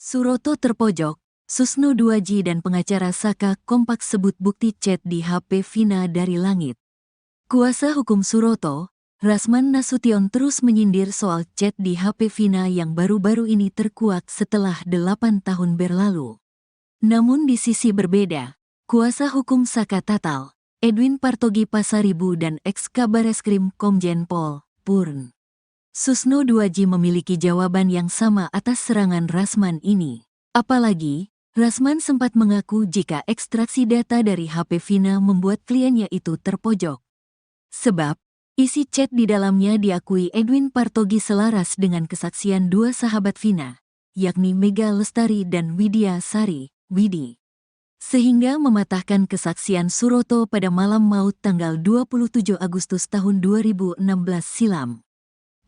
Suroto terpojok, Susno 2G dan pengacara Saka kompak sebut bukti chat di HP Vina dari langit. Kuasa hukum Suroto, Rasman Nasution terus menyindir soal chat di HP Vina yang baru-baru ini terkuak setelah 8 tahun berlalu. Namun di sisi berbeda, kuasa hukum Saka Tatal, Edwin Partogi Pasaribu dan ex-Kabareskrim Komjen Pol, Purn Susno 2G memiliki jawaban yang sama atas serangan Rasman ini. Apalagi, Rasman sempat mengaku jika ekstraksi data dari HP Vina membuat kliennya itu terpojok. Sebab, isi chat di dalamnya diakui Edwin Partogi selaras dengan kesaksian dua sahabat Vina, yakni Mega Lestari dan Widya Sari, Widi. Sehingga mematahkan kesaksian Suroto pada malam maut tanggal 27 Agustus tahun 2016 silam.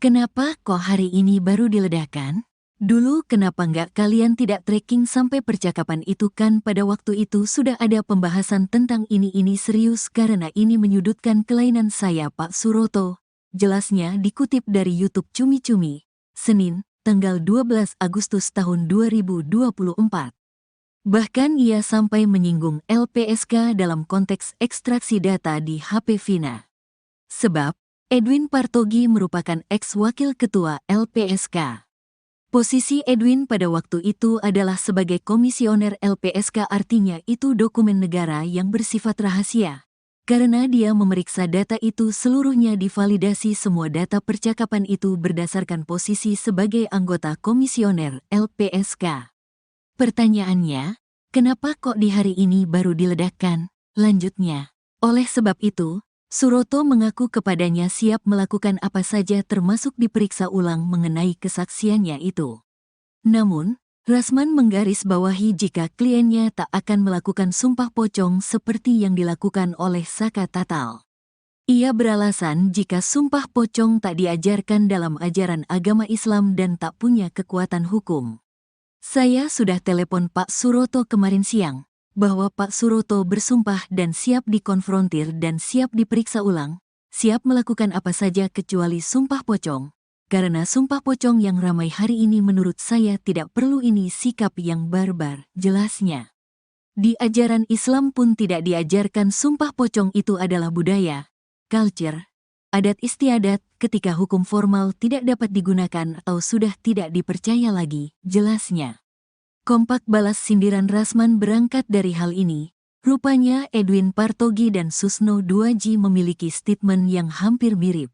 Kenapa kok hari ini baru diledakkan? Dulu kenapa nggak kalian tidak tracking sampai percakapan itu kan pada waktu itu sudah ada pembahasan tentang ini serius karena ini menyudutkan kelainan saya Pak Suroto. Jelasnya dikutip dari YouTube Cumi-Cumi, Senin, tanggal 12 Agustus tahun 2024. Bahkan ia sampai menyinggung LPSK dalam konteks ekstraksi data di HP Vina. Sebab, Edwin Partogi merupakan ex-wakil ketua LPSK. Posisi Edwin pada waktu itu adalah sebagai komisioner LPSK, artinya itu dokumen negara yang bersifat rahasia. Karena dia memeriksa data itu seluruhnya divalidasi, semua data percakapan itu berdasarkan posisi sebagai anggota komisioner LPSK. Pertanyaannya, kenapa kok di hari ini baru diledakkan? Lanjutnya, oleh sebab itu, Suroto mengaku kepadanya siap melakukan apa saja termasuk diperiksa ulang mengenai kesaksiannya itu. Namun, Rasman menggarisbawahi jika kliennya tak akan melakukan sumpah pocong seperti yang dilakukan oleh Saka Tatal. Ia beralasan jika sumpah pocong tak diajarkan dalam ajaran agama Islam dan tak punya kekuatan hukum. Saya sudah telepon Pak Suroto kemarin siang, bahwa Pak Suroto bersumpah dan siap dikonfrontir dan siap diperiksa ulang, siap melakukan apa saja kecuali sumpah pocong, karena sumpah pocong yang ramai hari ini menurut saya tidak perlu, ini sikap yang barbar, jelasnya. Di ajaran Islam pun tidak diajarkan sumpah pocong, itu adalah budaya, culture, adat istiadat ketika hukum formal tidak dapat digunakan atau sudah tidak dipercaya lagi, jelasnya. Kompak balas sindiran Rasman berangkat dari hal ini. Rupanya Edwin Partogi dan Susno 2G memiliki statement yang hampir mirip.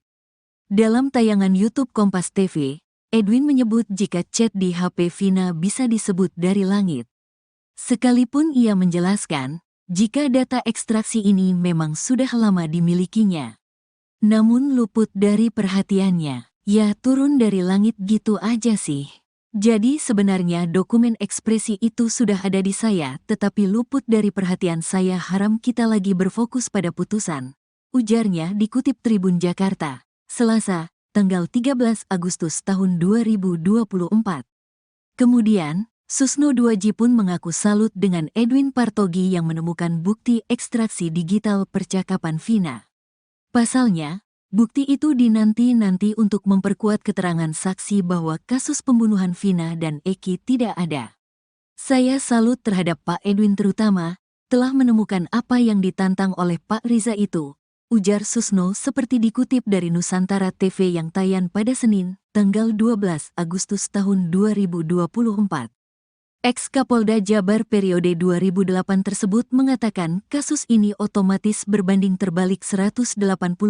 Dalam tayangan YouTube Kompas TV, Edwin menyebut jika chat di HP Vina bisa disebut dari langit. Sekalipun ia menjelaskan, jika data ekstraksi ini memang sudah lama dimilikinya. Namun luput dari perhatiannya, ya turun dari langit gitu aja sih. Jadi sebenarnya dokumen ekspresi itu sudah ada di saya, tetapi luput dari perhatian saya. Haram kita lagi berfokus pada putusan, ujarnya dikutip Tribun Jakarta, Selasa, tanggal 13 Agustus tahun 2024. Kemudian, Susno 2G pun mengaku salut dengan Edwin Partogi yang menemukan bukti ekstraksi digital percakapan Vina. Pasalnya, bukti itu dinanti-nanti untuk memperkuat keterangan saksi bahwa kasus pembunuhan Vina dan Eki tidak ada. Saya salut terhadap Pak Edwin, terutama telah menemukan apa yang ditantang oleh Pak Riza itu, ujar Susno seperti dikutip dari Nusantara TV yang tayang pada Senin, tanggal 12 Agustus tahun 2024. Ex-Kapolda Jabar periode 2008 tersebut mengatakan kasus ini otomatis berbanding terbalik 180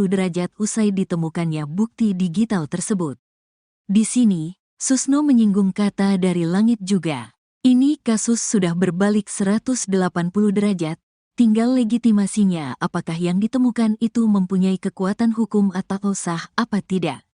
derajat usai ditemukannya bukti digital tersebut. Di sini, Susno menyinggung kata dari langit juga. Ini kasus sudah berbalik 180 derajat, tinggal legitimasinya apakah yang ditemukan itu mempunyai kekuatan hukum atau sah apa tidak.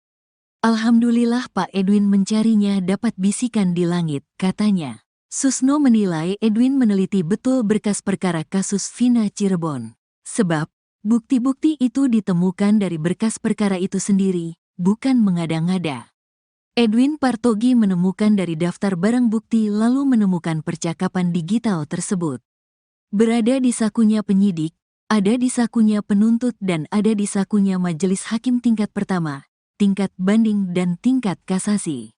Alhamdulillah Pak Edwin mencarinya dapat bisikan di langit, katanya. Susno menilai Edwin meneliti betul berkas perkara kasus Vina Cirebon. Sebab, bukti-bukti itu ditemukan dari berkas perkara itu sendiri, bukan mengada-ngada. Edwin Partogi menemukan dari daftar barang bukti lalu menemukan percakapan digital tersebut. Berada di sakunya penyidik, ada di sakunya penuntut dan ada di sakunya majelis hakim tingkat pertama, tingkat banding dan tingkat kasasi.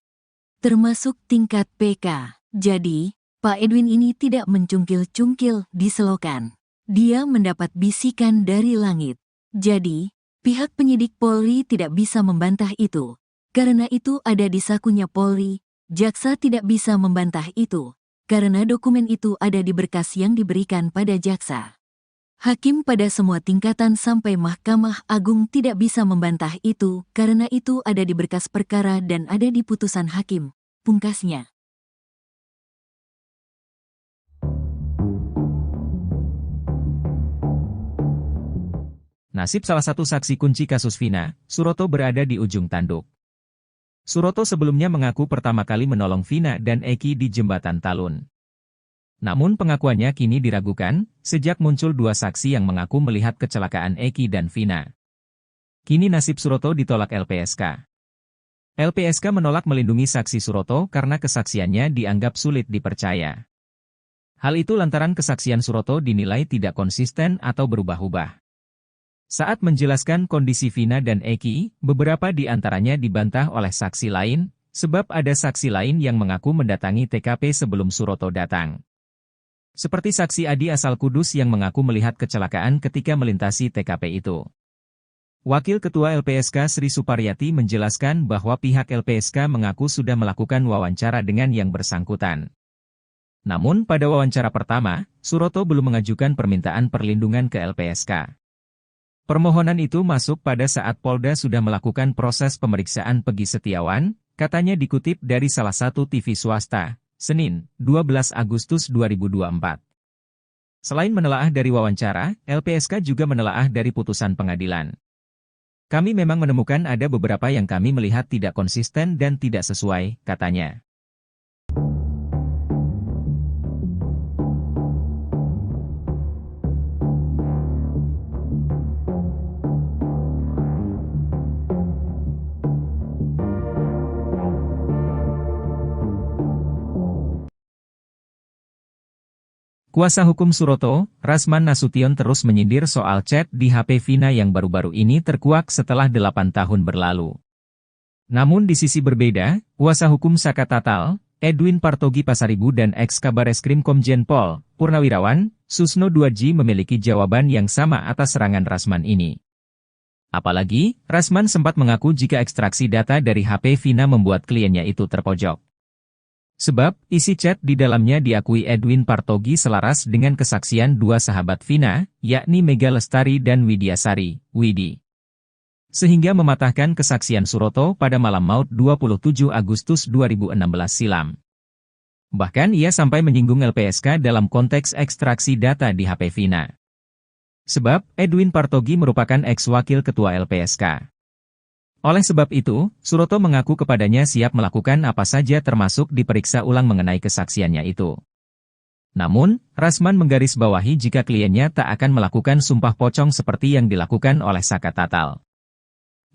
Termasuk tingkat PK. Jadi, Pak Edwin ini tidak mencungkil-cungkil di selokan. Dia mendapat bisikan dari langit. Jadi, pihak penyidik Polri tidak bisa membantah itu. Karena itu ada di sakunya Polri, jaksa tidak bisa membantah itu. Karena dokumen itu ada di berkas yang diberikan pada jaksa. Hakim pada semua tingkatan sampai Mahkamah Agung tidak bisa membantah itu karena itu ada di berkas perkara dan ada di putusan hakim, pungkasnya. Nasib salah satu saksi kunci kasus Vina, Suroto berada di ujung tanduk. Suroto sebelumnya mengaku pertama kali menolong Vina dan Eki di Jembatan Talun. Namun pengakuannya kini diragukan, sejak muncul dua saksi yang mengaku melihat kecelakaan Eki dan Vina. Kini nasib Suroto ditolak LPSK. LPSK menolak melindungi saksi Suroto karena kesaksiannya dianggap sulit dipercaya. Hal itu lantaran kesaksian Suroto dinilai tidak konsisten atau berubah-ubah. Saat menjelaskan kondisi Vina dan Eki, beberapa di antaranya dibantah oleh saksi lain, sebab ada saksi lain yang mengaku mendatangi TKP sebelum Suroto datang. Seperti saksi Adi asal Kudus yang mengaku melihat kecelakaan ketika melintasi TKP itu. Wakil Ketua LPSK Sri Suparyati menjelaskan bahwa pihak LPSK mengaku sudah melakukan wawancara dengan yang bersangkutan. Namun pada wawancara pertama, Suroto belum mengajukan permintaan perlindungan ke LPSK. Permohonan itu masuk pada saat Polda sudah melakukan proses pemeriksaan Pegi Setiawan, katanya dikutip dari salah satu TV swasta, Senin, 12 Agustus 2024. Selain menelaah dari wawancara, LPSK juga menelaah dari putusan pengadilan. Kami memang menemukan ada beberapa yang kami melihat tidak konsisten dan tidak sesuai, katanya. Kuasa hukum Suroto, Rasman Nasution terus menyindir soal chat di HP Vina yang baru-baru ini terkuak setelah 8 tahun berlalu. Namun di sisi berbeda, kuasa hukum Saka Tatal, Edwin Partogi Pasaribu dan ex-Kabareskrim Komjen Pol, Purnawirawan, Susno Duaji memiliki jawaban yang sama atas serangan Rasman ini. Apalagi, Rasman sempat mengaku jika ekstraksi data dari HP Vina membuat kliennya itu terpojok. Sebab, isi chat di dalamnya diakui Edwin Partogi selaras dengan kesaksian dua sahabat Vina, yakni Mega Lestari dan Widyasari, Widi. Sehingga mematahkan kesaksian Suroto pada malam maut 27 Agustus 2016 silam. Bahkan ia sampai menyinggung LPSK dalam konteks ekstraksi data di HP Vina. Sebab, Edwin Partogi merupakan ex-wakil ketua LPSK. Oleh sebab itu, Suroto mengaku kepadanya siap melakukan apa saja termasuk diperiksa ulang mengenai kesaksiannya itu. Namun, Rasman menggarisbawahi jika kliennya tak akan melakukan sumpah pocong seperti yang dilakukan oleh Saka Tatal.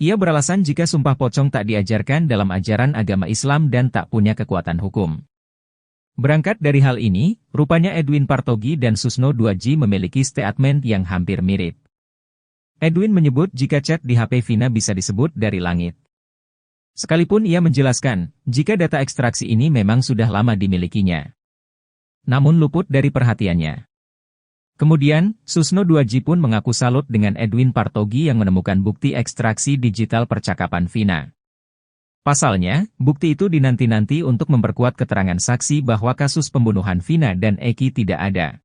Ia beralasan jika sumpah pocong tak diajarkan dalam ajaran agama Islam dan tak punya kekuatan hukum. Berangkat dari hal ini, rupanya Edwin Partogi dan Susno Duaji memiliki statement yang hampir mirip. Edwin menyebut jika chat di HP Vina bisa disebut dari langit. Sekalipun ia menjelaskan, jika data ekstraksi ini memang sudah lama dimilikinya. Namun luput dari perhatiannya. Kemudian, Susno Duaji pun mengaku salut dengan Edwin Partogi yang menemukan bukti ekstraksi digital percakapan Vina. Pasalnya, bukti itu dinanti-nanti untuk memperkuat keterangan saksi bahwa kasus pembunuhan Vina dan Eki tidak ada.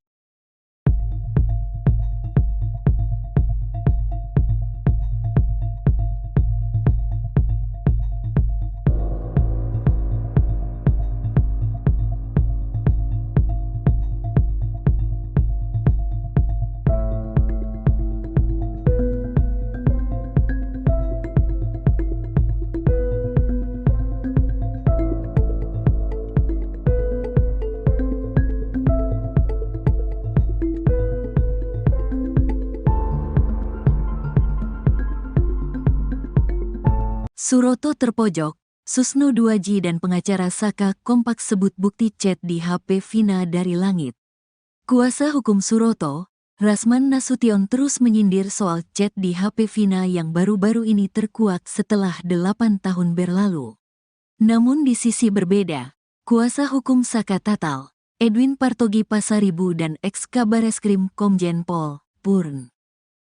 Suroto terpojok, Susno Duaji dan pengacara Saka kompak sebut bukti chat di HP Vina dari langit. Kuasa hukum Suroto, Rasman Nasution terus menyindir soal chat di HP Vina yang baru-baru ini terkuak setelah 8 tahun berlalu. Namun di sisi berbeda, Kuasa hukum Saka Tatal, Edwin Partogi Pasaribu dan ex-Kabareskrim Komjen Pol, Purn.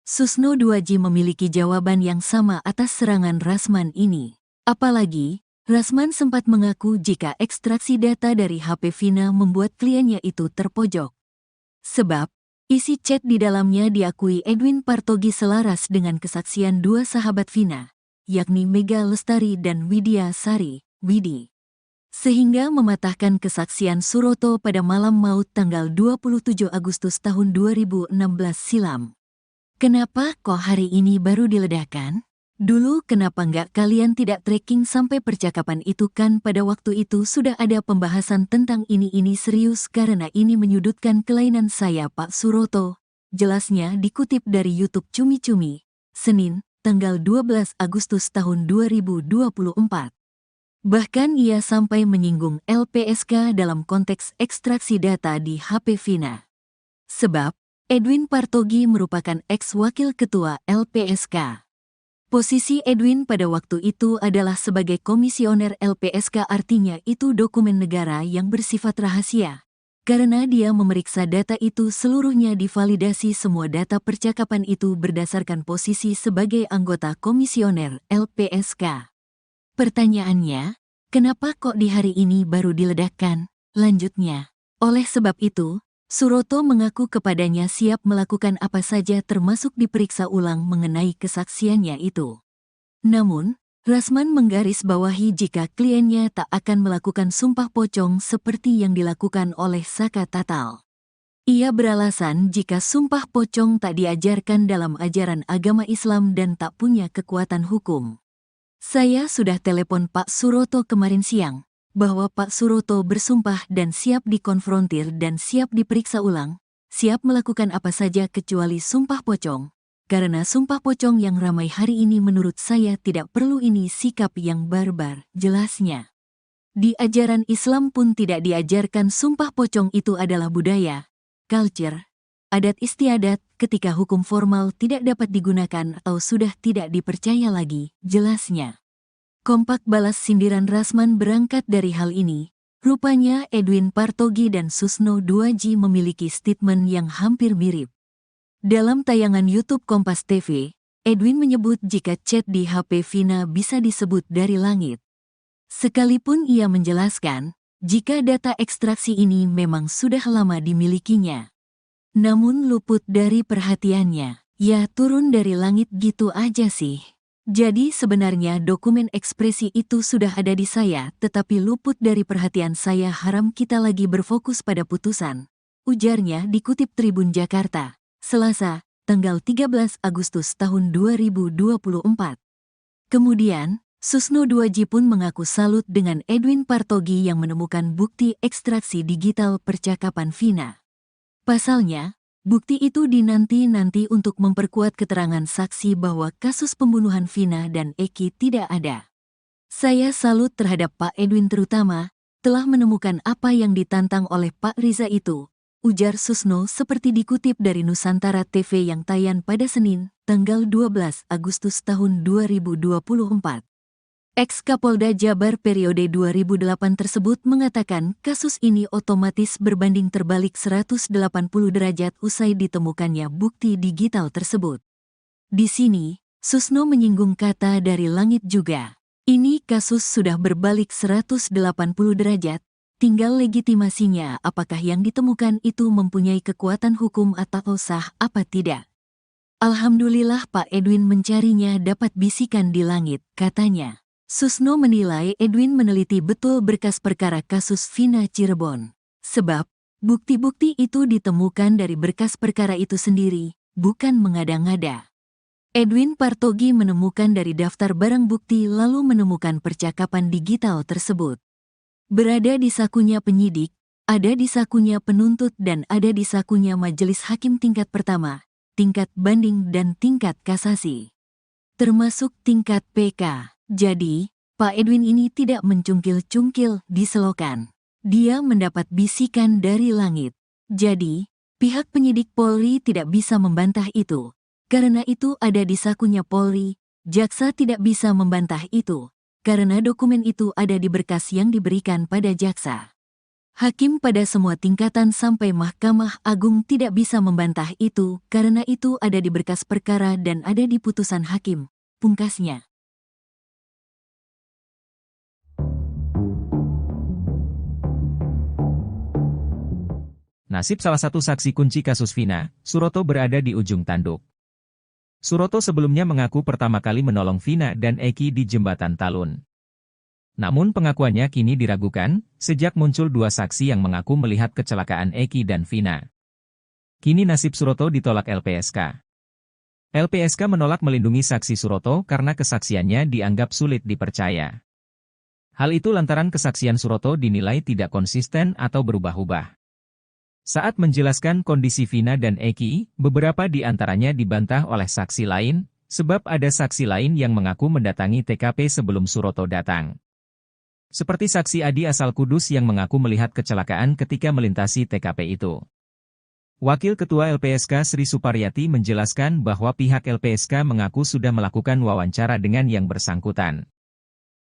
Susno 2J memiliki jawaban yang sama atas serangan Rasman ini. Apalagi, Rasman sempat mengaku jika ekstraksi data dari HP Vina membuat kliennya itu terpojok. Sebab, isi chat di dalamnya diakui Edwin Partogi selaras dengan kesaksian dua sahabat Vina, yakni Mega Lestari dan Widya Sari, Widi. Sehingga mematahkan kesaksian Suroto pada malam maut tanggal 27 Agustus tahun 2016 silam. Kenapa kok hari ini baru diledakkan? Dulu kenapa nggak kalian tidak tracking sampai percakapan itu, kan pada waktu itu sudah ada pembahasan tentang ini serius karena ini menyudutkan kelainan saya Pak Suroto. Jelasnya dikutip dari YouTube Cumi-Cumi, Senin, tanggal 12 Agustus tahun 2024. Bahkan ia sampai menyinggung LPSK dalam konteks ekstraksi data di HP Vina. Sebab, Edwin Partogi merupakan ex-wakil ketua LPSK. Posisi Edwin pada waktu itu adalah sebagai komisioner LPSK, artinya itu dokumen negara yang bersifat rahasia. Karena dia memeriksa data itu seluruhnya divalidasi, semua data percakapan itu berdasarkan posisi sebagai anggota komisioner LPSK. Pertanyaannya, kenapa kok di hari ini baru diledakkan? Lanjutnya, oleh sebab itu, Suroto mengaku kepadanya siap melakukan apa saja termasuk diperiksa ulang mengenai kesaksiannya itu. Namun, Rasman menggarisbawahi jika kliennya tak akan melakukan sumpah pocong seperti yang dilakukan oleh Saka Tatal. Ia beralasan jika sumpah pocong tak diajarkan dalam ajaran agama Islam dan tak punya kekuatan hukum. Saya sudah telepon Pak Suroto kemarin siang, bahwa Pak Suroto bersumpah dan siap dikonfrontir dan siap diperiksa ulang, siap melakukan apa saja kecuali sumpah pocong, karena sumpah pocong yang ramai hari ini menurut saya tidak perlu, ini sikap yang barbar, jelasnya. Di ajaran Islam pun tidak diajarkan sumpah pocong, itu adalah budaya, culture, adat istiadat ketika hukum formal tidak dapat digunakan atau sudah tidak dipercaya lagi, jelasnya. Kompak balas sindiran Rasman berangkat dari hal ini. Rupanya Edwin Partogi dan Susno 2J memiliki statement yang hampir mirip. Dalam tayangan YouTube Kompas TV, Edwin menyebut jika chat di HP Vina bisa disebut dari langit. Sekalipun ia menjelaskan, jika data ekstraksi ini memang sudah lama dimilikinya. Namun luput dari perhatiannya, ya turun dari langit gitu aja sih. Jadi sebenarnya dokumen ekspresi itu sudah ada di saya, tetapi luput dari perhatian saya, haram kita lagi berfokus pada putusan. Ujarnya dikutip Tribun Jakarta, Selasa, tanggal 13 Agustus tahun 2024. Kemudian, Susno 2J pun mengaku salut dengan Edwin Partogi yang menemukan bukti ekstraksi digital percakapan Vina. Pasalnya, bukti itu dinanti-nanti untuk memperkuat keterangan saksi bahwa kasus pembunuhan Vina dan Eki tidak ada. Saya salut terhadap Pak Edwin, terutama telah menemukan apa yang ditantang oleh Pak Riza itu, ujar Susno seperti dikutip dari Nusantara TV yang tayang pada Senin, tanggal 12 Agustus tahun 2024. Ex-Kapolda Jabar periode 2008 tersebut mengatakan kasus ini otomatis berbanding terbalik 180 derajat usai ditemukannya bukti digital tersebut. Di sini, Susno menyinggung kata dari langit juga. Ini kasus sudah berbalik 180 derajat, tinggal legitimasinya apakah yang ditemukan itu mempunyai kekuatan hukum atau sah apa tidak. Alhamdulillah Pak Edwin mencarinya dapat bisikan di langit, katanya. Susno menilai Edwin meneliti betul berkas perkara kasus Vina Cirebon. Sebab, bukti-bukti itu ditemukan dari berkas perkara itu sendiri, bukan mengada-ngada. Edwin Partogi menemukan dari daftar barang bukti lalu menemukan percakapan digital tersebut. Berada di sakunya penyidik, ada di sakunya penuntut dan ada di sakunya majelis hakim tingkat pertama, tingkat banding dan tingkat kasasi. Termasuk tingkat PK. Jadi, Pak Edwin ini tidak mencungkil-cungkil di selokan. Dia mendapat bisikan dari langit. Jadi, pihak penyidik Polri tidak bisa membantah itu. Karena itu ada di sakunya Polri, jaksa tidak bisa membantah itu. karena dokumen itu ada di berkas yang diberikan pada jaksa. Hakim pada semua tingkatan sampai Mahkamah Agung tidak bisa membantah itu karena itu ada di berkas perkara dan ada di putusan hakim, pungkasnya. Nasib salah satu saksi kunci kasus Vina, Suroto berada di ujung tanduk. Suroto sebelumnya mengaku pertama kali menolong Vina dan Eki di Jembatan Talun. Namun pengakuannya kini diragukan, sejak muncul dua saksi yang mengaku melihat kecelakaan Eki dan Vina. Kini nasib Suroto ditolak LPSK. LPSK menolak melindungi saksi Suroto karena kesaksiannya dianggap sulit dipercaya. Hal itu lantaran kesaksian Suroto dinilai tidak konsisten atau berubah-ubah. Saat menjelaskan kondisi Vina dan Eki, beberapa di antaranya dibantah oleh saksi lain, sebab ada saksi lain yang mengaku mendatangi TKP sebelum Suroto datang. Seperti saksi Adi asal Kudus yang mengaku melihat kecelakaan ketika melintasi TKP itu. Wakil Ketua LPSK Sri Suparyati menjelaskan bahwa pihak LPSK mengaku sudah melakukan wawancara dengan yang bersangkutan.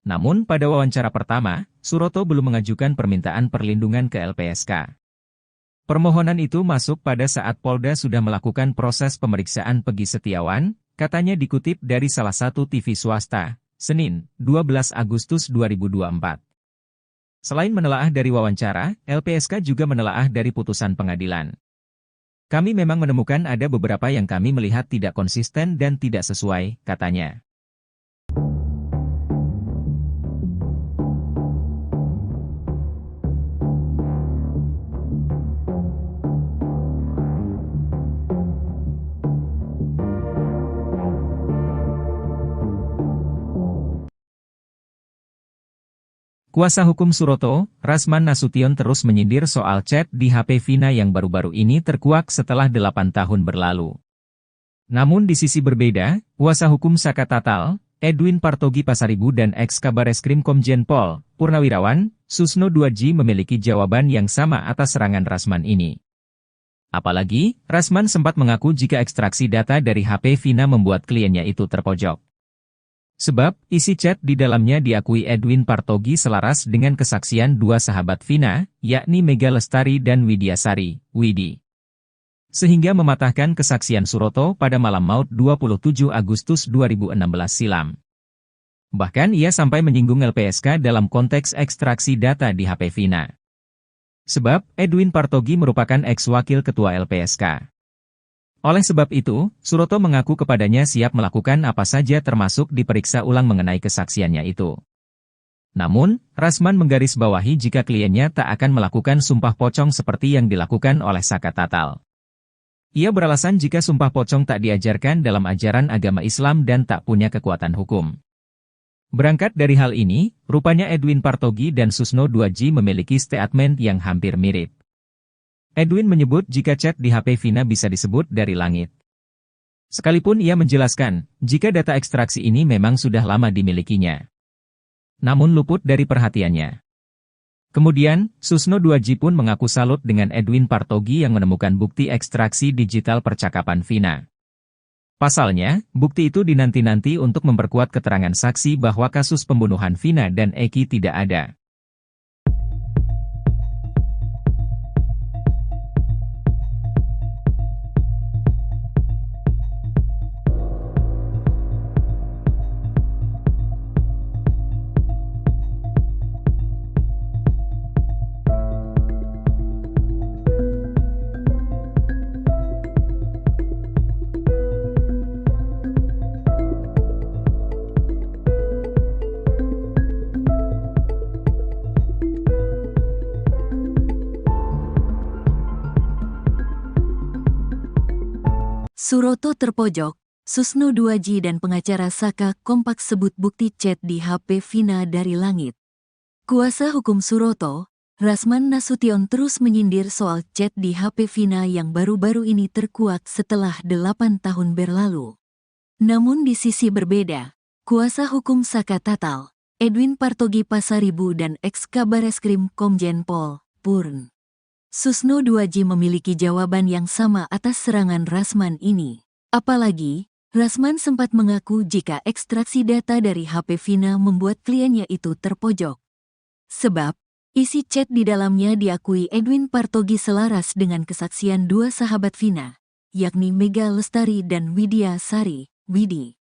Namun pada wawancara pertama, Suroto belum mengajukan permintaan perlindungan ke LPSK. Permohonan itu masuk pada saat Polda sudah melakukan proses pemeriksaan Pegi Setiawan, katanya dikutip dari salah satu TV swasta, Senin, 12 Agustus 2024. Selain menelaah dari wawancara, LPSK juga menelaah dari putusan pengadilan. Kami memang menemukan ada beberapa yang kami melihat tidak konsisten dan tidak sesuai, katanya. Kuasa hukum Suroto, Rasman Nasution terus menyindir soal chat di HP Vina yang baru-baru ini terkuak setelah 8 tahun berlalu. Namun di sisi berbeda, kuasa hukum Saka Tatal, Edwin Partogi Pasaribu dan ex-Kabareskrim Komjen Pol, Purnawirawan, Susno Duaji memiliki jawaban yang sama atas serangan Rasman ini. Apalagi, Rasman sempat mengaku jika ekstraksi data dari HP Vina membuat kliennya itu terpojok. Sebab, isi chat di dalamnya diakui Edwin Partogi selaras dengan kesaksian dua sahabat Vina, yakni Mega Lestari dan Widyasari, Widi. Sehingga mematahkan kesaksian Suroto pada malam maut 27 Agustus 2016 silam. Bahkan ia sampai menyinggung LPSK dalam konteks ekstraksi data di HP Vina. Sebab, Edwin Partogi merupakan ex-wakil ketua LPSK. Oleh sebab itu, Suroto mengaku kepadanya siap melakukan apa saja termasuk diperiksa ulang mengenai kesaksiannya itu. Namun, Rasman menggarisbawahi jika kliennya tak akan melakukan sumpah pocong seperti yang dilakukan oleh Saka Tatal. Ia beralasan jika sumpah pocong tak diajarkan dalam ajaran agama Islam dan tak punya kekuatan hukum. Berangkat dari hal ini, rupanya Edwin Partogi dan Susno Duaji memiliki statement yang hampir mirip. Edwin menyebut jika chat di HP Vina bisa disebut dari langit. Sekalipun ia menjelaskan, jika data ekstraksi ini memang sudah lama dimilikinya. Namun luput dari perhatiannya. Kemudian, Susno Duaji pun mengaku salut dengan Edwin Partogi yang menemukan bukti ekstraksi digital percakapan Vina. Pasalnya, bukti itu dinanti-nanti untuk memperkuat keterangan saksi bahwa kasus pembunuhan Vina dan Eki tidak ada. Suroto terpojok, Susno Duaji dan pengacara Saka kompak sebut bukti chat di HP Vina dari langit. Kuasa hukum Suroto, Rasman Nasution terus menyindir soal chat di HP Vina yang baru-baru ini terkuak setelah 8 tahun berlalu. Namun di sisi berbeda, kuasa hukum Saka Tatal, Edwin Partogi Pasaribu dan ex-Kabareskrim Komjen Pol, Purn. Susno Duaji memiliki jawaban yang sama atas serangan Rasman ini. Apalagi, Rasman sempat mengaku jika ekstraksi data dari HP Vina membuat kliennya itu terpojok. Sebab, isi chat di dalamnya diakui Edwin Partogi selaras dengan kesaksian dua sahabat Vina, yakni Mega Lestari dan Widya Sari, Widi.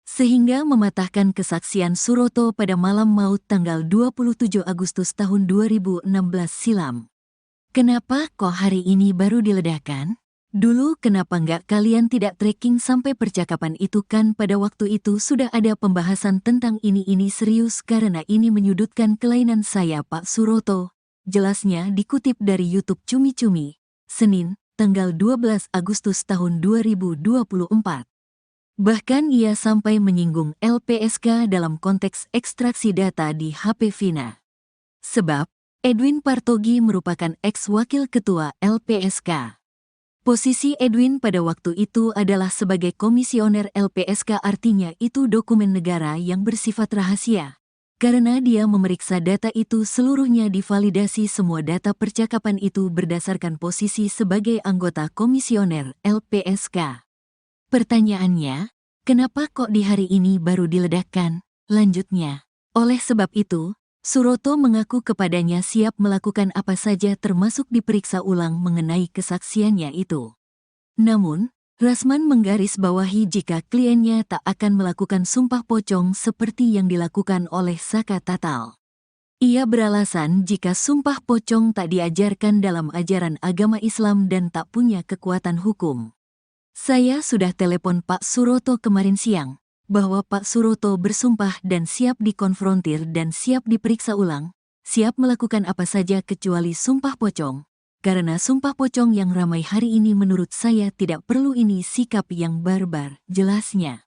Sehingga mematahkan kesaksian Suroto pada malam maut tanggal 27 Agustus tahun 2016 silam. Kenapa kok hari ini baru diledakkan? Dulu kenapa nggak kalian tidak tracking sampai percakapan itu, kan pada waktu itu sudah ada pembahasan tentang ini serius karena ini menyudutkan kelainan saya Pak Suroto. Jelasnya dikutip dari YouTube Cumi Cumi, Senin, tanggal 12 Agustus tahun 2024. Bahkan ia sampai menyinggung LPSK dalam konteks ekstraksi data di HP Vina. Sebab, Edwin Partogi merupakan ex-wakil ketua LPSK. Posisi Edwin pada waktu itu adalah sebagai komisioner LPSK, artinya itu dokumen negara yang bersifat rahasia. Karena dia memeriksa data itu seluruhnya divalidasi, semua data percakapan itu berdasarkan posisi sebagai anggota komisioner LPSK. Pertanyaannya, kenapa kok di hari ini baru diledakkan? Lanjutnya, oleh sebab itu, Suroto mengaku kepadanya siap melakukan apa saja termasuk diperiksa ulang mengenai kesaksiannya itu. Namun, Rasman menggarisbawahi jika kliennya tak akan melakukan sumpah pocong seperti yang dilakukan oleh Saka Tatal. Ia beralasan jika sumpah pocong tak diajarkan dalam ajaran agama Islam dan tak punya kekuatan hukum. Saya sudah telepon Pak Suroto kemarin siang, bahwa Pak Suroto bersumpah dan siap dikonfrontir dan siap diperiksa ulang, siap melakukan apa saja kecuali sumpah pocong. Karena sumpah pocong yang ramai hari ini menurut saya tidak perlu, ini sikap yang barbar, jelasnya.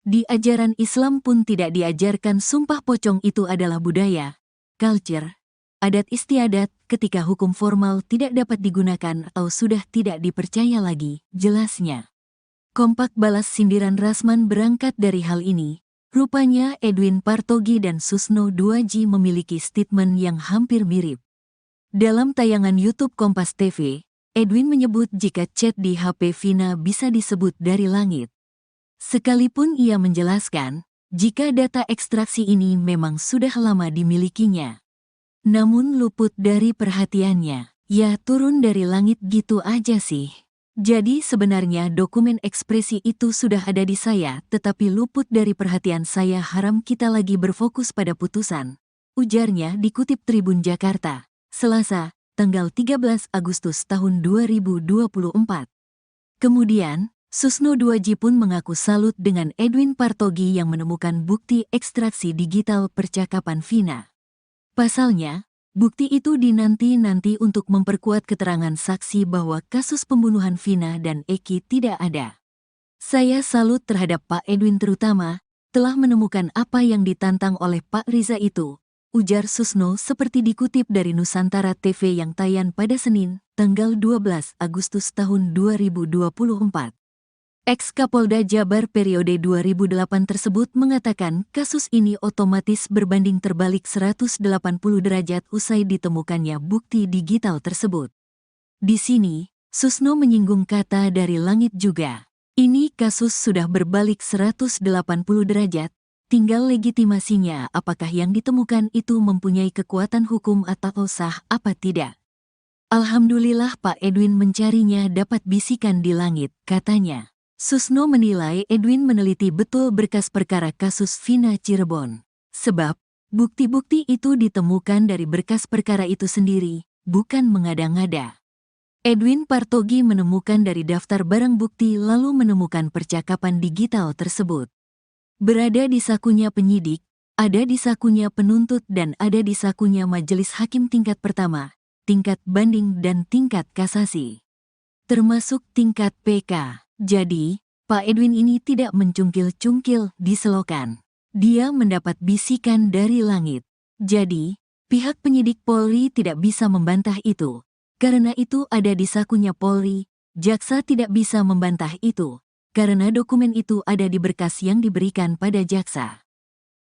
Di ajaran Islam pun tidak diajarkan sumpah pocong, itu adalah budaya, culture, adat istiadat ketika hukum formal tidak dapat digunakan atau sudah tidak dipercaya lagi, jelasnya. Kompak balas sindiran Rasman berangkat dari hal ini. Rupanya Edwin Partogi dan Susno 2G memiliki statement yang hampir mirip. Dalam tayangan YouTube Kompas TV, Edwin menyebut jika chat di HP Vina bisa disebut dari langit. Sekalipun ia menjelaskan, jika data ekstraksi ini memang sudah lama dimilikinya. Namun luput dari perhatiannya, ya turun dari langit gitu aja sih. Jadi sebenarnya dokumen ekspresi itu sudah ada di saya, tetapi luput dari perhatian saya. Haram kita lagi berfokus pada putusan, ujarnya dikutip Tribun Jakarta, Selasa, tanggal 13 Agustus tahun 2024. Kemudian, Susno 2G pun mengaku salut dengan Edwin Partogi yang menemukan bukti ekstraksi digital percakapan Vina. Pasalnya, bukti itu dinanti-nanti untuk memperkuat keterangan saksi bahwa kasus pembunuhan Vina dan Eki tidak ada. Saya salut terhadap Pak Edwin, terutama telah menemukan apa yang ditantang oleh Pak Riza itu, ujar Susno seperti dikutip dari Nusantara TV yang tayang pada Senin, tanggal 12 Agustus tahun 2024. Ex-Kapolda Jabar periode 2008 tersebut mengatakan kasus ini otomatis berbanding terbalik 180 derajat usai ditemukannya bukti digital tersebut. Di sini, Susno menyinggung kata dari langit juga. Ini kasus sudah berbalik 180 derajat, tinggal legitimasinya apakah yang ditemukan itu mempunyai kekuatan hukum atau sah apa tidak. Alhamdulillah Pak Edwin mencarinya dapat bisikan di langit, katanya. Susno menilai Edwin meneliti betul berkas perkara kasus Vina Cirebon. Sebab, bukti-bukti itu ditemukan dari berkas perkara itu sendiri, bukan mengada-ngada. Edwin Partogi menemukan dari daftar barang bukti lalu menemukan percakapan digital tersebut. Berada di sakunya penyidik, ada di sakunya penuntut dan ada di sakunya majelis hakim tingkat pertama, tingkat banding dan tingkat kasasi. Termasuk tingkat PK. Jadi, Pak Edwin ini tidak mencungkil-cungkil di selokan. Dia mendapat bisikan dari langit. Jadi, pihak penyidik Polri tidak bisa membantah itu. Karena itu ada di sakunya Polri, jaksa tidak bisa membantah itu. Karena dokumen itu ada di berkas yang diberikan pada jaksa.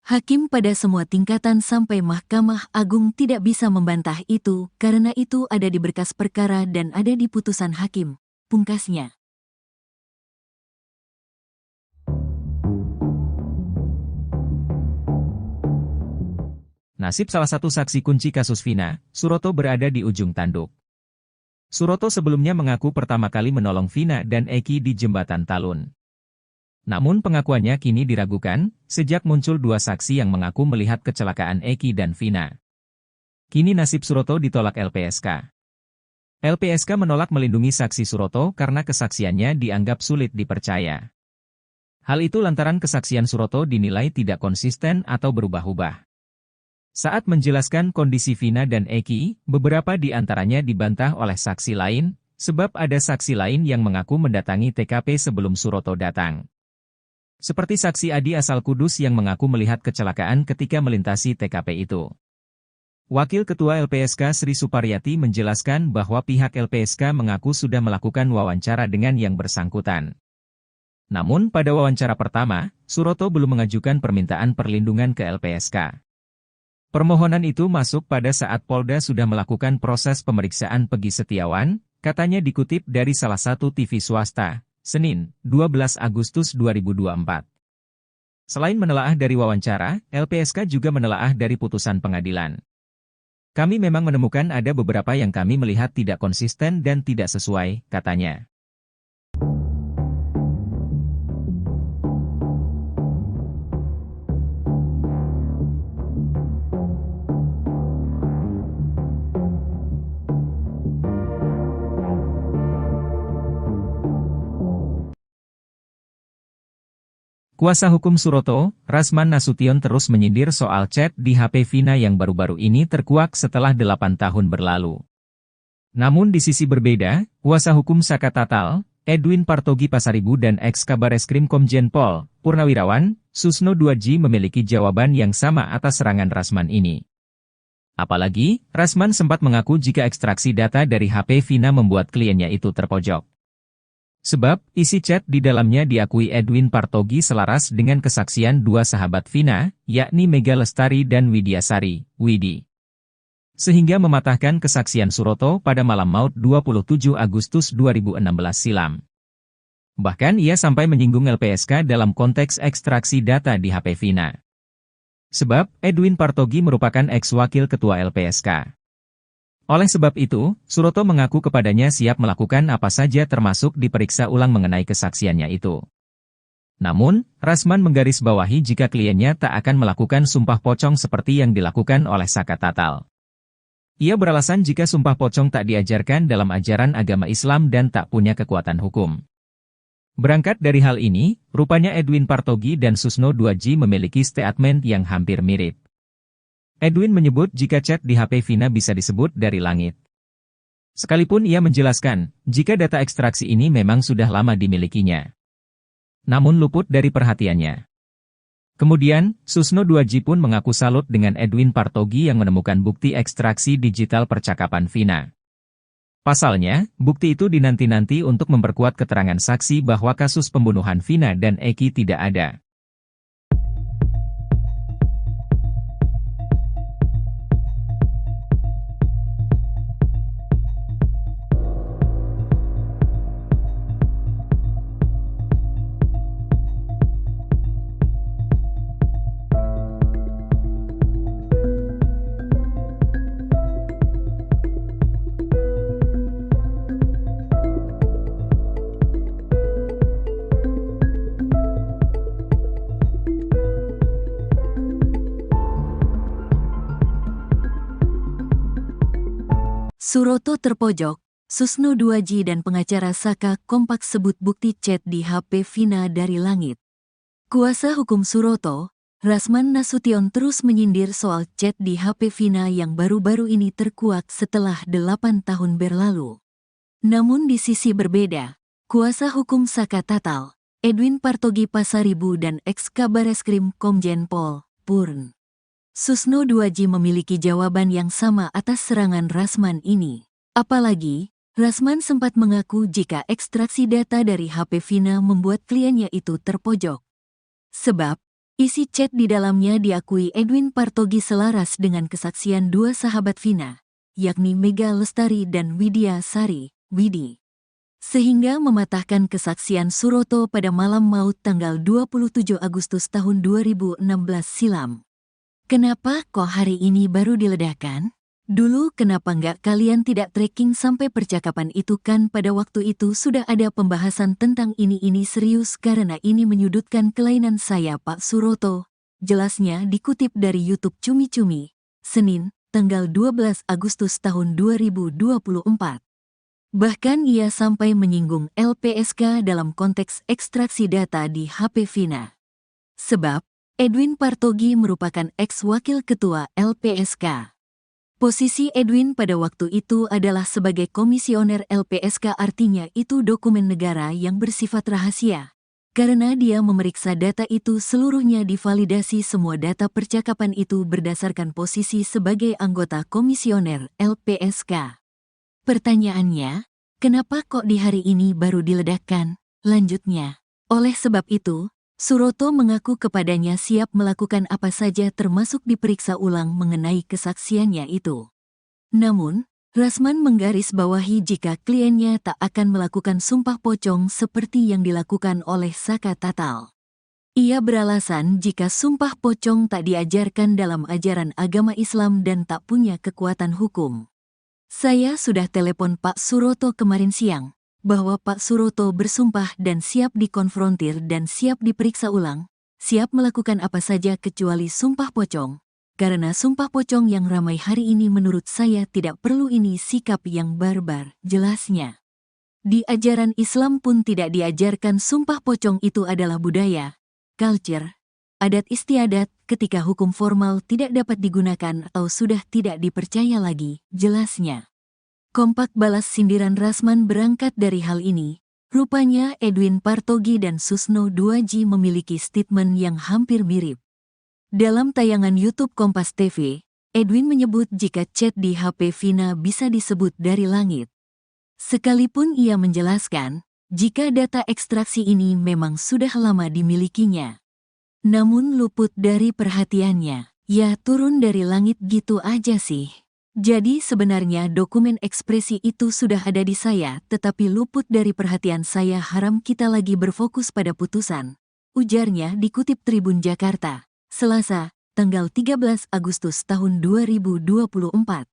Hakim pada semua tingkatan sampai Mahkamah Agung tidak bisa membantah itu, karena itu ada di berkas perkara dan ada di putusan hakim, pungkasnya. Nasib salah satu saksi kunci kasus Vina, Suroto berada di ujung tanduk. Suroto sebelumnya mengaku pertama kali menolong Vina dan Eki di Jembatan Talun. Namun pengakuannya kini diragukan, sejak muncul dua saksi yang mengaku melihat kecelakaan Eki dan Vina. Kini nasib Suroto ditolak LPSK. LPSK menolak melindungi saksi Suroto karena kesaksiannya dianggap sulit dipercaya. Hal itu lantaran kesaksian Suroto dinilai tidak konsisten atau berubah-ubah. Saat menjelaskan kondisi Vina dan Eki, beberapa di antaranya dibantah oleh saksi lain, sebab ada saksi lain yang mengaku mendatangi TKP sebelum Suroto datang. Seperti saksi Adi asal Kudus yang mengaku melihat kecelakaan ketika melintasi TKP itu. Wakil Ketua LPSK Sri Suparyati menjelaskan bahwa pihak LPSK mengaku sudah melakukan wawancara dengan yang bersangkutan. Namun pada wawancara pertama, Suroto belum mengajukan permintaan perlindungan ke LPSK. Permohonan itu masuk pada saat Polda sudah melakukan proses pemeriksaan Pegi Setiawan, katanya dikutip dari salah satu TV swasta, Senin, 12 Agustus 2024. Selain menelaah dari wawancara, LPSK juga menelaah dari putusan pengadilan. Kami memang menemukan ada beberapa yang kami melihat tidak konsisten dan tidak sesuai, katanya. Kuasa hukum Suroto, Rasman Nasution terus menyindir soal chat di HP Vina yang baru-baru ini terkuak setelah 8 tahun berlalu. Namun di sisi berbeda, kuasa hukum Saka Tatal, Edwin Partogi Pasaribu dan ex-Kabareskrim Komjen Pol, Purnawirawan, Susno Duaji memiliki jawaban yang sama atas serangan Rasman ini. Apalagi, Rasman sempat mengaku jika ekstraksi data dari HP Vina membuat kliennya itu terpojok. Sebab, isi chat di dalamnya diakui Edwin Partogi selaras dengan kesaksian dua sahabat Vina, yakni Mega Lestari dan Widya Sari, Widi. Sehingga mematahkan kesaksian Suroto pada malam maut 27 Agustus 2016 silam. Bahkan ia sampai menyinggung LPSK dalam konteks ekstraksi data di HP Vina. Sebab, Edwin Partogi merupakan ex-wakil ketua LPSK. Oleh sebab itu, Suroto mengaku kepadanya siap melakukan apa saja termasuk diperiksa ulang mengenai kesaksiannya itu. Namun, Rasman menggarisbawahi jika kliennya tak akan melakukan sumpah pocong seperti yang dilakukan oleh Saka Tatal. Ia beralasan jika sumpah pocong tak diajarkan dalam ajaran agama Islam dan tak punya kekuatan hukum. Berangkat dari hal ini, rupanya Edwin Partogi dan Susno Duaji memiliki statement yang hampir mirip. Edwin menyebut jika chat di HP Vina bisa disebut dari langit. Sekalipun ia menjelaskan, jika data ekstraksi ini memang sudah lama dimilikinya. Namun luput dari perhatiannya. Kemudian, Susno Duaji pun mengaku salut dengan Edwin Partogi yang menemukan bukti ekstraksi digital percakapan Vina. Pasalnya, bukti itu dinanti-nanti untuk memperkuat keterangan saksi bahwa kasus pembunuhan Vina dan Eki tidak ada. Suroto terpojok, Susno Duaji dan pengacara Saka kompak sebut bukti chat di HP Vina dari langit. Kuasa hukum Suroto, Rasman Nasution terus menyindir soal chat di HP Vina yang baru-baru ini terkuak setelah 8 tahun berlalu. Namun di sisi berbeda, kuasa hukum Saka Tatal, Edwin Partogi Pasaribu dan ex-Kabareskrim Komjen Pol, Purn. Susno Duaji memiliki jawaban yang sama atas serangan Rasman ini. Apalagi, Rasman sempat mengaku jika ekstraksi data dari HP Vina membuat kliennya itu terpojok. Sebab, isi chat di dalamnya diakui Edwin Partogi selaras dengan kesaksian dua sahabat Vina, yakni Mega Lestari dan Widya Sari, Widi. Sehingga mematahkan kesaksian Suroto pada malam maut tanggal 27 Agustus tahun 2016 silam. Kenapa kok hari ini baru diledakkan? Dulu kenapa nggak kalian tidak tracking sampai percakapan itu kan pada waktu itu sudah ada pembahasan tentang ini serius karena ini menyudutkan kelainan saya Pak Suroto. Jelasnya dikutip dari YouTube Cumi-Cumi, Senin, tanggal 12 Agustus tahun 2024. Bahkan ia sampai menyinggung LPSK dalam konteks ekstraksi data di HP Vina. Sebab, Edwin Partogi merupakan ex-wakil ketua LPSK. Posisi Edwin pada waktu itu adalah sebagai komisioner LPSK, artinya itu dokumen negara yang bersifat rahasia. Karena dia memeriksa data itu seluruhnya divalidasi, semua data percakapan itu berdasarkan posisi sebagai anggota komisioner LPSK. Pertanyaannya, kenapa kok di hari ini baru diledakkan? Lanjutnya, oleh sebab itu, Suroto mengaku kepadanya siap melakukan apa saja termasuk diperiksa ulang mengenai kesaksiannya itu. Namun, Rasman menggarisbawahi jika kliennya tak akan melakukan sumpah pocong seperti yang dilakukan oleh Saka Tatal. Ia beralasan jika sumpah pocong tak diajarkan dalam ajaran agama Islam dan tak punya kekuatan hukum. Saya sudah telepon Pak Suroto kemarin siang, bahwa Pak Suroto bersumpah dan siap dikonfrontir dan siap diperiksa ulang, siap melakukan apa saja kecuali sumpah pocong. Karena sumpah pocong yang ramai hari ini menurut saya tidak perlu, ini sikap yang barbar, jelasnya. Di ajaran Islam pun tidak diajarkan sumpah pocong, itu adalah budaya, culture, adat istiadat ketika hukum formal tidak dapat digunakan atau sudah tidak dipercaya lagi, jelasnya. Kompak balas sindiran Rasman berangkat dari hal ini. Rupanya Edwin Partogi dan Susno 2G memiliki statement yang hampir mirip. Dalam tayangan YouTube Kompas TV, Edwin menyebut jika chat di HP Vina bisa disebut dari langit. Sekalipun ia menjelaskan, jika data ekstraksi ini memang sudah lama dimilikinya. Namun luput dari perhatiannya, ya turun dari langit gitu aja sih. Jadi sebenarnya dokumen ekspresi itu sudah ada di saya, tetapi luput dari perhatian saya. Haram kita lagi berfokus pada putusan, ujarnya dikutip Tribun Jakarta, Selasa, tanggal 13 Agustus tahun 2024.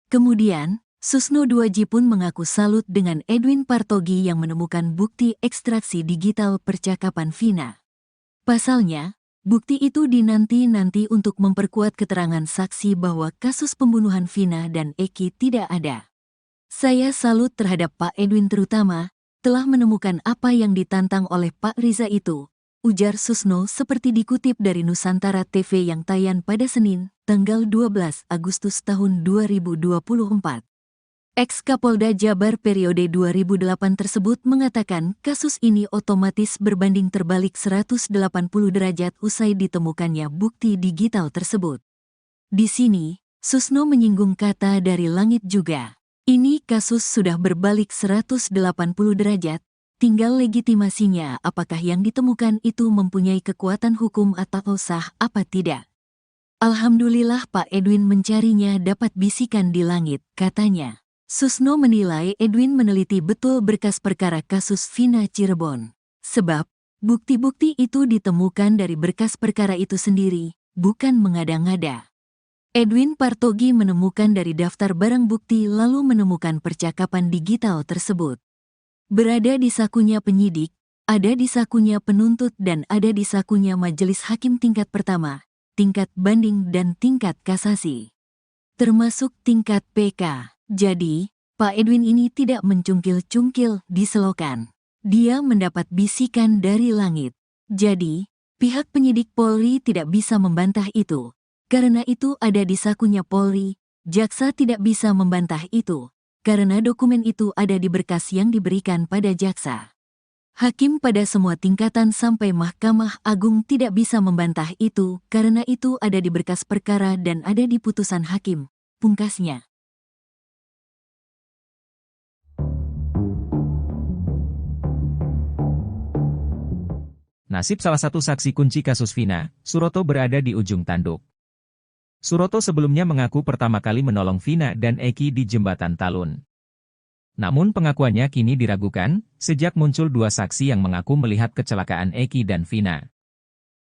Kemudian, Susno 2G pun mengaku salut dengan Edwin Partogi yang menemukan bukti ekstraksi digital percakapan Vina. Pasalnya, bukti itu dinanti-nanti untuk memperkuat keterangan saksi bahwa kasus pembunuhan Vina dan Eki tidak ada. Saya salut terhadap Pak Edwin, terutama telah menemukan apa yang ditantang oleh Pak Riza itu, ujar Susno seperti dikutip dari Nusantara TV yang tayang pada Senin, tanggal 12 Agustus tahun 2024. Ex-Kapolda Jabar periode 2008 tersebut mengatakan kasus ini otomatis berbanding terbalik 180 derajat usai ditemukannya bukti digital tersebut. Di sini, Susno menyinggung kata dari langit juga. Ini kasus sudah berbalik 180 derajat, tinggal legitimasinya apakah yang ditemukan itu mempunyai kekuatan hukum atau sah apa tidak. Alhamdulillah Pak Edwin mencarinya dapat bisikan di langit, katanya. Susno menilai Edwin meneliti betul berkas perkara kasus Vina Cirebon. Sebab, bukti-bukti itu ditemukan dari berkas perkara itu sendiri, bukan mengada-ngada. Edwin Partogi menemukan dari daftar barang bukti lalu menemukan percakapan digital tersebut. Berada di sakunya penyidik, ada di sakunya penuntut dan ada di sakunya majelis hakim tingkat pertama, tingkat banding dan tingkat kasasi. Termasuk tingkat PK. Jadi, Pak Edwin ini tidak mencungkil-cungkil di selokan. Dia mendapat bisikan dari langit. Jadi, pihak penyidik Polri tidak bisa membantah itu. Karena itu ada di sakunya Polri, jaksa tidak bisa membantah itu. Karena dokumen itu ada di berkas yang diberikan pada jaksa. Hakim pada semua tingkatan sampai Mahkamah Agung tidak bisa membantah itu, karena itu ada di berkas perkara dan ada di putusan hakim, pungkasnya. Nasib salah satu saksi kunci kasus Vina, Suroto berada di ujung tanduk. Suroto sebelumnya mengaku pertama kali menolong Vina dan Eki di Jembatan Talun. Namun pengakuannya kini diragukan, sejak muncul dua saksi yang mengaku melihat kecelakaan Eki dan Vina.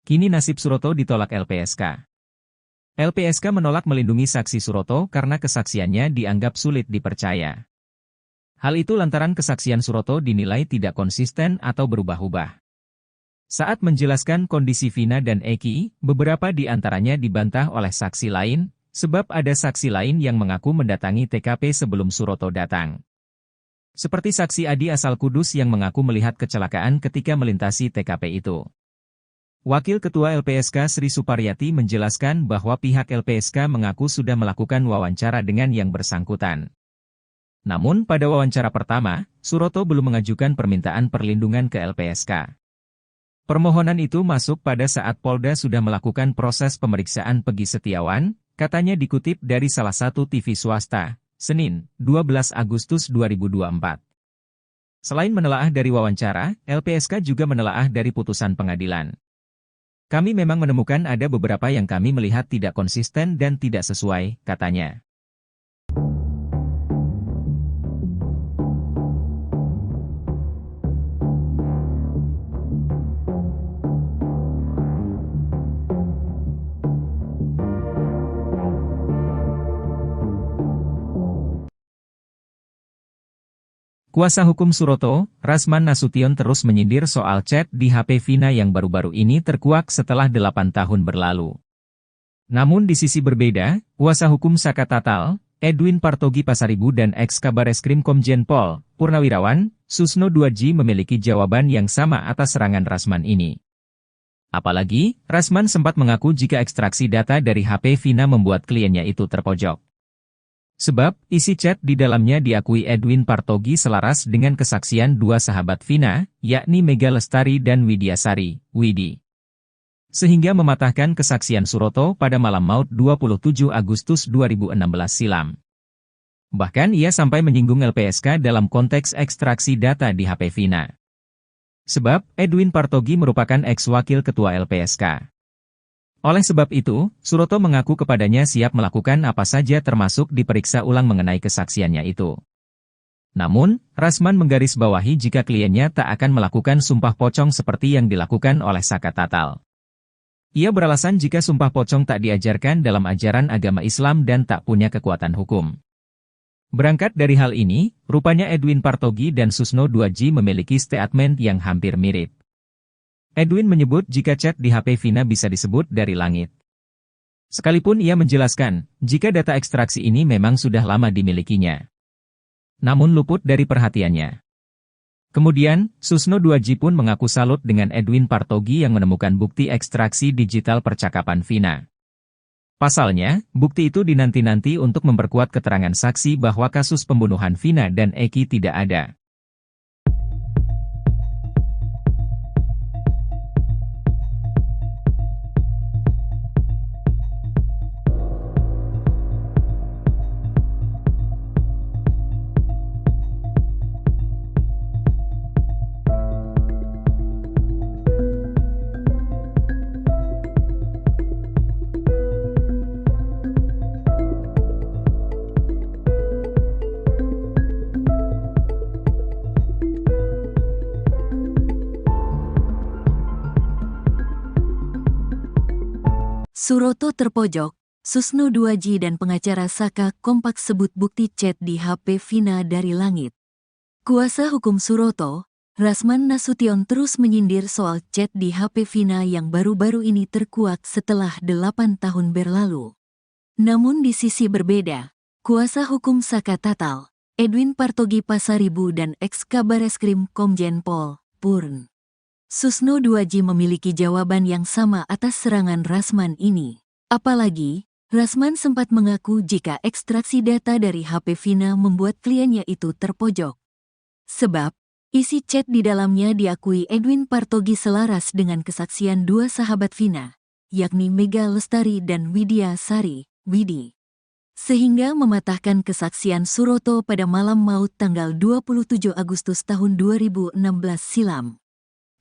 Kini nasib Suroto ditolak LPSK. LPSK menolak melindungi saksi Suroto karena kesaksiannya dianggap sulit dipercaya. Hal itu lantaran kesaksian Suroto dinilai tidak konsisten atau berubah-ubah. Saat menjelaskan kondisi Vina dan Eki, beberapa di antaranya dibantah oleh saksi lain, sebab ada saksi lain yang mengaku mendatangi TKP sebelum Suroto datang. Seperti saksi Adi asal Kudus yang mengaku melihat kecelakaan ketika melintasi TKP itu. Wakil Ketua LPSK Sri Suparyati menjelaskan bahwa pihak LPSK mengaku sudah melakukan wawancara dengan yang bersangkutan. Namun pada wawancara pertama, Suroto belum mengajukan permintaan perlindungan ke LPSK. Permohonan itu masuk pada saat Polda sudah melakukan proses pemeriksaan Pegi Setiawan, katanya dikutip dari salah satu TV swasta, Senin, 12 Agustus 2024. Selain menelaah dari wawancara, LPSK juga menelaah dari putusan pengadilan. Kami memang menemukan ada beberapa yang kami melihat tidak konsisten dan tidak sesuai, katanya. Kuasa hukum Suroto, Rasman Nasution terus menyindir soal chat di HP Vina yang baru-baru ini terkuak setelah 8 tahun berlalu. Namun di sisi berbeda, kuasa hukum Saka Tatal, Edwin Partogi Pasaribu dan ex-Kabareskrim Komjen Pol, Purnawirawan, Susno Duaji memiliki jawaban yang sama atas serangan Rasman ini. Apalagi, Rasman sempat mengaku jika ekstraksi data dari HP Vina membuat kliennya itu terpojok. Sebab, isi chat di dalamnya diakui Edwin Partogi selaras dengan kesaksian dua sahabat Vina, yakni Mega Lestari dan Widya Sari, Widi. Sehingga mematahkan kesaksian Suroto pada malam maut 27 Agustus 2016 silam. Bahkan ia sampai menyinggung LPSK dalam konteks ekstraksi data di HP Vina. Sebab, Edwin Partogi merupakan ex-wakil ketua LPSK. Oleh sebab itu, Suroto mengaku kepadanya siap melakukan apa saja termasuk diperiksa ulang mengenai kesaksiannya itu. Namun, Rasman menggarisbawahi jika kliennya tak akan melakukan sumpah pocong seperti yang dilakukan oleh Saka Tatal. Ia beralasan jika sumpah pocong tak diajarkan dalam ajaran agama Islam dan tak punya kekuatan hukum. Berangkat dari hal ini, rupanya Edwin Partogi dan Susno Duaji memiliki statement yang hampir mirip. Edwin menyebut jika chat di HP Vina bisa disebut dari langit. Sekalipun ia menjelaskan, jika data ekstraksi ini memang sudah lama dimilikinya. Namun luput dari perhatiannya. Kemudian, Susno Duaji pun mengaku salut dengan Edwin Partogi yang menemukan bukti ekstraksi digital percakapan Vina. Pasalnya, bukti itu dinanti-nanti untuk memperkuat keterangan saksi bahwa kasus pembunuhan Vina dan Eki tidak ada. Suroto terpojok, Susno Duaji dan pengacara Saka kompak sebut bukti chat di HP Vina dari langit. Kuasa hukum Suroto, Rasman Nasution terus menyindir soal chat di HP Vina yang baru-baru ini terkuak setelah 8 tahun berlalu. Namun di sisi berbeda, kuasa hukum Saka Tatal, Edwin Partogi Pasaribu dan ex-Kabareskrim Komjen Pol, Purn. Susno Duaji memiliki jawaban yang sama atas serangan Rasman ini. Apalagi, Rasman sempat mengaku jika ekstraksi data dari HP Vina membuat kliennya itu terpojok. Sebab, isi chat di dalamnya diakui Edwin Partogi selaras dengan kesaksian dua sahabat Vina, yakni Mega Lestari dan Widya Sari, Widi. Sehingga mematahkan kesaksian Suroto pada malam maut tanggal 27 Agustus tahun 2016 silam.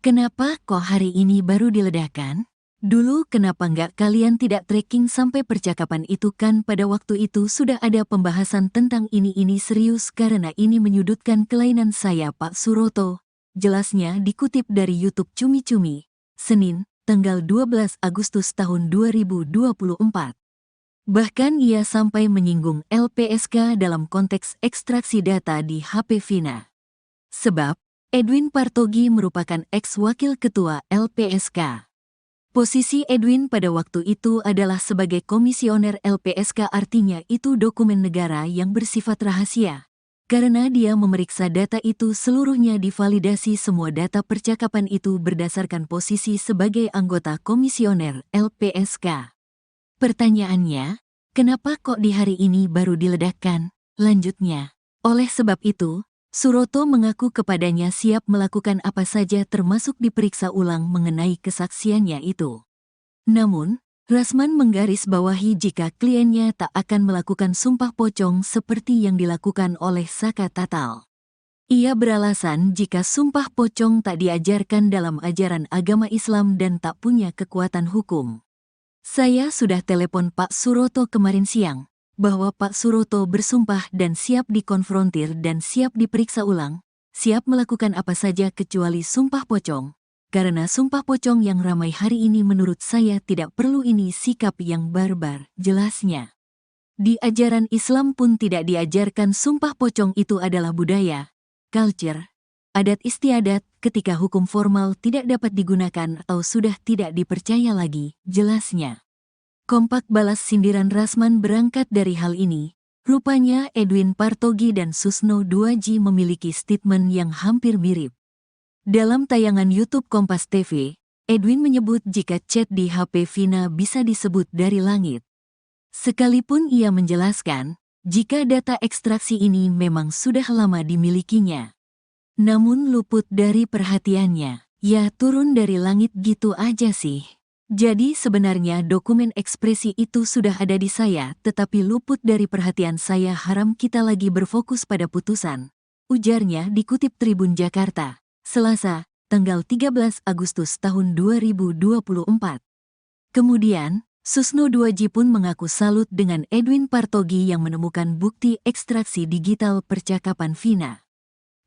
Kenapa kok hari ini baru diledakkan? Dulu kenapa nggak kalian tidak tracking sampai percakapan itu kan pada waktu itu sudah ada pembahasan tentang ini serius karena ini menyudutkan kelainan saya Pak Suroto. Jelasnya dikutip dari YouTube Cumi Cumi, Senin, tanggal 12 Agustus tahun 2024. Bahkan ia sampai menyinggung LPSK dalam konteks ekstraksi data di HP Vina. Sebab, Edwin Partogi merupakan ex-wakil ketua LPSK. Posisi Edwin pada waktu itu adalah sebagai komisioner LPSK, artinya itu dokumen negara yang bersifat rahasia. Karena dia memeriksa data itu seluruhnya divalidasi, semua data percakapan itu berdasarkan posisi sebagai anggota komisioner LPSK. Pertanyaannya, kenapa kok di hari ini baru diledakkan? Lanjutnya, oleh sebab itu, Suroto mengaku kepadanya siap melakukan apa saja termasuk diperiksa ulang mengenai kesaksiannya itu. Namun, Rasman menggarisbawahi jika kliennya tak akan melakukan sumpah pocong seperti yang dilakukan oleh Saka Tatal. Ia beralasan jika sumpah pocong tak diajarkan dalam ajaran agama Islam dan tak punya kekuatan hukum. Saya sudah telepon Pak Suroto kemarin siang, bahwa Pak Suroto bersumpah dan siap dikonfrontir dan siap diperiksa ulang, siap melakukan apa saja kecuali sumpah pocong. Karena sumpah pocong yang ramai hari ini menurut saya tidak perlu, ini sikap yang barbar, jelasnya. Di ajaran Islam pun tidak diajarkan sumpah pocong, itu adalah budaya, culture, adat istiadat ketika hukum formal tidak dapat digunakan atau sudah tidak dipercaya lagi, jelasnya. Kompak balas sindiran Rasman berangkat dari hal ini. Rupanya Edwin Partogi dan Susno 2J memiliki statement yang hampir mirip. Dalam tayangan YouTube Kompas TV, Edwin menyebut jika chat di HP Vina bisa disebut dari langit. Sekalipun ia menjelaskan, jika data ekstraksi ini memang sudah lama dimilikinya. Namun luput dari perhatiannya, ya turun dari langit gitu aja sih. Jadi sebenarnya dokumen ekspresi itu sudah ada di saya, tetapi luput dari perhatian saya. Haram kita lagi berfokus pada putusan, ujarnya dikutip Tribun Jakarta, Selasa, tanggal 13 Agustus tahun 2024. Kemudian, Susno 2J pun mengaku salut dengan Edwin Partogi yang menemukan bukti ekstraksi digital percakapan Vina.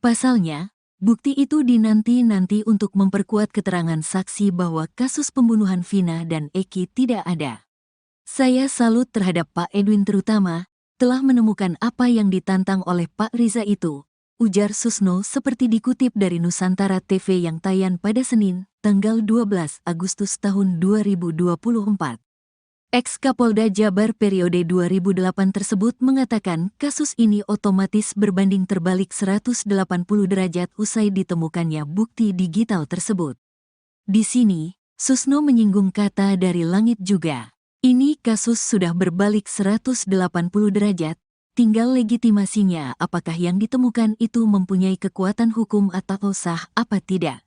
Pasalnya, bukti itu dinanti-nanti untuk memperkuat keterangan saksi bahwa kasus pembunuhan Vina dan Eki tidak ada. Saya salut terhadap Pak Edwin, terutama telah menemukan apa yang ditantang oleh Pak Riza itu, ujar Susno seperti dikutip dari Nusantara TV yang tayang pada Senin, tanggal 12 Agustus tahun 2024. Ex-Kapolda Jabar periode 2008 tersebut mengatakan kasus ini otomatis berbanding terbalik 180 derajat usai ditemukannya bukti digital tersebut. Di sini, Susno menyinggung kata dari langit juga. Ini kasus sudah berbalik 180 derajat, tinggal legitimasinya apakah yang ditemukan itu mempunyai kekuatan hukum atau sah apa tidak.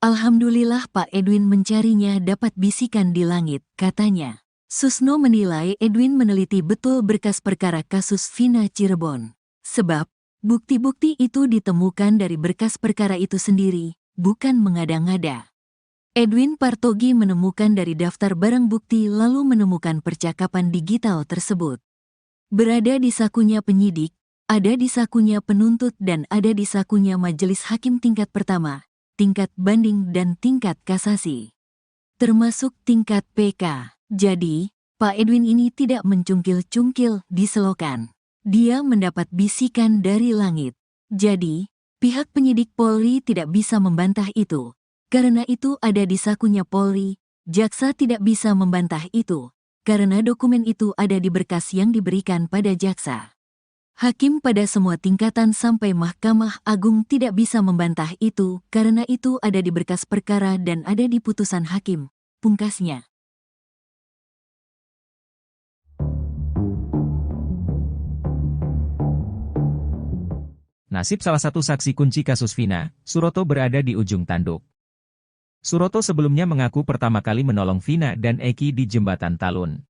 Alhamdulillah Pak Edwin mencarinya dapat bisikan di langit, katanya. Susno menilai Edwin meneliti betul berkas perkara kasus Vina Cirebon. Sebab, bukti-bukti itu ditemukan dari berkas perkara itu sendiri, bukan mengada-ngada. Edwin Partogi menemukan dari daftar barang bukti lalu menemukan percakapan digital tersebut. Berada di sakunya penyidik, ada di sakunya penuntut dan ada di sakunya majelis hakim tingkat pertama, tingkat banding dan tingkat kasasi. Termasuk tingkat PK. Jadi, Pak Edwin ini tidak mencungkil-cungkil di selokan. Dia mendapat bisikan dari langit. Jadi, pihak penyidik Polri tidak bisa membantah itu. Karena itu ada di sakunya Polri, jaksa tidak bisa membantah itu. Karena dokumen itu ada di berkas yang diberikan pada jaksa. Hakim pada semua tingkatan sampai Mahkamah Agung tidak bisa membantah itu, karena itu ada di berkas perkara dan ada di putusan hakim, pungkasnya. Nasib salah satu saksi kunci kasus Vina, Suroto berada di ujung tanduk. Suroto sebelumnya mengaku pertama kali menolong Vina dan Eki di Jembatan Talun.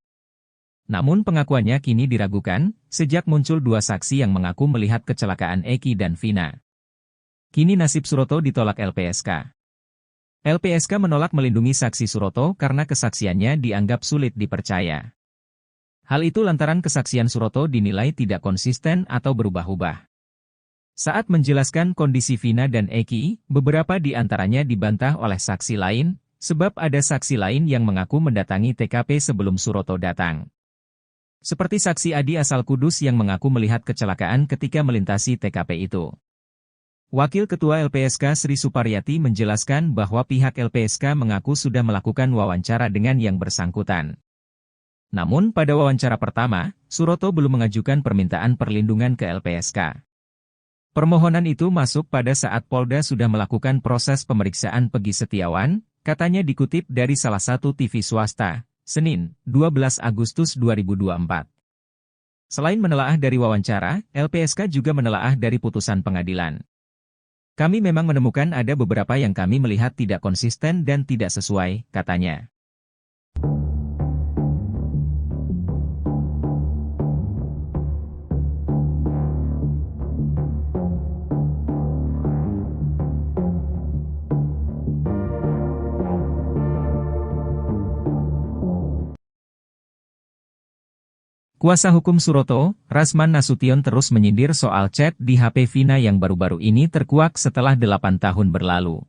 Namun pengakuannya kini diragukan, sejak muncul dua saksi yang mengaku melihat kecelakaan Eki dan Vina. Kini nasib Suroto ditolak LPSK. LPSK menolak melindungi saksi Suroto karena kesaksiannya dianggap sulit dipercaya. Hal itu lantaran kesaksian Suroto dinilai tidak konsisten atau berubah-ubah. Saat menjelaskan kondisi Vina dan Eki, beberapa di antaranya dibantah oleh saksi lain, sebab ada saksi lain yang mengaku mendatangi TKP sebelum Suroto datang. Seperti saksi Adi asal Kudus yang mengaku melihat kecelakaan ketika melintasi TKP itu. Wakil Ketua LPSK Sri Suparyati menjelaskan bahwa pihak LPSK mengaku sudah melakukan wawancara dengan yang bersangkutan. Namun pada wawancara pertama, Suroto belum mengajukan permintaan perlindungan ke LPSK. Permohonan itu masuk pada saat Polda sudah melakukan proses pemeriksaan Pegi Setiawan, katanya dikutip dari salah satu TV swasta, Senin, 12 Agustus 2024. Selain menelaah dari wawancara, LPSK juga menelaah dari putusan pengadilan. Kami memang menemukan ada beberapa yang kami melihat tidak konsisten dan tidak sesuai, katanya. Kuasa hukum Suroto, Rasman Nasution terus menyindir soal chat di HP Vina yang baru-baru ini terkuak setelah 8 tahun berlalu.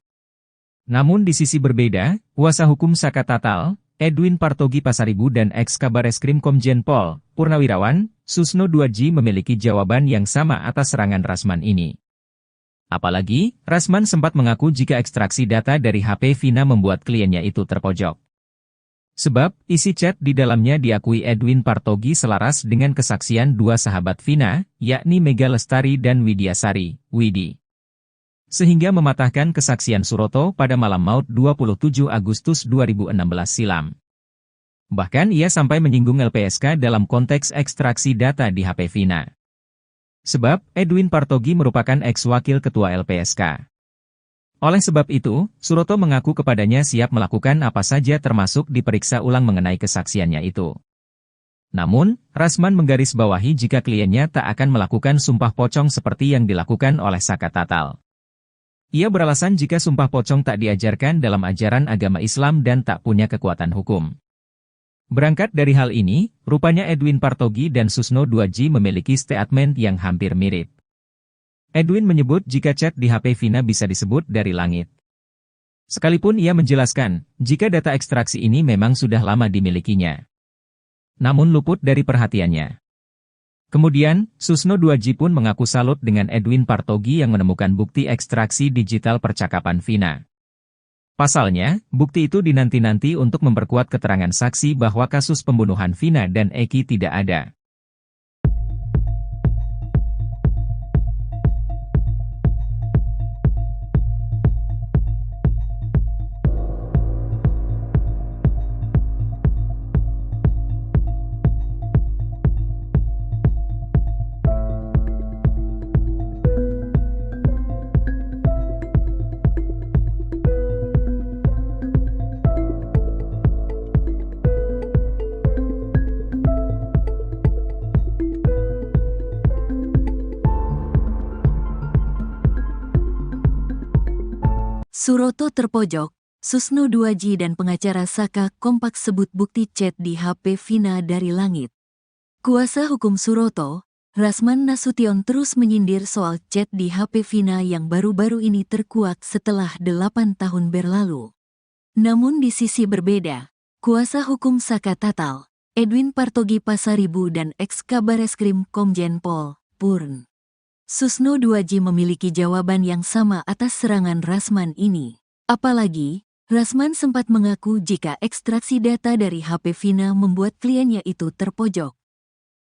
Namun di sisi berbeda, kuasa hukum Saka Tatal, Edwin Partogi Pasaribu dan ex-Kabareskrim Komjen Pol, Purnawirawan, Susno Duaji memiliki jawaban yang sama atas serangan Rasman ini. Apalagi, Rasman sempat mengaku jika ekstraksi data dari HP Vina membuat kliennya itu terpojok. Sebab, isi chat di dalamnya diakui Edwin Partogi selaras dengan kesaksian dua sahabat Vina, yakni Mega Lestari dan Widya Sari, Widi. Sehingga mematahkan kesaksian Suroto pada malam maut 27 Agustus 2016 silam. Bahkan ia sampai menyinggung LPSK dalam konteks ekstraksi data di HP Vina. Sebab, Edwin Partogi merupakan ex-wakil ketua LPSK. Oleh sebab itu, Suroto mengaku kepadanya siap melakukan apa saja termasuk diperiksa ulang mengenai kesaksiannya itu. Namun, Rasman menggarisbawahi jika kliennya tak akan melakukan sumpah pocong seperti yang dilakukan oleh Saka Tatal. Ia beralasan jika sumpah pocong tak diajarkan dalam ajaran agama Islam dan tak punya kekuatan hukum. Berangkat dari hal ini, rupanya Edwin Partogi dan Susno Duaji memiliki statement yang hampir mirip. Edwin menyebut jika chat di HP Vina bisa disebut dari langit. Sekalipun ia menjelaskan, jika data ekstraksi ini memang sudah lama dimilikinya. Namun luput dari perhatiannya. Kemudian, Susno Duaji pun mengaku salut dengan Edwin Partogi yang menemukan bukti ekstraksi digital percakapan Vina. Pasalnya, bukti itu dinanti-nanti untuk memperkuat keterangan saksi bahwa kasus pembunuhan Vina dan Eki tidak ada. Suroto terpojok, Susno Duaji dan pengacara Saka kompak sebut bukti chat di HP Vina dari langit. Kuasa hukum Suroto, Rasman Nasution terus menyindir soal chat di HP Vina yang baru-baru ini terkuak setelah 8 tahun berlalu. Namun di sisi berbeda, kuasa hukum Saka Tatal, Edwin Partogi Pasaribu dan ex-Kabareskrim Komjen Pol, Purn. Susno Duaji memiliki jawaban yang sama atas serangan Rasman ini. Apalagi, Rasman sempat mengaku jika ekstraksi data dari HP Vina membuat kliennya itu terpojok.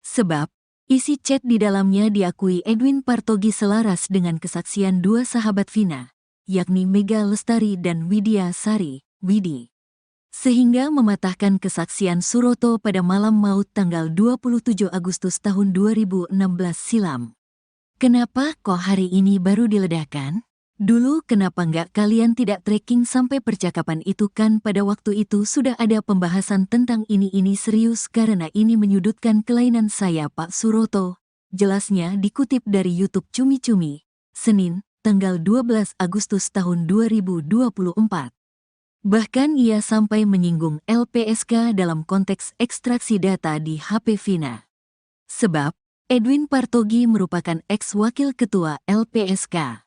Sebab, isi chat di dalamnya diakui Edwin Partogi selaras dengan kesaksian dua sahabat Vina, yakni Mega Lestari dan Widya Sari, Widi. Sehingga mematahkan kesaksian Suroto pada malam maut tanggal 27 Agustus tahun 2016 silam. Kenapa kok hari ini baru diledakkan? Dulu kenapa nggak kalian tidak tracking sampai percakapan itu kan pada waktu itu sudah ada pembahasan tentang ini serius karena ini menyudutkan kelainan saya Pak Suroto. Jelasnya dikutip dari YouTube Cumi-Cumi, Senin, tanggal 12 Agustus tahun 2024. Bahkan ia sampai menyinggung LPSK dalam konteks ekstraksi data di HP Vina. Sebab, Edwin Partogi merupakan ex-wakil ketua LPSK.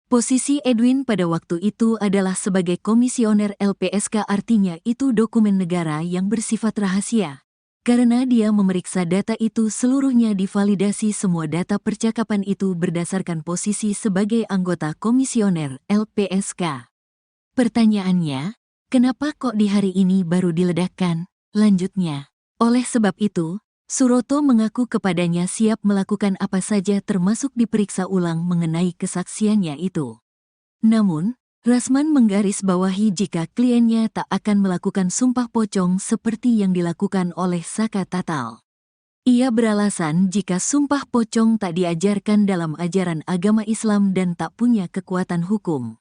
Posisi Edwin pada waktu itu adalah sebagai komisioner LPSK artinya itu dokumen negara yang bersifat rahasia. Karena dia memeriksa data itu seluruhnya divalidasi semua data percakapan itu berdasarkan posisi sebagai anggota komisioner LPSK. Pertanyaannya, kenapa kok di hari ini baru diledakkan? Lanjutnya, oleh sebab itu, Suroto mengaku kepadanya siap melakukan apa saja termasuk diperiksa ulang mengenai kesaksiannya itu. Namun, Rasman menggarisbawahi jika kliennya tak akan melakukan sumpah pocong seperti yang dilakukan oleh Saka Tatal. Ia beralasan jika sumpah pocong tak diajarkan dalam ajaran agama Islam dan tak punya kekuatan hukum.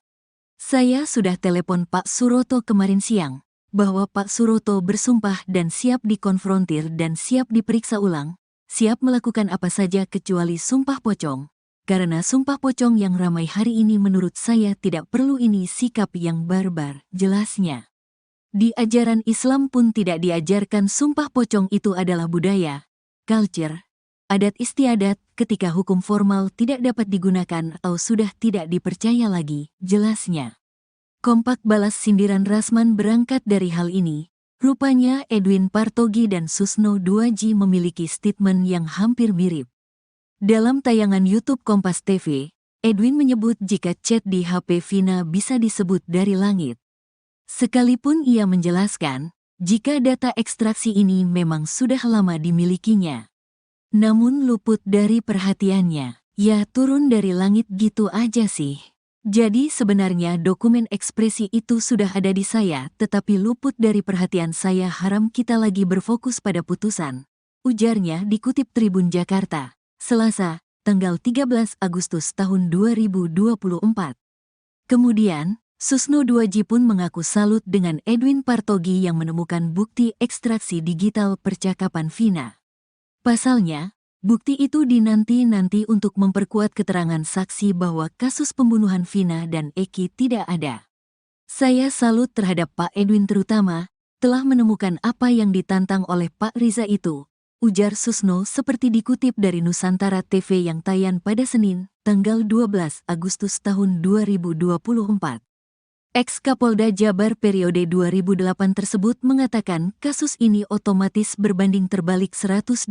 Saya sudah telepon Pak Suroto kemarin siang, bahwa Pak Suroto bersumpah dan siap dikonfrontir dan siap diperiksa ulang, siap melakukan apa saja kecuali sumpah pocong. Karena sumpah pocong yang ramai hari ini menurut saya tidak perlu, ini sikap yang barbar, jelasnya. Di ajaran Islam pun tidak diajarkan sumpah pocong itu adalah budaya, culture, adat istiadat ketika hukum formal tidak dapat digunakan atau sudah tidak dipercaya lagi, jelasnya. Kompak balas sindiran Rasman berangkat dari hal ini. Rupanya Edwin Partogi dan Susno 2J memiliki statement yang hampir mirip. Dalam tayangan YouTube Kompas TV, Edwin menyebut jika chat di HP Vina bisa disebut dari langit. Sekalipun ia menjelaskan, jika data ekstraksi ini memang sudah lama dimilikinya. Namun luput dari perhatiannya, ya turun dari langit gitu aja sih. Jadi sebenarnya dokumen ekspresi itu sudah ada di saya, tetapi luput dari perhatian saya. Haram kita lagi berfokus pada putusan, ujarnya dikutip Tribun Jakarta, Selasa, tanggal 13 Agustus tahun 2024. Kemudian, Susno 2J pun mengaku salut dengan Edwin Partogi yang menemukan bukti ekstraksi digital percakapan Vina. Pasalnya, bukti itu dinanti-nanti untuk memperkuat keterangan saksi bahwa kasus pembunuhan Vina dan Eki tidak ada. Saya salut terhadap Pak Edwin terutama, telah menemukan apa yang ditantang oleh Pak Riza itu, ujar Susno seperti dikutip dari Nusantara TV yang tayang pada Senin, tanggal 12 Agustus tahun 2024. Ex-Kapolda Jabar periode 2008 tersebut mengatakan kasus ini otomatis berbanding terbalik 180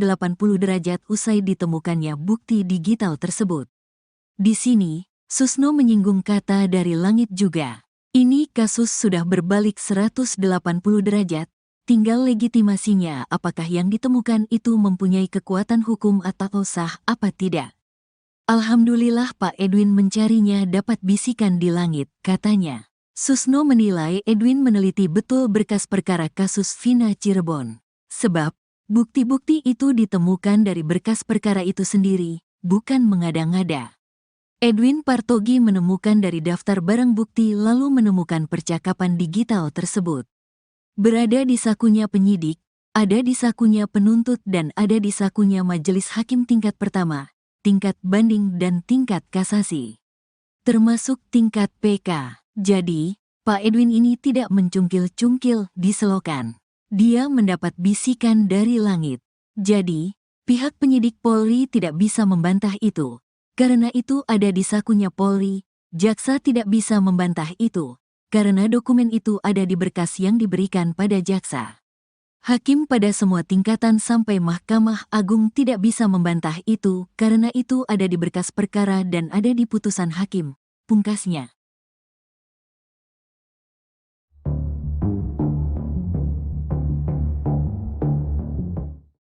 derajat usai ditemukannya bukti digital tersebut. Di sini, Susno menyinggung kata dari langit juga. Ini kasus sudah berbalik 180 derajat, tinggal legitimasinya apakah yang ditemukan itu mempunyai kekuatan hukum atau sah apa tidak. Alhamdulillah Pak Edwin mencarinya dapat bisikan di langit, katanya. Susno menilai Edwin meneliti betul berkas perkara kasus Vina Cirebon. Sebab, bukti-bukti itu ditemukan dari berkas perkara itu sendiri, bukan mengada-ngada. Edwin Partogi menemukan dari daftar barang bukti lalu menemukan percakapan digital tersebut. Berada di sakunya penyidik, ada di sakunya penuntut dan ada di sakunya majelis hakim tingkat pertama, tingkat banding dan tingkat kasasi. Termasuk tingkat PK. Jadi, Pak Edwin ini tidak mencungkil-cungkil di selokan. Dia mendapat bisikan dari langit. Jadi, pihak penyidik Polri tidak bisa membantah itu. Karena itu ada di sakunya Polri, jaksa tidak bisa membantah itu. Karena dokumen itu ada di berkas yang diberikan pada jaksa. Hakim pada semua tingkatan sampai Mahkamah Agung tidak bisa membantah itu, karena itu ada di berkas perkara dan ada di putusan hakim, pungkasnya.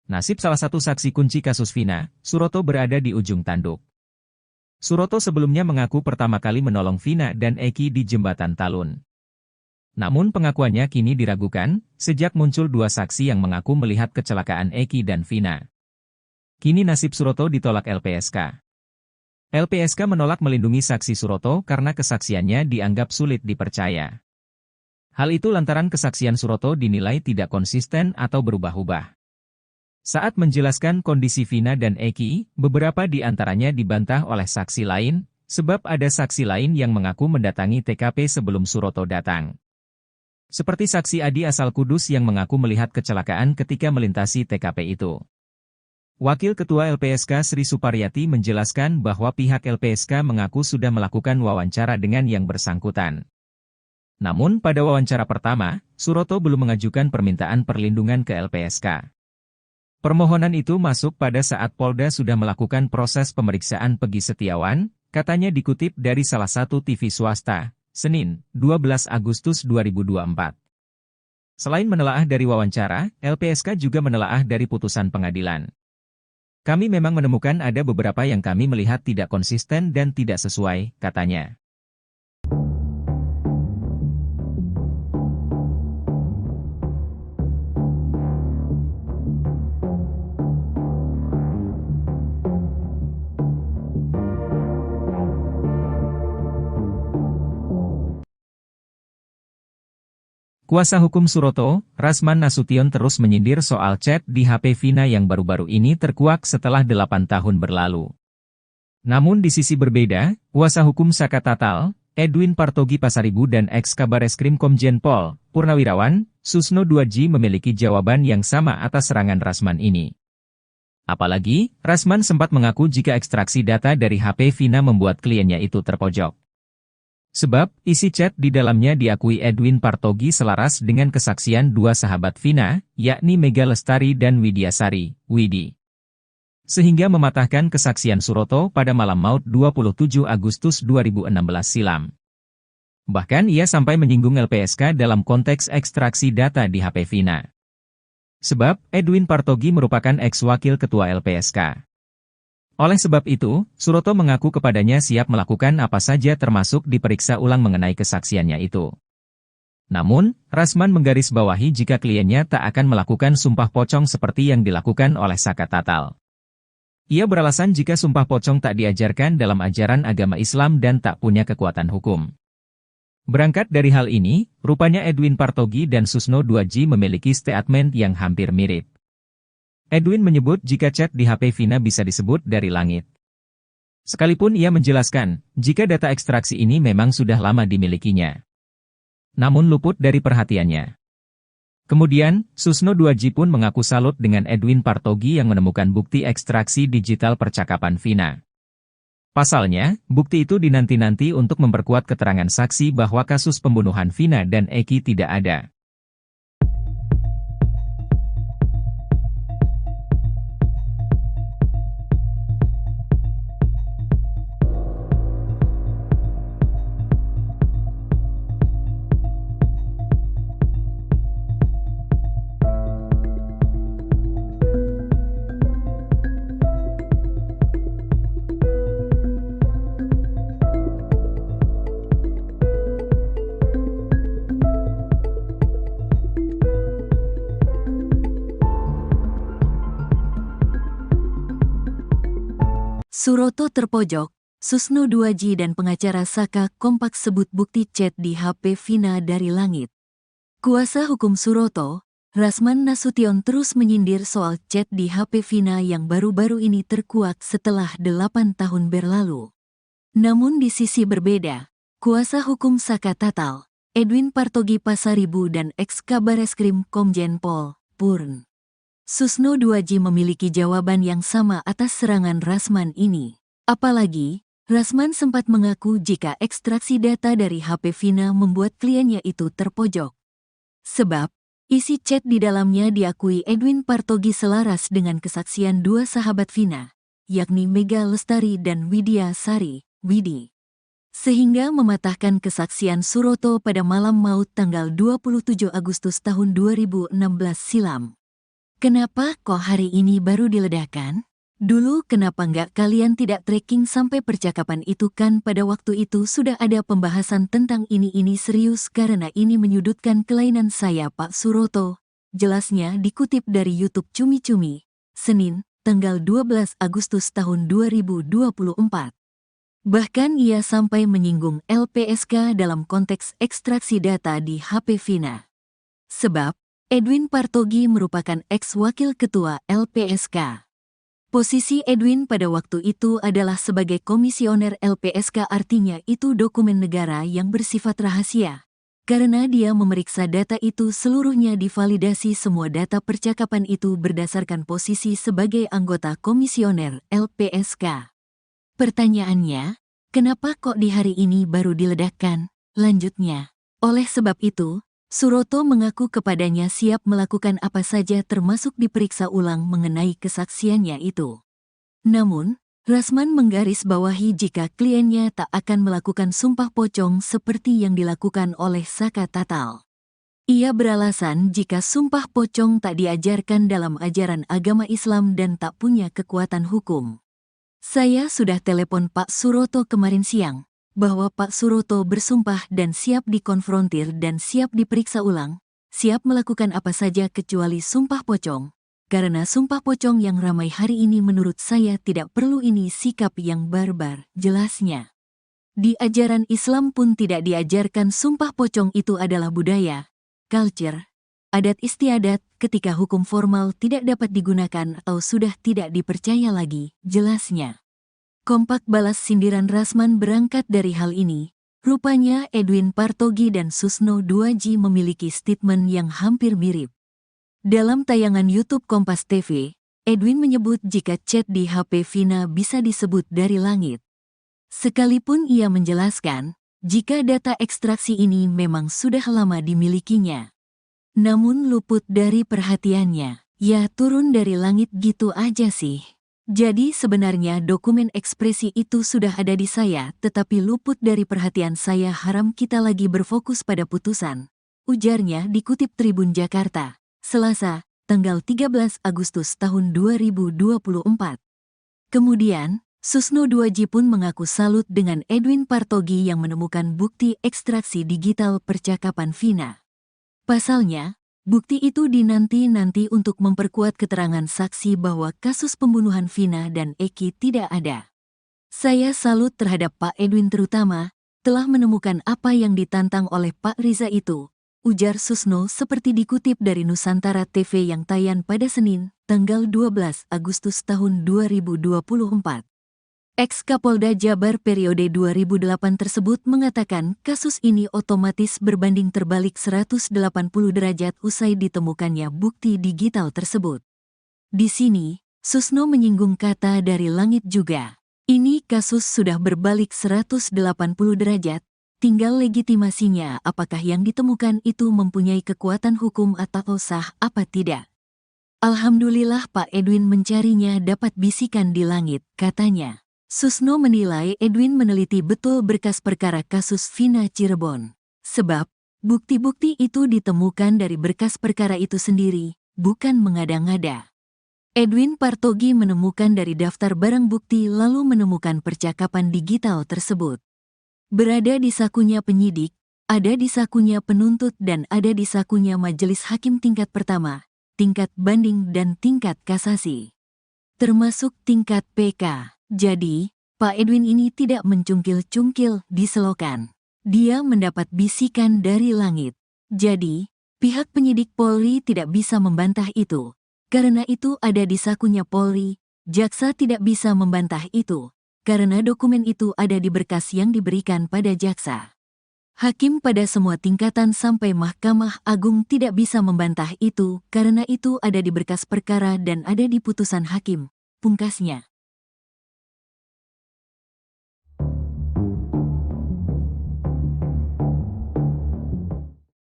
Nasib salah satu saksi kunci kasus Vina, Suroto berada di ujung tanduk. Suroto sebelumnya mengaku pertama kali menolong Vina dan Eki di Jembatan Talun. Namun pengakuannya kini diragukan, sejak muncul dua saksi yang mengaku melihat kecelakaan Eki dan Vina. Kini nasib Suroto ditolak LPSK. LPSK menolak melindungi saksi Suroto karena kesaksiannya dianggap sulit dipercaya. Hal itu lantaran kesaksian Suroto dinilai tidak konsisten atau berubah-ubah. Saat menjelaskan kondisi Vina dan Eki, beberapa di antaranya dibantah oleh saksi lain, sebab ada saksi lain yang mengaku mendatangi TKP sebelum Suroto datang. Seperti saksi Adi asal Kudus yang mengaku melihat kecelakaan ketika melintasi TKP itu. Wakil Ketua LPSK Sri Suparyati menjelaskan bahwa pihak LPSK mengaku sudah melakukan wawancara dengan yang bersangkutan. Namun pada wawancara pertama, Suroto belum mengajukan permintaan perlindungan ke LPSK. Permohonan itu masuk pada saat Polda sudah melakukan proses pemeriksaan Pegi Setiawan, katanya dikutip dari salah satu TV swasta, Senin, 12 Agustus 2024. Selain menelaah dari wawancara, LPSK juga menelaah dari putusan pengadilan. Kami memang menemukan ada beberapa yang kami melihat tidak konsisten dan tidak sesuai, katanya. Kuasa hukum Suroto, Rasman Nasution terus menyindir soal chat di HP Vina yang baru-baru ini terkuak setelah 8 tahun berlalu. Namun di sisi berbeda, kuasa hukum Saka Tatal, Edwin Partogi Pasaribu dan ex-Kabareskrim Komjen Pol, Purnawirawan, Susno Duaji memiliki jawaban yang sama atas serangan Rasman ini. Apalagi, Rasman sempat mengaku jika ekstraksi data dari HP Vina membuat kliennya itu terpojok. Sebab, isi chat di dalamnya diakui Edwin Partogi selaras dengan kesaksian dua sahabat Vina, yakni Mega Lestari dan Widya Sari, Widi. Sehingga mematahkan kesaksian Suroto pada malam maut 27 Agustus 2016 silam. Bahkan ia sampai menyinggung LPSK dalam konteks ekstraksi data di HP Vina. Sebab, Edwin Partogi merupakan ex-wakil ketua LPSK. Oleh sebab itu, Suroto mengaku kepadanya siap melakukan apa saja termasuk diperiksa ulang mengenai kesaksiannya itu. Namun, Rasman menggarisbawahi jika kliennya tak akan melakukan sumpah pocong seperti yang dilakukan oleh Saka Tatal. Ia beralasan jika sumpah pocong tak diajarkan dalam ajaran agama Islam dan tak punya kekuatan hukum. Berangkat dari hal ini, rupanya Edwin Partogi dan Susno Duaji memiliki statement yang hampir mirip. Edwin menyebut jika chat di HP Vina bisa disebut dari langit. Sekalipun ia menjelaskan, jika data ekstraksi ini memang sudah lama dimilikinya. Namun luput dari perhatiannya. Kemudian, Susno Duaji pun mengaku salut dengan Edwin Partogi yang menemukan bukti ekstraksi digital percakapan Vina. Pasalnya, bukti itu dinanti-nanti untuk memperkuat keterangan saksi bahwa kasus pembunuhan Vina dan Eki tidak ada. Suroto terpojok, Susno Duaji dan pengacara Saka kompak sebut bukti chat di HP Vina dari langit. Kuasa hukum Suroto, Rasman Nasution terus menyindir soal chat di HP Vina yang baru-baru ini terkuak setelah 8 tahun berlalu. Namun di sisi berbeda, kuasa hukum Saka Tatal, Edwin Partogi Pasaribu dan ex-Kabareskrim Komjen Pol, Purn. Susno Duaji memiliki jawaban yang sama atas serangan Rasman ini. Apalagi, Rasman sempat mengaku jika ekstraksi data dari HP Vina membuat kliennya itu terpojok. Sebab, isi chat di dalamnya diakui Edwin Partogi selaras dengan kesaksian dua sahabat Vina, yakni Mega Lestari dan Widya Sari, Widi. Sehingga mematahkan kesaksian Suroto pada malam maut tanggal 27 Agustus tahun 2016 silam. Kenapa kok hari ini baru diledakkan? Dulu kenapa nggak kalian tidak tracking sampai percakapan itu kan pada waktu itu sudah ada pembahasan tentang ini serius karena ini menyudutkan kelainan saya Pak Suroto. Jelasnya dikutip dari YouTube Cumi-Cumi, Senin, tanggal 12 Agustus tahun 2024. Bahkan ia sampai menyinggung LPSK dalam konteks ekstraksi data di HP Vina. Sebab, Edwin Partogi merupakan ex-wakil ketua LPSK. Posisi Edwin pada waktu itu adalah sebagai komisioner LPSK, artinya itu dokumen negara yang bersifat rahasia. Karena dia memeriksa data itu seluruhnya divalidasi semua data percakapan itu berdasarkan posisi sebagai anggota komisioner LPSK. Pertanyaannya, kenapa kok di hari ini baru diledakkan? Lanjutnya, oleh sebab itu, Suroto mengaku kepadanya siap melakukan apa saja termasuk diperiksa ulang mengenai kesaksiannya itu. Namun, Rasman menggarisbawahi jika kliennya tak akan melakukan sumpah pocong seperti yang dilakukan oleh Saka Tatal. Ia beralasan jika sumpah pocong tak diajarkan dalam ajaran agama Islam dan tak punya kekuatan hukum. Saya sudah telepon Pak Suroto kemarin siang, bahwa Pak Suroto bersumpah dan siap dikonfrontir dan siap diperiksa ulang, siap melakukan apa saja kecuali sumpah pocong. Karena sumpah pocong yang ramai hari ini menurut saya tidak perlu, ini sikap yang barbar, jelasnya. Di ajaran Islam pun tidak diajarkan sumpah pocong itu adalah budaya, culture, adat istiadat ketika hukum formal tidak dapat digunakan atau sudah tidak dipercaya lagi, jelasnya. Kompak balas sindiran Rasman berangkat dari hal ini. Rupanya Edwin Partogi dan Susno 2J memiliki statement yang hampir mirip. Dalam tayangan YouTube Kompas TV, Edwin menyebut jika chat di HP Vina bisa disebut dari langit. Sekalipun ia menjelaskan, jika data ekstraksi ini memang sudah lama dimilikinya. Namun luput dari perhatiannya, ya turun dari langit gitu aja sih. Jadi sebenarnya dokumen ekspresi itu sudah ada di saya, tetapi luput dari perhatian saya. Haram kita lagi berfokus pada putusan, ujarnya dikutip Tribun Jakarta, Selasa, tanggal 13 Agustus tahun 2024. Kemudian, Susno 2J pun mengaku salut dengan Edwin Partogi yang menemukan bukti ekstraksi digital percakapan Vina. Pasalnya, bukti itu dinanti-nanti untuk memperkuat keterangan saksi bahwa kasus pembunuhan Vina dan Eki tidak ada. Saya salut terhadap Pak Edwin terutama, telah menemukan apa yang ditantang oleh Pak Riza itu, ujar Susno seperti dikutip dari Nusantara TV yang tayang pada Senin, tanggal 12 Agustus tahun 2024. Ex-Kapolda Jabar periode 2008 tersebut mengatakan kasus ini otomatis berbanding terbalik 180 derajat usai ditemukannya bukti digital tersebut. Di sini, Susno menyinggung kata dari langit juga. Ini kasus sudah berbalik 180 derajat, tinggal legitimasinya apakah yang ditemukan itu mempunyai kekuatan hukum atau sah apa tidak. Alhamdulillah Pak Edwin mencarinya dapat bisikan di langit, katanya. Susno menilai Edwin meneliti betul berkas perkara kasus Vina Cirebon. Sebab, bukti-bukti itu ditemukan dari berkas perkara itu sendiri, bukan mengada-ngada. Edwin Partogi menemukan dari daftar barang bukti lalu menemukan percakapan digital tersebut. Berada di sakunya penyidik, ada di sakunya penuntut dan ada di sakunya majelis hakim tingkat pertama, tingkat banding dan tingkat kasasi. Termasuk tingkat PK. Jadi, Pak Edwin ini tidak mencungkil-cungkil di selokan. Dia mendapat bisikan dari langit. Jadi, pihak penyidik Polri tidak bisa membantah itu. Karena itu ada di sakunya Polri, jaksa tidak bisa membantah itu. Karena dokumen itu ada di berkas yang diberikan pada jaksa. Hakim pada semua tingkatan sampai Mahkamah Agung tidak bisa membantah itu karena itu ada di berkas perkara dan ada di putusan hakim, pungkasnya.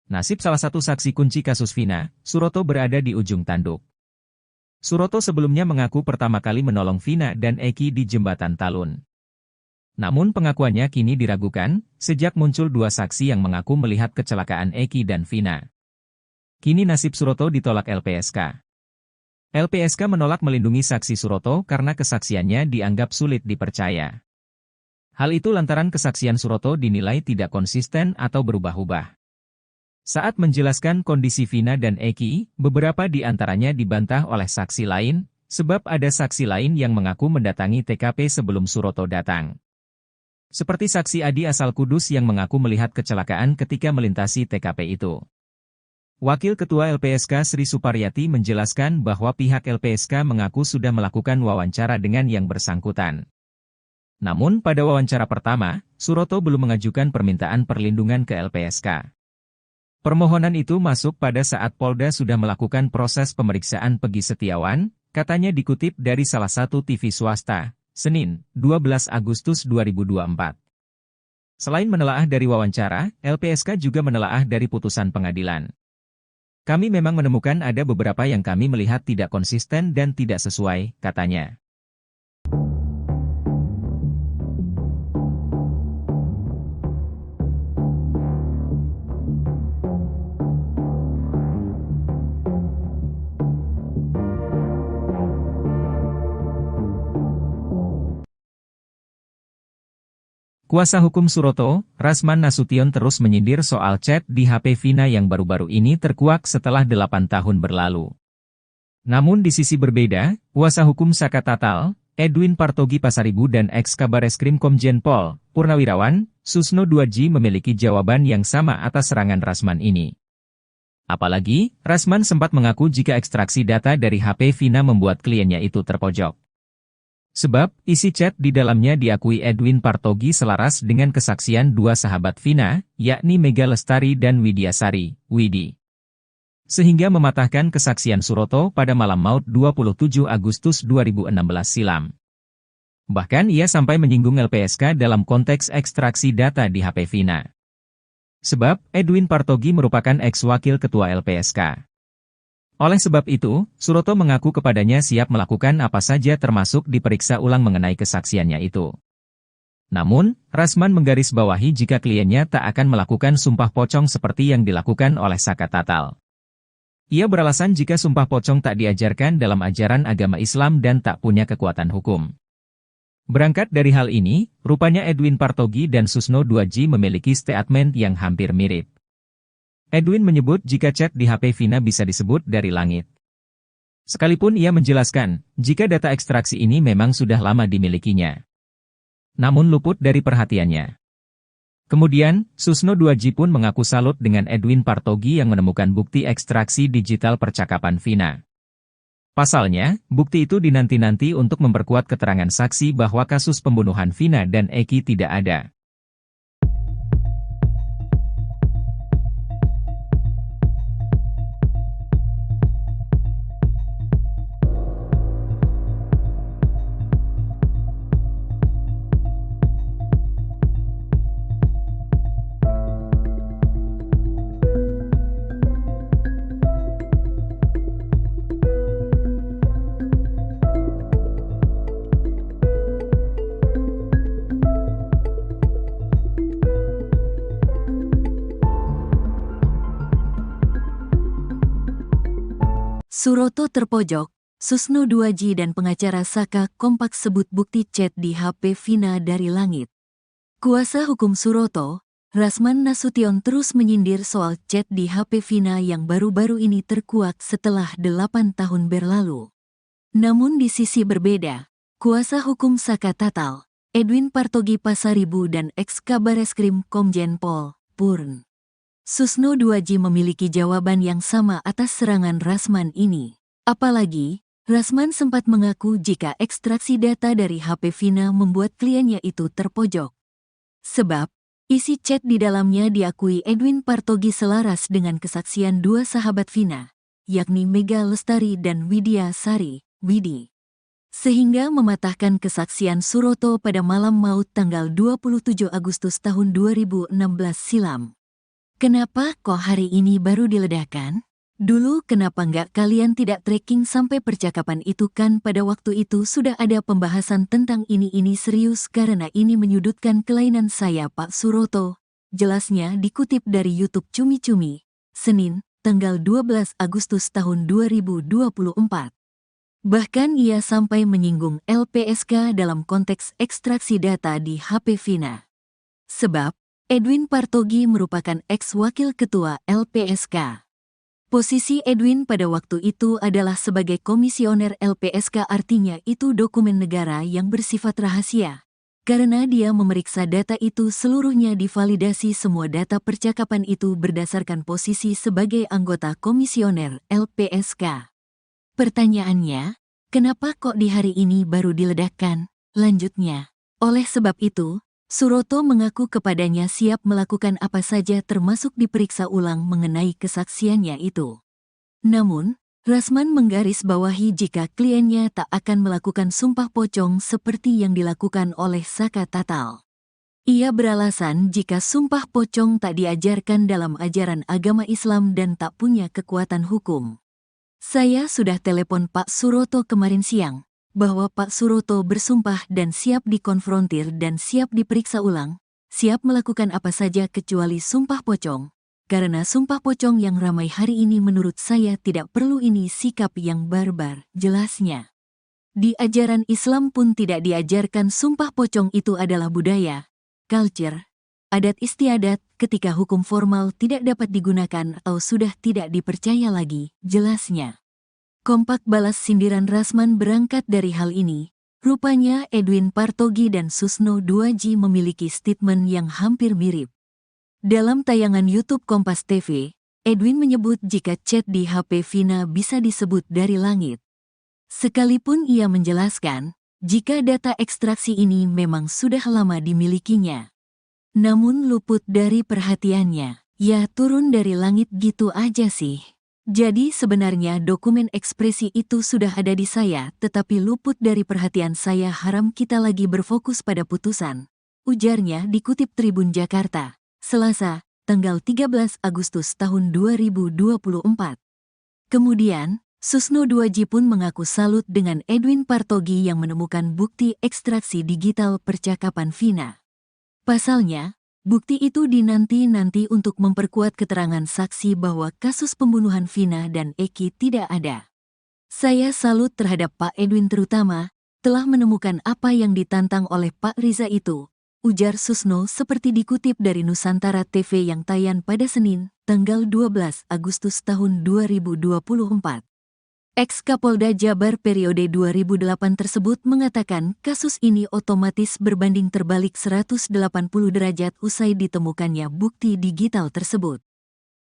Nasib salah satu saksi kunci kasus Vina, Suroto berada di ujung tanduk. Suroto sebelumnya mengaku pertama kali menolong Vina dan Eki di Jembatan Talun. Namun pengakuannya kini diragukan, sejak muncul dua saksi yang mengaku melihat kecelakaan Eki dan Vina. Kini nasib Suroto ditolak LPSK. LPSK menolak melindungi saksi Suroto karena kesaksiannya dianggap sulit dipercaya. Hal itu lantaran kesaksian Suroto dinilai tidak konsisten atau berubah-ubah. Saat menjelaskan kondisi Vina dan Eki, beberapa di antaranya dibantah oleh saksi lain, sebab ada saksi lain yang mengaku mendatangi TKP sebelum Suroto datang. Seperti saksi Adi asal Kudus yang mengaku melihat kecelakaan ketika melintasi TKP itu. Wakil Ketua LPSK Sri Suparyati menjelaskan bahwa pihak LPSK mengaku sudah melakukan wawancara dengan yang bersangkutan. Namun pada wawancara pertama, Suroto belum mengajukan permintaan perlindungan ke LPSK. Permohonan itu masuk pada saat Polda sudah melakukan proses pemeriksaan Pegi Setiawan, katanya dikutip dari salah satu TV swasta, Senin, 12 Agustus 2024. Selain menelaah dari wawancara, LPSK juga menelaah dari putusan pengadilan. Kami memang menemukan ada beberapa yang kami melihat tidak konsisten dan tidak sesuai, katanya. Kuasa hukum Suroto, Rasman Nasution terus menyindir soal chat di HP Vina yang baru-baru ini terkuak setelah 8 tahun berlalu. Namun di sisi berbeda, kuasa hukum Saka Tatal, Edwin Partogi Pasaribu dan ex-Kabareskrim Komjen Pol, Purnawirawan, Susno Duaji memiliki jawaban yang sama atas serangan Rasman ini. Apalagi, Rasman sempat mengaku jika ekstraksi data dari HP Vina membuat kliennya itu terpojok. Sebab, isi chat di dalamnya diakui Edwin Partogi selaras dengan kesaksian dua sahabat Vina, yakni Mega Lestari dan Widya Sari, Widi. Sehingga mematahkan kesaksian Suroto pada malam maut 27 Agustus 2016 silam. Bahkan ia sampai menyinggung LPSK dalam konteks ekstraksi data di HP Vina. Sebab, Edwin Partogi merupakan ex-wakil ketua LPSK. Oleh sebab itu, Suroto mengaku kepadanya siap melakukan apa saja termasuk diperiksa ulang mengenai kesaksiannya itu. Namun, Rasman menggarisbawahi jika kliennya tak akan melakukan sumpah pocong seperti yang dilakukan oleh Saka Tatal. Ia beralasan jika sumpah pocong tak diajarkan dalam ajaran agama Islam dan tak punya kekuatan hukum. Berangkat dari hal ini, rupanya Edwin Partogi dan Susno Duaji memiliki statement yang hampir mirip. Edwin menyebut jika chat di HP Vina bisa disebut dari langit. Sekalipun ia menjelaskan, jika data ekstraksi ini memang sudah lama dimilikinya. Namun luput dari perhatiannya. Kemudian, Susno Duaji pun mengaku salut dengan Edwin Partogi yang menemukan bukti ekstraksi digital percakapan Vina. Pasalnya, bukti itu dinanti-nanti untuk memperkuat keterangan saksi bahwa kasus pembunuhan Vina dan Eki tidak ada. Suroto terpojok, Susno Duaji dan pengacara Saka kompak sebut bukti chat di HP Vina dari langit. Kuasa hukum Suroto, Rasman Nasution terus menyindir soal chat di HP Vina yang baru-baru ini terkuak setelah 8 tahun berlalu. Namun di sisi berbeda, kuasa hukum Saka Tatal, Edwin Partogi Pasaribu dan ex-Kabareskrim Komjen Pol, Purn. Susno Duaji memiliki jawaban yang sama atas serangan Rasman ini. Apalagi, Rasman sempat mengaku jika ekstraksi data dari HP Vina membuat kliennya itu terpojok. Sebab, isi chat di dalamnya diakui Edwin Partogi selaras dengan kesaksian dua sahabat Vina, yakni Mega Lestari dan Widya Sari, Widi. Sehingga mematahkan kesaksian Suroto pada malam maut tanggal 27 Agustus tahun 2016 silam. Kenapa kok hari ini baru diledakkan? Dulu kenapa nggak kalian tidak tracking sampai percakapan itu kan pada waktu itu sudah ada pembahasan tentang ini serius karena ini menyudutkan kelainan saya Pak Suroto. Jelasnya dikutip dari YouTube Cumi-Cumi, Senin, tanggal 12 Agustus tahun 2024. Bahkan ia sampai menyinggung LPSK dalam konteks ekstraksi data di HP Vina. Sebab, Edwin Partogi merupakan ex-wakil ketua LPSK. Posisi Edwin pada waktu itu adalah sebagai komisioner LPSK, artinya itu dokumen negara yang bersifat rahasia. Karena dia memeriksa data itu seluruhnya divalidasi semua data percakapan itu berdasarkan posisi sebagai anggota komisioner LPSK. Pertanyaannya, kenapa kok di hari ini baru diledakkan? Lanjutnya, oleh sebab itu, Suroto mengaku kepadanya siap melakukan apa saja termasuk diperiksa ulang mengenai kesaksiannya itu. Namun, Rasman menggarisbawahi jika kliennya tak akan melakukan sumpah pocong seperti yang dilakukan oleh Saka Tatal. Ia beralasan jika sumpah pocong tak diajarkan dalam ajaran agama Islam dan tak punya kekuatan hukum. Saya sudah telepon Pak Suroto kemarin siang, bahwa Pak Suroto bersumpah dan siap dikonfrontir dan siap diperiksa ulang, siap melakukan apa saja kecuali sumpah pocong. Karena sumpah pocong yang ramai hari ini menurut saya tidak perlu, ini sikap yang barbar, jelasnya. Di ajaran Islam pun tidak diajarkan sumpah pocong itu adalah budaya, culture, adat istiadat ketika hukum formal tidak dapat digunakan atau sudah tidak dipercaya lagi, jelasnya. Kompak balas sindiran Rasman berangkat dari hal ini. Rupanya Edwin Partogi dan Susno 2J memiliki statement yang hampir mirip. Dalam tayangan YouTube Kompas TV, Edwin menyebut jika chat di HP Vina bisa disebut dari langit. Sekalipun ia menjelaskan, jika data ekstraksi ini memang sudah lama dimilikinya. Namun luput dari perhatiannya, ya turun dari langit gitu aja sih. Jadi sebenarnya dokumen ekspresi itu sudah ada di saya, tetapi luput dari perhatian saya. Haram kita lagi berfokus pada putusan. Ujarnya dikutip Tribun Jakarta, Selasa, tanggal 13 Agustus tahun 2024. Kemudian, Susno 2J pun mengaku salut dengan Edwin Partogi yang menemukan bukti ekstraksi digital percakapan Vina. Pasalnya, bukti itu dinanti-nanti untuk memperkuat keterangan saksi bahwa kasus pembunuhan Vina dan Eki tidak ada. Saya salut terhadap Pak Edwin terutama, telah menemukan apa yang ditantang oleh Pak Riza itu, ujar Susno seperti dikutip dari Nusantara TV yang tayang pada Senin, tanggal 12 Agustus tahun 2024. Ex-Kapolda Jabar periode 2008 tersebut mengatakan kasus ini otomatis berbanding terbalik 180 derajat usai ditemukannya bukti digital tersebut.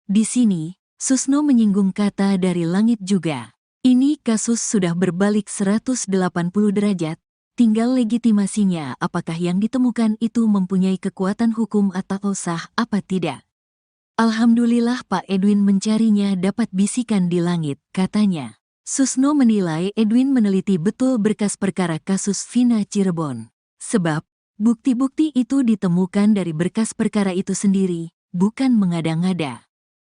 Di sini, Susno menyinggung kata dari langit juga. Ini kasus sudah berbalik 180 derajat, tinggal legitimasinya apakah yang ditemukan itu mempunyai kekuatan hukum atau sah apa tidak. Alhamdulillah Pak Edwin mencarinya dapat bisikan di langit, katanya. Susno menilai Edwin meneliti betul berkas perkara kasus Vina Cirebon. Sebab, bukti-bukti itu ditemukan dari berkas perkara itu sendiri, bukan mengada-ngada.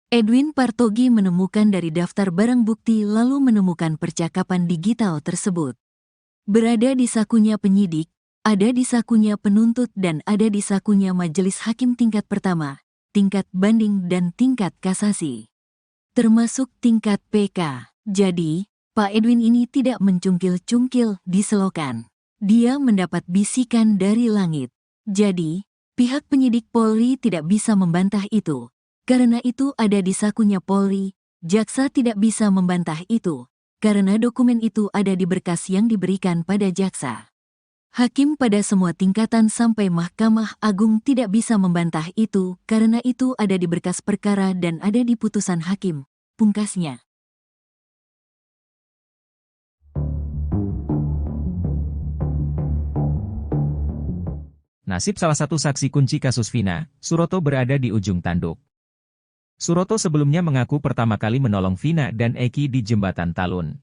Edwin Partogi menemukan dari daftar barang bukti lalu menemukan percakapan digital tersebut. Berada di sakunya penyidik, ada di sakunya penuntut dan ada di sakunya majelis hakim tingkat pertama, tingkat banding dan tingkat kasasi. Termasuk tingkat PK. Jadi, Pak Edwin ini tidak mencungkil-cungkil di selokan. Dia mendapat bisikan dari langit. Jadi, pihak penyidik Polri tidak bisa membantah itu. Karena itu ada di sakunya Polri, jaksa tidak bisa membantah itu. Karena dokumen itu ada di berkas yang diberikan pada jaksa. Hakim pada semua tingkatan sampai Mahkamah Agung tidak bisa membantah itu, karena itu ada di berkas perkara dan ada di putusan hakim, pungkasnya. Nasib salah satu saksi kunci kasus Vina, Suroto berada di ujung tanduk. Suroto sebelumnya mengaku pertama kali menolong Vina dan Eki di Jembatan Talun.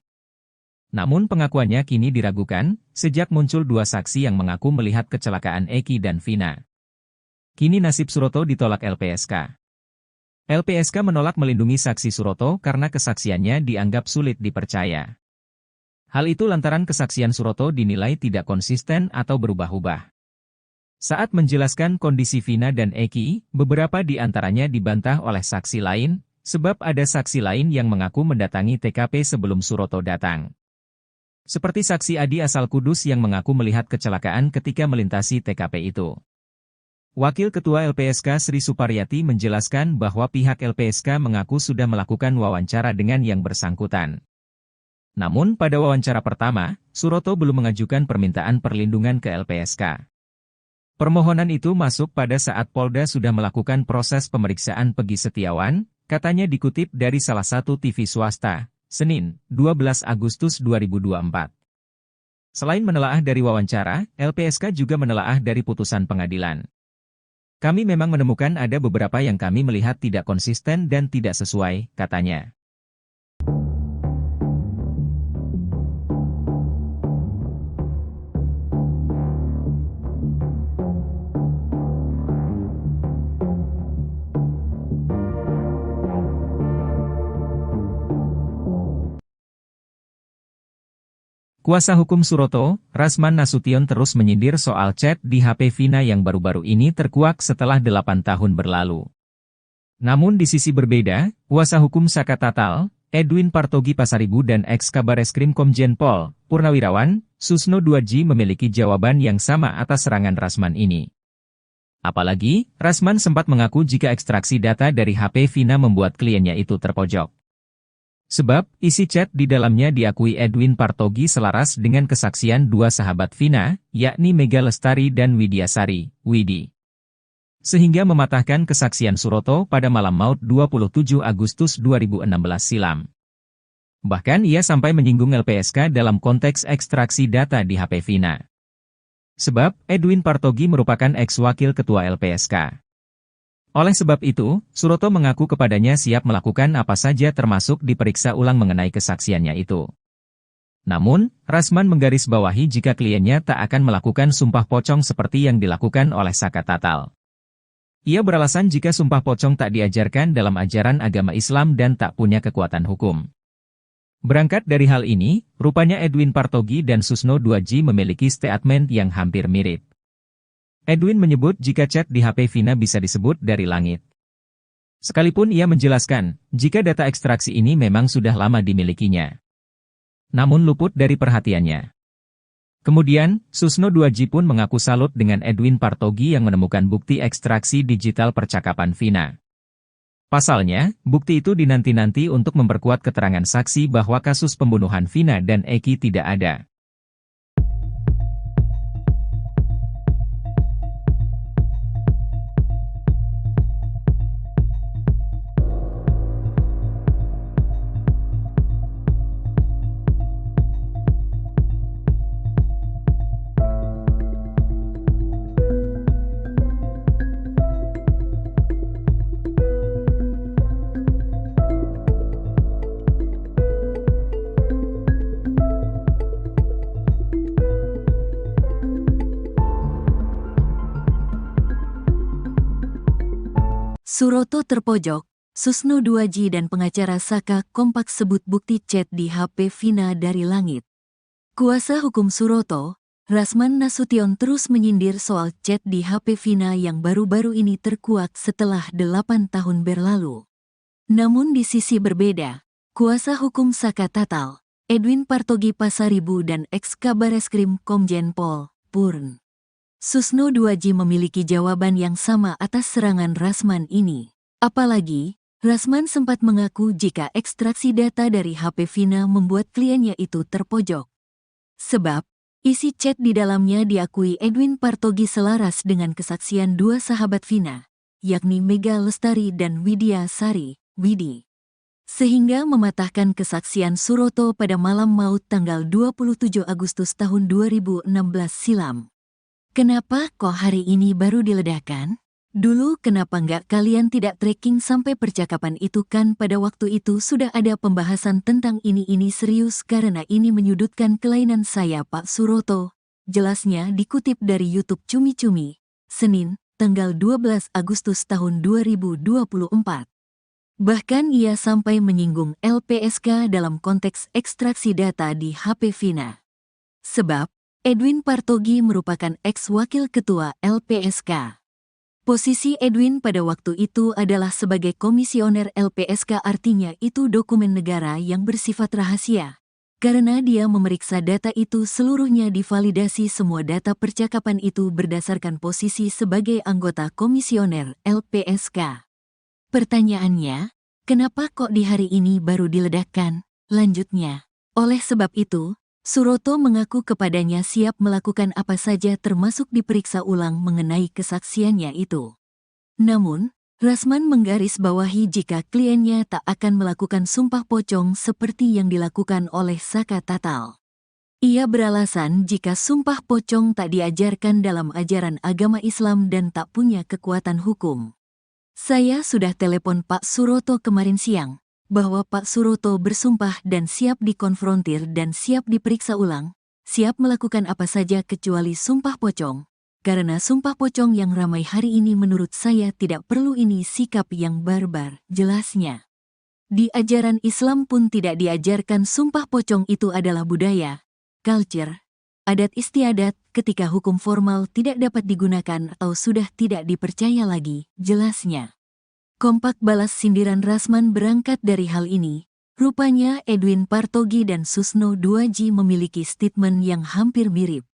Namun pengakuannya kini diragukan, sejak muncul dua saksi yang mengaku melihat kecelakaan Eki dan Vina. Kini nasib Suroto ditolak LPSK. LPSK menolak melindungi saksi Suroto karena kesaksiannya dianggap sulit dipercaya. Hal itu lantaran kesaksian Suroto dinilai tidak konsisten atau berubah-ubah. Saat menjelaskan kondisi Vina dan Eki, beberapa di antaranya dibantah oleh saksi lain, sebab ada saksi lain yang mengaku mendatangi TKP sebelum Suroto datang. Seperti saksi Adi asal Kudus yang mengaku melihat kecelakaan ketika melintasi TKP itu. Wakil Ketua LPSK Sri Suparyati menjelaskan bahwa pihak LPSK mengaku sudah melakukan wawancara dengan yang bersangkutan. Namun pada wawancara pertama, Suroto belum mengajukan permintaan perlindungan ke LPSK. Permohonan itu masuk pada saat Polda sudah melakukan proses pemeriksaan Pegi Setiawan, katanya dikutip dari salah satu TV swasta, Senin, 12 Agustus 2024. Selain menelaah dari wawancara, LPSK juga menelaah dari putusan pengadilan. Kami memang menemukan ada beberapa yang kami melihat tidak konsisten dan tidak sesuai, katanya. Kuasa hukum Suroto, Rasman Nasution terus menyindir soal chat di HP Vina yang baru-baru ini terkuak setelah 8 tahun berlalu. Namun di sisi berbeda, kuasa hukum Saka Tatal, Edwin Partogi Pasaribu dan ex-Kabareskrim Komjen Pol, Purnawirawan, Susno Duaji memiliki jawaban yang sama atas serangan Rasman ini. Apalagi, Rasman sempat mengaku jika ekstraksi data dari HP Vina membuat kliennya itu terpojok. Sebab, isi chat di dalamnya diakui Edwin Partogi selaras dengan kesaksian dua sahabat Vina, yakni Mega Lestari dan Widya Sari, Widi. Sehingga mematahkan kesaksian Suroto pada malam maut 27 Agustus 2016 silam. Bahkan ia sampai menyinggung LPSK dalam konteks ekstraksi data di HP Vina. Sebab, Edwin Partogi merupakan ex-wakil ketua LPSK. Oleh sebab itu, Suroto mengaku kepadanya siap melakukan apa saja termasuk diperiksa ulang mengenai kesaksiannya itu. Namun, Rasman menggarisbawahi jika kliennya tak akan melakukan sumpah pocong seperti yang dilakukan oleh Saka Tatal. Ia beralasan jika sumpah pocong tak diajarkan dalam ajaran agama Islam dan tak punya kekuatan hukum. Berangkat dari hal ini, rupanya Edwin Partogi dan Susno Duaji memiliki statement yang hampir mirip. Edwin menyebut jika chat di HP Vina bisa disebut dari langit. Sekalipun ia menjelaskan, jika data ekstraksi ini memang sudah lama dimilikinya. Namun luput dari perhatiannya. Kemudian, Susno Duaji pun mengaku salut dengan Edwin Partogi yang menemukan bukti ekstraksi digital percakapan Vina. Pasalnya, bukti itu dinanti-nanti untuk memperkuat keterangan saksi bahwa kasus pembunuhan Vina dan Eki tidak ada. Suroto terpojok, Susno Duaji dan pengacara Saka kompak sebut bukti chat di HP Vina dari langit. Kuasa hukum Suroto, Rasman Nasution terus menyindir soal chat di HP Vina yang baru-baru ini terkuak setelah 8 tahun berlalu. Namun di sisi berbeda, kuasa hukum Saka Tatal, Edwin Partogi Pasaribu dan ex-Kabareskrim Komjen Pol, Purn. Susno Duaji memiliki jawaban yang sama atas serangan Rasman ini. Apalagi, Rasman sempat mengaku jika ekstraksi data dari HP Vina membuat kliennya itu terpojok. Sebab, isi chat di dalamnya diakui Edwin Partogi selaras dengan kesaksian dua sahabat Vina, yakni Mega Lestari dan Widya Sari, Widi. Sehingga mematahkan kesaksian Suroto pada malam maut tanggal 27 Agustus tahun 2016 silam. Kenapa kok hari ini baru diledakkan? Dulu kenapa nggak kalian tidak tracking sampai percakapan itu kan pada waktu itu sudah ada pembahasan tentang ini serius karena ini menyudutkan kelainan saya Pak Suroto. Jelasnya dikutip dari YouTube Cumi-Cumi, Senin, tanggal 12 Agustus tahun 2024. Bahkan ia sampai menyinggung LPSK dalam konteks ekstraksi data di HP Vina. Sebab, Edwin Partogi merupakan ex-wakil ketua LPSK. Posisi Edwin pada waktu itu adalah sebagai komisioner LPSK, artinya itu dokumen negara yang bersifat rahasia. Karena dia memeriksa data itu seluruhnya divalidasi semua data percakapan itu berdasarkan posisi sebagai anggota komisioner LPSK. Pertanyaannya, kenapa kok di hari ini baru diledakkan? Lanjutnya, oleh sebab itu, Suroto mengaku kepadanya siap melakukan apa saja termasuk diperiksa ulang mengenai kesaksiannya itu. Namun, Rasman menggarisbawahi jika kliennya tak akan melakukan sumpah pocong seperti yang dilakukan oleh Saka Tatal. Ia beralasan jika sumpah pocong tak diajarkan dalam ajaran agama Islam dan tak punya kekuatan hukum. Saya sudah telepon Pak Suroto kemarin siang, bahwa Pak Suroto bersumpah dan siap dikonfrontir dan siap diperiksa ulang, siap melakukan apa saja kecuali sumpah pocong. Karena sumpah pocong yang ramai hari ini menurut saya tidak perlu, ini sikap yang barbar, jelasnya. Di ajaran Islam pun tidak diajarkan sumpah pocong itu adalah budaya. culture, adat istiadat ketika hukum formal tidak dapat digunakan atau sudah tidak dipercaya lagi, jelasnya. Kompak balas sindiran Rasman berangkat dari hal ini. Rupanya Edwin Partogi dan Susno 2J memiliki statement yang hampir mirip.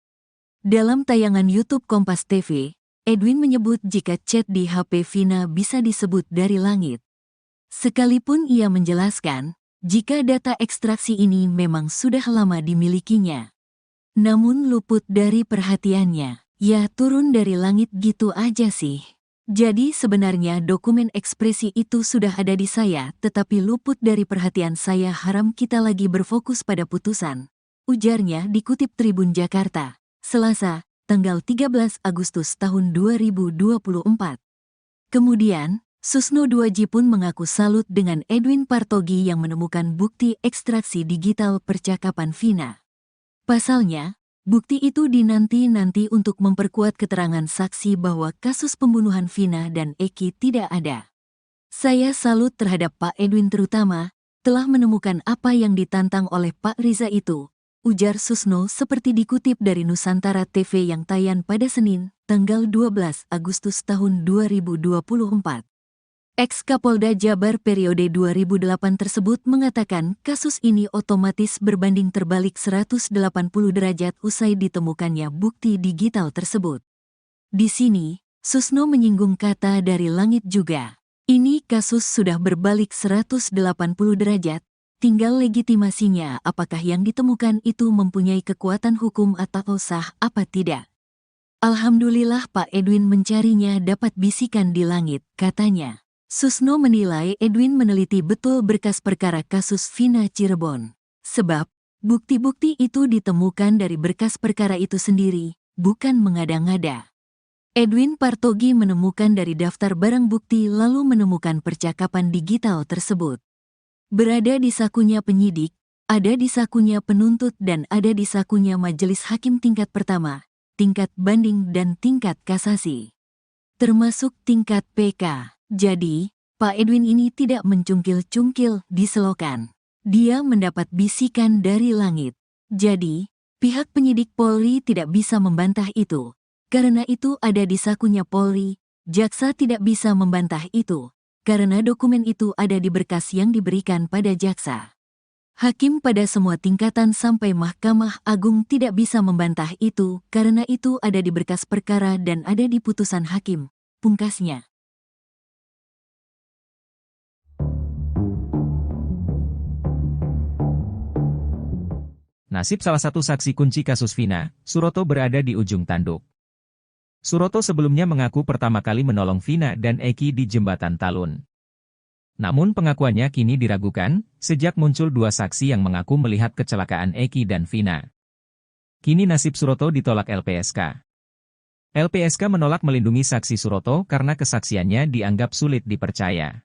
Dalam tayangan YouTube Kompas TV, Edwin menyebut jika chat di HP Vina bisa disebut dari langit. Sekalipun ia menjelaskan, jika data ekstraksi ini memang sudah lama dimilikinya. Namun luput dari perhatiannya, ya turun dari langit gitu aja sih. Jadi sebenarnya dokumen ekspresi itu sudah ada di saya, tetapi luput dari perhatian saya. Haram kita lagi berfokus pada putusan. Ujarnya dikutip Tribun Jakarta, Selasa, tanggal 13 Agustus tahun 2024. Kemudian, Susno 2J pun mengaku salut dengan Edwin Partogi yang menemukan bukti ekstraksi digital percakapan Vina. Pasalnya, bukti itu dinanti-nanti untuk memperkuat keterangan saksi bahwa kasus pembunuhan Vina dan Eki tidak ada. Saya salut terhadap Pak Edwin terutama, telah menemukan apa yang ditantang oleh Pak Riza itu, ujar Susno seperti dikutip dari Nusantara TV yang tayang pada Senin, tanggal 12 Agustus tahun 2024. Ex-Kapolda Jabar periode 2008 tersebut mengatakan kasus ini otomatis berbanding terbalik 180 derajat usai ditemukannya bukti digital tersebut. Di sini, Susno menyinggung kata dari langit juga. Ini kasus sudah berbalik 180 derajat, tinggal legitimasinya apakah yang ditemukan itu mempunyai kekuatan hukum atau sah apa tidak. Alhamdulillah Pak Edwin mencarinya dapat bisikan di langit, katanya. Susno menilai Edwin meneliti betul berkas perkara kasus Vina Cirebon. Sebab, bukti-bukti itu ditemukan dari berkas perkara itu sendiri, bukan mengada-ngada. Edwin Partogi menemukan dari daftar barang bukti lalu menemukan percakapan digital tersebut. Berada di sakunya penyidik, ada di sakunya penuntut dan ada di sakunya majelis hakim tingkat pertama, tingkat banding dan tingkat kasasi. Termasuk tingkat PK. Jadi, Pak Edwin ini tidak mencungkil-cungkil di selokan. Dia mendapat bisikan dari langit. Jadi, pihak penyidik Polri tidak bisa membantah itu. Karena itu ada di sakunya Polri, jaksa tidak bisa membantah itu. Karena dokumen itu ada di berkas yang diberikan pada jaksa. Hakim pada semua tingkatan sampai Mahkamah Agung tidak bisa membantah itu, karena itu ada di berkas perkara dan ada di putusan hakim, pungkasnya. Nasib salah satu saksi kunci kasus Vina, Suroto berada di ujung tanduk. Suroto sebelumnya mengaku pertama kali menolong Vina dan Eki di Jembatan Talun. Namun pengakuannya kini diragukan, sejak muncul dua saksi yang mengaku melihat kecelakaan Eki dan Vina. Kini nasib Suroto ditolak LPSK. LPSK menolak melindungi saksi Suroto karena kesaksiannya dianggap sulit dipercaya.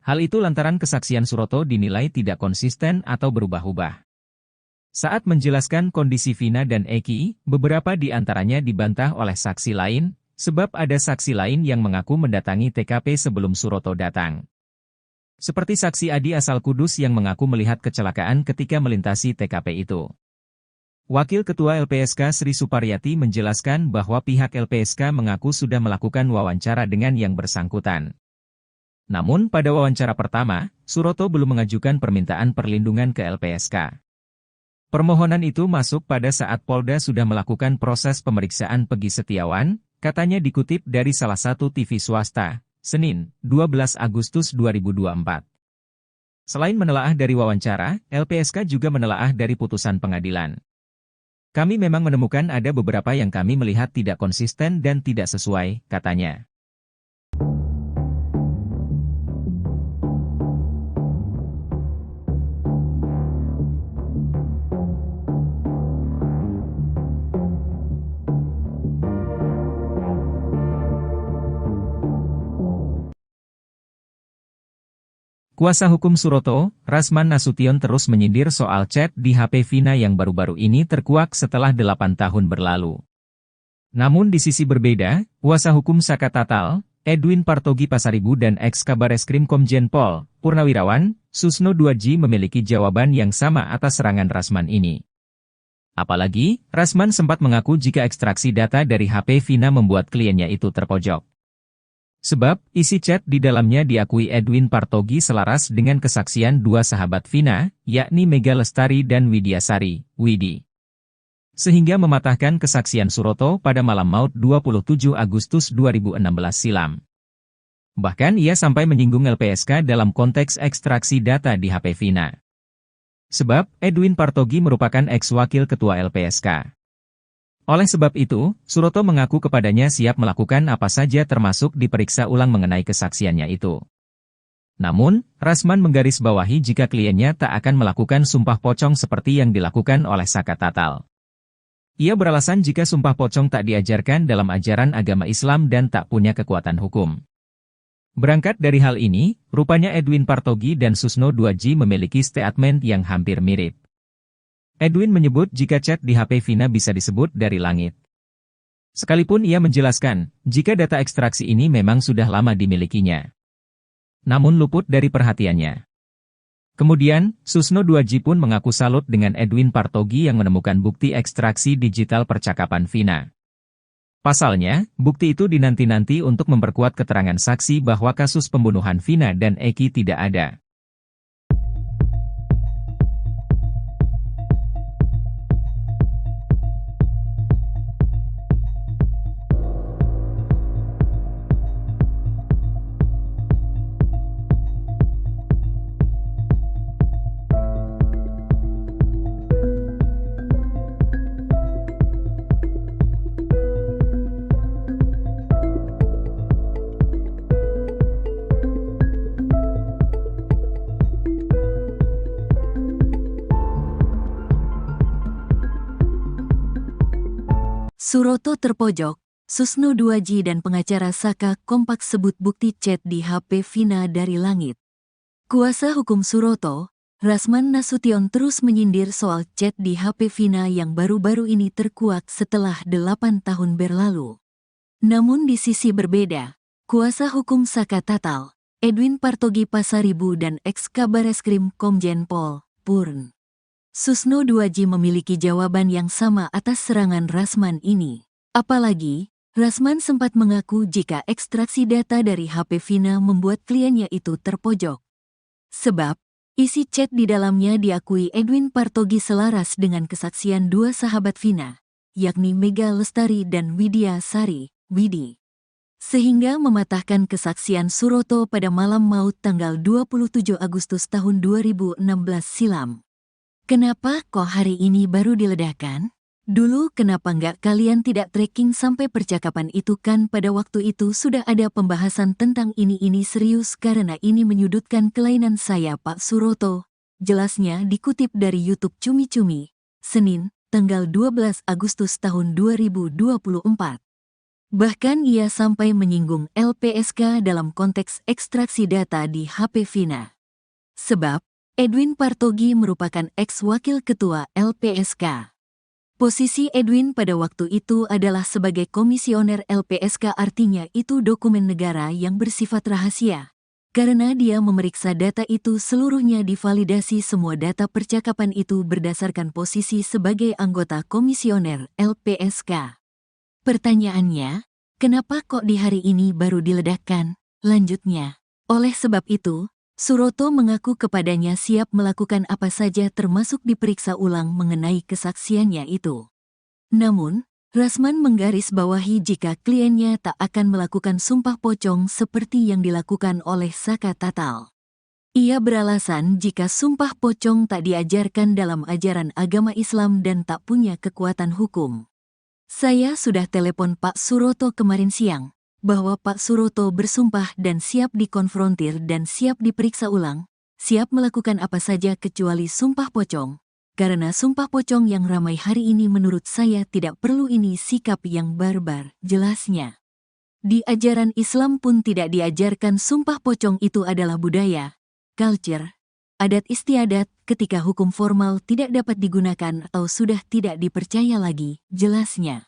Hal itu lantaran kesaksian Suroto dinilai tidak konsisten atau berubah-ubah. Saat menjelaskan kondisi Vina dan Eki, beberapa di antaranya dibantah oleh saksi lain, sebab ada saksi lain yang mengaku mendatangi TKP sebelum Suroto datang. Seperti saksi Adi asal Kudus yang mengaku melihat kecelakaan ketika melintasi TKP itu. Wakil Ketua LPSK Sri Suparyati menjelaskan bahwa pihak LPSK mengaku sudah melakukan wawancara dengan yang bersangkutan. Namun pada wawancara pertama, Suroto belum mengajukan permintaan perlindungan ke LPSK. Permohonan itu masuk pada saat Polda sudah melakukan proses pemeriksaan Pegi Setiawan, katanya dikutip dari salah satu TV swasta, Senin, 12 Agustus 2024. Selain menelaah dari wawancara, LPSK juga menelaah dari putusan pengadilan. Kami memang menemukan ada beberapa yang kami melihat tidak konsisten dan tidak sesuai, katanya. Kuasa hukum Suroto, Rasman Nasution terus menyindir soal chat di HP Vina yang baru-baru ini terkuak setelah 8 tahun berlalu. Namun di sisi berbeda, kuasa hukum Saka Tatal, Edwin Partogi Pasaribu dan ex-Kabareskrim Komjen Pol, Purnawirawan, Susno 2J memiliki jawaban yang sama atas serangan Rasman ini. Apalagi, Rasman sempat mengaku jika ekstraksi data dari HP Vina membuat kliennya itu terpojok. Sebab, isi chat di dalamnya diakui Edwin Partogi selaras dengan kesaksian dua sahabat Vina, yakni Mega Lestari dan Widya Sari, Widi. Sehingga mematahkan kesaksian Suroto pada malam maut 27 Agustus 2016 silam. Bahkan ia sampai menyinggung LPSK dalam konteks ekstraksi data di HP Vina. Sebab, Edwin Partogi merupakan ex-wakil ketua LPSK. Oleh sebab itu, Suroto mengaku kepadanya siap melakukan apa saja termasuk diperiksa ulang mengenai kesaksiannya itu. Namun, Rasman menggarisbawahi jika kliennya tak akan melakukan sumpah pocong seperti yang dilakukan oleh Saka Tatal. Ia beralasan jika sumpah pocong tak diajarkan dalam ajaran agama Islam dan tak punya kekuatan hukum. Berangkat dari hal ini, rupanya Edwin Partogi dan Susno 2G memiliki statement yang hampir mirip. Edwin menyebut jika chat di HP Vina bisa disebut dari langit. Sekalipun ia menjelaskan, jika data ekstraksi ini memang sudah lama dimilikinya. Namun luput dari perhatiannya. Kemudian, Susno 2G pun mengaku salut dengan Edwin Partogi yang menemukan bukti ekstraksi digital percakapan Vina. Pasalnya, bukti itu dinanti-nanti untuk memperkuat keterangan saksi bahwa kasus pembunuhan Vina dan Eki tidak ada. Suroto terpojok, Susno 2G dan pengacara Saka kompak sebut bukti chat di HP Vina dari langit. Kuasa hukum Suroto, Rasman Nasution terus menyindir soal chat di HP Vina yang baru-baru ini terkuak setelah 8 tahun berlalu. Namun di sisi berbeda, kuasa hukum Saka Tatal, Edwin Partogi Pasaribu dan ex-Kabareskrim Komjen Pol, Purn. Susno 2G memiliki jawaban yang sama atas serangan Rasman ini. Apalagi, Rasman sempat mengaku jika ekstraksi data dari HP Vina membuat kliennya itu terpojok. Sebab, isi chat di dalamnya diakui Edwin Partogi selaras dengan kesaksian dua sahabat Vina, yakni Mega Lestari dan Widya Sari, Widi. Sehingga mematahkan kesaksian Suroto pada malam maut tanggal 27 Agustus tahun 2016 silam. Kenapa kok hari ini baru diledakkan? Dulu kenapa nggak kalian tidak tracking sampai percakapan itu kan pada waktu itu sudah ada pembahasan tentang ini serius karena ini menyudutkan kelainan saya Pak Suroto. Jelasnya dikutip dari YouTube Cumi-Cumi, Senin, tanggal 12 Agustus tahun 2024. Bahkan ia sampai menyinggung LPSK dalam konteks ekstraksi data di HP Vina. Sebab, Edwin Partogi merupakan ex-wakil ketua LPSK. Posisi Edwin pada waktu itu adalah sebagai komisioner LPSK, artinya itu dokumen negara yang bersifat rahasia. Karena dia memeriksa data itu seluruhnya divalidasi semua data percakapan itu berdasarkan posisi sebagai anggota komisioner LPSK. Pertanyaannya, kenapa kok di hari ini baru diledakkan? Lanjutnya, oleh sebab itu, Suroto mengaku kepadanya siap melakukan apa saja termasuk diperiksa ulang mengenai kesaksiannya itu. Namun, Rasman menggarisbawahi jika kliennya tak akan melakukan sumpah pocong seperti yang dilakukan oleh Saka Tatal. Ia beralasan jika sumpah pocong tak diajarkan dalam ajaran agama Islam dan tak punya kekuatan hukum. Saya sudah telepon Pak Suroto kemarin siang, bahwa Pak Suroto bersumpah dan siap dikonfrontir dan siap diperiksa ulang, siap melakukan apa saja kecuali sumpah pocong. Karena sumpah pocong yang ramai hari ini menurut saya tidak perlu, ini sikap yang barbar, jelasnya. Di ajaran Islam pun tidak diajarkan sumpah pocong, itu adalah budaya, culture, adat istiadat ketika hukum formal tidak dapat digunakan atau sudah tidak dipercaya lagi, jelasnya.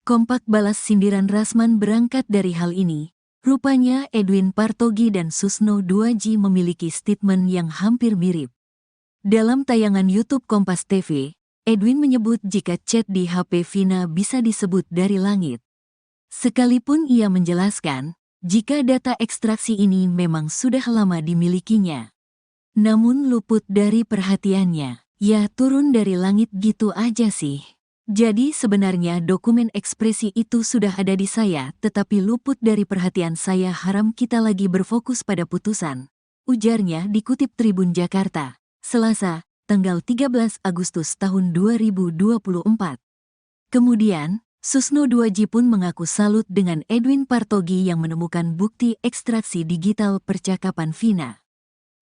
Kompak balas sindiran Rasman berangkat dari hal ini. Rupanya Edwin Partogi dan Susno 2G memiliki statement yang hampir mirip. Dalam tayangan YouTube Kompas TV, Edwin menyebut jika chat di HP Vina bisa disebut dari langit. Sekalipun ia menjelaskan, jika data ekstraksi ini memang sudah lama dimilikinya. Namun luput dari perhatiannya, ya turun dari langit gitu aja sih. Jadi sebenarnya dokumen ekspresi itu sudah ada di saya, tetapi luput dari perhatian saya. Haram kita lagi berfokus pada putusan. Ujarnya dikutip Tribun Jakarta, Selasa, tanggal 13 Agustus tahun 2024. Kemudian, Susno 2J pun mengaku salut dengan Edwin Partogi yang menemukan bukti ekstraksi digital percakapan Vina.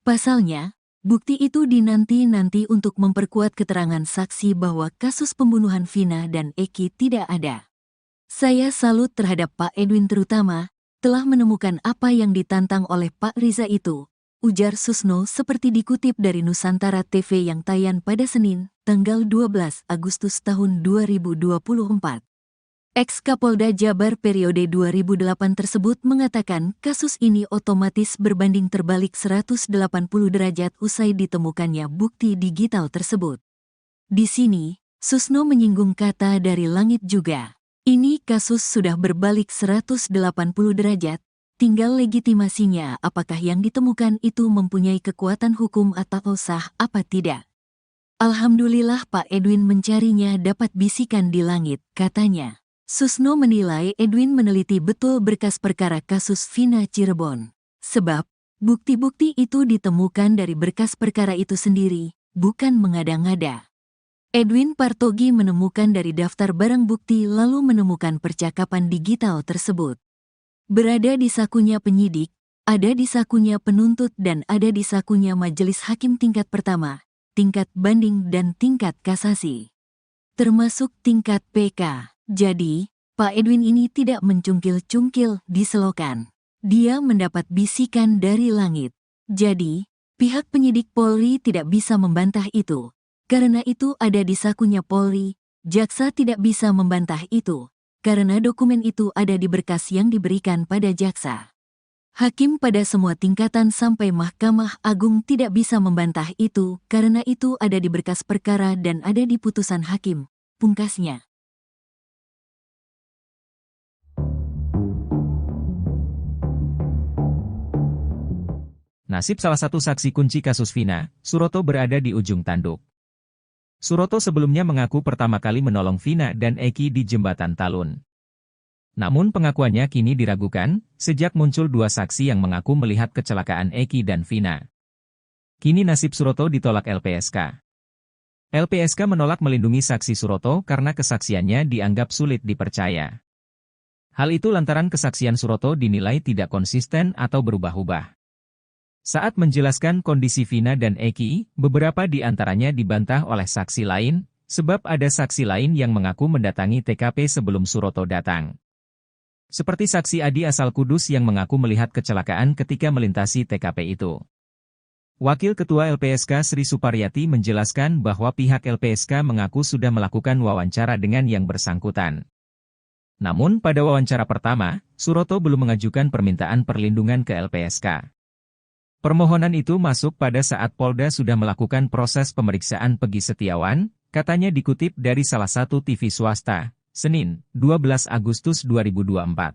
Pasalnya, bukti itu dinanti-nanti untuk memperkuat keterangan saksi bahwa kasus pembunuhan Vina dan Eki tidak ada. Saya salut terhadap Pak Edwin terutama, telah menemukan apa yang ditantang oleh Pak Riza itu, ujar Susno seperti dikutip dari Nusantara TV yang tayang pada Senin, tanggal 12 Agustus tahun 2024. Ex-Kapolda Jabar periode 2008 tersebut mengatakan kasus ini otomatis berbanding terbalik 180 derajat usai ditemukannya bukti digital tersebut. Di sini, Susno menyinggung kata dari langit juga. Ini kasus sudah berbalik 180 derajat, tinggal legitimasinya apakah yang ditemukan itu mempunyai kekuatan hukum atau sah apa tidak. Alhamdulillah Pak Edwin mencarinya dapat bisikan di langit, katanya. Susno menilai Edwin meneliti betul berkas perkara kasus Vina Cirebon. Sebab, bukti-bukti itu ditemukan dari berkas perkara itu sendiri, bukan mengada-ngada. Edwin Partogi menemukan dari daftar barang bukti lalu menemukan percakapan digital tersebut. Berada di sakunya penyidik, ada di sakunya penuntut dan ada di sakunya majelis hakim tingkat pertama, tingkat banding dan tingkat kasasi. Termasuk tingkat PK. Jadi, Pak Edwin ini tidak mencungkil-cungkil di selokan. Dia mendapat bisikan dari langit. Jadi, pihak penyidik Polri tidak bisa membantah itu. Karena itu ada di sakunya Polri, jaksa tidak bisa membantah itu. Karena dokumen itu ada di berkas yang diberikan pada jaksa. Hakim pada semua tingkatan sampai Mahkamah Agung tidak bisa membantah itu, karena itu ada di berkas perkara dan ada di putusan hakim, pungkasnya. Nasib salah satu saksi kunci kasus Vina, Suroto berada di ujung tanduk. Suroto sebelumnya mengaku pertama kali menolong Vina dan Eki di Jembatan Talun. Namun pengakuannya kini diragukan, sejak muncul dua saksi yang mengaku melihat kecelakaan Eki dan Vina. Kini nasib Suroto ditolak LPSK. LPSK menolak melindungi saksi Suroto karena kesaksiannya dianggap sulit dipercaya. Hal itu lantaran kesaksian Suroto dinilai tidak konsisten atau berubah-ubah. Saat menjelaskan kondisi Vina dan Eki, beberapa di antaranya dibantah oleh saksi lain, sebab ada saksi lain yang mengaku mendatangi TKP sebelum Suroto datang. Seperti saksi Adi asal Kudus yang mengaku melihat kecelakaan ketika melintasi TKP itu. Wakil Ketua LPSK Sri Suparyati menjelaskan bahwa pihak LPSK mengaku sudah melakukan wawancara dengan yang bersangkutan. Namun pada wawancara pertama, Suroto belum mengajukan permintaan perlindungan ke LPSK. Permohonan itu masuk pada saat Polda sudah melakukan proses pemeriksaan Pegi Setiawan, katanya dikutip dari salah satu TV swasta, Senin, 12 Agustus 2024.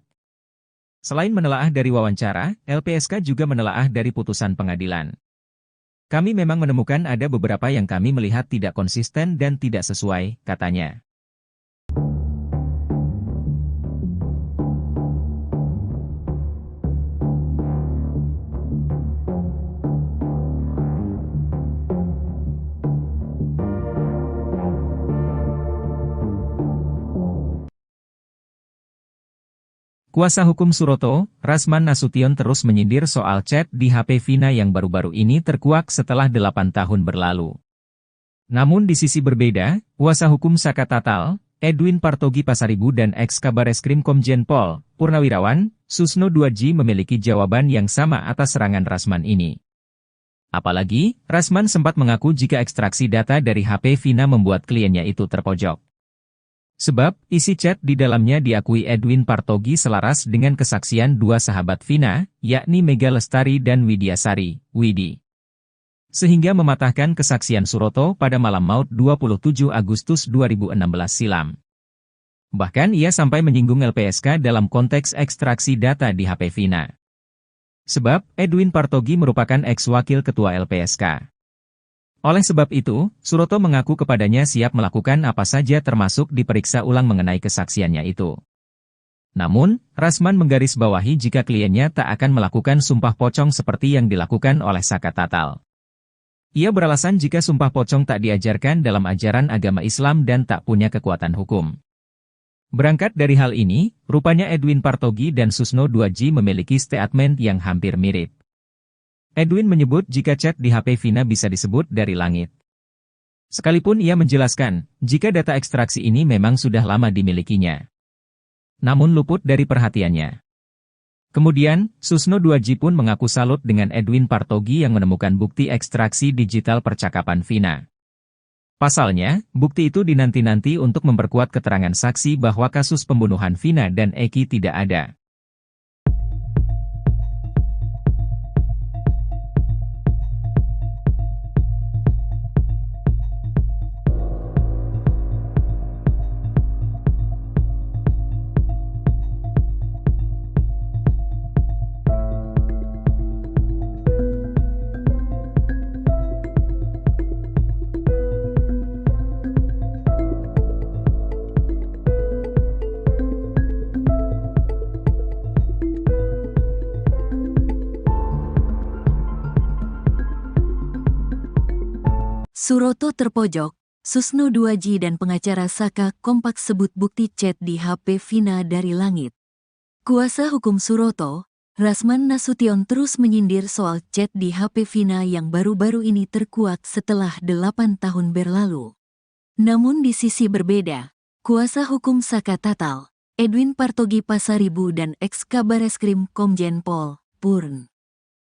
Selain menelaah dari wawancara, LPSK juga menelaah dari putusan pengadilan. Kami memang menemukan ada beberapa yang kami melihat tidak konsisten dan tidak sesuai, katanya. Kuasa hukum Suroto, Rasman Nasution terus menyindir soal chat di HP Vina yang baru-baru ini terkuak setelah 8 tahun berlalu. Namun di sisi berbeda, kuasa hukum Saka Tatal, Edwin Partogi Pasaribu dan ex-Kabareskrim Komjen Pol, Purnawirawan, Susno 2J memiliki jawaban yang sama atas serangan Rasman ini. Apalagi, Rasman sempat mengaku jika ekstraksi data dari HP Vina membuat kliennya itu terpojok. Sebab, isi chat di dalamnya diakui Edwin Partogi selaras dengan kesaksian dua sahabat Vina, yakni Mega Lestari dan Widyasari, Widi. sehingga mematahkan kesaksian Suroto pada malam maut 27 Agustus 2016 silam. Bahkan ia sampai menyinggung LPSK dalam konteks ekstraksi data di HP Vina. Sebab, Edwin Partogi merupakan ex-wakil ketua LPSK. Oleh sebab itu, Suroto mengaku kepadanya siap melakukan apa saja termasuk diperiksa ulang mengenai kesaksiannya itu. Namun, Rasman menggarisbawahi jika kliennya tak akan melakukan sumpah pocong seperti yang dilakukan oleh Saka Tatal. Ia beralasan jika sumpah pocong tak diajarkan dalam ajaran agama Islam dan tak punya kekuatan hukum. Berangkat dari hal ini, rupanya Edwin Partogi dan Susno 2G memiliki statement yang hampir mirip. Edwin menyebut jika chat di HP Vina bisa disebut dari langit. Sekalipun ia menjelaskan, jika data ekstraksi ini memang sudah lama dimilikinya. Namun luput dari perhatiannya. Kemudian, Susno 2G pun mengaku salut dengan Edwin Partogi yang menemukan bukti ekstraksi digital percakapan Vina. Pasalnya, bukti itu dinanti-nanti untuk memperkuat keterangan saksi bahwa kasus pembunuhan Vina dan Eki tidak ada. Suroto terpojok, Susno 2G dan pengacara Saka kompak sebut bukti chat di HP Vina dari langit. Kuasa hukum Suroto, Rasman Nasution terus menyindir soal chat di HP Vina yang baru-baru ini terkuak setelah 8 tahun berlalu. Namun di sisi berbeda, kuasa hukum Saka Tatal, Edwin Partogi Pasaribu dan ex-Kabareskrim Komjen Pol, Purn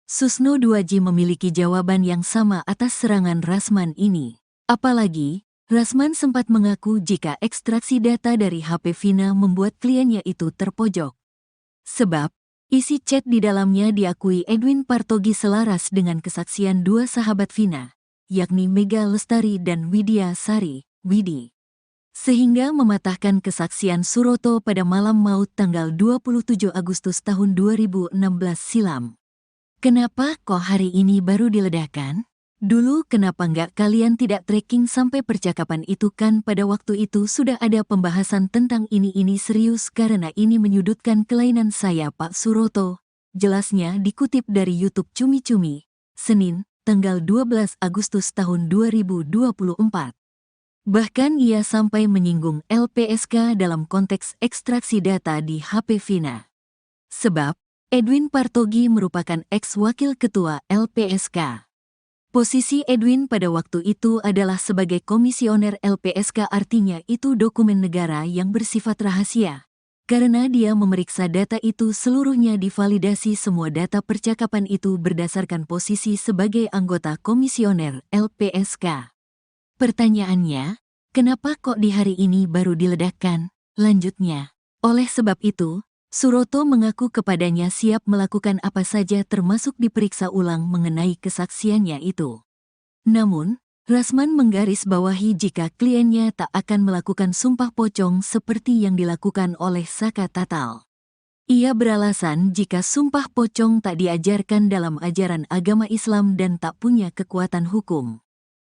Susno 2G memiliki jawaban yang sama atas serangan Rasman ini. Apalagi, Rasman sempat mengaku jika ekstraksi data dari HP Vina membuat kliennya itu terpojok. Sebab, isi chat di dalamnya diakui Edwin Partogi selaras dengan kesaksian dua sahabat Vina, yakni Mega Lestari dan Widya Sari, Widi. Sehingga mematahkan kesaksian Suroto pada malam maut tanggal 27 Agustus tahun 2016 silam. Kenapa kok hari ini baru diledakkan? Dulu kenapa nggak kalian tidak tracking sampai percakapan itu kan pada waktu itu sudah ada pembahasan tentang ini serius karena ini menyudutkan kelainan saya Pak Suroto. Jelasnya dikutip dari YouTube Cumi-Cumi, Senin, tanggal 12 Agustus tahun 2024. Bahkan ia sampai menyinggung LPSK dalam konteks ekstraksi data di HP Vina. Sebab, Edwin Partogi merupakan ex-wakil ketua LPSK. Posisi Edwin pada waktu itu adalah sebagai komisioner LPSK, artinya itu dokumen negara yang bersifat rahasia. Karena dia memeriksa data itu seluruhnya divalidasi semua data percakapan itu berdasarkan posisi sebagai anggota komisioner LPSK. Pertanyaannya, kenapa kok di hari ini baru diledakkan? Lanjutnya, oleh sebab itu, Suroto mengaku kepadanya siap melakukan apa saja termasuk diperiksa ulang mengenai kesaksiannya itu. Namun, Rasman menggarisbawahi jika kliennya tak akan melakukan sumpah pocong seperti yang dilakukan oleh Saka Tatal. Ia beralasan jika sumpah pocong tak diajarkan dalam ajaran agama Islam dan tak punya kekuatan hukum.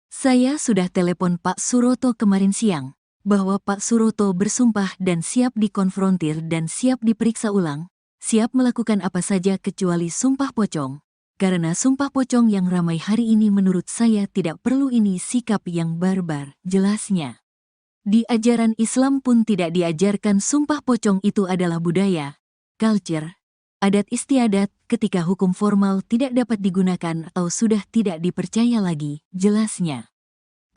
Saya sudah telepon Pak Suroto kemarin siang, bahwa Pak Suroto bersumpah dan siap dikonfrontir dan siap diperiksa ulang, siap melakukan apa saja kecuali sumpah pocong, karena sumpah pocong yang ramai hari ini menurut saya tidak perlu, ini sikap yang barbar, jelasnya. Di ajaran Islam pun tidak diajarkan sumpah pocong, itu adalah budaya, culture, adat istiadat ketika hukum formal tidak dapat digunakan atau sudah tidak dipercaya lagi, jelasnya.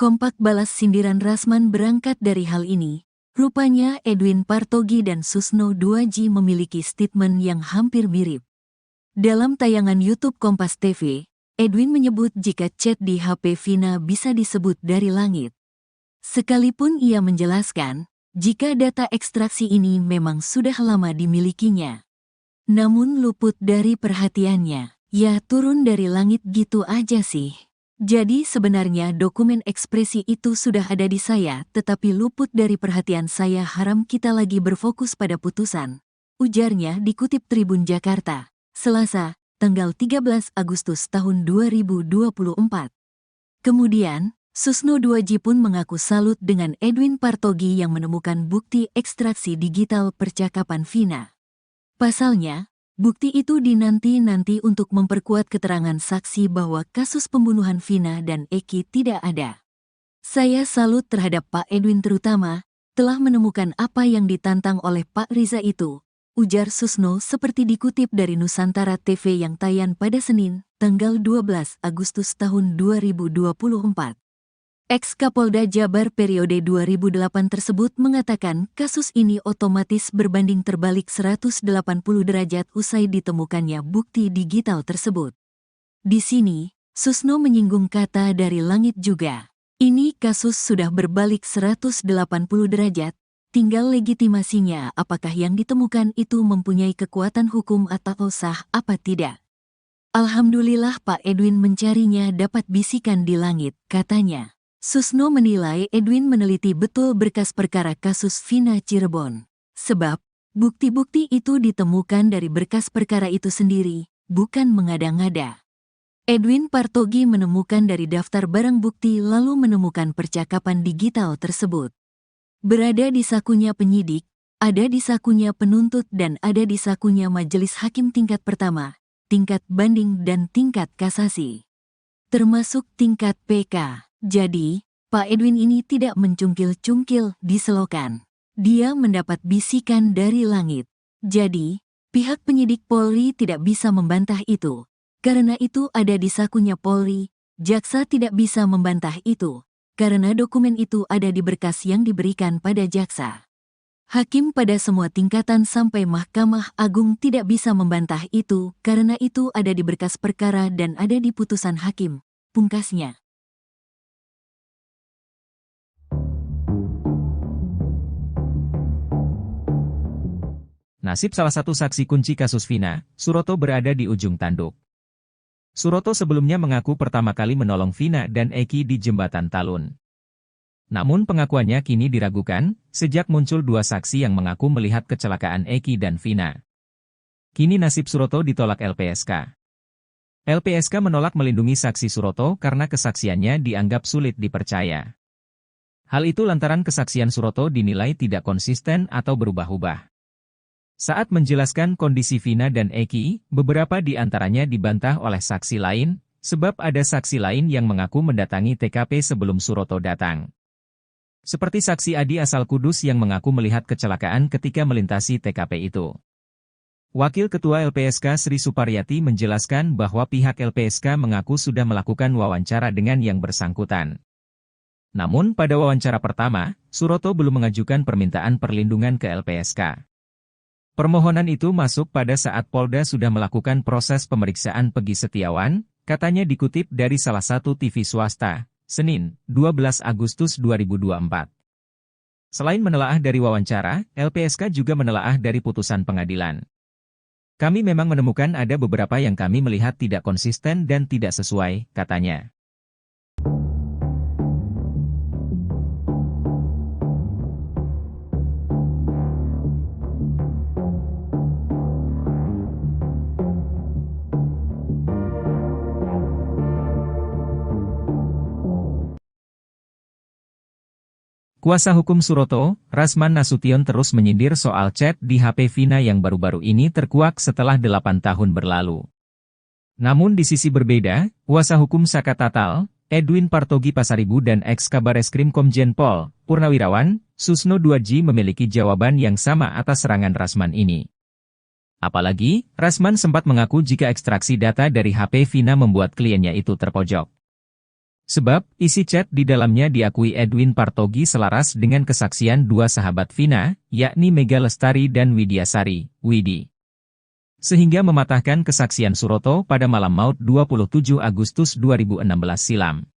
Kompak balas sindiran Rasman berangkat dari hal ini. Rupanya Edwin Partogi dan Susno 2G memiliki statement yang hampir mirip. Dalam tayangan YouTube Kompas TV, Edwin menyebut jika chat di HP Vina bisa disebut dari langit. Sekalipun ia menjelaskan, jika data ekstraksi ini memang sudah lama dimilikinya. Namun luput dari perhatiannya, ya turun dari langit gitu aja sih. Jadi sebenarnya dokumen ekspresi itu sudah ada di saya, tetapi luput dari perhatian saya. Haram kita lagi berfokus pada putusan. Ujarnya dikutip Tribun Jakarta, Selasa, tanggal 13 Agustus tahun 2024. Kemudian, Susno 2J pun mengaku salut dengan Edwin Partogi yang menemukan bukti ekstraksi digital percakapan Vina. Pasalnya, bukti itu dinanti-nanti untuk memperkuat keterangan saksi bahwa kasus pembunuhan Vina dan Eki tidak ada. Saya salut terhadap Pak Edwin terutama, telah menemukan apa yang ditantang oleh Pak Riza itu, ujar Susno seperti dikutip dari Nusantara TV yang tayang pada Senin, tanggal 12 Agustus tahun 2024. Ex-Kapolda Jabar periode 2008 tersebut mengatakan kasus ini otomatis berbanding terbalik 180 derajat usai ditemukannya bukti digital tersebut. Di sini, Susno menyinggung kata dari langit juga. Ini kasus sudah berbalik 180 derajat, tinggal legitimasinya apakah yang ditemukan itu mempunyai kekuatan hukum atau sah apa tidak. Alhamdulillah Pak Edwin mencarinya dapat bisikan di langit, katanya. Susno menilai Edwin meneliti betul berkas perkara kasus Vina Cirebon. Sebab, bukti-bukti itu ditemukan dari berkas perkara itu sendiri, bukan mengada-ngada. Edwin Partogi menemukan dari daftar barang bukti lalu menemukan percakapan digital tersebut. Berada di sakunya penyidik, ada di sakunya penuntut dan ada di sakunya majelis hakim tingkat pertama, tingkat banding dan tingkat kasasi. Termasuk tingkat PK. Jadi, Pak Edwin ini tidak mencungkil-cungkil di selokan. Dia mendapat bisikan dari langit. Jadi, pihak penyidik Polri tidak bisa membantah itu. Karena itu ada di sakunya Polri, jaksa tidak bisa membantah itu. Karena dokumen itu ada di berkas yang diberikan pada jaksa. Hakim pada semua tingkatan sampai Mahkamah Agung tidak bisa membantah itu, karena itu ada di berkas perkara dan ada di putusan hakim, pungkasnya. Nasib salah satu saksi kunci kasus Vina, Suroto berada di ujung tanduk. Suroto sebelumnya mengaku pertama kali menolong Vina dan Eki di Jembatan Talun. Namun pengakuannya kini diragukan, sejak muncul dua saksi yang mengaku melihat kecelakaan Eki dan Vina. Kini nasib Suroto ditolak LPSK. LPSK menolak melindungi saksi Suroto karena kesaksiannya dianggap sulit dipercaya. Hal itu lantaran kesaksian Suroto dinilai tidak konsisten atau berubah-ubah. Saat menjelaskan kondisi Vina dan Eki, beberapa di antaranya dibantah oleh saksi lain, sebab ada saksi lain yang mengaku mendatangi TKP sebelum Suroto datang. Seperti saksi Adi asal Kudus yang mengaku melihat kecelakaan ketika melintasi TKP itu. Wakil Ketua LPSK Sri Suparyati menjelaskan bahwa pihak LPSK mengaku sudah melakukan wawancara dengan yang bersangkutan. Namun pada wawancara pertama, Suroto belum mengajukan permintaan perlindungan ke LPSK. Permohonan itu masuk pada saat Polda sudah melakukan proses pemeriksaan Pegi Setiawan, katanya dikutip dari salah satu TV swasta, Senin, 12 Agustus 2024. Selain menelaah dari wawancara, LPSK juga menelaah dari putusan pengadilan. Kami memang menemukan ada beberapa yang kami melihat tidak konsisten dan tidak sesuai, katanya. Kuasa hukum Suroto, Rasman Nasution terus menyindir soal chat di HP Vina yang baru-baru ini terkuak setelah 8 tahun berlalu. Namun di sisi berbeda, kuasa hukum Saka Tatal, Edwin Partogi Pasaribu dan ex-Kabareskrim Komjen Pol, Purnawirawan, Susno 2J memiliki jawaban yang sama atas serangan Rasman ini. Apalagi, Rasman sempat mengaku jika ekstraksi data dari HP Vina membuat kliennya itu terpojok. Sebab, isi chat di dalamnya diakui Edwin Partogi selaras dengan kesaksian dua sahabat Vina, yakni Mega Lestari dan Widyasari, Widi. Sehingga mematahkan kesaksian Suroto pada malam maut 27 Agustus 2016 silam.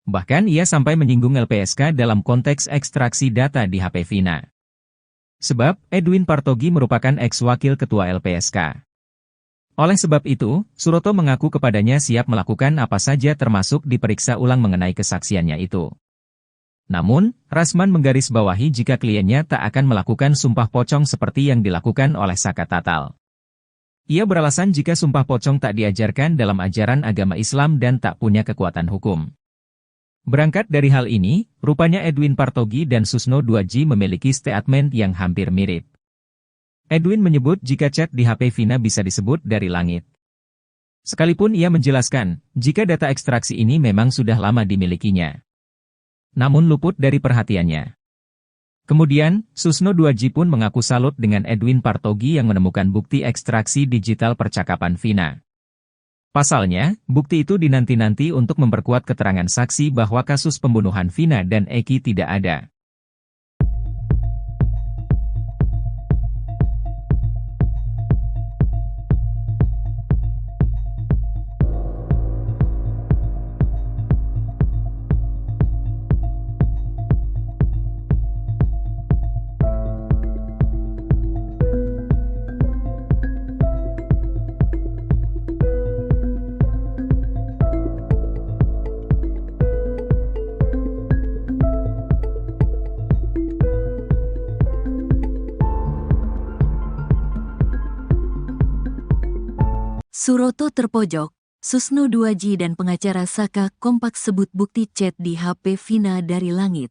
Bahkan ia sampai menyinggung LPSK dalam konteks ekstraksi data di HP Vina. Sebab, Edwin Partogi merupakan ex-wakil ketua LPSK. Oleh sebab itu, Suroto mengaku kepadanya siap melakukan apa saja termasuk diperiksa ulang mengenai kesaksiannya itu. Namun, Rasman menggarisbawahi jika kliennya tak akan melakukan sumpah pocong seperti yang dilakukan oleh Saka Tatal. Ia beralasan jika sumpah pocong tak diajarkan dalam ajaran agama Islam dan tak punya kekuatan hukum. Berangkat dari hal ini, rupanya Edwin Partogi dan Susno Duaji memiliki statement yang hampir mirip. Edwin menyebut jika chat di HP Vina bisa disebut dari langit. Sekalipun ia menjelaskan, jika data ekstraksi ini memang sudah lama dimilikinya. Namun luput dari perhatiannya. Kemudian, Susno Duaji pun mengaku salut dengan Edwin Partogi yang menemukan bukti ekstraksi digital percakapan Vina. Pasalnya, bukti itu dinanti-nanti untuk memperkuat keterangan saksi bahwa kasus pembunuhan Vina dan Eki tidak ada. Suroto terpojok, Susno Duaji dan pengacara Saka kompak sebut bukti chat di HP Vina dari langit.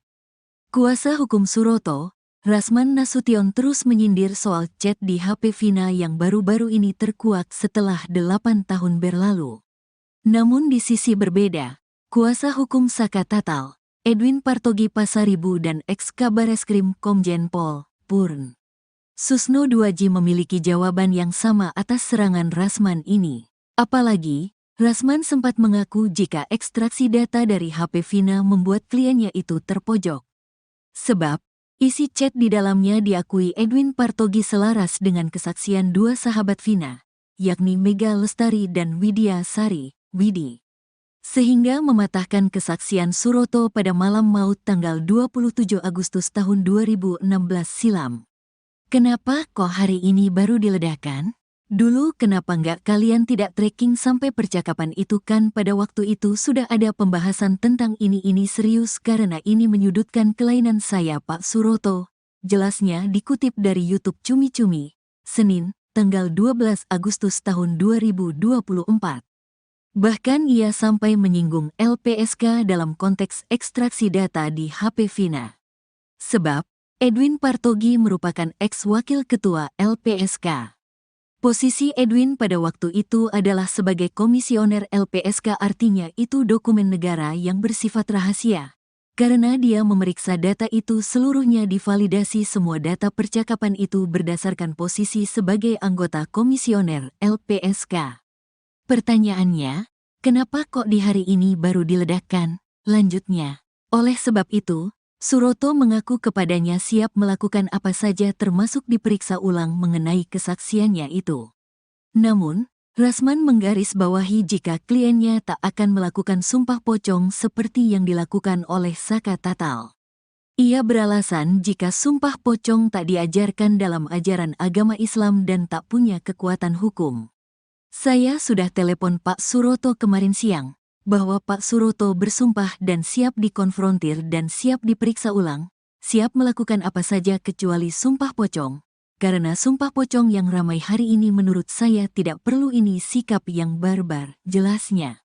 Kuasa hukum Suroto, Rasman Nasution terus menyindir soal chat di HP Vina yang baru-baru ini terkuak setelah 8 tahun berlalu. Namun di sisi berbeda, kuasa hukum Saka Tatal, Edwin Partogi Pasaribu dan ex-Kabareskrim Komjen Pol, Purn Susno Duaji memiliki jawaban yang sama atas serangan Rasman ini. Apalagi, Rasman sempat mengaku jika ekstraksi data dari HP Vina membuat kliennya itu terpojok. Sebab, isi chat di dalamnya diakui Edwin Partogi selaras dengan kesaksian dua sahabat Vina, yakni Mega Lestari dan Widya Sari, Widi. Sehingga mematahkan kesaksian Suroto pada malam maut tanggal 27 Agustus tahun 2016 silam. Kenapa kok hari ini baru diledakkan? Dulu kenapa nggak kalian tidak tracking sampai percakapan itu kan pada waktu itu sudah ada pembahasan tentang ini serius karena ini menyudutkan kelainan saya Pak Suroto. Jelasnya dikutip dari YouTube Cumi-Cumi, Senin, tanggal 12 Agustus tahun 2024. Bahkan ia sampai menyinggung LPSK dalam konteks ekstraksi data di HP Vina. Sebab, Edwin Partogi merupakan ex-wakil ketua LPSK. Posisi Edwin pada waktu itu adalah sebagai komisioner LPSK, artinya itu dokumen negara yang bersifat rahasia. Karena dia memeriksa data itu seluruhnya divalidasi semua data percakapan itu berdasarkan posisi sebagai anggota komisioner LPSK. Pertanyaannya, kenapa kok di hari ini baru diledakkan? Lanjutnya, oleh sebab itu, Suroto mengaku kepadanya siap melakukan apa saja termasuk diperiksa ulang mengenai kesaksiannya itu. Namun, Rasman menggarisbawahi jika kliennya tak akan melakukan sumpah pocong seperti yang dilakukan oleh Saka Tatal. Ia beralasan jika sumpah pocong tak diajarkan dalam ajaran agama Islam dan tak punya kekuatan hukum. Saya sudah telepon Pak Suroto kemarin siang, bahwa Pak Suroto bersumpah dan siap dikonfrontir dan siap diperiksa ulang, siap melakukan apa saja kecuali sumpah pocong, karena sumpah pocong yang ramai hari ini menurut saya tidak perlu, ini sikap yang barbar, jelasnya.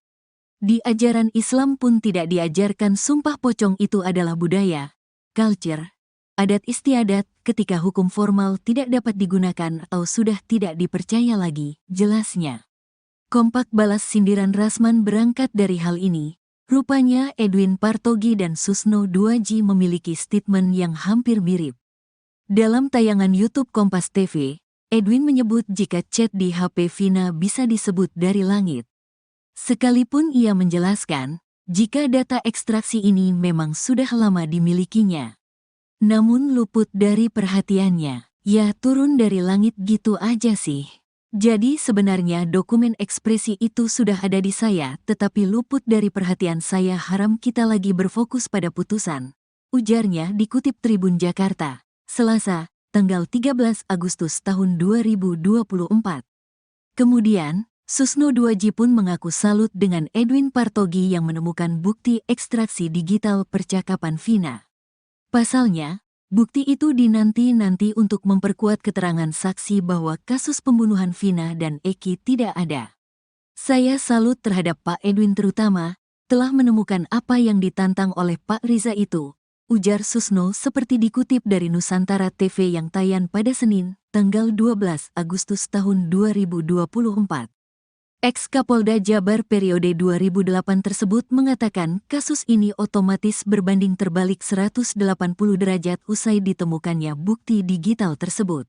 Di ajaran Islam pun tidak diajarkan sumpah pocong, itu adalah budaya, culture, adat istiadat ketika hukum formal tidak dapat digunakan atau sudah tidak dipercaya lagi, jelasnya. Kompak balas sindiran Rasman berangkat dari hal ini. Rupanya Edwin Partogi dan Susno Duaji memiliki statement yang hampir mirip. Dalam tayangan YouTube Kompas TV, Edwin menyebut jika chat di HP Vina bisa disebut dari langit. Sekalipun ia menjelaskan, jika data ekstraksi ini memang sudah lama dimilikinya. Namun luput dari perhatiannya, ya turun dari langit gitu aja sih. Jadi sebenarnya dokumen ekspresi itu sudah ada di saya, tetapi luput dari perhatian saya, haram kita lagi berfokus pada putusan. Ujarnya dikutip Tribun Jakarta, Selasa, tanggal 13 Agustus tahun 2024. Kemudian, Susno 2J pun mengaku salut dengan Edwin Partogi yang menemukan bukti ekstraksi digital percakapan Vina. Pasalnya, bukti itu dinanti-nanti untuk memperkuat keterangan saksi bahwa kasus pembunuhan Vina dan Eki tidak ada. Saya salut terhadap Pak Edwin terutama, telah menemukan apa yang ditantang oleh Pak Riza itu, ujar Susno seperti dikutip dari Nusantara TV yang tayang pada Senin, tanggal 12 Agustus tahun 2024. Ex-Kapolda Jabar periode 2008 tersebut mengatakan kasus ini otomatis berbanding terbalik 180 derajat usai ditemukannya bukti digital tersebut.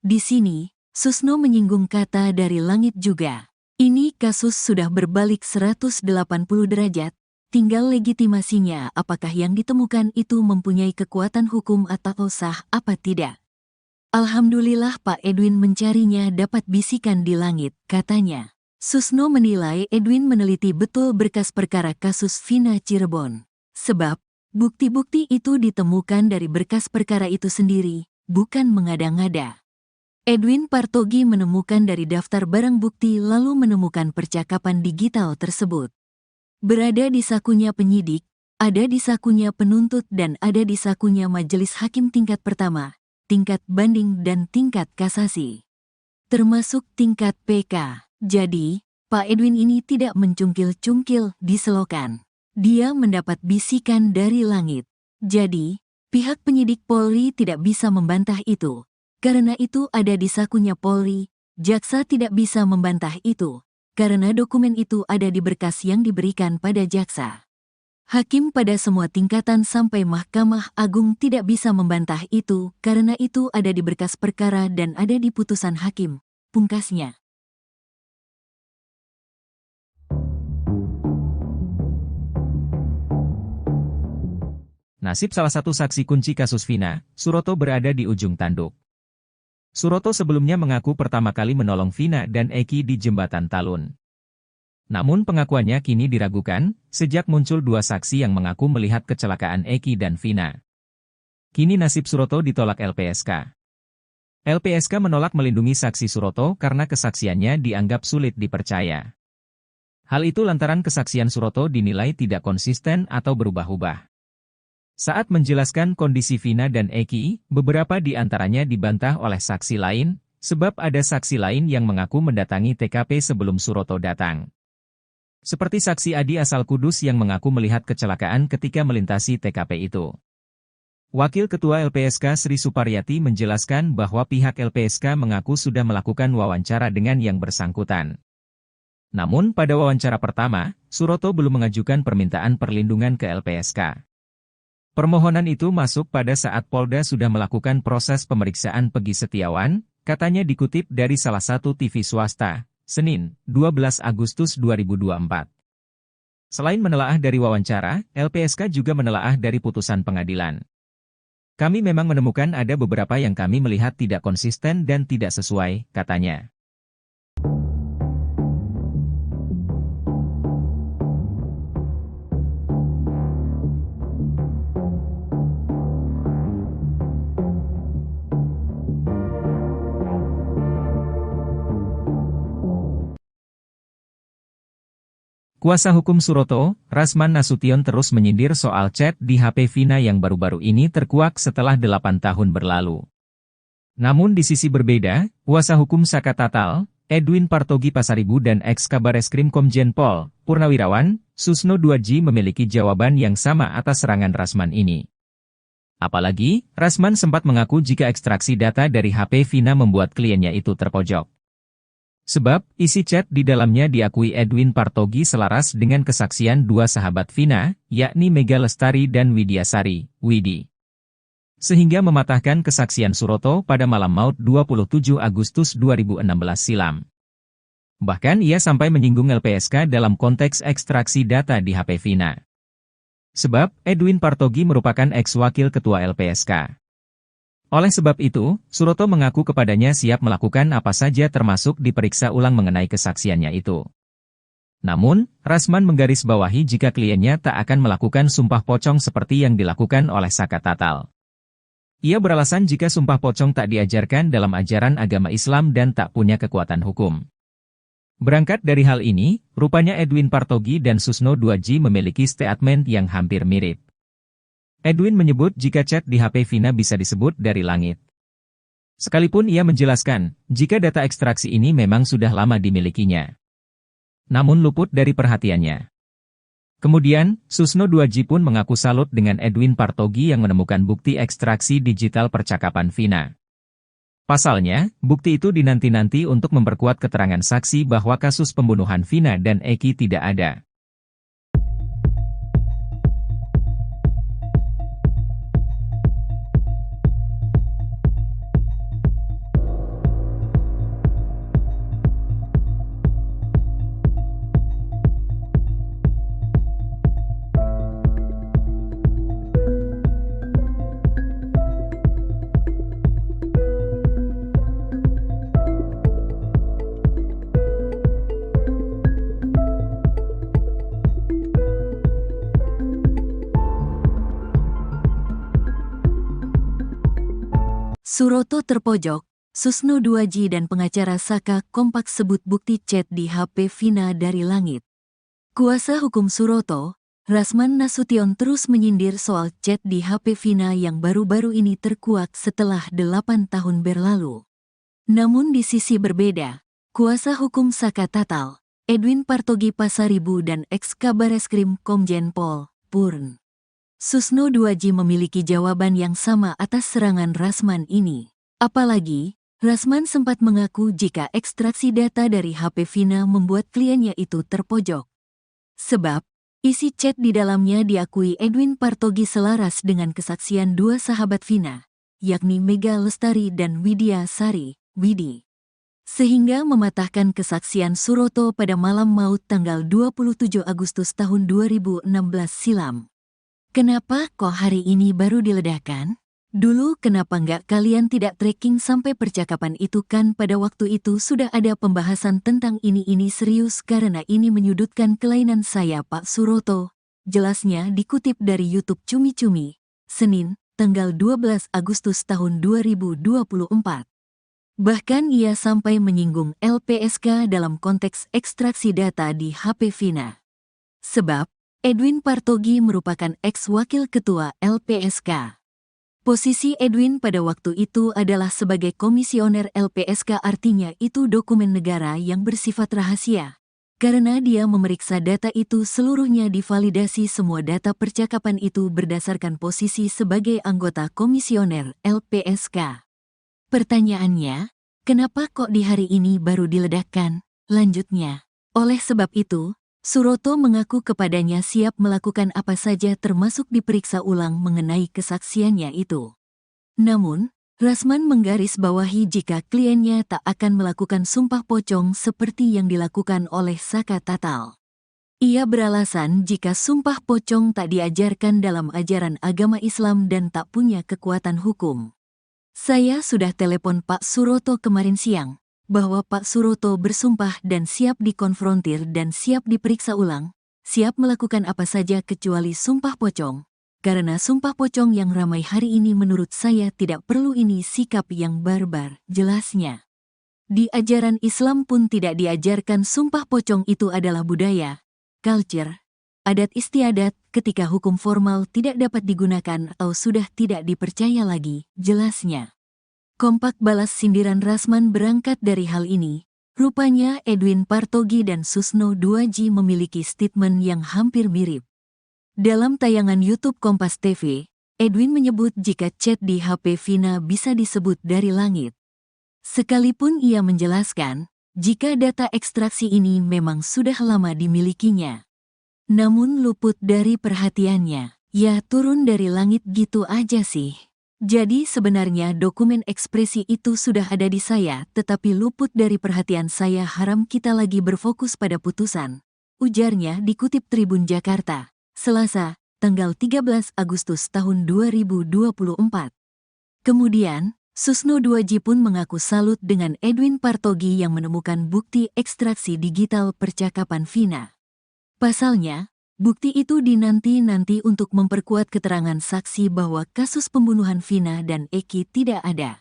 Di sini, Susno menyinggung kata dari langit juga. Ini kasus sudah berbalik 180 derajat, tinggal legitimasinya apakah yang ditemukan itu mempunyai kekuatan hukum atau sah apa tidak. Alhamdulillah Pak Edwin mencarinya dapat bisikan di langit, katanya. Susno menilai Edwin meneliti betul berkas perkara kasus Vina Cirebon. Sebab, bukti-bukti itu ditemukan dari berkas perkara itu sendiri, bukan mengada-ngada. Edwin Partogi menemukan dari daftar barang bukti lalu menemukan percakapan digital tersebut. Berada di sakunya penyidik, ada di sakunya penuntut dan ada di sakunya majelis hakim tingkat pertama, tingkat banding dan tingkat kasasi. Termasuk tingkat PK. Jadi, Pak Edwin ini tidak mencungkil-cungkil di selokan. Dia mendapat bisikan dari langit. Jadi, pihak penyidik Polri tidak bisa membantah itu. Karena itu ada di sakunya Polri, jaksa tidak bisa membantah itu. Karena dokumen itu ada di berkas yang diberikan pada jaksa. Hakim pada semua tingkatan sampai Mahkamah Agung tidak bisa membantah itu karena itu ada di berkas perkara dan ada di putusan hakim, pungkasnya. Nasib salah satu saksi kunci kasus Vina, Suroto berada di ujung tanduk. Suroto sebelumnya mengaku pertama kali menolong Vina dan Eki di Jembatan Talun. Namun pengakuannya kini diragukan, sejak muncul dua saksi yang mengaku melihat kecelakaan Eki dan Vina. Kini nasib Suroto ditolak LPSK. LPSK menolak melindungi saksi Suroto karena kesaksiannya dianggap sulit dipercaya. Hal itu lantaran kesaksian Suroto dinilai tidak konsisten atau berubah-ubah. Saat menjelaskan kondisi Vina dan Eki, beberapa di antaranya dibantah oleh saksi lain, sebab ada saksi lain yang mengaku mendatangi TKP sebelum Suroto datang. Seperti saksi Adi asal Kudus yang mengaku melihat kecelakaan ketika melintasi TKP itu. Wakil Ketua LPSK Sri Suparyati menjelaskan bahwa pihak LPSK mengaku sudah melakukan wawancara dengan yang bersangkutan. Namun pada wawancara pertama, Suroto belum mengajukan permintaan perlindungan ke LPSK. Permohonan itu masuk pada saat Polda sudah melakukan proses pemeriksaan Pegi Setiawan, katanya dikutip dari salah satu TV swasta, Senin, 12 Agustus 2024. Selain menelaah dari wawancara, LPSK juga menelaah dari putusan pengadilan. Kami memang menemukan ada beberapa yang kami melihat tidak konsisten dan tidak sesuai, katanya. Kuasa hukum Suroto, Rasman Nasution terus menyindir soal chat di HP Vina yang baru-baru ini terkuak setelah 8 tahun berlalu. Namun di sisi berbeda, kuasa hukum Saka Tatal, Edwin Partogi Pasaribu dan ex-Kabareskrim Komjen Pol, Purnawirawan, Susno 2J memiliki jawaban yang sama atas serangan Rasman ini. Apalagi, Rasman sempat mengaku jika ekstraksi data dari HP Vina membuat kliennya itu terpojok. Sebab, isi chat di dalamnya diakui Edwin Partogi selaras dengan kesaksian dua sahabat Vina, yakni Mega Lestari dan Widyasari, Widi. Sehingga mematahkan kesaksian Suroto pada malam maut 27 Agustus 2016 silam. Bahkan ia sampai menyinggung LPSK dalam konteks ekstraksi data di HP Vina. Sebab, Edwin Partogi merupakan ex-wakil ketua LPSK. Oleh sebab itu, Suroto mengaku kepadanya siap melakukan apa saja termasuk diperiksa ulang mengenai kesaksiannya itu. Namun, Rasman menggarisbawahi jika kliennya tak akan melakukan sumpah pocong seperti yang dilakukan oleh Saka Tatal. Ia beralasan jika sumpah pocong tak diajarkan dalam ajaran agama Islam dan tak punya kekuatan hukum. Berangkat dari hal ini, rupanya Edwin Partogi dan Susno 2G memiliki statement yang hampir mirip. Edwin menyebut jika chat di HP Vina bisa disebut dari langit. Sekalipun ia menjelaskan, jika data ekstraksi ini memang sudah lama dimilikinya. Namun luput dari perhatiannya. Kemudian, Susno 2G pun mengaku salut dengan Edwin Partogi yang menemukan bukti ekstraksi digital percakapan Vina. Pasalnya, bukti itu dinanti-nanti untuk memperkuat keterangan saksi bahwa kasus pembunuhan Vina dan Eki tidak ada. Suroto terpojok, Susno 2G dan pengacara Saka kompak sebut bukti chat di HP Vina dari langit. Kuasa hukum Suroto, Rasman Nasution terus menyindir soal chat di HP Vina yang baru-baru ini terkuak setelah 8 tahun berlalu. Namun di sisi berbeda, kuasa hukum Saka Tatal, Edwin Partogi Pasaribu dan ex-Kabareskrim Komjen Pol, Purn Susno 2G memiliki jawaban yang sama atas serangan Rasman ini. Apalagi, Rasman sempat mengaku jika ekstraksi data dari HP Vina membuat kliennya itu terpojok. Sebab, isi chat di dalamnya diakui Edwin Partogi selaras dengan kesaksian dua sahabat Vina, yakni Mega Lestari dan Widya Sari, Widi. Sehingga mematahkan kesaksian Suroto pada malam maut tanggal 27 Agustus tahun 2016 silam. Kenapa kok hari ini baru diledakkan? Dulu kenapa nggak kalian tidak tracking sampai percakapan itu kan pada waktu itu sudah ada pembahasan tentang ini serius karena ini menyudutkan kelainan saya Pak Suroto. Jelasnya dikutip dari YouTube Cumi-Cumi, Senin, tanggal 12 Agustus tahun 2024. Bahkan ia sampai menyinggung LPSK dalam konteks ekstraksi data di HP Vina. Sebab, Edwin Partogi merupakan ex-wakil ketua LPSK. Posisi Edwin pada waktu itu adalah sebagai komisioner LPSK, artinya itu dokumen negara yang bersifat rahasia. Karena dia memeriksa data itu seluruhnya divalidasi semua data percakapan itu berdasarkan posisi sebagai anggota komisioner LPSK. Pertanyaannya, kenapa kok di hari ini baru diledakkan? Lanjutnya, oleh sebab itu, Suroto mengaku kepadanya siap melakukan apa saja termasuk diperiksa ulang mengenai kesaksiannya itu. Namun, Rasman menggarisbawahi jika kliennya tak akan melakukan sumpah pocong seperti yang dilakukan oleh Saka Tatal. Ia beralasan jika sumpah pocong tak diajarkan dalam ajaran agama Islam dan tak punya kekuatan hukum. Saya sudah telepon Pak Suroto kemarin siang, bahwa Pak Suroto bersumpah dan siap dikonfrontir dan siap diperiksa ulang, siap melakukan apa saja kecuali sumpah pocong, karena sumpah pocong yang ramai hari ini menurut saya tidak perlu ini sikap yang barbar, jelasnya. Di ajaran Islam pun tidak diajarkan sumpah pocong itu adalah budaya, culture, adat istiadat ketika hukum formal tidak dapat digunakan atau sudah tidak dipercaya lagi, jelasnya. Kompak balas sindiran Rasman berangkat dari hal ini. Rupanya Edwin Partogi dan Susno 2G memiliki statement yang hampir mirip. Dalam tayangan YouTube Kompas TV, Edwin menyebut jika chat di HP Vina bisa disebut dari langit. Sekalipun ia menjelaskan, jika data ekstraksi ini memang sudah lama dimilikinya. Namun luput dari perhatiannya, ya turun dari langit gitu aja sih. Jadi sebenarnya dokumen ekspresi itu sudah ada di saya tetapi luput dari perhatian saya, haram kita lagi berfokus pada putusan. Ujarnya dikutip Tribun Jakarta, Selasa, tanggal 13 Agustus tahun 2024. Kemudian, Susno 2G pun mengaku salut dengan Edwin Partogi yang menemukan bukti ekstraksi digital percakapan Vina. Pasalnya, bukti itu dinanti-nanti untuk memperkuat keterangan saksi bahwa kasus pembunuhan Vina dan Eki tidak ada.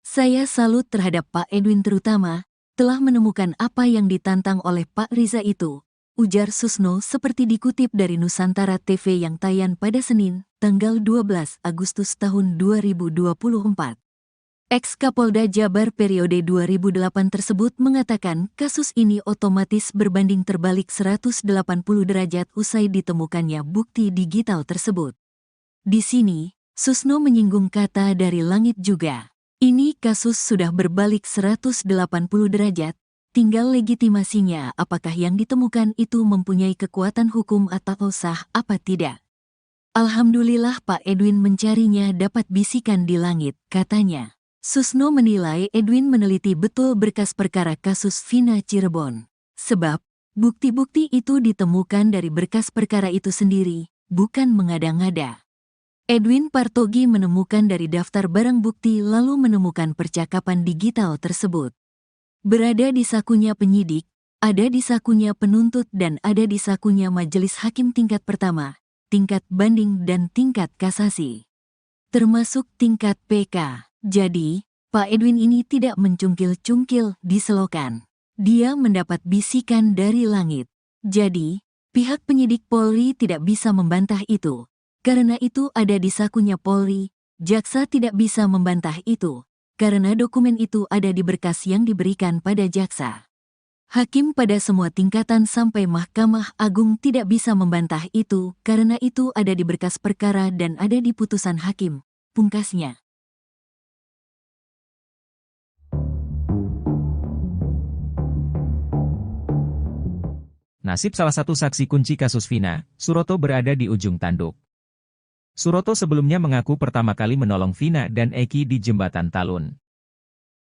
Saya salut terhadap Pak Edwin terutama, telah menemukan apa yang ditantang oleh Pak Riza itu, ujar Susno seperti dikutip dari Nusantara TV yang tayang pada Senin, tanggal 12 Agustus tahun 2024. Ex-Kapolda Jabar periode 2008 tersebut mengatakan kasus ini otomatis berbanding terbalik 180 derajat usai ditemukannya bukti digital tersebut. Di sini, Susno menyinggung kata dari langit juga. Ini kasus sudah berbalik 180 derajat, tinggal legitimasinya apakah yang ditemukan itu mempunyai kekuatan hukum atau sah apa tidak. Alhamdulillah Pak Edwin mencarinya dapat bisikan di langit, katanya. Susno menilai Edwin meneliti betul berkas perkara kasus Vina Cirebon. Sebab, bukti-bukti itu ditemukan dari berkas perkara itu sendiri, bukan mengada-ngada. Edwin Partogi menemukan dari daftar barang bukti lalu menemukan percakapan digital tersebut. Berada di sakunya penyidik, ada di sakunya penuntut dan ada di sakunya majelis hakim tingkat pertama, tingkat banding dan tingkat kasasi. Termasuk tingkat PK. Jadi, Pak Edwin ini tidak mencungkil-cungkil di selokan. Dia mendapat bisikan dari langit. Jadi, pihak penyidik Polri tidak bisa membantah itu. Karena itu ada di sakunya Polri, jaksa tidak bisa membantah itu. Karena dokumen itu ada di berkas yang diberikan pada jaksa. Hakim pada semua tingkatan sampai Mahkamah Agung tidak bisa membantah itu karena itu ada di berkas perkara dan ada di putusan hakim, pungkasnya. Nasib salah satu saksi kunci kasus Vina, Suroto berada di ujung tanduk. Suroto sebelumnya mengaku pertama kali menolong Vina dan Eki di Jembatan Talun.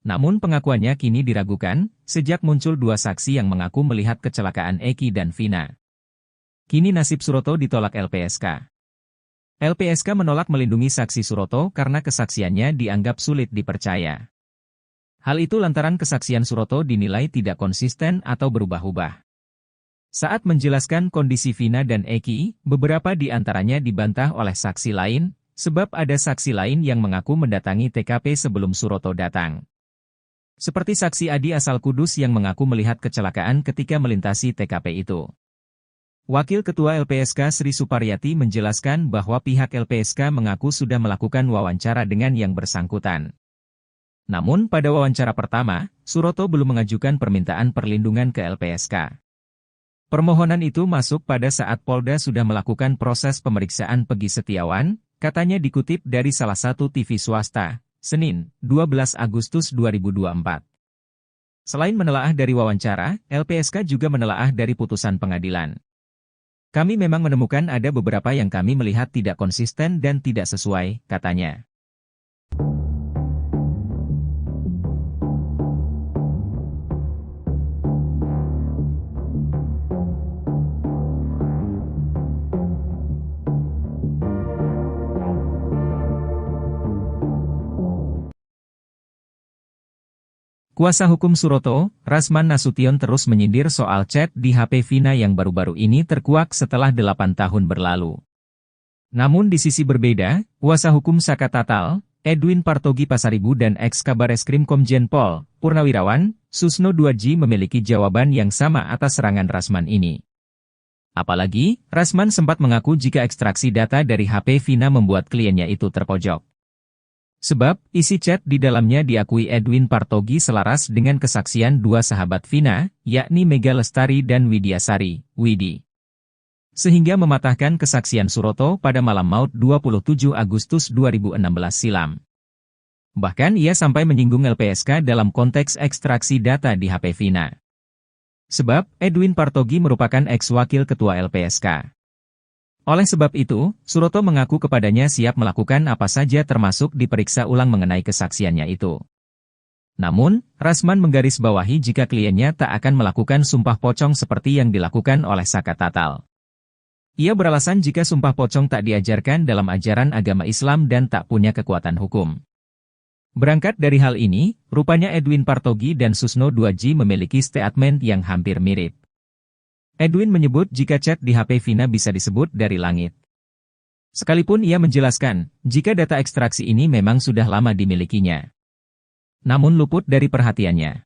Namun pengakuannya kini diragukan, sejak muncul dua saksi yang mengaku melihat kecelakaan Eki dan Vina. Kini nasib Suroto ditolak LPSK. LPSK menolak melindungi saksi Suroto karena kesaksiannya dianggap sulit dipercaya. Hal itu lantaran kesaksian Suroto dinilai tidak konsisten atau berubah-ubah. Saat menjelaskan kondisi Vina dan Eki, beberapa di antaranya dibantah oleh saksi lain, sebab ada saksi lain yang mengaku mendatangi TKP sebelum Suroto datang. Seperti saksi Adi asal Kudus yang mengaku melihat kecelakaan ketika melintasi TKP itu. Wakil Ketua LPSK Sri Suparyati menjelaskan bahwa pihak LPSK mengaku sudah melakukan wawancara dengan yang bersangkutan. Namun pada wawancara pertama, Suroto belum mengajukan permintaan perlindungan ke LPSK. Permohonan itu masuk pada saat Polda sudah melakukan proses pemeriksaan Pegi Setiawan, katanya dikutip dari salah satu TV swasta, Senin, 12 Agustus 2024. Selain menelaah dari wawancara, LPSK juga menelaah dari putusan pengadilan. Kami memang menemukan ada beberapa yang kami melihat tidak konsisten dan tidak sesuai, katanya. Kuasa hukum Suroto, Rasman Nasution terus menyindir soal chat di HP Vina yang baru-baru ini terkuak setelah 8 tahun berlalu. Namun di sisi berbeda, kuasa hukum Saka Tatal, Edwin Partogi Pasaribu dan ex-Kabareskrim Komjen Pol, Purnawirawan, Susno Duaji memiliki jawaban yang sama atas serangan Rasman ini. Apalagi, Rasman sempat mengaku jika ekstraksi data dari HP Vina membuat kliennya itu terpojok. Sebab, isi chat di dalamnya diakui Edwin Partogi selaras dengan kesaksian dua sahabat Vina, yakni Mega Lestari dan Widyasari, Widi. Sehingga mematahkan kesaksian Suroto pada malam maut 27 Agustus 2016 silam. Bahkan ia sampai menyinggung LPSK dalam konteks ekstraksi data di HP Vina. Sebab, Edwin Partogi merupakan ex-wakil ketua LPSK. Oleh sebab itu, Suroto mengaku kepadanya siap melakukan apa saja termasuk diperiksa ulang mengenai kesaksiannya itu. Namun, Rasman menggarisbawahi jika kliennya tak akan melakukan sumpah pocong seperti yang dilakukan oleh Saka Tatal. Ia beralasan jika sumpah pocong tak diajarkan dalam ajaran agama Islam dan tak punya kekuatan hukum. Berangkat dari hal ini, rupanya Edwin Partogi dan Susno Duaji memiliki statement yang hampir mirip. Edwin menyebut jika chat di HP Vina bisa disebut dari langit. Sekalipun ia menjelaskan, jika data ekstraksi ini memang sudah lama dimilikinya. Namun luput dari perhatiannya.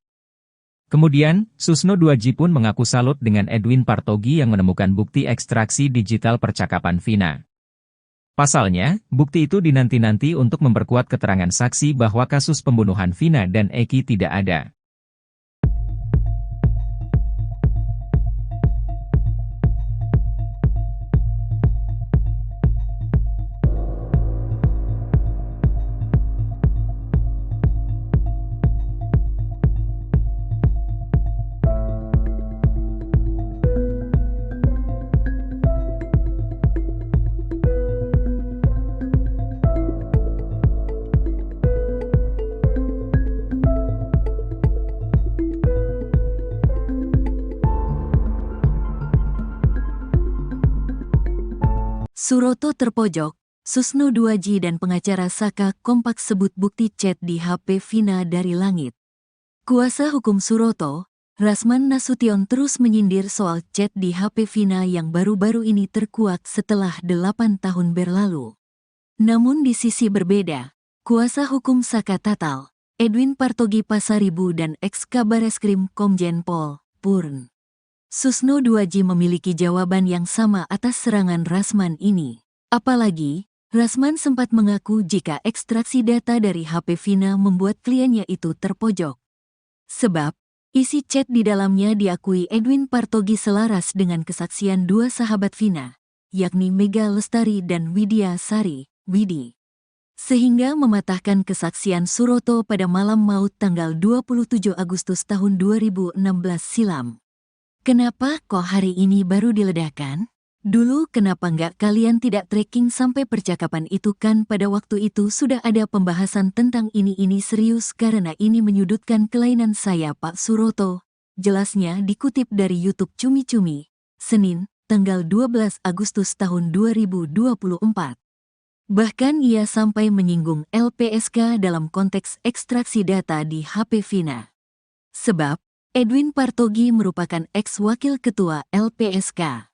Kemudian, Susno 2G pun mengaku salut dengan Edwin Partogi yang menemukan bukti ekstraksi digital percakapan Vina. Pasalnya, bukti itu dinanti-nanti untuk memperkuat keterangan saksi bahwa kasus pembunuhan Vina dan Eki tidak ada. Suroto terpojok, Susno 2G dan pengacara Saka kompak sebut bukti chat di HP Vina dari langit. Kuasa hukum Suroto, Rasman Nasution terus menyindir soal chat di HP Vina yang baru-baru ini terkuak setelah 8 tahun berlalu. Namun di sisi berbeda, kuasa hukum Saka Tatal, Edwin Partogi Pasaribu dan ex-Kabareskrim Komjen Pol, Purn Susno 2G memiliki jawaban yang sama atas serangan Rasman ini. Apalagi, Rasman sempat mengaku jika ekstraksi data dari HP Vina membuat kliennya itu terpojok. Sebab, isi chat di dalamnya diakui Edwin Partogi selaras dengan kesaksian dua sahabat Vina, yakni Mega Lestari dan Widya Sari, Widi. Sehingga mematahkan kesaksian Suroto pada malam maut tanggal 27 Agustus tahun 2016 silam. Kenapa kok hari ini baru diledakkan? Dulu kenapa nggak kalian tidak tracking sampai percakapan itu kan pada waktu itu sudah ada pembahasan tentang ini serius karena ini menyudutkan kelainan saya Pak Suroto. Jelasnya dikutip dari YouTube Cumi-Cumi, Senin, tanggal 12 Agustus tahun 2024. Bahkan ia sampai menyinggung LPSK dalam konteks ekstraksi data di HP Vina. Sebab, Edwin Partogi merupakan ex-wakil ketua LPSK.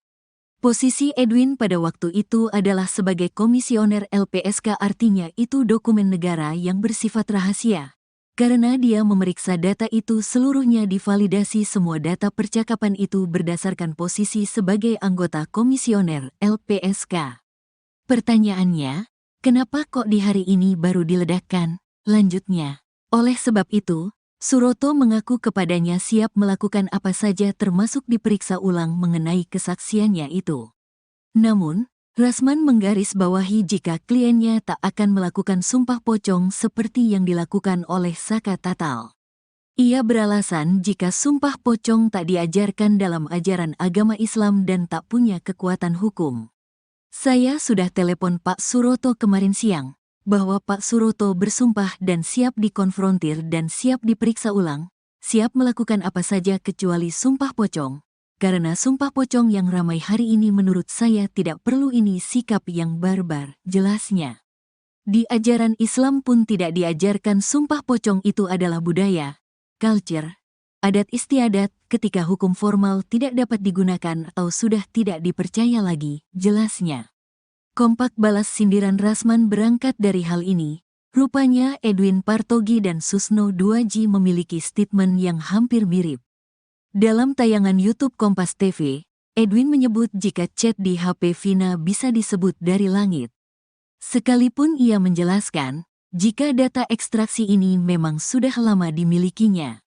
Posisi Edwin pada waktu itu adalah sebagai komisioner LPSK, artinya itu dokumen negara yang bersifat rahasia. Karena dia memeriksa data itu seluruhnya divalidasi semua data percakapan itu berdasarkan posisi sebagai anggota komisioner LPSK. Pertanyaannya, kenapa kok di hari ini baru diledakkan? Lanjutnya, oleh sebab itu, Suroto mengaku kepadanya siap melakukan apa saja termasuk diperiksa ulang mengenai kesaksiannya itu. Namun, Rasman menggarisbawahi jika kliennya tak akan melakukan sumpah pocong seperti yang dilakukan oleh Saka Tatal. Ia beralasan jika sumpah pocong tak diajarkan dalam ajaran agama Islam dan tak punya kekuatan hukum. Saya sudah telepon Pak Suroto kemarin siang, bahwa Pak Suroto bersumpah dan siap dikonfrontir dan siap diperiksa ulang, siap melakukan apa saja kecuali sumpah pocong, karena sumpah pocong yang ramai hari ini menurut saya tidak perlu, ini sikap yang barbar, jelasnya. Di ajaran Islam pun tidak diajarkan sumpah pocong, itu adalah budaya, culture, adat istiadat ketika hukum formal tidak dapat digunakan atau sudah tidak dipercaya lagi, jelasnya. Kompak balas sindiran Rasman berangkat dari hal ini. Rupanya Edwin Partogi dan Susno 2G memiliki statement yang hampir mirip. Dalam tayangan YouTube Kompas TV, Edwin menyebut jika chat di HP Vina bisa disebut dari langit. Sekalipun ia menjelaskan, jika data ekstraksi ini memang sudah lama dimilikinya.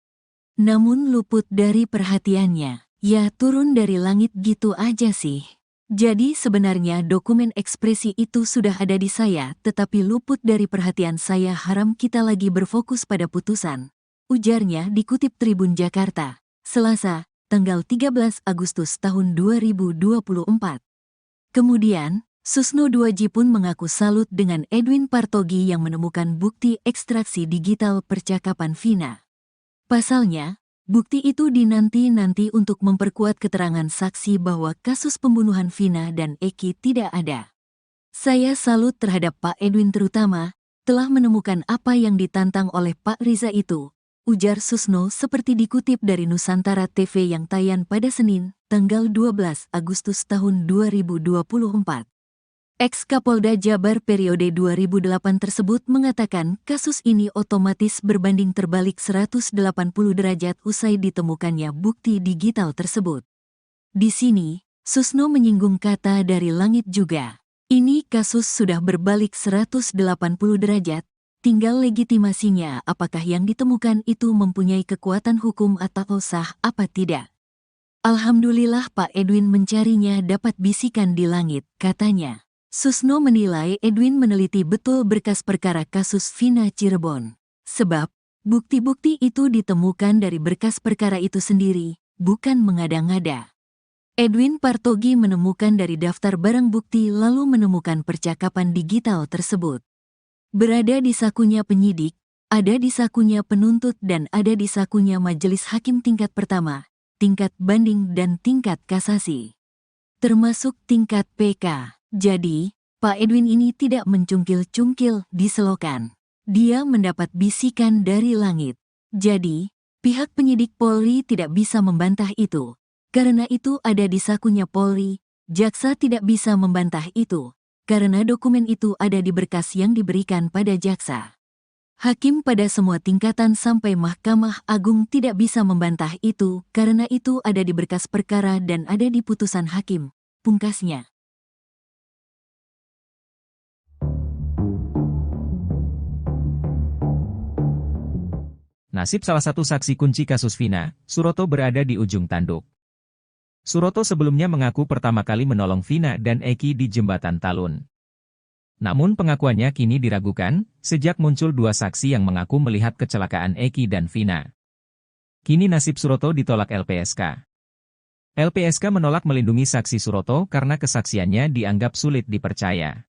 Namun luput dari perhatiannya, ya turun dari langit gitu aja sih. Jadi sebenarnya dokumen ekspresi itu sudah ada di saya, tetapi luput dari perhatian saya. Haram kita lagi berfokus pada putusan, ujarnya dikutip Tribun Jakarta, Selasa, tanggal 13 Agustus tahun 2024. Kemudian, Susno 2G pun mengaku salut dengan Edwin Partogi yang menemukan bukti ekstraksi digital percakapan Vina. Pasalnya, bukti itu dinanti-nanti untuk memperkuat keterangan saksi bahwa kasus pembunuhan Vina dan Eki tidak ada. Saya salut terhadap Pak Edwin terutama, telah menemukan apa yang ditantang oleh Pak Riza itu, ujar Susno seperti dikutip dari Nusantara TV yang tayang pada Senin, tanggal 12 Agustus tahun 2024. Ex-Kapolda Jabar periode 2008 tersebut mengatakan kasus ini otomatis berbanding terbalik 180 derajat usai ditemukannya bukti digital tersebut. Di sini, Susno menyinggung kata dari langit juga. Ini kasus sudah berbalik 180 derajat, tinggal legitimasinya apakah yang ditemukan itu mempunyai kekuatan hukum atau sah apa tidak. Alhamdulillah Pak Edwin mencarinya dapat bisikan di langit, katanya. Susno menilai Edwin meneliti betul berkas perkara kasus Vina Cirebon. Sebab, bukti-bukti itu ditemukan dari berkas perkara itu sendiri, bukan mengada-ngada. Edwin Partogi menemukan dari daftar barang bukti lalu menemukan percakapan digital tersebut. Berada di sakunya penyidik, ada di sakunya penuntut dan ada di sakunya majelis hakim tingkat pertama, tingkat banding dan tingkat kasasi. Termasuk tingkat PK. Jadi, Pak Edwin ini tidak mencungkil-cungkil di selokan. Dia mendapat bisikan dari langit. Jadi, pihak penyidik Polri tidak bisa membantah itu. Karena itu ada di sakunya Polri, jaksa tidak bisa membantah itu. Karena dokumen itu ada di berkas yang diberikan pada jaksa. Hakim pada semua tingkatan sampai Mahkamah Agung tidak bisa membantah itu, karena itu ada di berkas perkara dan ada di putusan hakim, pungkasnya. Nasib salah satu saksi kunci kasus Vina, Suroto berada di ujung tanduk. Suroto sebelumnya mengaku pertama kali menolong Vina dan Eki di Jembatan Talun. Namun pengakuannya kini diragukan, sejak muncul dua saksi yang mengaku melihat kecelakaan Eki dan Vina. Kini nasib Suroto ditolak LPSK. LPSK menolak melindungi saksi Suroto karena kesaksiannya dianggap sulit dipercaya.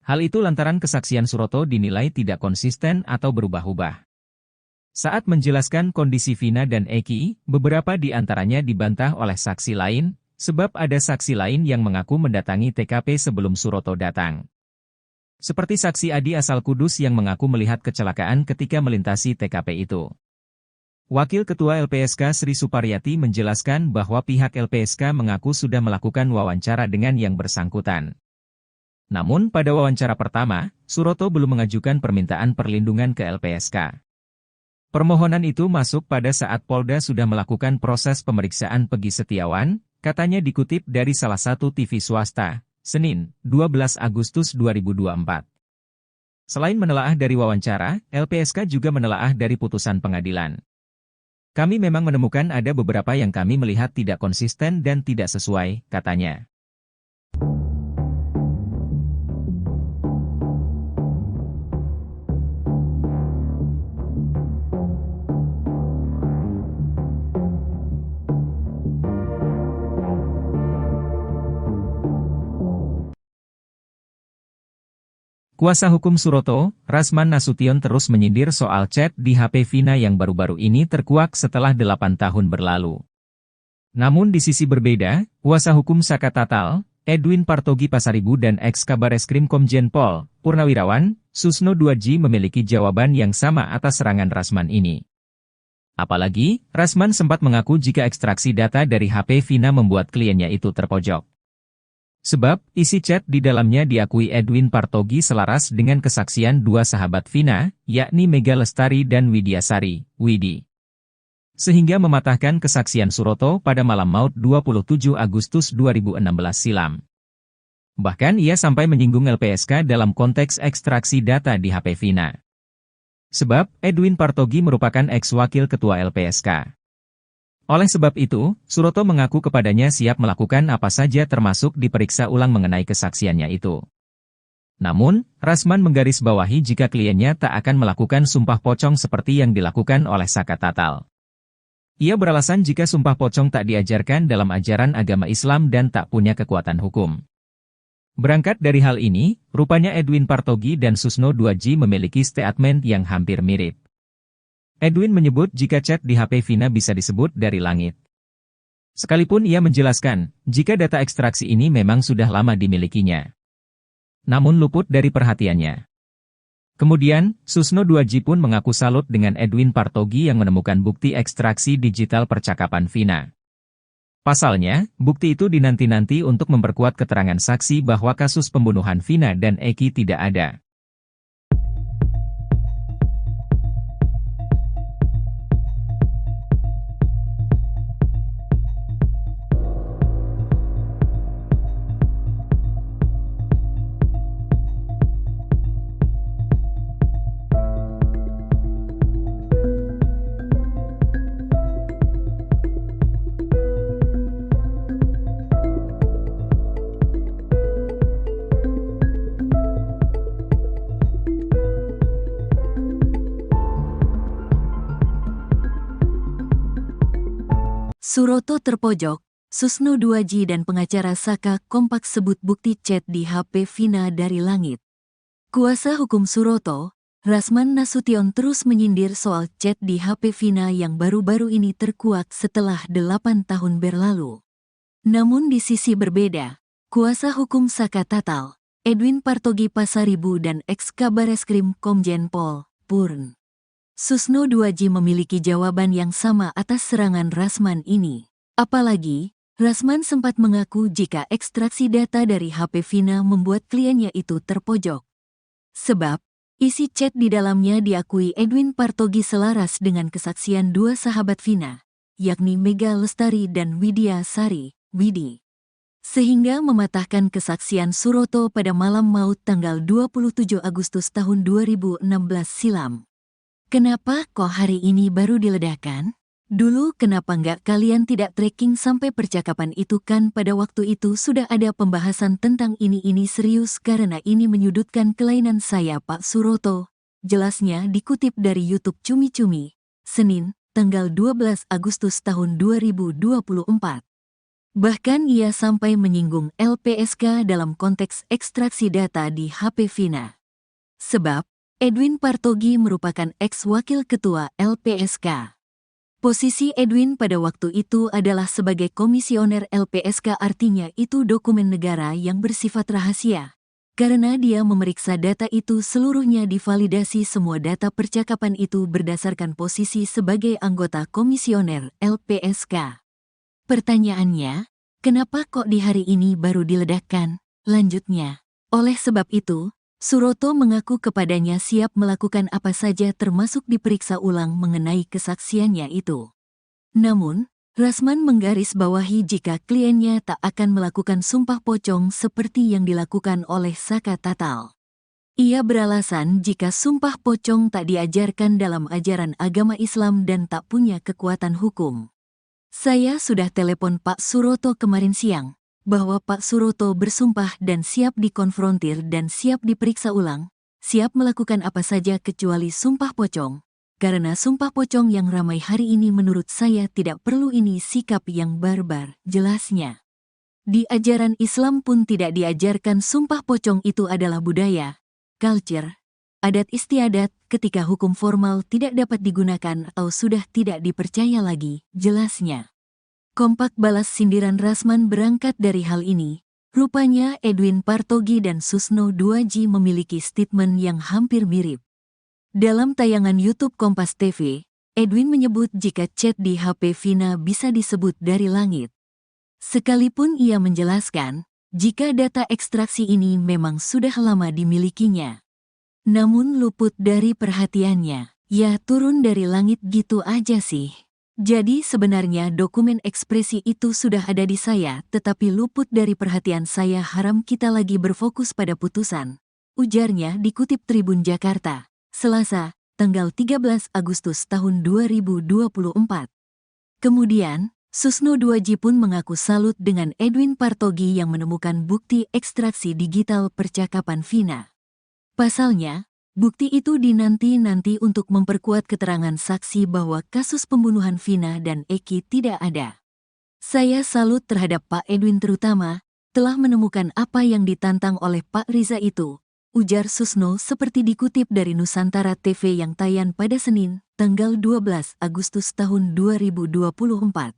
Hal itu lantaran kesaksian Suroto dinilai tidak konsisten atau berubah-ubah. Saat menjelaskan kondisi Vina dan Eki, beberapa di antaranya dibantah oleh saksi lain, sebab ada saksi lain yang mengaku mendatangi TKP sebelum Suroto datang. Seperti saksi Adi asal Kudus yang mengaku melihat kecelakaan ketika melintasi TKP itu. Wakil Ketua LPSK Sri Suparyati menjelaskan bahwa pihak LPSK mengaku sudah melakukan wawancara dengan yang bersangkutan. Namun pada wawancara pertama, Suroto belum mengajukan permintaan perlindungan ke LPSK. Permohonan itu masuk pada saat Polda sudah melakukan proses pemeriksaan Pegi Setiawan, katanya dikutip dari salah satu TV swasta, Senin, 12 Agustus 2024. Selain menelaah dari wawancara, LPSK juga menelaah dari putusan pengadilan. Kami memang menemukan ada beberapa yang kami melihat tidak konsisten dan tidak sesuai, katanya. Kuasa hukum Suroto, Rasman Nasution terus menyindir soal chat di HP Vina yang baru-baru ini terkuak setelah 8 tahun berlalu. Namun di sisi berbeda, kuasa hukum Saka Tatal, Edwin Partogi Pasaribu dan ex-Kabareskrim Komjen Pol, Purnawirawan, Susno Duaji memiliki jawaban yang sama atas serangan Rasman ini. Apalagi, Rasman sempat mengaku jika ekstraksi data dari HP Vina membuat kliennya itu terpojok. Sebab, isi chat di dalamnya diakui Edwin Partogi selaras dengan kesaksian dua sahabat Vina, yakni Mega Lestari dan Widyasari, Widi. Sehingga mematahkan kesaksian Suroto pada malam maut 27 Agustus 2016 silam. Bahkan ia sampai menyinggung LPSK dalam konteks ekstraksi data di HP Vina. Sebab, Edwin Partogi merupakan ex-wakil ketua LPSK. Oleh sebab itu, Suroto mengaku kepadanya siap melakukan apa saja termasuk diperiksa ulang mengenai kesaksiannya itu. Namun, Rasman menggarisbawahi jika kliennya tak akan melakukan sumpah pocong seperti yang dilakukan oleh Saka Tatal. Ia beralasan jika sumpah pocong tak diajarkan dalam ajaran agama Islam dan tak punya kekuatan hukum. Berangkat dari hal ini, rupanya Edwin Partogi dan Susno Duaji memiliki statement yang hampir mirip. Edwin menyebut jika chat di HP Vina bisa disebut dari langit. Sekalipun ia menjelaskan, jika data ekstraksi ini memang sudah lama dimilikinya. Namun luput dari perhatiannya. Kemudian, Susno Duaji pun mengaku salut dengan Edwin Partogi yang menemukan bukti ekstraksi digital percakapan Vina. Pasalnya, bukti itu dinanti-nanti untuk memperkuat keterangan saksi bahwa kasus pembunuhan Vina dan Eki tidak ada. Suroto terpojok, Susno 2J dan pengacara Saka kompak sebut bukti chat di HP Vina dari langit. Kuasa hukum Suroto, Rasman Nasution terus menyindir soal chat di HP Vina yang baru-baru ini terkuak setelah 8 tahun berlalu. Namun di sisi berbeda, kuasa hukum Saka Tatal, Edwin Partogi Pasaribu dan ex-Kabareskrim Komjen Pol, Purn Susno 2J memiliki jawaban yang sama atas serangan Rasman ini. Apalagi, Rasman sempat mengaku jika ekstraksi data dari HP Vina membuat kliennya itu terpojok. Sebab, isi chat di dalamnya diakui Edwin Partogi selaras dengan kesaksian dua sahabat Vina, yakni Mega Lestari dan Widya Sari, Widi. Sehingga mematahkan kesaksian Suroto pada malam maut tanggal 27 Agustus tahun 2016 silam. Kenapa kok hari ini baru diledakkan? Dulu kenapa nggak kalian tidak tracking sampai percakapan itu kan pada waktu itu sudah ada pembahasan tentang ini serius karena ini menyudutkan kelainan saya Pak Suroto. Jelasnya dikutip dari YouTube Cumi-Cumi, Senin, tanggal 12 Agustus tahun 2024. Bahkan ia sampai menyinggung LPSK dalam konteks ekstraksi data di HP Vina. Sebab, Edwin Partogi merupakan ex-wakil ketua LPSK. Posisi Edwin pada waktu itu adalah sebagai komisioner LPSK, artinya itu dokumen negara yang bersifat rahasia. Karena dia memeriksa data itu seluruhnya divalidasi semua data percakapan itu berdasarkan posisi sebagai anggota komisioner LPSK. Pertanyaannya, kenapa kok di hari ini baru diledakkan? Lanjutnya, oleh sebab itu, Suroto mengaku kepadanya siap melakukan apa saja termasuk diperiksa ulang mengenai kesaksiannya itu. Namun, Rasman menggarisbawahi jika kliennya tak akan melakukan sumpah pocong seperti yang dilakukan oleh Saka Tatal. Ia beralasan jika sumpah pocong tak diajarkan dalam ajaran agama Islam dan tak punya kekuatan hukum. Saya sudah telepon Pak Suroto kemarin siang, bahwa Pak Suroto bersumpah dan siap dikonfrontir dan siap diperiksa ulang, siap melakukan apa saja kecuali sumpah pocong, karena sumpah pocong yang ramai hari ini menurut saya tidak perlu, ini sikap yang barbar, jelasnya. Di ajaran Islam pun tidak diajarkan sumpah pocong, itu adalah budaya, culture, adat istiadat ketika hukum formal tidak dapat digunakan atau sudah tidak dipercaya lagi, jelasnya. Kompak balas sindiran Rasman berangkat dari hal ini. Rupanya Edwin Partogi dan Susno 2J memiliki statement yang hampir mirip. Dalam tayangan YouTube Kompas TV, Edwin menyebut jika chat di HP Vina bisa disebut dari langit. Sekalipun ia menjelaskan, jika data ekstraksi ini memang sudah lama dimilikinya. Namun luput dari perhatiannya, ya turun dari langit gitu aja sih. Jadi sebenarnya dokumen ekspresi itu sudah ada di saya, tetapi luput dari perhatian saya. Haram kita lagi berfokus pada putusan, ujarnya dikutip Tribun Jakarta, Selasa, tanggal 13 Agustus tahun 2024. Kemudian, Susno 2J pun mengaku salut dengan Edwin Partogi yang menemukan bukti ekstraksi digital percakapan Vina. Pasalnya, bukti itu dinanti-nanti untuk memperkuat keterangan saksi bahwa kasus pembunuhan Vina dan Eki tidak ada. Saya salut terhadap Pak Edwin, terutama telah menemukan apa yang ditantang oleh Pak Riza itu, ujar Susno seperti dikutip dari Nusantara TV yang tayang pada Senin, tanggal 12 Agustus tahun 2024.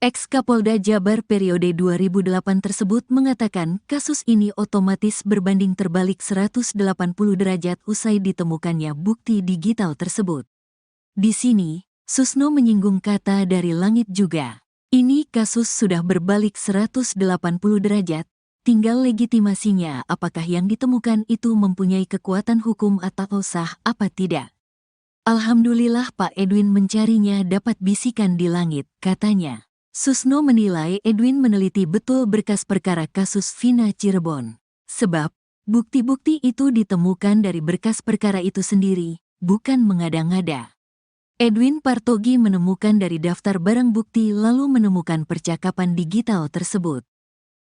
Ex-Kapolda Jabar periode 2008 tersebut mengatakan kasus ini otomatis berbanding terbalik 180 derajat usai ditemukannya bukti digital tersebut. Di sini, Susno menyinggung kata dari langit juga. Ini kasus sudah berbalik 180 derajat, tinggal legitimasinya apakah yang ditemukan itu mempunyai kekuatan hukum atau sah apa tidak. Alhamdulillah Pak Edwin mencarinya dapat bisikan di langit, katanya. Susno menilai Edwin meneliti betul berkas perkara kasus Vina Cirebon. Sebab, bukti-bukti itu ditemukan dari berkas perkara itu sendiri, bukan mengada-ngada. Edwin Partogi menemukan dari daftar barang bukti lalu menemukan percakapan digital tersebut.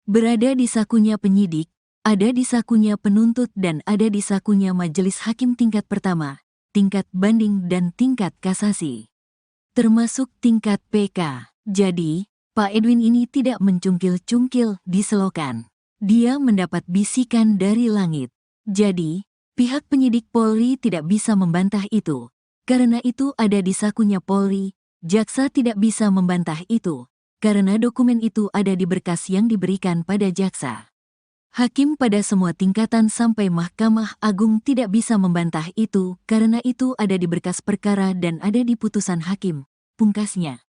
Berada di sakunya penyidik, ada di sakunya penuntut dan ada di sakunya majelis hakim tingkat pertama, tingkat banding dan tingkat kasasi. Termasuk tingkat PK. Jadi, Pak Edwin ini tidak mencungkil-cungkil di selokan. Dia mendapat bisikan dari langit. Jadi, pihak penyidik Polri tidak bisa membantah itu. Karena itu ada di sakunya Polri, jaksa tidak bisa membantah itu. Karena dokumen itu ada di berkas yang diberikan pada jaksa. Hakim pada semua tingkatan sampai Mahkamah Agung tidak bisa membantah itu karena itu ada di berkas perkara dan ada di putusan hakim, pungkasnya.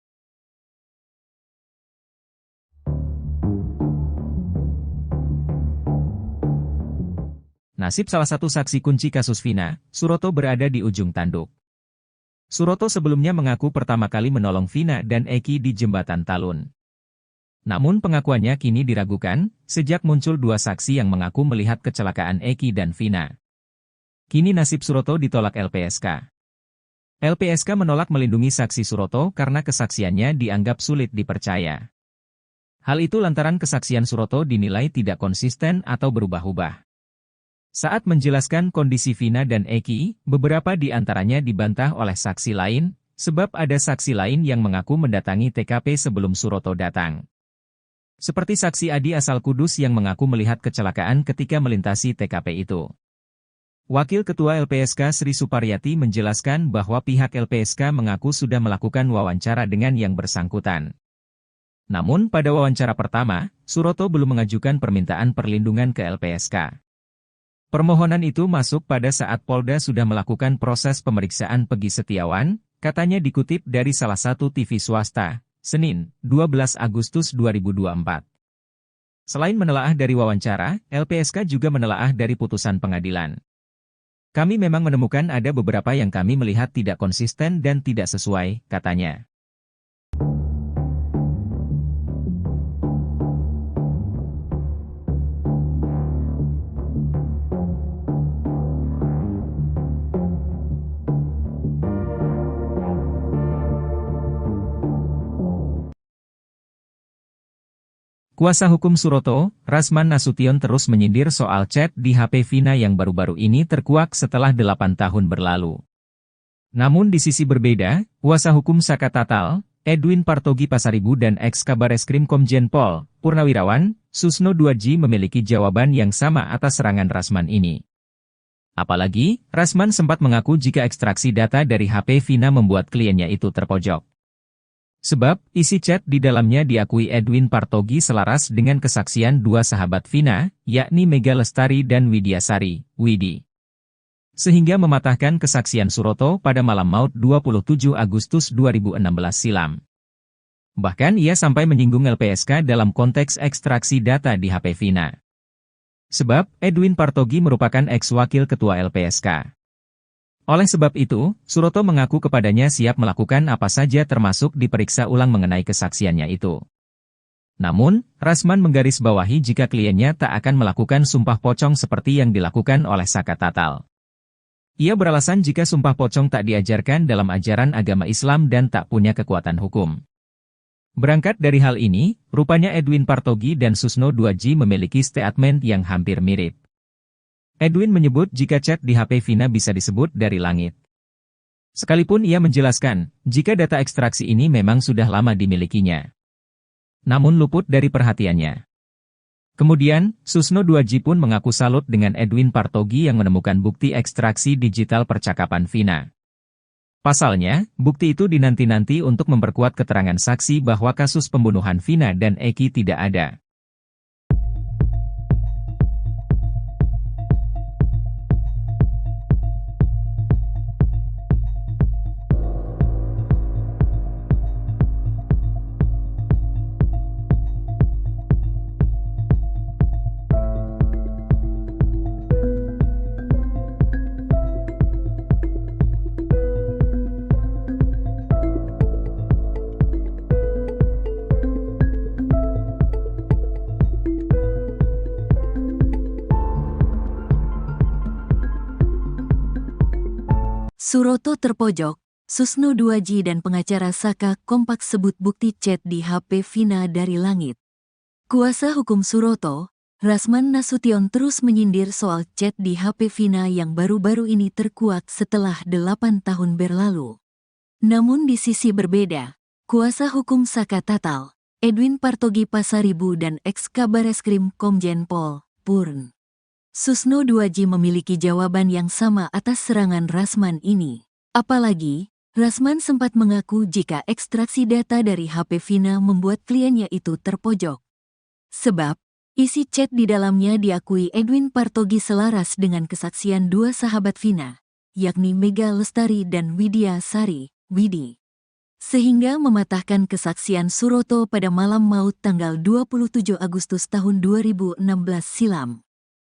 Nasib salah satu saksi kunci kasus Vina, Suroto berada di ujung tanduk. Suroto sebelumnya mengaku pertama kali menolong Vina dan Eki di Jembatan Talun. Namun pengakuannya kini diragukan, sejak muncul dua saksi yang mengaku melihat kecelakaan Eki dan Vina. Kini nasib Suroto ditolak LPSK. LPSK menolak melindungi saksi Suroto karena kesaksiannya dianggap sulit dipercaya. Hal itu lantaran kesaksian Suroto dinilai tidak konsisten atau berubah-ubah. Saat menjelaskan kondisi Vina dan Eki, beberapa di antaranya dibantah oleh saksi lain, sebab ada saksi lain yang mengaku mendatangi TKP sebelum Suroto datang. Seperti saksi Adi asal Kudus yang mengaku melihat kecelakaan ketika melintasi TKP itu. Wakil Ketua LPSK Sri Suparyati menjelaskan bahwa pihak LPSK mengaku sudah melakukan wawancara dengan yang bersangkutan. Namun pada wawancara pertama, Suroto belum mengajukan permintaan perlindungan ke LPSK. Permohonan itu masuk pada saat Polda sudah melakukan proses pemeriksaan Pegi Setiawan, katanya dikutip dari salah satu TV swasta, Senin, 12 Agustus 2024. Selain menelaah dari wawancara, LPSK juga menelaah dari putusan pengadilan. Kami memang menemukan ada beberapa yang kami melihat tidak konsisten dan tidak sesuai, katanya. Kuasa hukum Suroto, Rasman Nasution terus menyindir soal chat di HP Vina yang baru-baru ini terkuak setelah 8 tahun berlalu. Namun di sisi berbeda, kuasa hukum Saka Tatal, Edwin Partogi Pasaribu dan ex-Kabareskrim Komjen Pol, Purnawirawan, Susno Duaji memiliki jawaban yang sama atas serangan Rasman ini. Apalagi, Rasman sempat mengaku jika ekstraksi data dari HP Vina membuat kliennya itu terpojok. Sebab, isi chat di dalamnya diakui Edwin Partogi selaras dengan kesaksian dua sahabat Vina, yakni Mega Lestari dan Widyasari, Widi. Sehingga mematahkan kesaksian Suroto pada malam maut 27 Agustus 2016 silam. Bahkan ia sampai menyinggung LPSK dalam konteks ekstraksi data di HP Vina. Sebab, Edwin Partogi merupakan ex-wakil ketua LPSK. Oleh sebab itu, Suroto mengaku kepadanya siap melakukan apa saja termasuk diperiksa ulang mengenai kesaksiannya itu. Namun, Rasman menggarisbawahi jika kliennya tak akan melakukan sumpah pocong seperti yang dilakukan oleh Saka Tatal. Ia beralasan jika sumpah pocong tak diajarkan dalam ajaran agama Islam dan tak punya kekuatan hukum. Berangkat dari hal ini, rupanya Edwin Partogi dan Susno Duaji memiliki statement yang hampir mirip. Edwin menyebut jika chat di HP Vina bisa disebut dari langit. Sekalipun ia menjelaskan, jika data ekstraksi ini memang sudah lama dimilikinya. Namun luput dari perhatiannya. Kemudian, Susno Duaji pun mengaku salut dengan Edwin Partogi yang menemukan bukti ekstraksi digital percakapan Vina. Pasalnya, bukti itu dinanti-nanti untuk memperkuat keterangan saksi bahwa kasus pembunuhan Vina dan Eki tidak ada. Suroto terpojok, Susno 2J dan pengacara Saka kompak sebut bukti chat di HP Vina dari langit. Kuasa hukum Suroto, Rasman Nasution terus menyindir soal chat di HP Vina yang baru-baru ini terkuak setelah 8 tahun berlalu. Namun di sisi berbeda, kuasa hukum Saka Tatal, Edwin Partogi Pasaribu dan ex-Kabareskrim Komjen Pol, Purn Susno 2J memiliki jawaban yang sama atas serangan Rasman ini. Apalagi, Rasman sempat mengaku jika ekstraksi data dari HP Vina membuat kliennya itu terpojok. Sebab, isi chat di dalamnya diakui Edwin Partogi selaras dengan kesaksian dua sahabat Vina, yakni Mega Lestari dan Widya Sari, Widi. Sehingga mematahkan kesaksian Suroto pada malam maut tanggal 27 Agustus tahun 2016 silam.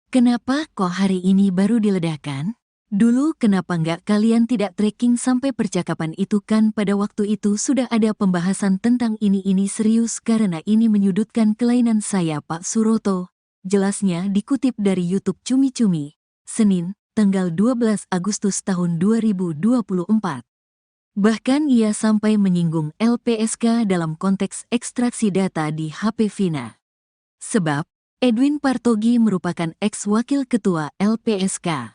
Kenapa kok hari ini baru diledakkan? Dulu kenapa nggak kalian tidak tracking sampai percakapan itu kan pada waktu itu sudah ada pembahasan tentang ini serius karena ini menyudutkan kelainan saya Pak Suroto. Jelasnya dikutip dari YouTube Cumi Cumi, Senin, tanggal 12 Agustus tahun 2024. Bahkan ia sampai menyinggung LPSK dalam konteks ekstraksi data di HP Vina. Sebab, Edwin Partogi merupakan ex-wakil ketua LPSK.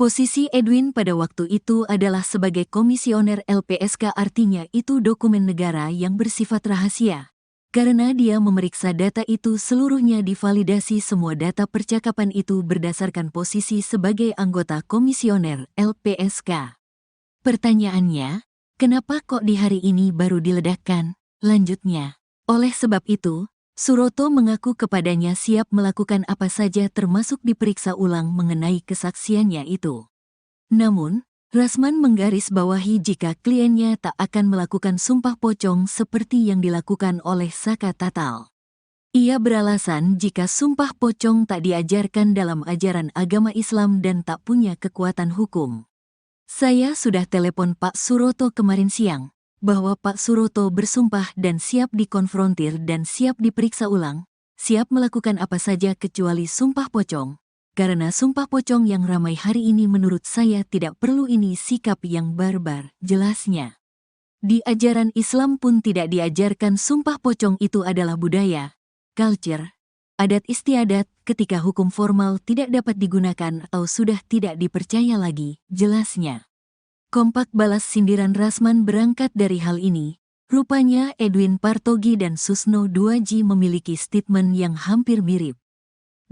Posisi Edwin pada waktu itu adalah sebagai komisioner LPSK, artinya itu dokumen negara yang bersifat rahasia. Karena dia memeriksa data itu seluruhnya divalidasi semua data percakapan itu berdasarkan posisi sebagai anggota komisioner LPSK. Pertanyaannya, kenapa kok di hari ini baru diledakkan? Lanjutnya, oleh sebab itu, Suroto mengaku kepadanya siap melakukan apa saja termasuk diperiksa ulang mengenai kesaksiannya itu. Namun, Rasman menggarisbawahi jika kliennya tak akan melakukan sumpah pocong seperti yang dilakukan oleh Saka Tatal. Ia beralasan jika sumpah pocong tak diajarkan dalam ajaran agama Islam dan tak punya kekuatan hukum. Saya sudah telepon Pak Suroto kemarin siang, bahwa Pak Suroto bersumpah dan siap dikonfrontir dan siap diperiksa ulang, siap melakukan apa saja kecuali sumpah pocong, karena sumpah pocong yang ramai hari ini menurut saya tidak perlu, ini sikap yang barbar, jelasnya. Di ajaran Islam pun tidak diajarkan sumpah pocong, itu adalah budaya, culture, adat istiadat ketika hukum formal tidak dapat digunakan atau sudah tidak dipercaya lagi, jelasnya. Kompak balas sindiran Rasman berangkat dari hal ini. Rupanya Edwin Partogi dan Susno 2J memiliki statement yang hampir mirip.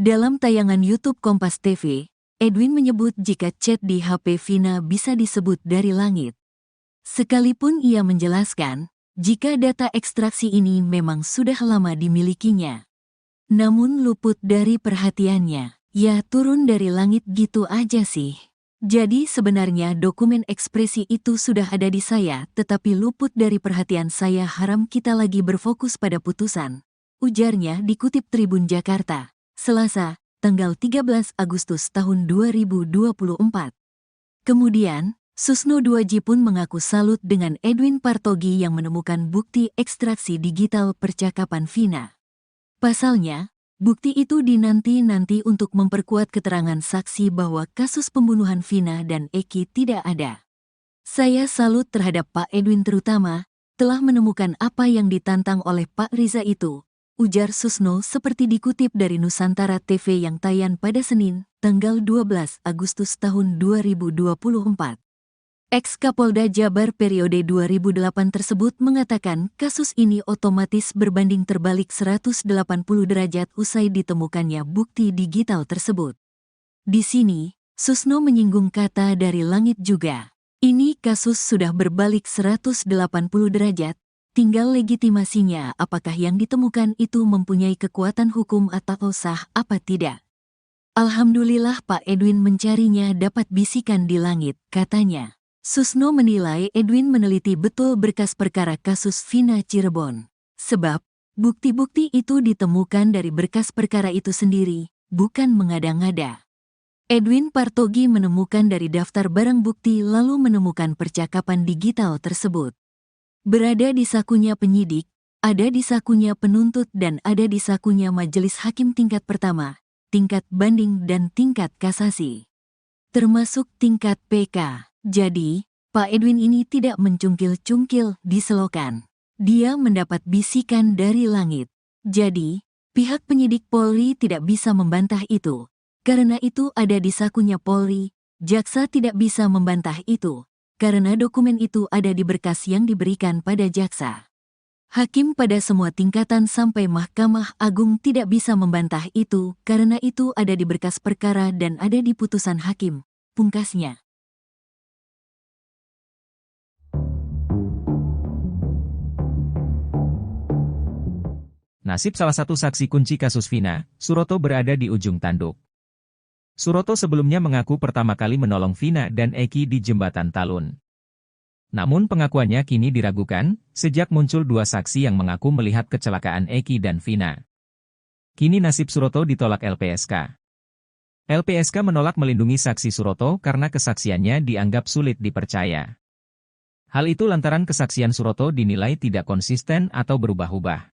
Dalam tayangan YouTube Kompas TV, Edwin menyebut jika chat di HP Vina bisa disebut dari langit. Sekalipun ia menjelaskan, jika data ekstraksi ini memang sudah lama dimilikinya. Namun luput dari perhatiannya, ya turun dari langit gitu aja sih. Jadi sebenarnya dokumen ekspresi itu sudah ada di saya, tetapi luput dari perhatian saya, haram kita lagi berfokus pada putusan. Ujarnya dikutip Tribun Jakarta, Selasa, tanggal 13 Agustus tahun 2024. Kemudian, Susno 2J pun mengaku salut dengan Edwin Partogi yang menemukan bukti ekstraksi digital percakapan Vina. Pasalnya, bukti itu dinanti-nanti untuk memperkuat keterangan saksi bahwa kasus pembunuhan Vina dan Eki tidak ada. Saya salut terhadap Pak Edwin, terutama telah menemukan apa yang ditantang oleh Pak Riza itu, ujar Susno seperti dikutip dari Nusantara TV yang tayang pada Senin, tanggal 12 Agustus tahun 2024. Ex-Kapolda Jabar periode 2008 tersebut mengatakan kasus ini otomatis berbanding terbalik 180 derajat usai ditemukannya bukti digital tersebut. Di sini, Susno menyinggung kata dari langit juga. Ini kasus sudah berbalik 180 derajat, tinggal legitimasinya apakah yang ditemukan itu mempunyai kekuatan hukum atau sah apa tidak. Alhamdulillah Pak Edwin mencarinya dapat bisikan di langit, katanya. Susno menilai Edwin meneliti betul berkas perkara kasus Vina Cirebon. Sebab, bukti-bukti itu ditemukan dari berkas perkara itu sendiri, bukan mengada-ngada. Edwin Partogi menemukan dari daftar barang bukti lalu menemukan percakapan digital tersebut. Berada di sakunya penyidik, ada di sakunya penuntut dan ada di sakunya majelis hakim tingkat pertama, tingkat banding dan tingkat kasasi. Termasuk tingkat PK. Jadi, Pak Edwin ini tidak mencungkil-cungkil di selokan. Dia mendapat bisikan dari langit. Jadi, pihak penyidik Polri tidak bisa membantah itu. Karena itu ada di sakunya Polri, jaksa tidak bisa membantah itu. Karena dokumen itu ada di berkas yang diberikan pada jaksa. Hakim pada semua tingkatan sampai Mahkamah Agung tidak bisa membantah itu karena itu ada di berkas perkara dan ada di putusan hakim, pungkasnya. Nasib salah satu saksi kunci kasus Vina, Suroto berada di ujung tanduk. Suroto sebelumnya mengaku pertama kali menolong Vina dan Eki di Jembatan Talun. Namun pengakuannya kini diragukan, sejak muncul dua saksi yang mengaku melihat kecelakaan Eki dan Vina. Kini nasib Suroto ditolak LPSK. LPSK menolak melindungi saksi Suroto karena kesaksiannya dianggap sulit dipercaya. Hal itu lantaran kesaksian Suroto dinilai tidak konsisten atau berubah-ubah.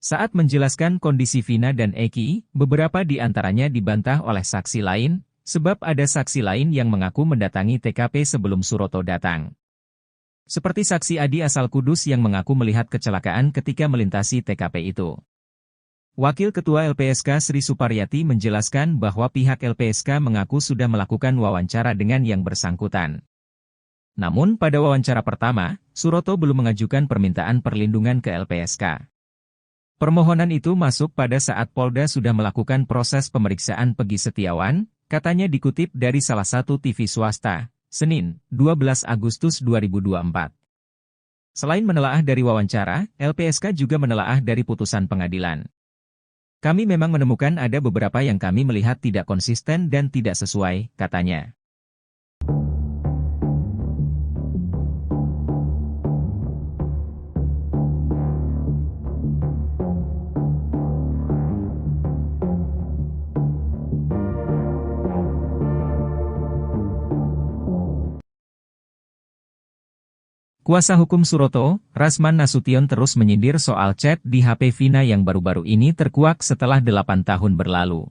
Saat menjelaskan kondisi Vina dan Eki, beberapa di antaranya dibantah oleh saksi lain, sebab ada saksi lain yang mengaku mendatangi TKP sebelum Suroto datang. Seperti saksi Adi asal Kudus yang mengaku melihat kecelakaan ketika melintasi TKP itu. Wakil Ketua LPSK Sri Suparyati menjelaskan bahwa pihak LPSK mengaku sudah melakukan wawancara dengan yang bersangkutan. Namun pada wawancara pertama, Suroto belum mengajukan permintaan perlindungan ke LPSK. Permohonan itu masuk pada saat Polda sudah melakukan proses pemeriksaan Pegi Setiawan, katanya dikutip dari salah satu TV swasta, Senin, 12 Agustus 2024. Selain menelaah dari wawancara, LPSK juga menelaah dari putusan pengadilan. Kami memang menemukan ada beberapa yang kami melihat tidak konsisten dan tidak sesuai, katanya. Kuasa hukum Suroto, Rasman Nasution terus menyindir soal chat di HP Vina yang baru-baru ini terkuak setelah 8 tahun berlalu.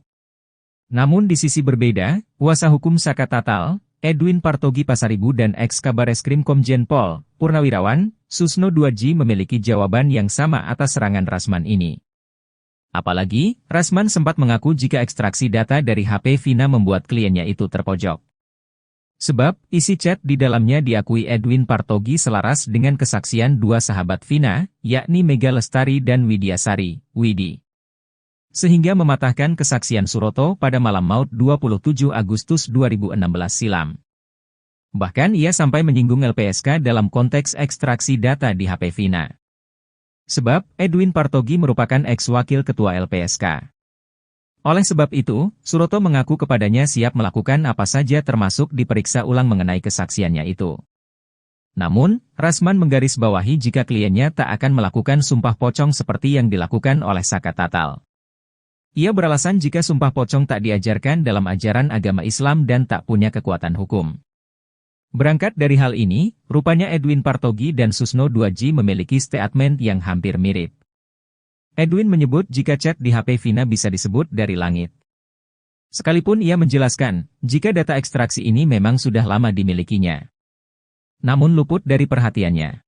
Namun di sisi berbeda, kuasa hukum Saka Tatal, Edwin Partogi Pasaribu dan ex-Kabareskrim Komjen Pol, Purnawirawan, Susno Duaji memiliki jawaban yang sama atas serangan Rasman ini. Apalagi, Rasman sempat mengaku jika ekstraksi data dari HP Vina membuat kliennya itu terpojok. Sebab, isi chat di dalamnya diakui Edwin Partogi selaras dengan kesaksian dua sahabat Vina, yakni Mega Lestari dan Widyasari, Widi. Sehingga mematahkan kesaksian Suroto pada malam maut 27 Agustus 2016 silam. Bahkan ia sampai menyinggung LPSK dalam konteks ekstraksi data di HP Vina. Sebab, Edwin Partogi merupakan ex-wakil ketua LPSK. Oleh sebab itu, Suroto mengaku kepadanya siap melakukan apa saja termasuk diperiksa ulang mengenai kesaksiannya itu. Namun, Rasman menggarisbawahi jika kliennya tak akan melakukan sumpah pocong seperti yang dilakukan oleh Saka Tatal. Ia beralasan jika sumpah pocong tak diajarkan dalam ajaran agama Islam dan tak punya kekuatan hukum. Berangkat dari hal ini, rupanya Edwin Partogi dan Susno Duaji memiliki statement yang hampir mirip. Edwin menyebut jika chat di HP Vina bisa disebut dari langit. Sekalipun ia menjelaskan, jika data ekstraksi ini memang sudah lama dimilikinya. Namun luput dari perhatiannya.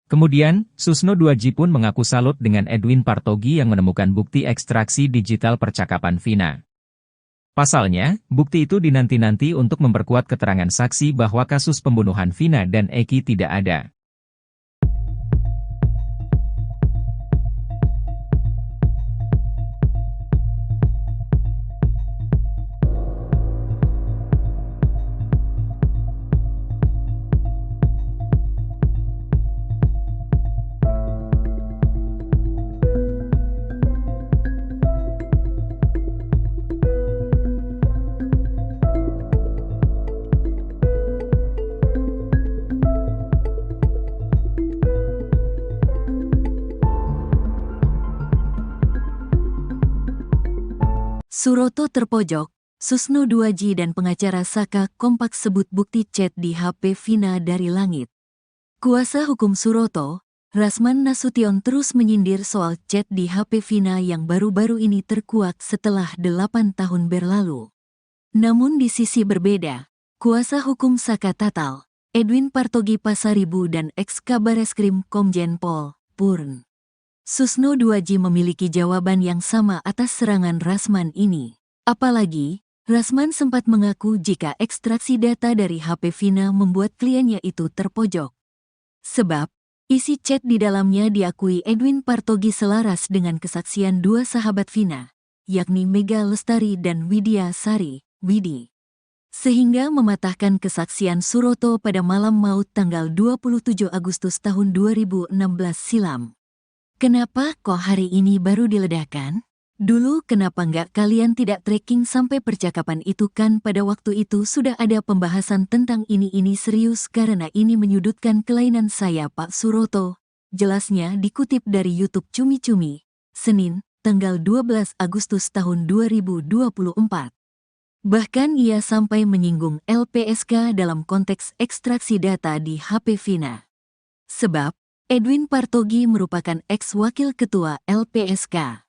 Kemudian, Susno Duaji pun mengaku salut dengan Edwin Partogi yang menemukan bukti ekstraksi digital percakapan Vina. Pasalnya, bukti itu dinanti-nanti untuk memperkuat keterangan saksi bahwa kasus pembunuhan Vina dan Eki tidak ada. Suroto terpojok, Susno Duaji dan pengacara Saka kompak sebut bukti chat di HP Vina dari langit. Kuasa hukum Suroto, Rasman Nasution terus menyindir soal chat di HP Vina yang baru-baru ini terkuak setelah 8 tahun berlalu. Namun di sisi berbeda, Kuasa hukum Saka Tatal, Edwin Partogi Pasaribu dan ex-Kabareskrim Komjen Pol, Purn. Susno 2J memiliki jawaban yang sama atas serangan Rasman ini. Apalagi, Rasman sempat mengaku jika ekstraksi data dari HP Vina membuat kliennya itu terpojok. Sebab, isi chat di dalamnya diakui Edwin Partogi selaras dengan kesaksian dua sahabat Vina, yakni Mega Lestari dan Widya Sari, Widi. Sehingga mematahkan kesaksian Suroto pada malam maut tanggal 27 Agustus tahun 2016 silam. Kenapa kok hari ini baru diledakkan? Dulu kenapa nggak kalian tidak tracking sampai percakapan itu, kan pada waktu itu sudah ada pembahasan tentang ini serius karena ini menyudutkan kelainan saya Pak Suroto. Jelasnya dikutip dari YouTube Cumi Cumi, Senin, tanggal 12 Agustus tahun 2024. Bahkan ia sampai menyinggung LPSK dalam konteks ekstraksi data di HP Vina. Sebab, Edwin Partogi merupakan ex-wakil ketua LPSK.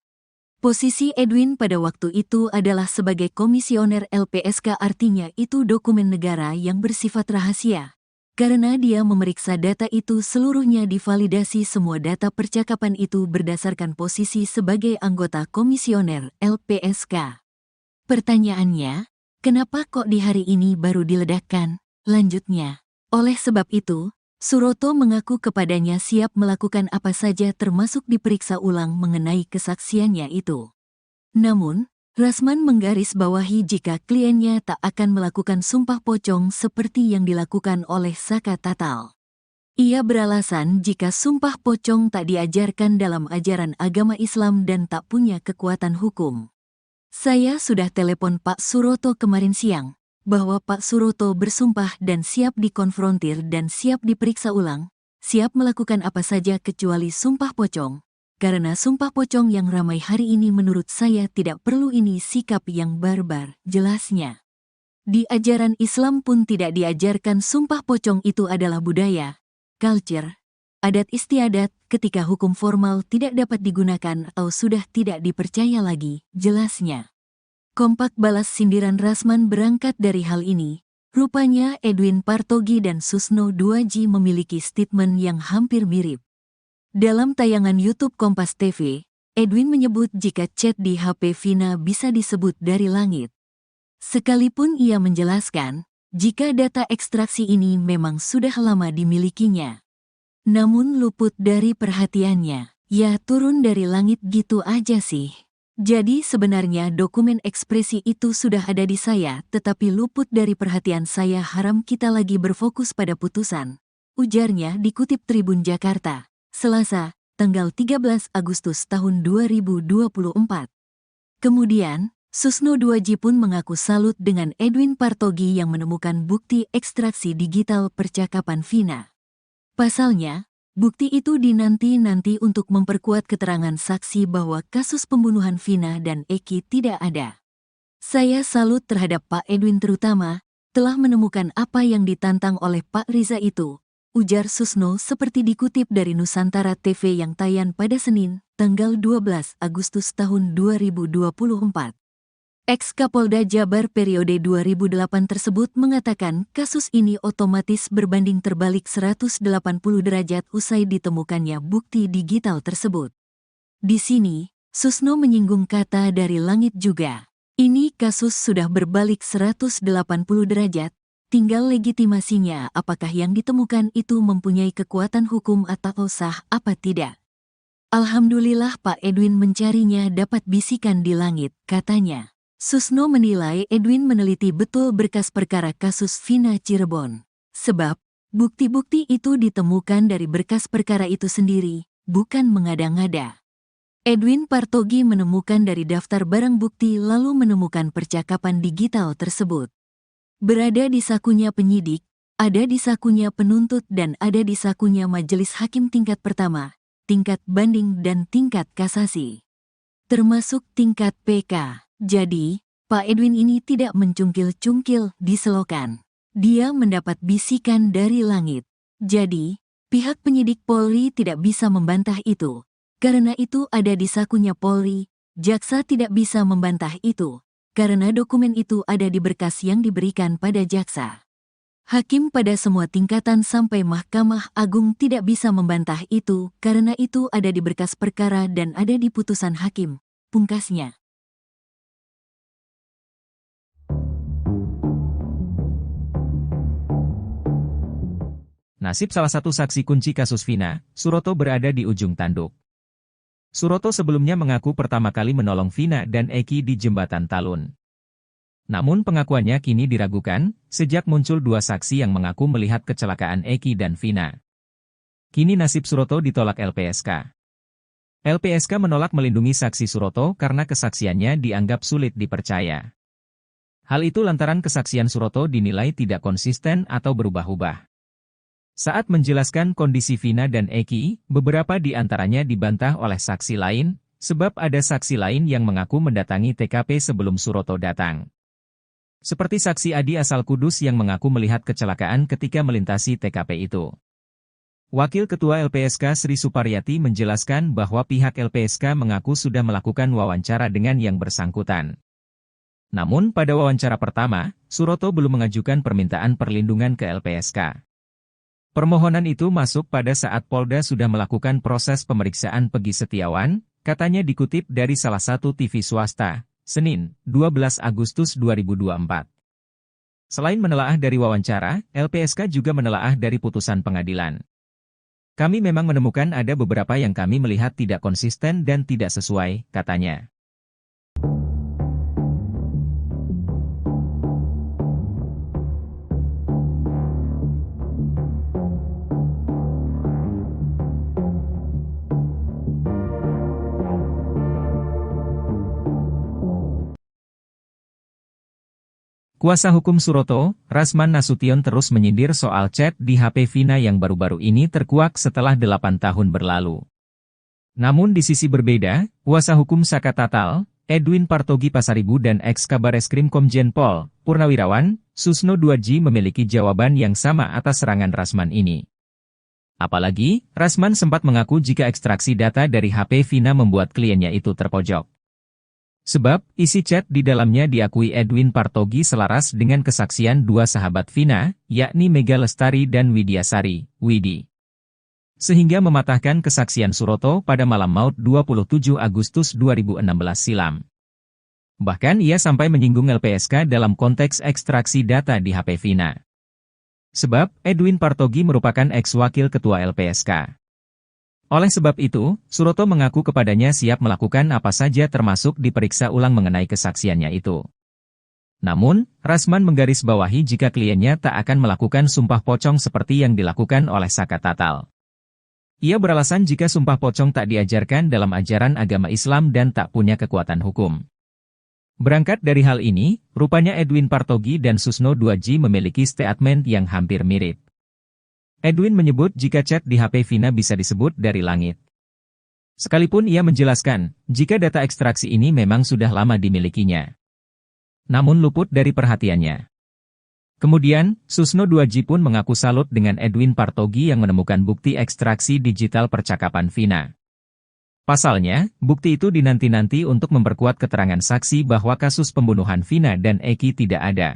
Posisi Edwin pada waktu itu adalah sebagai komisioner LPSK, artinya itu dokumen negara yang bersifat rahasia. Karena dia memeriksa data itu seluruhnya divalidasi, semua data percakapan itu berdasarkan posisi sebagai anggota komisioner LPSK. Pertanyaannya, kenapa kok di hari ini baru diledakkan? Lanjutnya, oleh sebab itu, Suroto mengaku kepadanya siap melakukan apa saja termasuk diperiksa ulang mengenai kesaksiannya itu. Namun, Rasman menggarisbawahi jika kliennya tak akan melakukan sumpah pocong seperti yang dilakukan oleh Saka Tatal. Ia beralasan jika sumpah pocong tak diajarkan dalam ajaran agama Islam dan tak punya kekuatan hukum. Saya sudah telepon Pak Suroto kemarin siang, bahwa Pak Suroto bersumpah dan siap dikonfrontir dan siap diperiksa ulang, siap melakukan apa saja kecuali sumpah pocong. Karena sumpah pocong yang ramai hari ini menurut saya tidak perlu, ini sikap yang barbar, jelasnya. Di ajaran Islam pun tidak diajarkan sumpah pocong, itu adalah budaya, culture, adat istiadat ketika hukum formal tidak dapat digunakan atau sudah tidak dipercaya lagi, jelasnya. Kompak balas sindiran Rasman berangkat dari hal ini. Rupanya Edwin Partogi dan Susno 2J memiliki statement yang hampir mirip. Dalam tayangan YouTube Kompas TV, Edwin menyebut jika chat di HP Vina bisa disebut dari langit. Sekalipun ia menjelaskan, jika data ekstraksi ini memang sudah lama dimilikinya. Namun luput dari perhatiannya, ya turun dari langit gitu aja sih. Jadi sebenarnya dokumen ekspresi itu sudah ada di saya, tetapi luput dari perhatian saya. Haram kita lagi berfokus pada putusan, ujarnya dikutip Tribun Jakarta, Selasa, tanggal 13 Agustus tahun 2024. Kemudian, Susno 2J pun mengaku salut dengan Edwin Partogi yang menemukan bukti ekstraksi digital percakapan Vina. Pasalnya, bukti itu dinanti-nanti untuk memperkuat keterangan saksi bahwa kasus pembunuhan Vina dan Eki tidak ada. Saya salut terhadap Pak Edwin, terutama telah menemukan apa yang ditantang oleh Pak Riza itu, ujar Susno seperti dikutip dari Nusantara TV yang tayang pada Senin, tanggal 12 Agustus tahun 2024. Ex-Kapolda Jabar periode 2008 tersebut mengatakan kasus ini otomatis berbanding terbalik 180 derajat usai ditemukannya bukti digital tersebut. Di sini, Susno menyinggung kata dari langit juga. Ini kasus sudah berbalik 180 derajat, tinggal legitimasinya apakah yang ditemukan itu mempunyai kekuatan hukum atau sah apa tidak. Alhamdulillah Pak Edwin mencarinya dapat bisikan di langit, katanya. Susno menilai Edwin meneliti betul berkas perkara kasus Vina Cirebon. Sebab, bukti-bukti itu ditemukan dari berkas perkara itu sendiri, bukan mengada-ngada. Edwin Partogi menemukan dari daftar barang bukti lalu menemukan percakapan digital tersebut. Berada di sakunya penyidik, ada di sakunya penuntut dan ada di sakunya majelis hakim tingkat pertama, tingkat banding dan tingkat kasasi. Termasuk tingkat PK. Jadi, Pak Edwin ini tidak mencungkil-cungkil di selokan. Dia mendapat bisikan dari langit. Jadi, pihak penyidik Polri tidak bisa membantah itu. Karena itu ada di sakunya Polri, jaksa tidak bisa membantah itu. Karena dokumen itu ada di berkas yang diberikan pada jaksa. Hakim pada semua tingkatan sampai Mahkamah Agung tidak bisa membantah itu karena itu ada di berkas perkara dan ada di putusan hakim, pungkasnya. Nasib salah satu saksi kunci kasus Vina, Suroto berada di ujung tanduk. Suroto sebelumnya mengaku pertama kali menolong Vina dan Eki di Jembatan Talun. Namun pengakuannya kini diragukan, sejak muncul dua saksi yang mengaku melihat kecelakaan Eki dan Vina. Kini nasib Suroto ditolak LPSK. LPSK menolak melindungi saksi Suroto karena kesaksiannya dianggap sulit dipercaya. Hal itu lantaran kesaksian Suroto dinilai tidak konsisten atau berubah-ubah. Saat menjelaskan kondisi Vina dan Eki, beberapa di antaranya dibantah oleh saksi lain, sebab ada saksi lain yang mengaku mendatangi TKP sebelum Suroto datang. Seperti saksi Adi asal Kudus yang mengaku melihat kecelakaan ketika melintasi TKP itu. Wakil Ketua LPSK Sri Suparyati menjelaskan bahwa pihak LPSK mengaku sudah melakukan wawancara dengan yang bersangkutan. Namun pada wawancara pertama, Suroto belum mengajukan permintaan perlindungan ke LPSK. Permohonan itu masuk pada saat Polda sudah melakukan proses pemeriksaan Pegi Setiawan, katanya dikutip dari salah satu TV swasta, Senin, 12 Agustus 2024. Selain menelaah dari wawancara, LPSK juga menelaah dari putusan pengadilan. Kami memang menemukan ada beberapa yang kami melihat tidak konsisten dan tidak sesuai, katanya. Kuasa hukum Suroto, Rasman Nasution terus menyindir soal chat di HP Vina yang baru-baru ini terkuak setelah 8 tahun berlalu. Namun di sisi berbeda, kuasa hukum Saka Tatal, Edwin Partogi Pasaribu dan ex-Kabareskrim Komjen Pol, Purnawirawan, Susno Duaji memiliki jawaban yang sama atas serangan Rasman ini. Apalagi, Rasman sempat mengaku jika ekstraksi data dari HP Vina membuat kliennya itu terpojok. Sebab, isi chat di dalamnya diakui Edwin Partogi selaras dengan kesaksian dua sahabat Vina, yakni Mega Lestari dan Widyasari, Widi. Sehingga mematahkan kesaksian Suroto pada malam maut 27 Agustus 2016 silam. Bahkan ia sampai menyinggung LPSK dalam konteks ekstraksi data di HP Vina. Sebab, Edwin Partogi merupakan ex-wakil ketua LPSK. Oleh sebab itu, Suroto mengaku kepadanya siap melakukan apa saja termasuk diperiksa ulang mengenai kesaksiannya itu. Namun, Rasman menggarisbawahi jika kliennya tak akan melakukan sumpah pocong seperti yang dilakukan oleh Saka Tatal. Ia beralasan jika sumpah pocong tak diajarkan dalam ajaran agama Islam dan tak punya kekuatan hukum. Berangkat dari hal ini, rupanya Edwin Partogi dan Susno Duaji memiliki statement yang hampir mirip. Edwin menyebut jika chat di HP Vina bisa disebut dari langit. Sekalipun ia menjelaskan, jika data ekstraksi ini memang sudah lama dimilikinya. Namun luput dari perhatiannya. Kemudian, Susno Duaji pun mengaku salut dengan Edwin Partogi yang menemukan bukti ekstraksi digital percakapan Vina. Pasalnya, bukti itu dinanti-nanti untuk memperkuat keterangan saksi bahwa kasus pembunuhan Vina dan Eki tidak ada.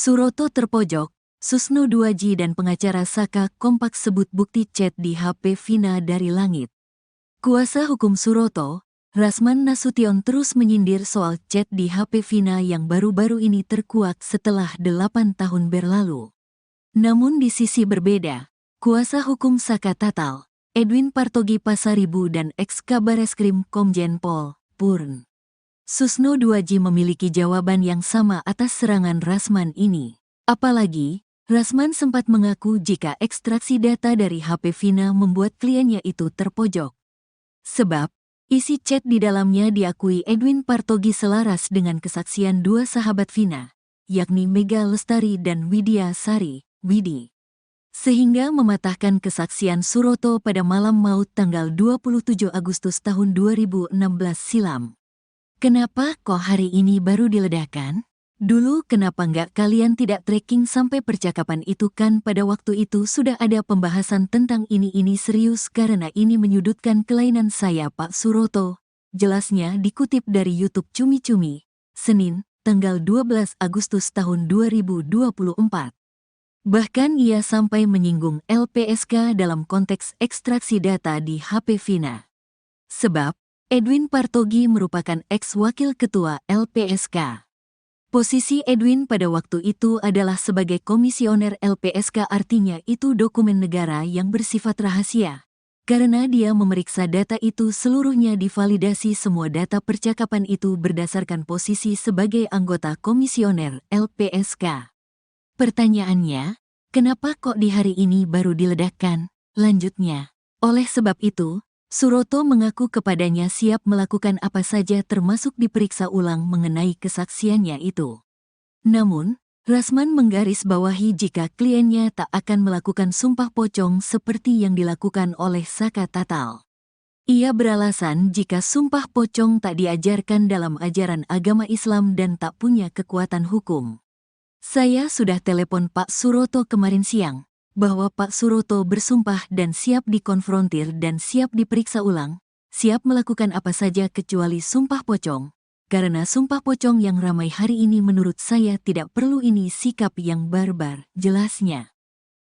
Suroto terpojok, Susno Duaji dan pengacara Saka kompak sebut bukti chat di HP Vina dari langit. Kuasa hukum Suroto, Rasman Nasution terus menyindir soal chat di HP Vina yang baru-baru ini terkuak setelah 8 tahun berlalu. Namun di sisi berbeda, kuasa hukum Saka Tatal, Edwin Partogi Pasaribu dan ex-Kabareskrim Komjen Pol, Purn. Susno Duaji memiliki jawaban yang sama atas serangan Rasman ini. Apalagi, Rasman sempat mengaku jika ekstraksi data dari HP Vina membuat kliennya itu terpojok. Sebab, Isi chat di dalamnya diakui Edwin Partogi selaras dengan kesaksian dua sahabat Vina, yakni Mega Lestari dan Widya Sari, Widi. Sehingga mematahkan kesaksian Suroto pada malam maut tanggal 27 Agustus tahun 2016 silam. Kenapa kok hari ini baru diledakkan? Dulu kenapa nggak kalian tidak tracking sampai percakapan itu, kan pada waktu itu sudah ada pembahasan tentang ini serius karena ini menyudutkan kelainan saya Pak Suroto. Jelasnya dikutip dari YouTube Cumi-Cumi, Senin, tanggal 12 Agustus tahun 2024. Bahkan ia sampai menyinggung LPSK dalam konteks ekstraksi data di HP Vina. Sebab, Edwin Partogi merupakan ex-wakil ketua LPSK. Posisi Edwin pada waktu itu adalah sebagai komisioner LPSK, artinya itu dokumen negara yang bersifat rahasia. Karena dia memeriksa data itu seluruhnya divalidasi, semua data percakapan itu berdasarkan posisi sebagai anggota komisioner LPSK. Pertanyaannya, kenapa kok di hari ini baru diledakkan? Lanjutnya, oleh sebab itu, Suroto mengaku kepadanya siap melakukan apa saja termasuk diperiksa ulang mengenai kesaksiannya itu. Namun, Rasman menggarisbawahi jika kliennya tak akan melakukan sumpah pocong seperti yang dilakukan oleh Saka Tatal. Ia beralasan jika sumpah pocong tak diajarkan dalam ajaran agama Islam dan tak punya kekuatan hukum. Saya sudah telepon Pak Suroto kemarin siang, bahwa Pak Suroto bersumpah dan siap dikonfrontir dan siap diperiksa ulang, siap melakukan apa saja kecuali sumpah pocong, karena sumpah pocong yang ramai hari ini menurut saya tidak perlu, ini sikap yang barbar, jelasnya.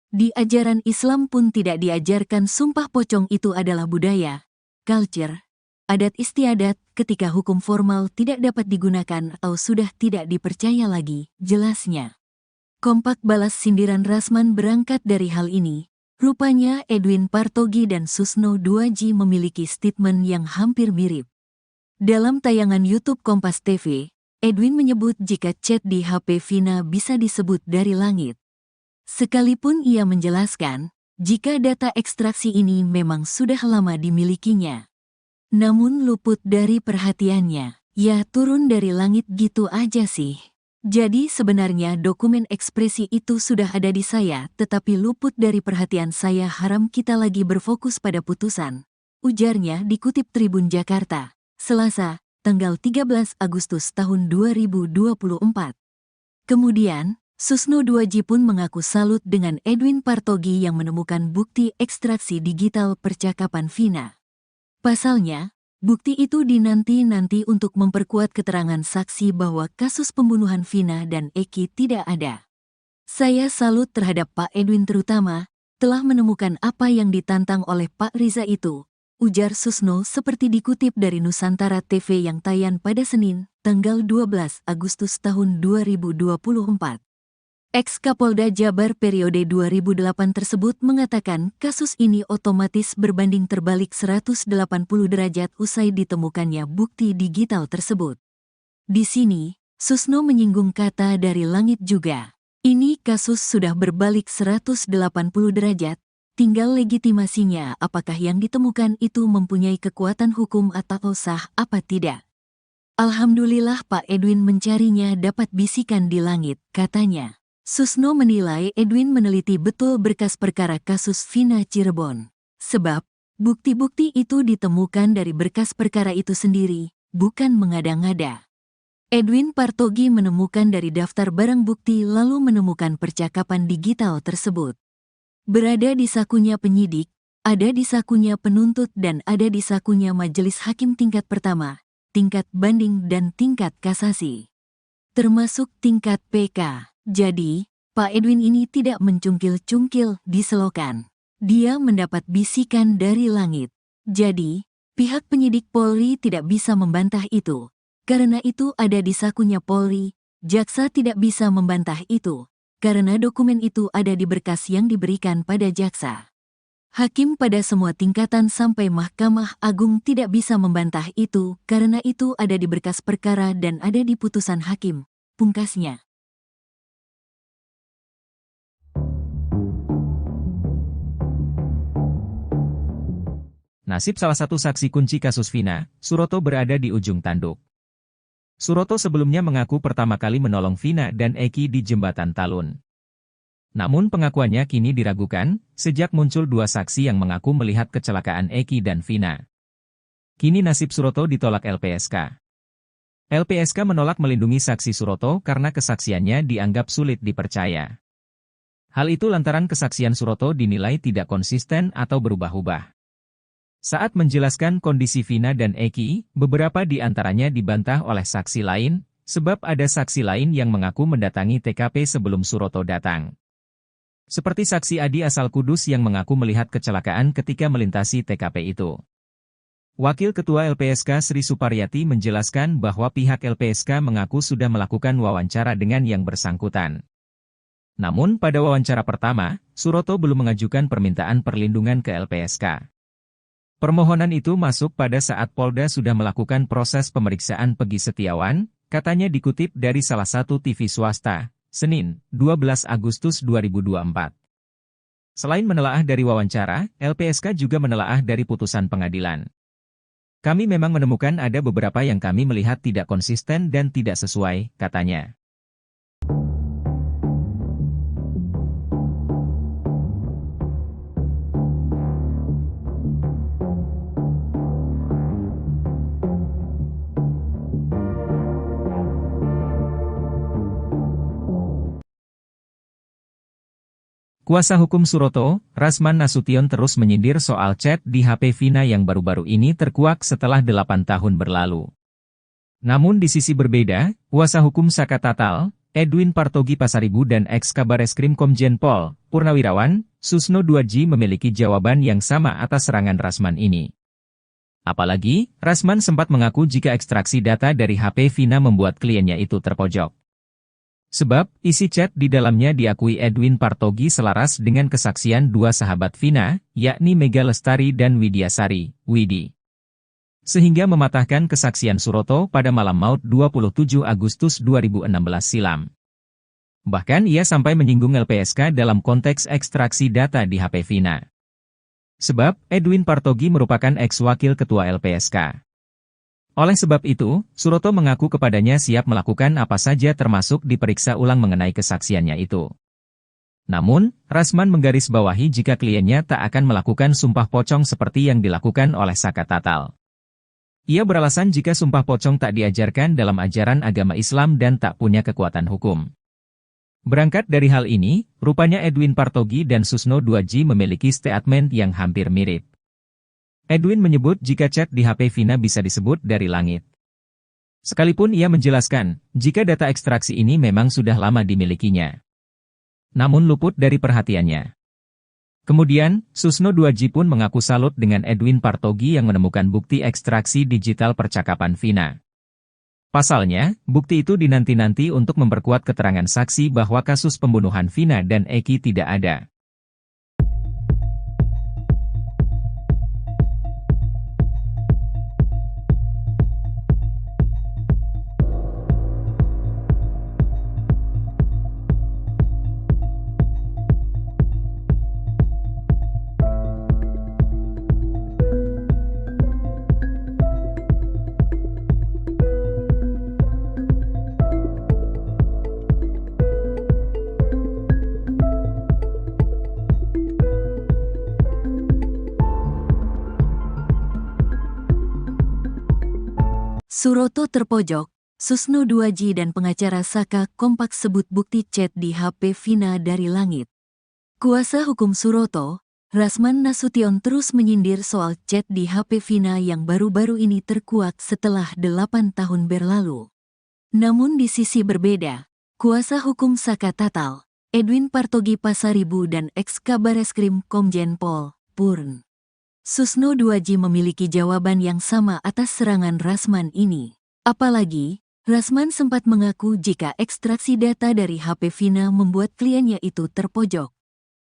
Di ajaran Islam pun tidak diajarkan sumpah pocong, itu adalah budaya, culture, adat istiadat ketika hukum formal tidak dapat digunakan atau sudah tidak dipercaya lagi, jelasnya. Kompak balas sindiran Rasman berangkat dari hal ini. Rupanya Edwin Partogi dan Susno 2G memiliki statement yang hampir mirip. Dalam tayangan YouTube Kompas TV, Edwin menyebut jika chat di HP Vina bisa disebut dari langit. Sekalipun ia menjelaskan, jika data ekstraksi ini memang sudah lama dimilikinya. Namun luput dari perhatiannya, ya turun dari langit gitu aja sih. Jadi sebenarnya dokumen ekspresi itu sudah ada di saya, tetapi luput dari perhatian saya, haram kita lagi berfokus pada putusan. Ujarnya dikutip Tribun Jakarta, Selasa, tanggal 13 Agustus tahun 2024. Kemudian, Susno 2G pun mengaku salut dengan Edwin Partogi yang menemukan bukti ekstraksi digital percakapan Vina. Pasalnya, bukti itu dinanti-nanti untuk memperkuat keterangan saksi bahwa kasus pembunuhan Vina dan Eki tidak ada. Saya salut terhadap Pak Edwin, terutama telah menemukan apa yang ditantang oleh Pak Riza itu, ujar Susno seperti dikutip dari Nusantara TV yang tayang pada Senin, tanggal 12 Agustus tahun 2024. Ex-Kapolda Jabar periode 2008 tersebut mengatakan kasus ini otomatis berbanding terbalik 180 derajat usai ditemukannya bukti digital tersebut. Di sini, Susno menyinggung kata dari langit juga. Ini kasus sudah berbalik 180 derajat, tinggal legitimasinya apakah yang ditemukan itu mempunyai kekuatan hukum atau sah apa tidak. Alhamdulillah Pak Edwin mencarinya dapat bisikan di langit, katanya. Susno menilai Edwin meneliti betul berkas perkara kasus Vina Cirebon. Sebab, bukti-bukti itu ditemukan dari berkas perkara itu sendiri, bukan mengada-ngada. Edwin Partogi menemukan dari daftar barang bukti lalu menemukan percakapan digital tersebut. Berada di sakunya penyidik, ada di sakunya penuntut dan ada di sakunya majelis hakim tingkat pertama, tingkat banding dan tingkat kasasi. Termasuk tingkat PK. Jadi, Pak Edwin ini tidak mencungkil-cungkil di selokan. Dia mendapat bisikan dari langit. Jadi, pihak penyidik Polri tidak bisa membantah itu. Karena itu ada di sakunya Polri, jaksa tidak bisa membantah itu. Karena dokumen itu ada di berkas yang diberikan pada jaksa. Hakim pada semua tingkatan sampai Mahkamah Agung tidak bisa membantah itu, karena itu ada di berkas perkara dan ada di putusan hakim, pungkasnya. Nasib salah satu saksi kunci kasus Vina, Suroto berada di ujung tanduk. Suroto sebelumnya mengaku pertama kali menolong Vina dan Eki di jembatan Talun. Namun pengakuannya kini diragukan, sejak muncul dua saksi yang mengaku melihat kecelakaan Eki dan Vina. Kini nasib Suroto ditolak LPSK. LPSK menolak melindungi saksi Suroto karena kesaksiannya dianggap sulit dipercaya. Hal itu lantaran kesaksian Suroto dinilai tidak konsisten atau berubah-ubah. Saat menjelaskan kondisi Vina dan Eki, beberapa di antaranya dibantah oleh saksi lain, sebab ada saksi lain yang mengaku mendatangi TKP sebelum Suroto datang. Seperti saksi Adi asal Kudus yang mengaku melihat kecelakaan ketika melintasi TKP itu. Wakil Ketua LPSK Sri Suparyati menjelaskan bahwa pihak LPSK mengaku sudah melakukan wawancara dengan yang bersangkutan. Namun pada wawancara pertama, Suroto belum mengajukan permintaan perlindungan ke LPSK. Permohonan itu masuk pada saat Polda sudah melakukan proses pemeriksaan Pegi Setiawan, katanya dikutip dari salah satu TV swasta, Senin, 12 Agustus 2024. Selain menelaah dari wawancara, LPSK juga menelaah dari putusan pengadilan. Kami memang menemukan ada beberapa yang kami melihat tidak konsisten dan tidak sesuai, katanya. Kuasa hukum Suroto, Rasman Nasution terus menyindir soal chat di HP Vina yang baru-baru ini terkuak setelah 8 tahun berlalu. Namun di sisi berbeda, kuasa hukum Saka Tatal, Edwin Partogi Pasaribu dan ex-Kabareskrim Komjen Pol, Purnawirawan, Susno Duaji memiliki jawaban yang sama atas serangan Rasman ini. Apalagi, Rasman sempat mengaku jika ekstraksi data dari HP Vina membuat kliennya itu terpojok. Sebab, isi chat di dalamnya diakui Edwin Partogi selaras dengan kesaksian dua sahabat Vina, yakni Mega Lestari dan Widya Sari, Widi. Sehingga mematahkan kesaksian Suroto pada malam maut 27 Agustus 2016 silam. Bahkan ia sampai menyinggung LPSK dalam konteks ekstraksi data di HP Vina. Sebab, Edwin Partogi merupakan ex-wakil ketua LPSK. Oleh sebab itu, Suroto mengaku kepadanya siap melakukan apa saja termasuk diperiksa ulang mengenai kesaksiannya itu. Namun, Rasman menggarisbawahi jika kliennya tak akan melakukan sumpah pocong seperti yang dilakukan oleh Saka Tatal. Ia beralasan jika sumpah pocong tak diajarkan dalam ajaran agama Islam dan tak punya kekuatan hukum. Berangkat dari hal ini, rupanya Edwin Partogi dan Susno Duaji memiliki statement yang hampir mirip. Edwin menyebut jika chat di HP Vina bisa disebut dari langit. Sekalipun ia menjelaskan, jika data ekstraksi ini memang sudah lama dimilikinya. Namun luput dari perhatiannya. Kemudian, Susno Duaji pun mengaku salut dengan Edwin Partogi yang menemukan bukti ekstraksi digital percakapan Vina. Pasalnya, bukti itu dinanti-nanti untuk memperkuat keterangan saksi bahwa kasus pembunuhan Vina dan Eki tidak ada. Suroto terpojok, Susno Duaji dan pengacara Saka kompak sebut bukti chat di HP Vina dari langit. Kuasa hukum Suroto, Rasman Nasution terus menyindir soal chat di HP Vina yang baru-baru ini terkuak setelah 8 tahun berlalu. Namun di sisi berbeda, kuasa hukum Saka Tatal, Edwin Partogi Pasaribu dan ex-Kabareskrim Komjen Pol, Purn. Susno Duaji memiliki jawaban yang sama atas serangan Rasman ini. Apalagi, Rasman sempat mengaku jika ekstraksi data dari HP Vina membuat kliennya itu terpojok.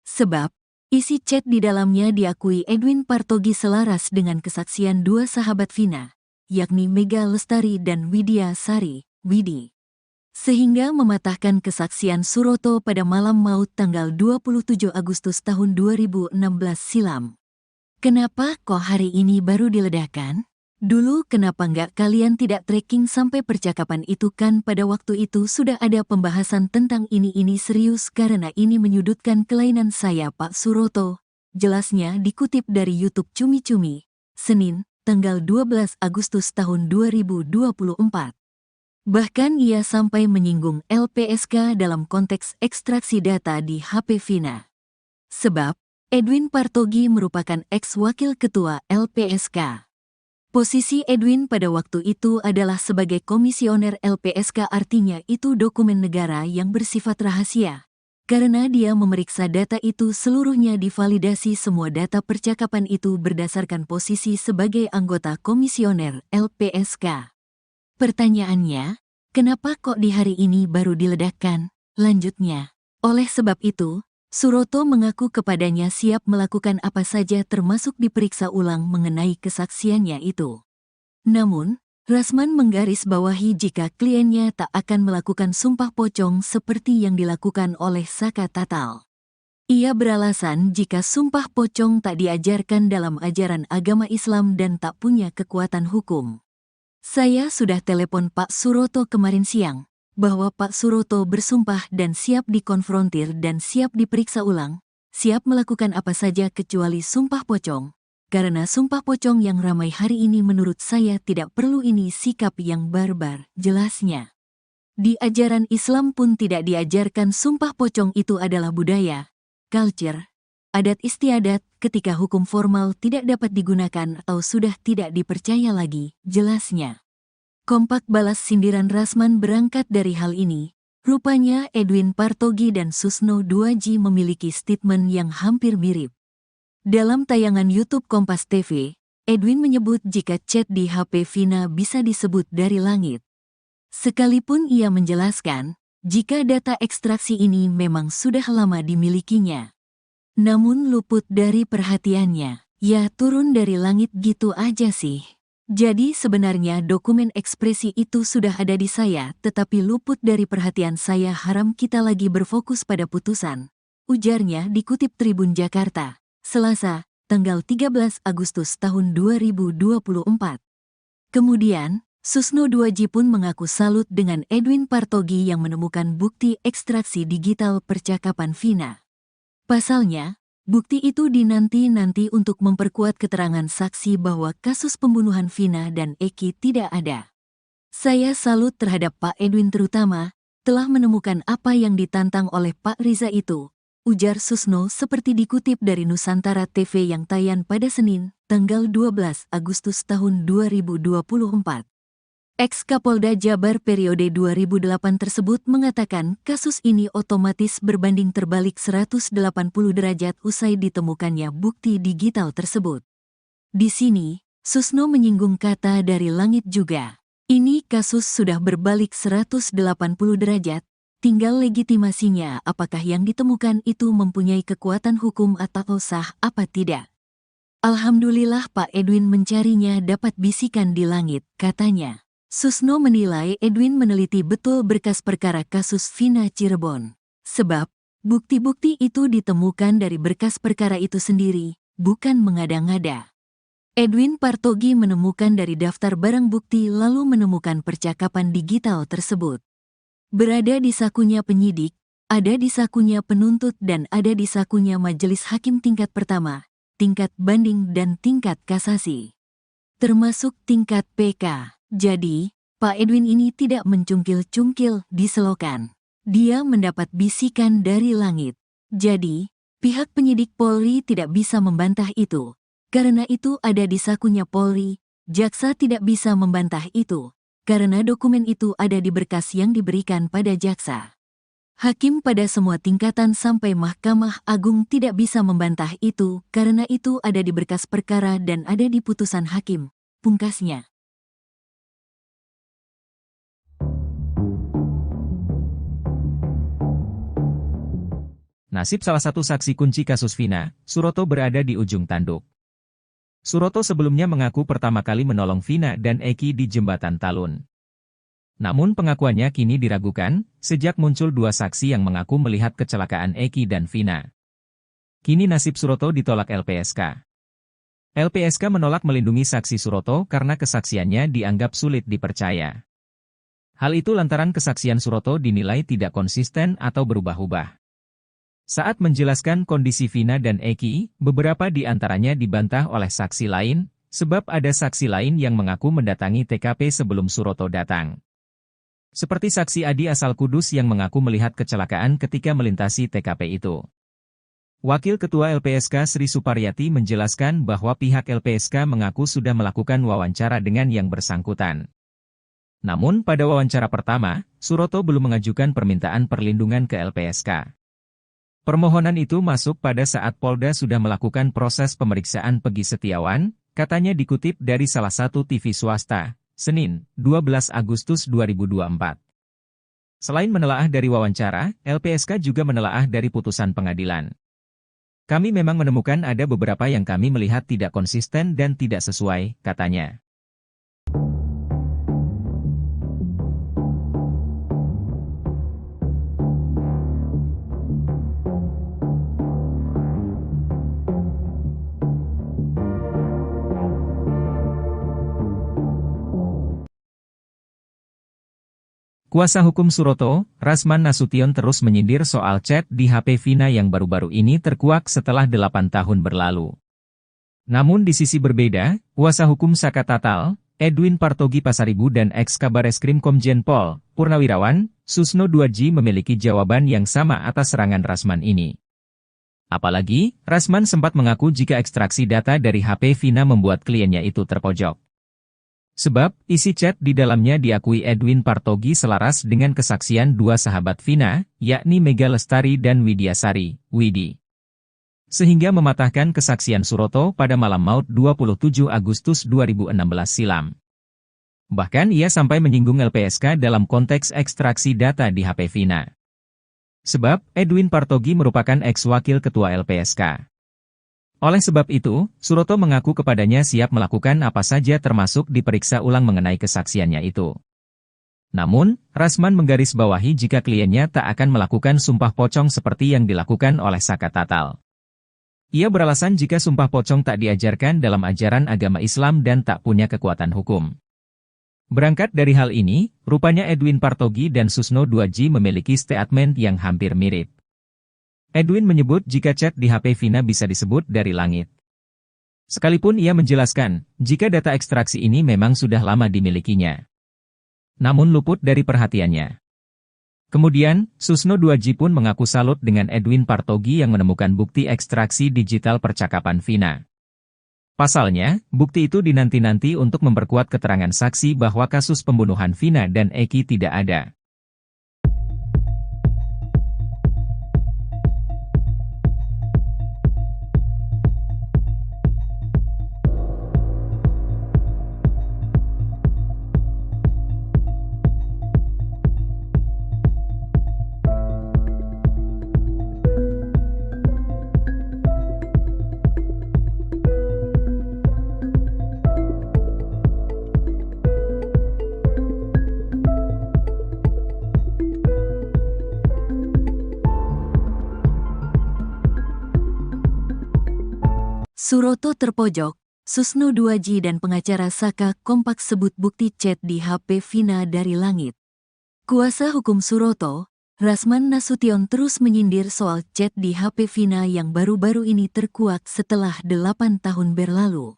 Sebab, isi chat di dalamnya diakui Edwin Partogi selaras dengan kesaksian dua sahabat Vina, yakni Mega Lestari dan Widya Sari, Widi. Sehingga mematahkan kesaksian Suroto pada malam maut tanggal 27 Agustus tahun 2016 silam. Kenapa kok hari ini baru diledakkan? Dulu kenapa nggak kalian tidak tracking sampai percakapan itu kan pada waktu itu sudah ada pembahasan tentang ini serius karena ini menyudutkan kelainan saya Pak Suroto. Jelasnya dikutip dari YouTube Cumi-Cumi, Senin, tanggal 12 Agustus tahun 2024. Bahkan ia sampai menyinggung LPSK dalam konteks ekstraksi data di HP Vina. Sebab, Edwin Partogi merupakan ex-wakil ketua LPSK. Posisi Edwin pada waktu itu adalah sebagai komisioner LPSK, artinya itu dokumen negara yang bersifat rahasia. Karena dia memeriksa data itu seluruhnya divalidasi, semua data percakapan itu berdasarkan posisi sebagai anggota komisioner LPSK. Pertanyaannya, kenapa kok di hari ini baru diledakkan? Lanjutnya, oleh sebab itu, Suroto mengaku kepadanya siap melakukan apa saja termasuk diperiksa ulang mengenai kesaksiannya itu. Namun, Rasman menggarisbawahi jika kliennya tak akan melakukan sumpah pocong seperti yang dilakukan oleh Saka Tatal. Ia beralasan jika sumpah pocong tak diajarkan dalam ajaran agama Islam dan tak punya kekuatan hukum. Saya sudah telepon Pak Suroto kemarin siang, bahwa Pak Suroto bersumpah dan siap dikonfrontir dan siap diperiksa ulang, siap melakukan apa saja kecuali sumpah pocong. Karena sumpah pocong yang ramai hari ini menurut saya tidak perlu, ini sikap yang barbar, jelasnya. Di ajaran Islam pun tidak diajarkan sumpah pocong, itu adalah budaya, culture, adat istiadat ketika hukum formal tidak dapat digunakan atau sudah tidak dipercaya lagi, jelasnya. Kompak balas sindiran Rasman berangkat dari hal ini. Rupanya Edwin Partogi dan Susno 2G memiliki statement yang hampir mirip. Dalam tayangan YouTube Kompas TV, Edwin menyebut jika chat di HP Vina bisa disebut dari langit. Sekalipun ia menjelaskan, jika data ekstraksi ini memang sudah lama dimilikinya. Namun luput dari perhatiannya, ya turun dari langit gitu aja sih. Jadi sebenarnya dokumen ekspresi itu sudah ada di saya, tetapi luput dari perhatian saya. Haram kita lagi berfokus pada putusan, ujarnya dikutip Tribun Jakarta, Selasa, tanggal 13 Agustus tahun 2024. Kemudian, Susno 2G pun mengaku salut dengan Edwin Partogi yang menemukan bukti ekstraksi digital percakapan Vina. Pasalnya, bukti itu dinanti-nanti untuk memperkuat keterangan saksi bahwa kasus pembunuhan Vina dan Eki tidak ada. Saya salut terhadap Pak Edwin, terutama telah menemukan apa yang ditantang oleh Pak Riza itu, ujar Susno seperti dikutip dari Nusantara TV yang tayang pada Senin, tanggal 12 Agustus tahun 2024. Ex-Kapolda Jabar periode 2008 tersebut mengatakan kasus ini otomatis berbanding terbalik 180 derajat usai ditemukannya bukti digital tersebut. Di sini, Susno menyinggung kata dari langit juga. Ini kasus sudah berbalik 180 derajat, tinggal legitimasinya apakah yang ditemukan itu mempunyai kekuatan hukum atau sah apa tidak. Alhamdulillah Pak Edwin mencarinya dapat bisikan di langit, katanya. Susno menilai Edwin meneliti betul berkas perkara kasus Vina Cirebon. Sebab, bukti-bukti itu ditemukan dari berkas perkara itu sendiri, bukan mengada-ngada. Edwin Partogi menemukan dari daftar barang bukti lalu menemukan percakapan digital tersebut. Berada di sakunya penyidik, ada di sakunya penuntut dan ada di sakunya majelis hakim tingkat pertama, tingkat banding dan tingkat kasasi. Termasuk tingkat PK. Jadi, Pak Edwin ini tidak mencungkil-cungkil di selokan. Dia mendapat bisikan dari langit. Jadi, pihak penyidik Polri tidak bisa membantah itu. Karena itu ada di sakunya Polri, jaksa tidak bisa membantah itu. Karena dokumen itu ada di berkas yang diberikan pada jaksa. Hakim pada semua tingkatan sampai Mahkamah Agung tidak bisa membantah itu, karena itu ada di berkas perkara dan ada di putusan hakim, pungkasnya. Nasib salah satu saksi kunci kasus Vina, Suroto berada di ujung tanduk. Suroto sebelumnya mengaku pertama kali menolong Vina dan Eki di Jembatan Talun. Namun pengakuannya kini diragukan, sejak muncul dua saksi yang mengaku melihat kecelakaan Eki dan Vina. Kini nasib Suroto ditolak LPSK. LPSK menolak melindungi saksi Suroto karena kesaksiannya dianggap sulit dipercaya. Hal itu lantaran kesaksian Suroto dinilai tidak konsisten atau berubah-ubah. Saat menjelaskan kondisi Vina dan Eki, beberapa di antaranya dibantah oleh saksi lain, sebab ada saksi lain yang mengaku mendatangi TKP sebelum Suroto datang. Seperti saksi Adi asal Kudus yang mengaku melihat kecelakaan ketika melintasi TKP itu. Wakil Ketua LPSK Sri Suparyati menjelaskan bahwa pihak LPSK mengaku sudah melakukan wawancara dengan yang bersangkutan. Namun pada wawancara pertama, Suroto belum mengajukan permintaan perlindungan ke LPSK. Permohonan itu masuk pada saat Polda sudah melakukan proses pemeriksaan Pegi Setiawan, katanya dikutip dari salah satu TV swasta, Senin, 12 Agustus 2024. Selain menelaah dari wawancara, LPSK juga menelaah dari putusan pengadilan. Kami memang menemukan ada beberapa yang kami melihat tidak konsisten dan tidak sesuai, katanya. Kuasa hukum Suroto, Rasman Nasution terus menyindir soal chat di HP Vina yang baru-baru ini terkuak setelah 8 tahun berlalu. Namun di sisi berbeda, kuasa hukum Saka Tatal, Edwin Partogi Pasaribu dan ex-Kabareskrim Komjen Pol, Purnawirawan, Susno Duaji memiliki jawaban yang sama atas serangan Rasman ini. Apalagi, Rasman sempat mengaku jika ekstraksi data dari HP Vina membuat kliennya itu terpojok. Sebab, isi chat di dalamnya diakui Edwin Partogi selaras dengan kesaksian dua sahabat Vina, yakni Mega Lestari dan Widya Sari, Widi. Sehingga mematahkan kesaksian Suroto pada malam maut 27 Agustus 2016 silam. Bahkan ia sampai menyinggung LPSK dalam konteks ekstraksi data di HP Vina. Sebab, Edwin Partogi merupakan ex-wakil ketua LPSK. Oleh sebab itu, Suroto mengaku kepadanya siap melakukan apa saja termasuk diperiksa ulang mengenai kesaksiannya itu. Namun, Rasman menggarisbawahi jika kliennya tak akan melakukan sumpah pocong seperti yang dilakukan oleh Saka Tatal. Ia beralasan jika sumpah pocong tak diajarkan dalam ajaran agama Islam dan tak punya kekuatan hukum. Berangkat dari hal ini, rupanya Edwin Partogi dan Susno Duaji memiliki statement yang hampir mirip. Edwin menyebut jika chat di HP Vina bisa disebut dari langit. Sekalipun ia menjelaskan, jika data ekstraksi ini memang sudah lama dimilikinya. Namun luput dari perhatiannya. Kemudian, Susno Duaji pun mengaku salut dengan Edwin Partogi yang menemukan bukti ekstraksi digital percakapan Vina. Pasalnya, bukti itu dinanti-nanti untuk memperkuat keterangan saksi bahwa kasus pembunuhan Vina dan Eki tidak ada. Suroto terpojok, Susno Duaji dan pengacara Saka kompak sebut bukti chat di HP Vina dari langit. Kuasa hukum Suroto, Rasman Nasution terus menyindir soal chat di HP Vina yang baru-baru ini terkuak setelah 8 tahun berlalu.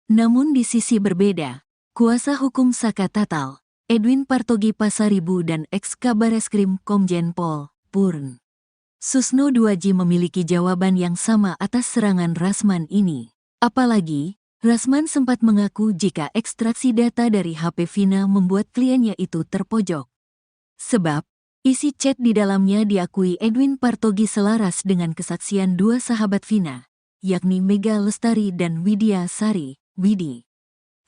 Namun di sisi berbeda, kuasa hukum Saka Tatal, Edwin Partogi Pasaribu dan ex-Kabareskrim Komjen Pol, Purn. Susno Duaji memiliki jawaban yang sama atas serangan Rasman ini. Apalagi, Rasman sempat mengaku jika ekstraksi data dari HP Vina membuat kliennya itu terpojok. Sebab, isi chat di dalamnya diakui Edwin Partogi selaras dengan kesaksian dua sahabat Vina, yakni Mega Lestari dan Widya Sari, Widi.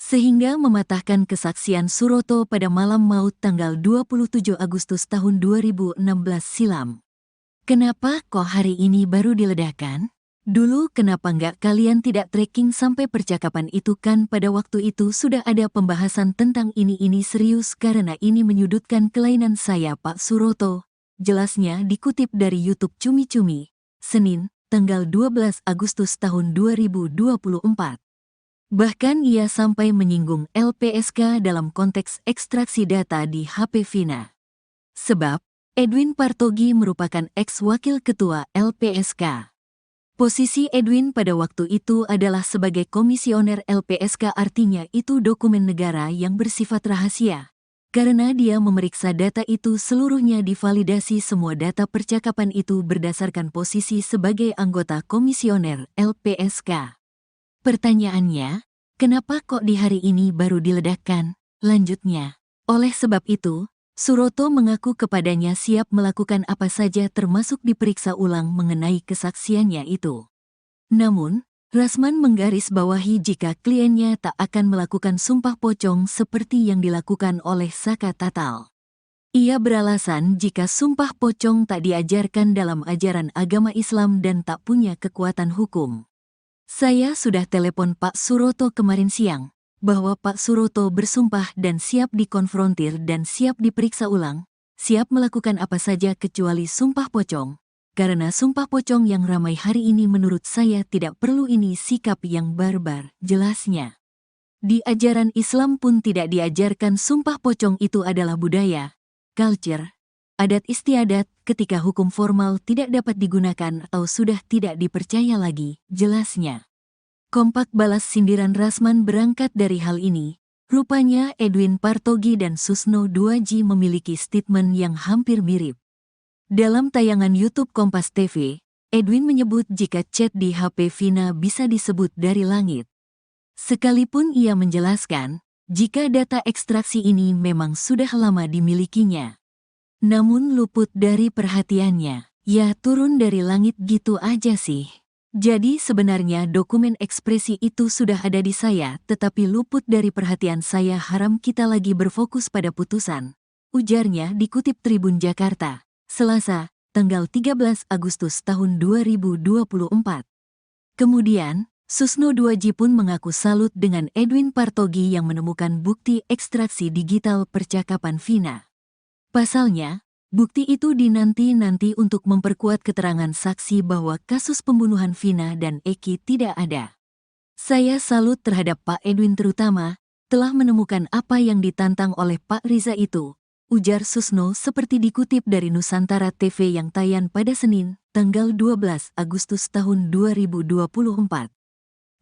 Sehingga mematahkan kesaksian Suroto pada malam maut tanggal 27 Agustus tahun 2016 silam. Kenapa kok hari ini baru diledakkan? Dulu kenapa nggak kalian tidak tracking sampai percakapan itu kan pada waktu itu sudah ada pembahasan tentang ini serius karena ini menyudutkan kelainan saya Pak Suroto. Jelasnya dikutip dari YouTube Cumi Cumi, Senin, tanggal 12 Agustus tahun 2024. Bahkan ia sampai menyinggung LPSK dalam konteks ekstraksi data di HP Vina. Sebab, Edwin Partogi merupakan ex-wakil ketua LPSK. Posisi Edwin pada waktu itu adalah sebagai komisioner LPSK, artinya itu dokumen negara yang bersifat rahasia. Karena dia memeriksa data itu seluruhnya, divalidasi semua data percakapan itu berdasarkan posisi sebagai anggota komisioner LPSK. Pertanyaannya, kenapa kok di hari ini baru diledakkan? Lanjutnya, oleh sebab itu, Suroto mengaku kepadanya siap melakukan apa saja termasuk diperiksa ulang mengenai kesaksiannya itu. Namun, Rasman menggarisbawahi jika kliennya tak akan melakukan sumpah pocong seperti yang dilakukan oleh Saka Tatal. Ia beralasan jika sumpah pocong tak diajarkan dalam ajaran agama Islam dan tak punya kekuatan hukum. Saya sudah telepon Pak Suroto kemarin siang, bahwa Pak Suroto bersumpah dan siap dikonfrontir dan siap diperiksa ulang, siap melakukan apa saja kecuali sumpah pocong. Karena sumpah pocong yang ramai hari ini menurut saya tidak perlu, ini sikap yang barbar, jelasnya. Di ajaran Islam pun tidak diajarkan sumpah pocong, itu adalah budaya, culture, adat istiadat ketika hukum formal tidak dapat digunakan atau sudah tidak dipercaya lagi, jelasnya. Kompak balas sindiran Rasman berangkat dari hal ini. Rupanya Edwin Partogi dan Susno 2J memiliki statement yang hampir mirip. Dalam tayangan YouTube Kompas TV, Edwin menyebut jika chat di HP Vina bisa disebut dari langit. Sekalipun ia menjelaskan, jika data ekstraksi ini memang sudah lama dimilikinya. Namun luput dari perhatiannya, ya turun dari langit gitu aja sih. Jadi sebenarnya dokumen ekspresi itu sudah ada di saya, tetapi luput dari perhatian saya. Haram kita lagi berfokus pada putusan, ujarnya dikutip Tribun Jakarta, Selasa, tanggal 13 Agustus tahun 2024. Kemudian, Susno 2J pun mengaku salut dengan Edwin Partogi yang menemukan bukti ekstraksi digital percakapan Vina. Pasalnya, bukti itu dinanti-nanti untuk memperkuat keterangan saksi bahwa kasus pembunuhan Vina dan Eki tidak ada. Saya salut terhadap Pak Edwin, terutama telah menemukan apa yang ditantang oleh Pak Riza itu, ujar Susno seperti dikutip dari Nusantara TV yang tayang pada Senin, tanggal 12 Agustus tahun 2024.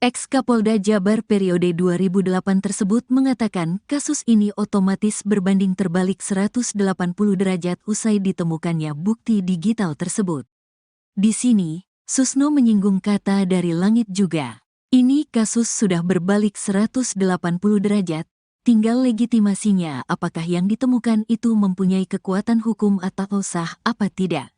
Ex-Kapolda Jabar periode 2008 tersebut mengatakan kasus ini otomatis berbanding terbalik 180 derajat usai ditemukannya bukti digital tersebut. Di sini, Susno menyinggung kata dari langit juga. Ini kasus sudah berbalik 180 derajat, tinggal legitimasinya apakah yang ditemukan itu mempunyai kekuatan hukum atau sah apa tidak.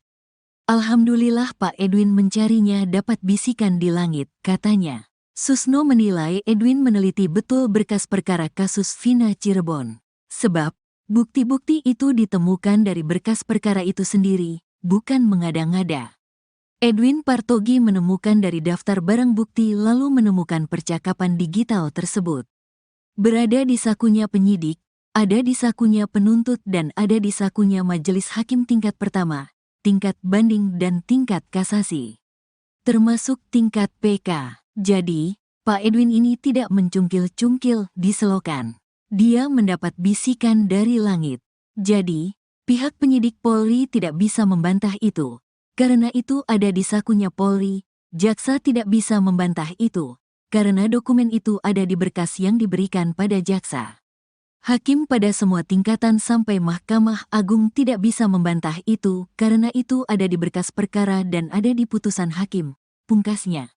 Alhamdulillah Pak Edwin mencarinya dapat bisikan di langit, katanya. Susno menilai Edwin meneliti betul berkas perkara kasus Vina Cirebon. Sebab, bukti-bukti itu ditemukan dari berkas perkara itu sendiri, bukan mengada-ngada. Edwin Partogi menemukan dari daftar barang bukti lalu menemukan percakapan digital tersebut. Berada di sakunya penyidik, ada di sakunya penuntut dan ada di sakunya majelis hakim tingkat pertama, tingkat banding dan tingkat kasasi. Termasuk tingkat PK. Jadi, Pak Edwin ini tidak mencungkil-cungkil di selokan. Dia mendapat bisikan dari langit. Jadi, pihak penyidik Polri tidak bisa membantah itu. Karena itu ada di sakunya Polri, jaksa tidak bisa membantah itu. Karena dokumen itu ada di berkas yang diberikan pada jaksa. Hakim pada semua tingkatan sampai Mahkamah Agung tidak bisa membantah itu, karena itu ada di berkas perkara dan ada di putusan hakim, pungkasnya.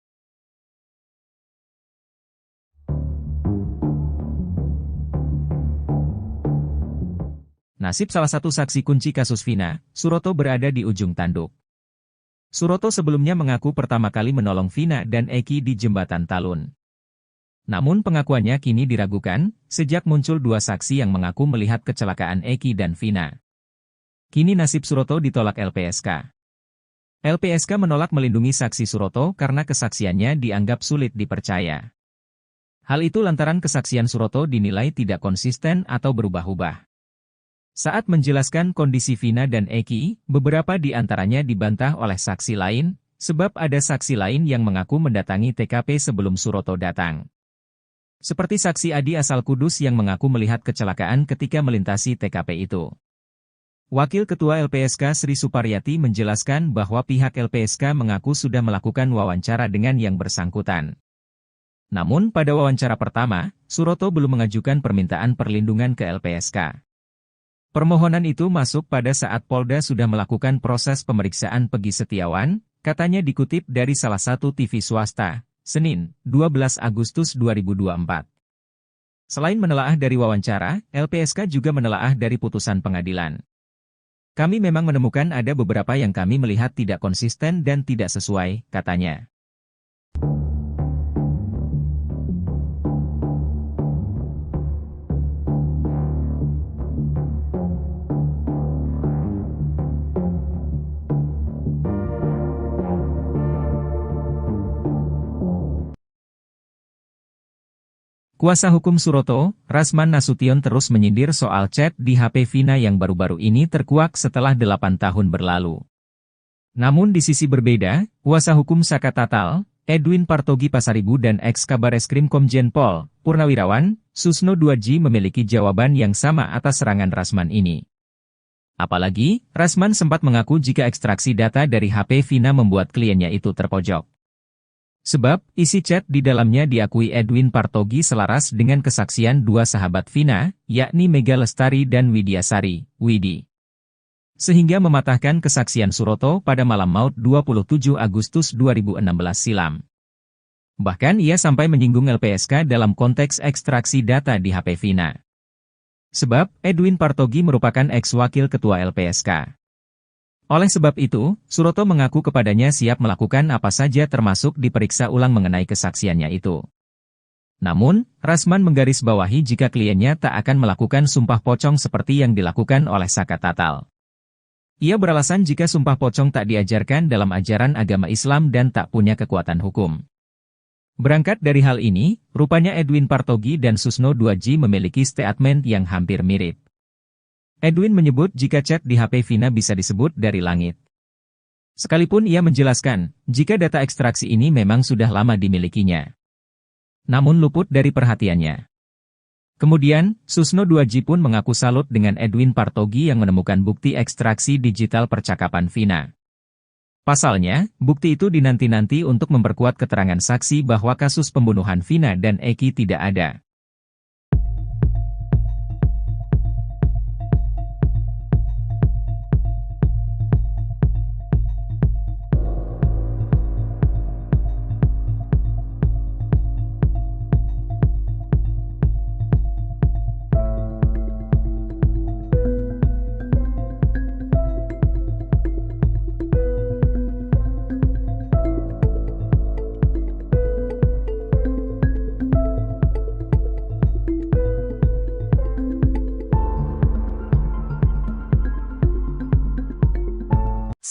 Nasib salah satu saksi kunci kasus Vina, Suroto berada di ujung tanduk. Suroto sebelumnya mengaku pertama kali menolong Vina dan Eki di Jembatan Talun. Namun pengakuannya kini diragukan, sejak muncul dua saksi yang mengaku melihat kecelakaan Eki dan Vina. Kini nasib Suroto ditolak LPSK. LPSK menolak melindungi saksi Suroto karena kesaksiannya dianggap sulit dipercaya. Hal itu lantaran kesaksian Suroto dinilai tidak konsisten atau berubah-ubah. Saat menjelaskan kondisi Vina dan Eki, beberapa di antaranya dibantah oleh saksi lain, sebab ada saksi lain yang mengaku mendatangi TKP sebelum Suroto datang. Seperti saksi Adi asal Kudus yang mengaku melihat kecelakaan ketika melintasi TKP itu. Wakil Ketua LPSK Sri Suparyati menjelaskan bahwa pihak LPSK mengaku sudah melakukan wawancara dengan yang bersangkutan. Namun pada wawancara pertama, Suroto belum mengajukan permintaan perlindungan ke LPSK. Permohonan itu masuk pada saat Polda sudah melakukan proses pemeriksaan Pegi Setiawan, katanya dikutip dari salah satu TV swasta, Senin, 12 Agustus 2024. Selain menelaah dari wawancara, LPSK juga menelaah dari putusan pengadilan. Kami memang menemukan ada beberapa yang kami melihat tidak konsisten dan tidak sesuai, katanya. Kuasa hukum Suroto, Rasman Nasution terus menyindir soal chat di HP Vina yang baru-baru ini terkuak setelah 8 tahun berlalu. Namun di sisi berbeda, kuasa hukum Saka Tatal, Edwin Partogi Pasaribu dan ex-Kabareskrim Komjen Pol, Purnawirawan, Susno Duaji memiliki jawaban yang sama atas serangan Rasman ini. Apalagi, Rasman sempat mengaku jika ekstraksi data dari HP Vina membuat kliennya itu terpojok. Sebab, isi chat di dalamnya diakui Edwin Partogi selaras dengan kesaksian dua sahabat Vina, yakni Mega Lestari dan Widya Sari, Widi. Sehingga mematahkan kesaksian Suroto pada malam maut 27 Agustus 2016 silam. Bahkan ia sampai menyinggung LPSK dalam konteks ekstraksi data di HP Vina. Sebab, Edwin Partogi merupakan ex-wakil ketua LPSK. Oleh sebab itu, Suroto mengaku kepadanya siap melakukan apa saja termasuk diperiksa ulang mengenai kesaksiannya itu. Namun, Rasman menggarisbawahi jika kliennya tak akan melakukan sumpah pocong seperti yang dilakukan oleh Saka Tatal. Ia beralasan jika sumpah pocong tak diajarkan dalam ajaran agama Islam dan tak punya kekuatan hukum. Berangkat dari hal ini, rupanya Edwin Partogi dan Susno Duaji memiliki statement yang hampir mirip. Edwin menyebut jika chat di HP Vina bisa disebut dari langit. Sekalipun ia menjelaskan, jika data ekstraksi ini memang sudah lama dimilikinya. Namun luput dari perhatiannya. Kemudian, Susno Duaji pun mengaku salut dengan Edwin Partogi yang menemukan bukti ekstraksi digital percakapan Vina. Pasalnya, bukti itu dinanti-nanti untuk memperkuat keterangan saksi bahwa kasus pembunuhan Vina dan Eki tidak ada.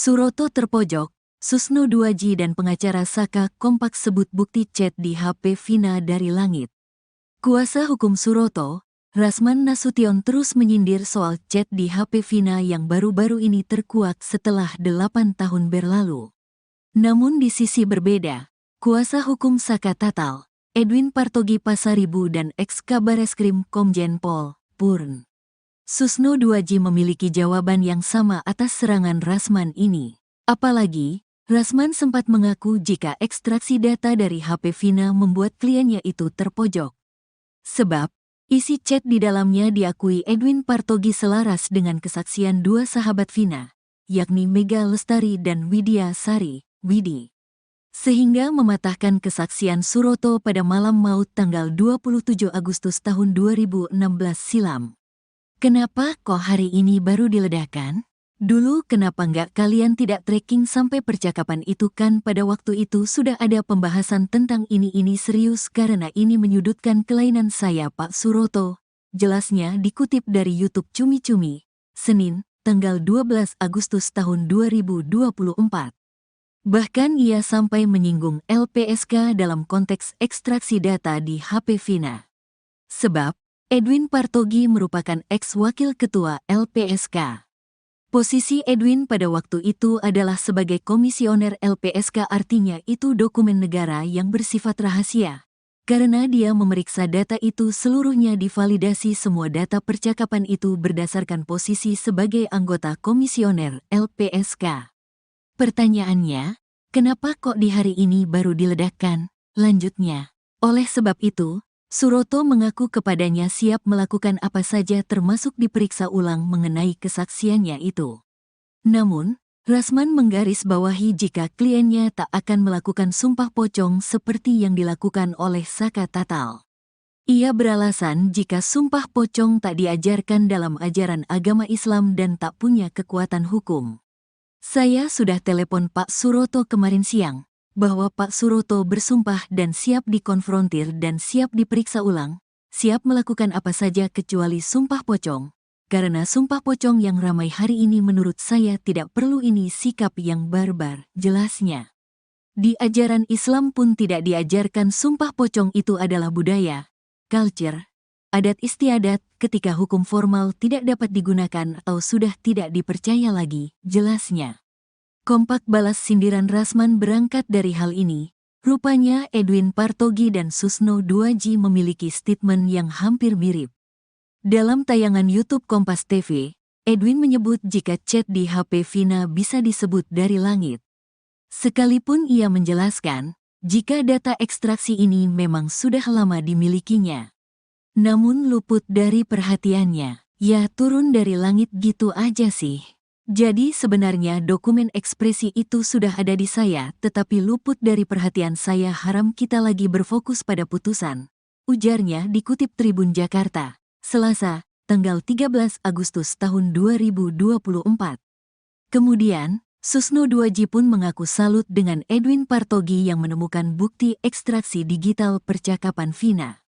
Suroto terpojok, Susno Duaji dan pengacara Saka kompak sebut bukti chat di HP Vina dari langit. Kuasa hukum Suroto, Rasman Nasution terus menyindir soal chat di HP Vina yang baru-baru ini terkuak setelah 8 tahun berlalu. Namun di sisi berbeda, kuasa hukum Saka Tatal, Edwin Partogi Pasaribu dan ex-Kabareskrim Komjen Pol, Purn. Susno Duaji memiliki jawaban yang sama atas serangan Rasman ini. Apalagi, Rasman sempat mengaku jika ekstraksi data dari HP Vina membuat kliennya itu terpojok. Sebab, isi chat di dalamnya diakui Edwin Partogi selaras dengan kesaksian dua sahabat Vina, yakni Mega Lestari dan Widya Sari, Widi. Sehingga mematahkan kesaksian Suroto pada malam maut tanggal 27 Agustus tahun 2016 silam. Kenapa kok hari ini baru diledakkan? Dulu kenapa nggak kalian tidak tracking sampai percakapan itu kan pada waktu itu sudah ada pembahasan tentang ini serius karena ini menyudutkan kelainan saya Pak Suroto. Jelasnya dikutip dari YouTube Cumi-Cumi, Senin, tanggal 12 Agustus tahun 2024. Bahkan ia sampai menyinggung LPSK dalam konteks ekstraksi data di HP Vina. Sebab, Edwin Partogi merupakan ex-wakil ketua LPSK. Posisi Edwin pada waktu itu adalah sebagai komisioner LPSK artinya itu dokumen negara yang bersifat rahasia. Karena dia memeriksa data itu seluruhnya divalidasi semua data percakapan itu berdasarkan posisi sebagai anggota komisioner LPSK. Pertanyaannya, kenapa kok di hari ini baru diledakkan? Lanjutnya, oleh sebab itu, Suroto mengaku kepadanya siap melakukan apa saja termasuk diperiksa ulang mengenai kesaksiannya itu. Namun, Rasman menggarisbawahi jika kliennya tak akan melakukan sumpah pocong seperti yang dilakukan oleh Saka Tatal. Ia beralasan jika sumpah pocong tak diajarkan dalam ajaran agama Islam dan tak punya kekuatan hukum. Saya sudah telepon Pak Suroto kemarin siang, bahwa Pak Suroto bersumpah dan siap dikonfrontir dan siap diperiksa ulang, siap melakukan apa saja kecuali sumpah pocong. Karena sumpah pocong yang ramai hari ini menurut saya tidak perlu ini sikap yang barbar, jelasnya. Di ajaran Islam pun tidak diajarkan sumpah pocong itu adalah budaya, culture, adat istiadat ketika hukum formal tidak dapat digunakan atau sudah tidak dipercaya lagi, jelasnya. Kompak balas sindiran Rasman berangkat dari hal ini. Rupanya Edwin Partogi dan Susno Duaji memiliki statement yang hampir mirip. Dalam tayangan YouTube Kompas TV, Edwin menyebut jika chat di HP Vina bisa disebut dari langit. Sekalipun ia menjelaskan, jika data ekstraksi ini memang sudah lama dimilikinya. Namun luput dari perhatiannya, ya turun dari langit gitu aja sih. Jadi sebenarnya dokumen ekspresi itu sudah ada di saya, tetapi luput dari perhatian saya. Haram kita lagi berfokus pada putusan. Ujarnya dikutip Tribun Jakarta. Selasa, tanggal 13 Agustus tahun 2024. Kemudian, Susno Duaji pun mengaku salut dengan Edwin Partogi yang menemukan bukti ekstraksi digital percakapan Vina.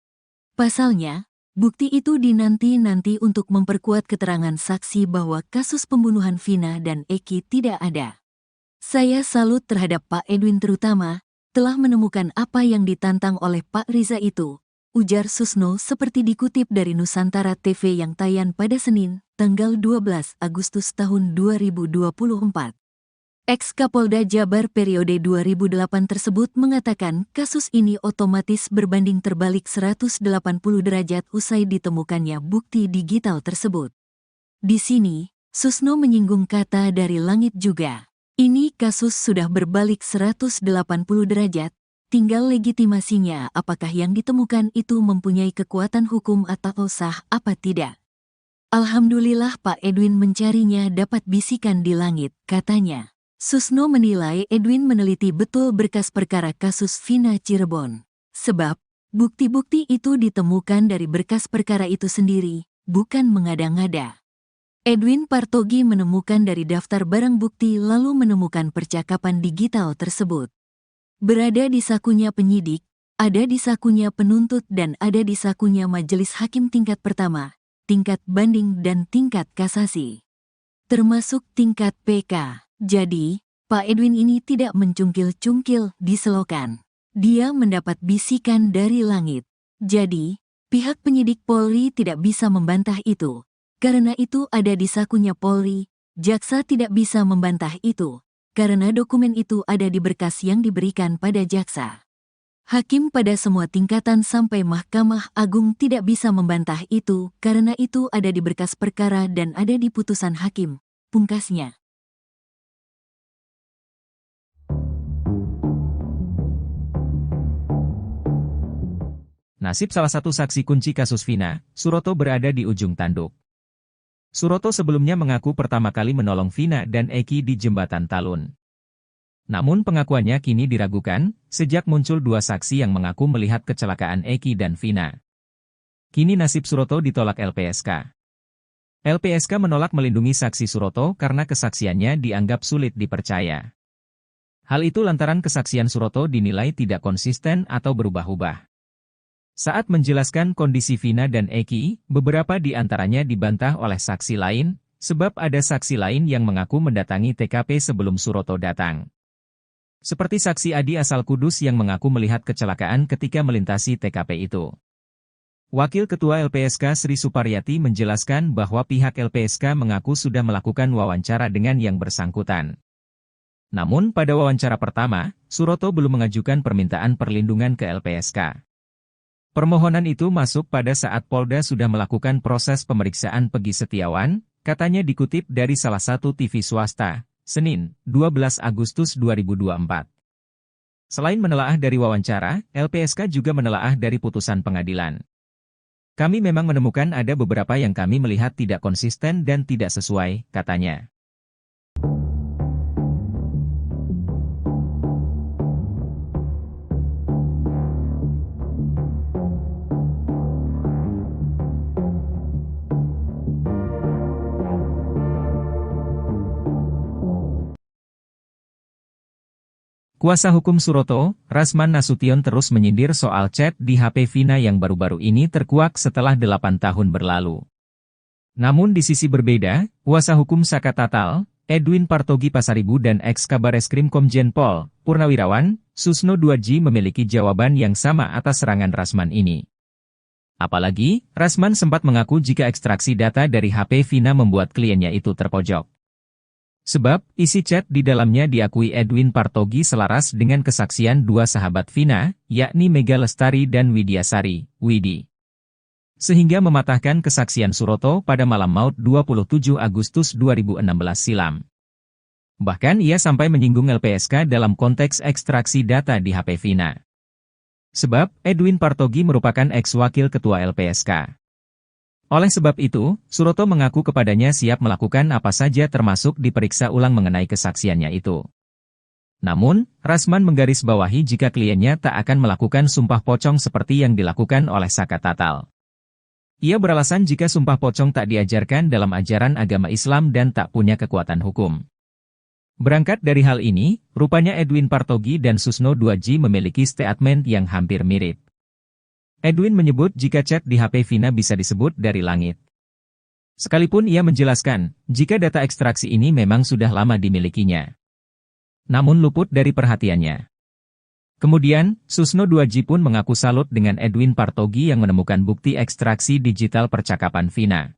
Pasalnya, bukti itu dinanti-nanti untuk memperkuat keterangan saksi bahwa kasus pembunuhan Vina dan Eki tidak ada. Saya salut terhadap Pak Edwin terutama, telah menemukan apa yang ditantang oleh Pak Riza itu. Ujar Susno seperti dikutip dari Nusantara TV yang tayang pada Senin, tanggal 12 Agustus tahun 2024. Ex-Kapolda Jabar periode 2008 tersebut mengatakan kasus ini otomatis berbanding terbalik 180 derajat usai ditemukannya bukti digital tersebut. Di sini, Susno menyinggung kata dari langit juga. Ini kasus sudah berbalik 180 derajat. Tinggal legitimasinya apakah yang ditemukan itu mempunyai kekuatan hukum atau sah apa tidak. Alhamdulillah Pak Edwin mencarinya dapat bisikan di langit, katanya. Susno menilai Edwin meneliti betul berkas perkara kasus Vina Cirebon. Sebab, bukti-bukti itu ditemukan dari berkas perkara itu sendiri, bukan mengada-ngada. Edwin Partogi menemukan dari daftar barang bukti lalu menemukan percakapan digital tersebut. Berada di sakunya penyidik, ada di sakunya penuntut dan ada di sakunya majelis hakim tingkat pertama, tingkat banding dan tingkat kasasi. Termasuk tingkat PK. Jadi, Pak Edwin ini tidak mencungkil-cungkil di selokan. Dia mendapat bisikan dari langit. Jadi, pihak penyidik Polri tidak bisa membantah itu. Karena itu ada di sakunya Polri, jaksa tidak bisa membantah itu. Karena dokumen itu ada di berkas yang diberikan pada jaksa. Hakim pada semua tingkatan sampai Mahkamah Agung tidak bisa membantah itu karena itu ada di berkas perkara dan ada di putusan hakim, pungkasnya. Nasib salah satu saksi kunci kasus Vina, Suroto berada di ujung tanduk. Suroto sebelumnya mengaku pertama kali menolong Vina dan Eki di Jembatan Talun. Namun pengakuannya kini diragukan, sejak muncul dua saksi yang mengaku melihat kecelakaan Eki dan Vina. Kini nasib Suroto ditolak LPSK. LPSK menolak melindungi saksi Suroto karena kesaksiannya dianggap sulit dipercaya. Hal itu lantaran kesaksian Suroto dinilai tidak konsisten atau berubah-ubah. Saat menjelaskan kondisi Vina dan Eki, beberapa di antaranya dibantah oleh saksi lain, sebab ada saksi lain yang mengaku mendatangi TKP sebelum Suroto datang. Seperti saksi Adi asal Kudus yang mengaku melihat kecelakaan ketika melintasi TKP itu. Wakil Ketua LPSK Sri Suparyati menjelaskan bahwa pihak LPSK mengaku sudah melakukan wawancara dengan yang bersangkutan. Namun pada wawancara pertama, Suroto belum mengajukan permintaan perlindungan ke LPSK. Permohonan itu masuk pada saat Polda sudah melakukan proses pemeriksaan Pegi Setiawan, katanya dikutip dari salah satu TV swasta, Senin, 12 Agustus 2024. Selain menelaah dari wawancara, LPSK juga menelaah dari putusan pengadilan. Kami memang menemukan ada beberapa yang kami melihat tidak konsisten dan tidak sesuai, katanya. Kuasa hukum Suroto, Rasman Nasution terus menyindir soal chat di HP Vina yang baru-baru ini terkuak setelah 8 tahun berlalu. Namun di sisi berbeda, kuasa hukum Saka Tatal, Edwin Partogi Pasaribu dan ex-Kabareskrim Komjen Pol, Purnawirawan, Susno Duaji memiliki jawaban yang sama atas serangan Rasman ini. Apalagi, Rasman sempat mengaku jika ekstraksi data dari HP Vina membuat kliennya itu terpojok. Sebab, isi chat di dalamnya diakui Edwin Partogi selaras dengan kesaksian dua sahabat Vina, yakni Mega Lestari dan Widya Sari, Widi. Sehingga mematahkan kesaksian Suroto pada malam maut 27 Agustus 2016 silam. Bahkan ia sampai menyinggung LPSK dalam konteks ekstraksi data di HP Vina. Sebab, Edwin Partogi merupakan ex-wakil ketua LPSK. Oleh sebab itu, Suroto mengaku kepadanya siap melakukan apa saja termasuk diperiksa ulang mengenai kesaksiannya itu. Namun, Rasman menggarisbawahi jika kliennya tak akan melakukan sumpah pocong seperti yang dilakukan oleh Saka Tatal. Ia beralasan jika sumpah pocong tak diajarkan dalam ajaran agama Islam dan tak punya kekuatan hukum. Berangkat dari hal ini, rupanya Edwin Partogi dan Susno Duaji memiliki statement yang hampir mirip. Edwin menyebut jika chat di HP Vina bisa disebut dari langit. Sekalipun ia menjelaskan, jika data ekstraksi ini memang sudah lama dimilikinya. Namun luput dari perhatiannya. Kemudian, Susno Duaji pun mengaku salut dengan Edwin Partogi yang menemukan bukti ekstraksi digital percakapan Vina.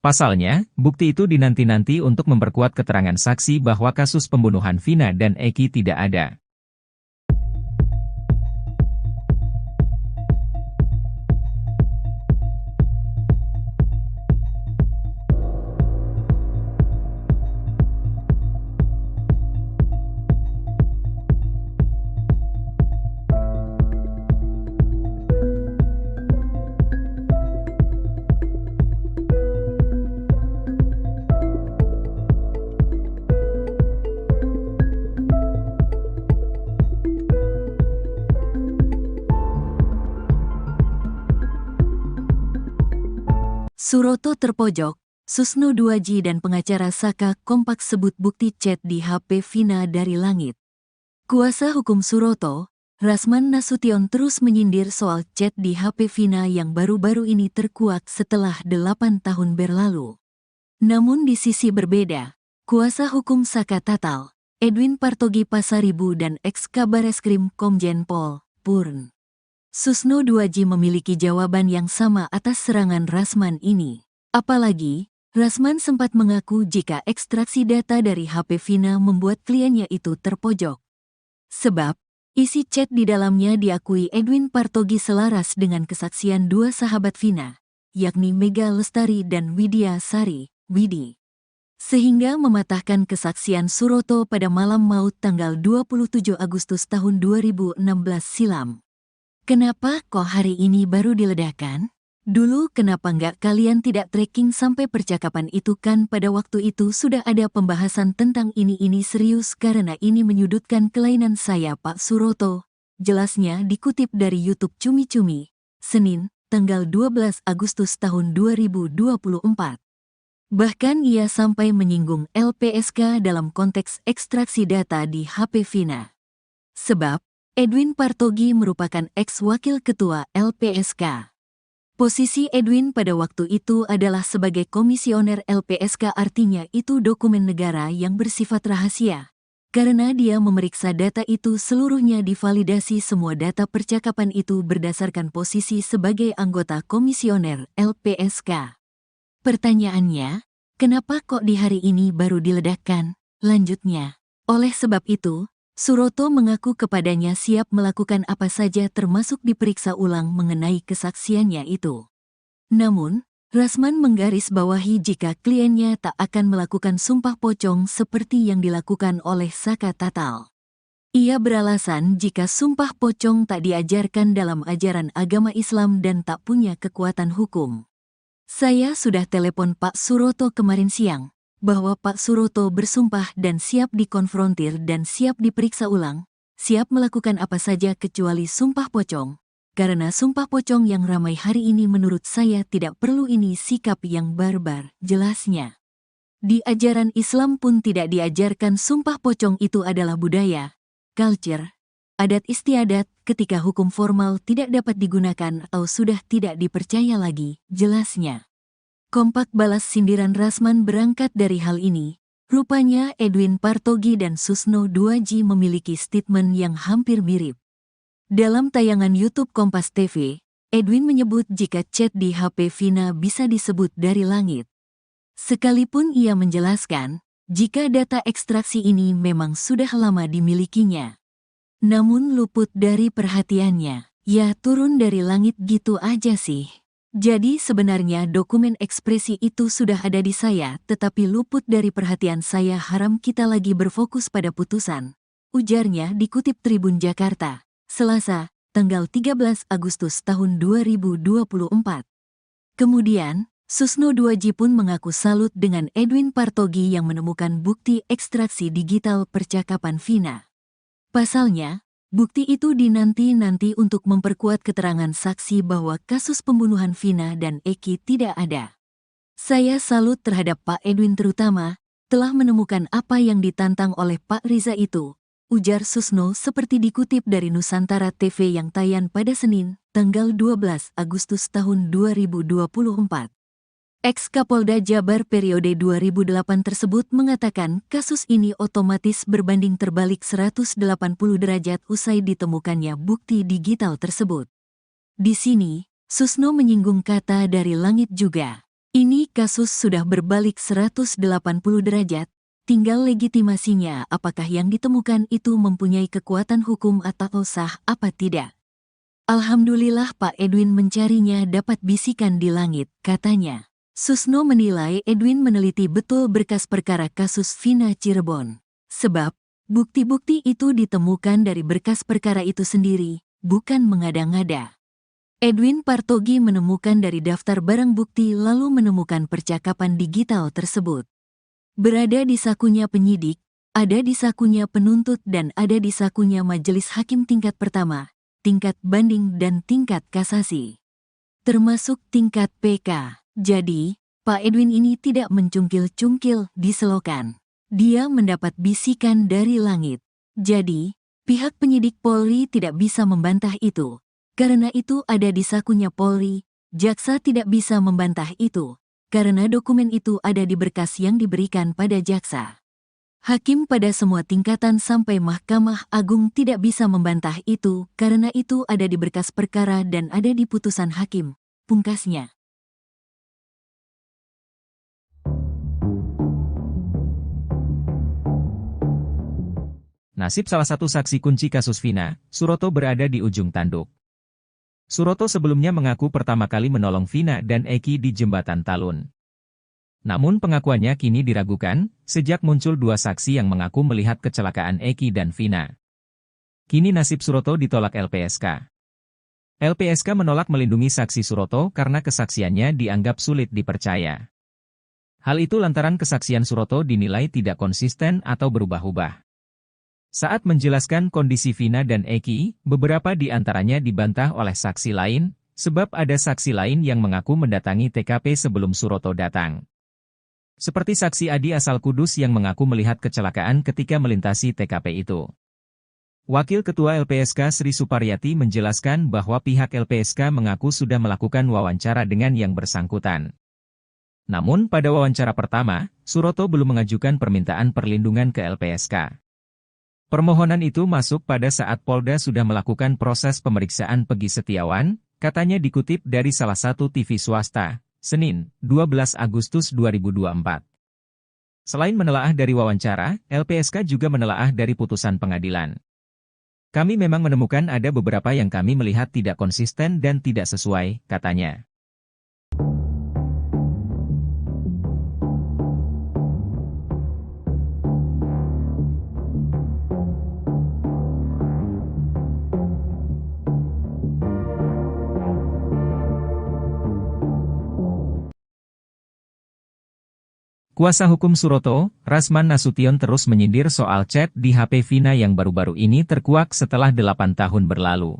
Pasalnya, bukti itu dinanti-nanti untuk memperkuat keterangan saksi bahwa kasus pembunuhan Vina dan Eki tidak ada. Suroto terpojok, Susno Duaji dan pengacara Saka kompak sebut bukti chat di HP Vina dari langit. Kuasa hukum Suroto, Rasman Nasution terus menyindir soal chat di HP Vina yang baru-baru ini terkuak setelah 8 tahun berlalu. Namun di sisi berbeda, kuasa hukum Saka Tatal, Edwin Partogi Pasaribu dan ex-Kabareskrim Komjen Pol, Purn. Susno Duaji memiliki jawaban yang sama atas serangan Rasman ini. Apalagi, Rasman sempat mengaku jika ekstraksi data dari HP Vina membuat kliennya itu terpojok. Sebab, isi chat di dalamnya diakui Edwin Partogi selaras dengan kesaksian dua sahabat Vina, yakni Mega Lestari dan Widya Sari, Widi. Sehingga mematahkan kesaksian Suroto pada malam maut tanggal 27 Agustus tahun 2016 silam. Kenapa kok hari ini baru diledakkan? Dulu kenapa nggak kalian tidak tracking sampai percakapan itu kan pada waktu itu sudah ada pembahasan tentang ini serius karena ini menyudutkan kelainan saya Pak Suroto. Jelasnya dikutip dari YouTube Cumi-Cumi, Senin, tanggal 12 Agustus tahun 2024. Bahkan ia sampai menyinggung LPSK dalam konteks ekstraksi data di HP Vina. Sebab, Edwin Partogi merupakan ex-wakil ketua LPSK. Posisi Edwin pada waktu itu adalah sebagai komisioner LPSK, artinya itu dokumen negara yang bersifat rahasia. Karena dia memeriksa data itu seluruhnya divalidasi, semua data percakapan itu berdasarkan posisi sebagai anggota komisioner LPSK. Pertanyaannya, kenapa kok di hari ini baru diledakkan? Lanjutnya, oleh sebab itu, Suroto mengaku kepadanya siap melakukan apa saja termasuk diperiksa ulang mengenai kesaksiannya itu. Namun, Rasman menggarisbawahi jika kliennya tak akan melakukan sumpah pocong seperti yang dilakukan oleh Saka Tatal. Ia beralasan jika sumpah pocong tak diajarkan dalam ajaran agama Islam dan tak punya kekuatan hukum. Saya sudah telepon Pak Suroto kemarin siang, bahwa Pak Suroto bersumpah dan siap dikonfrontir dan siap diperiksa ulang, siap melakukan apa saja kecuali sumpah pocong. Karena sumpah pocong yang ramai hari ini menurut saya tidak perlu ini sikap yang barbar, jelasnya. Di ajaran Islam pun tidak diajarkan sumpah pocong itu adalah budaya, culture, adat istiadat ketika hukum formal tidak dapat digunakan atau sudah tidak dipercaya lagi, jelasnya. Kompak balas sindiran Rasman berangkat dari hal ini. Rupanya Edwin Partogi dan Susno 2J memiliki statement yang hampir mirip. Dalam tayangan YouTube Kompas TV, Edwin menyebut jika chat di HP Vina bisa disebut dari langit. Sekalipun ia menjelaskan, jika data ekstraksi ini memang sudah lama dimilikinya. Namun luput dari perhatiannya, ya turun dari langit gitu aja sih. Jadi sebenarnya dokumen ekspresi itu sudah ada di saya tetapi luput dari perhatian saya haram kita lagi berfokus pada putusan. Ujarnya dikutip Tribun Jakarta. Selasa, tanggal 13 Agustus tahun 2024. Kemudian, Susno 2J pun mengaku salut dengan Edwin Partogi yang menemukan bukti ekstraksi digital percakapan Vina. Pasalnya, bukti itu dinanti-nanti untuk memperkuat keterangan saksi bahwa kasus pembunuhan Vina dan Eki tidak ada. Saya salut terhadap Pak Edwin terutama, telah menemukan apa yang ditantang oleh Pak Riza itu. Ujar Susno seperti dikutip dari Nusantara TV yang tayang pada Senin, tanggal 12 Agustus tahun 2024. Ex-Kapolda Jabar periode 2008 tersebut mengatakan kasus ini otomatis berbanding terbalik 180 derajat usai ditemukannya bukti digital tersebut. Di sini, Susno menyinggung kata dari langit juga. Ini kasus sudah berbalik 180 derajat. Tinggal legitimasinya apakah yang ditemukan itu mempunyai kekuatan hukum atau sah apa tidak. Alhamdulillah Pak Edwin mencarinya dapat bisikan di langit, katanya. Susno menilai Edwin meneliti betul berkas perkara kasus Vina Cirebon. Sebab, bukti-bukti itu ditemukan dari berkas perkara itu sendiri, bukan mengada-ngada. Edwin Partogi menemukan dari daftar barang bukti lalu menemukan percakapan digital tersebut. Berada di sakunya penyidik, ada di sakunya penuntut dan ada di sakunya majelis hakim tingkat pertama, tingkat banding dan tingkat kasasi. Termasuk tingkat PK. Jadi, Pak Edwin ini tidak mencungkil-cungkil di selokan. Dia mendapat bisikan dari langit. Jadi, pihak penyidik Polri tidak bisa membantah itu. Karena itu ada di sakunya Polri, jaksa tidak bisa membantah itu. Karena dokumen itu ada di berkas yang diberikan pada jaksa. Hakim pada semua tingkatan sampai Mahkamah Agung tidak bisa membantah itu karena itu ada di berkas perkara dan ada di putusan hakim, pungkasnya. Nasib salah satu saksi kunci kasus Vina, Suroto berada di ujung tanduk. Suroto sebelumnya mengaku pertama kali menolong Vina dan Eki di Jembatan Talun. Namun pengakuannya kini diragukan, sejak muncul dua saksi yang mengaku melihat kecelakaan Eki dan Vina. Kini nasib Suroto ditolak LPSK. LPSK menolak melindungi saksi Suroto karena kesaksiannya dianggap sulit dipercaya. Hal itu lantaran kesaksian Suroto dinilai tidak konsisten atau berubah-ubah. Saat menjelaskan kondisi Vina dan Eki, beberapa di antaranya dibantah oleh saksi lain, sebab ada saksi lain yang mengaku mendatangi TKP sebelum Suroto datang. Seperti saksi Adi asal Kudus yang mengaku melihat kecelakaan ketika melintasi TKP itu. Wakil Ketua LPSK Sri Suparyati menjelaskan bahwa pihak LPSK mengaku sudah melakukan wawancara dengan yang bersangkutan. Namun pada wawancara pertama, Suroto belum mengajukan permintaan perlindungan ke LPSK. Permohonan itu masuk pada saat Polda sudah melakukan proses pemeriksaan Pegi Setiawan, katanya dikutip dari salah satu TV swasta, Senin, 12 Agustus 2024. Selain menelaah dari wawancara, LPSK juga menelaah dari putusan pengadilan. Kami memang menemukan ada beberapa yang kami melihat tidak konsisten dan tidak sesuai, katanya. Kuasa hukum Suroto, Rasman Nasution terus menyindir soal chat di HP Vina yang baru-baru ini terkuak setelah 8 tahun berlalu.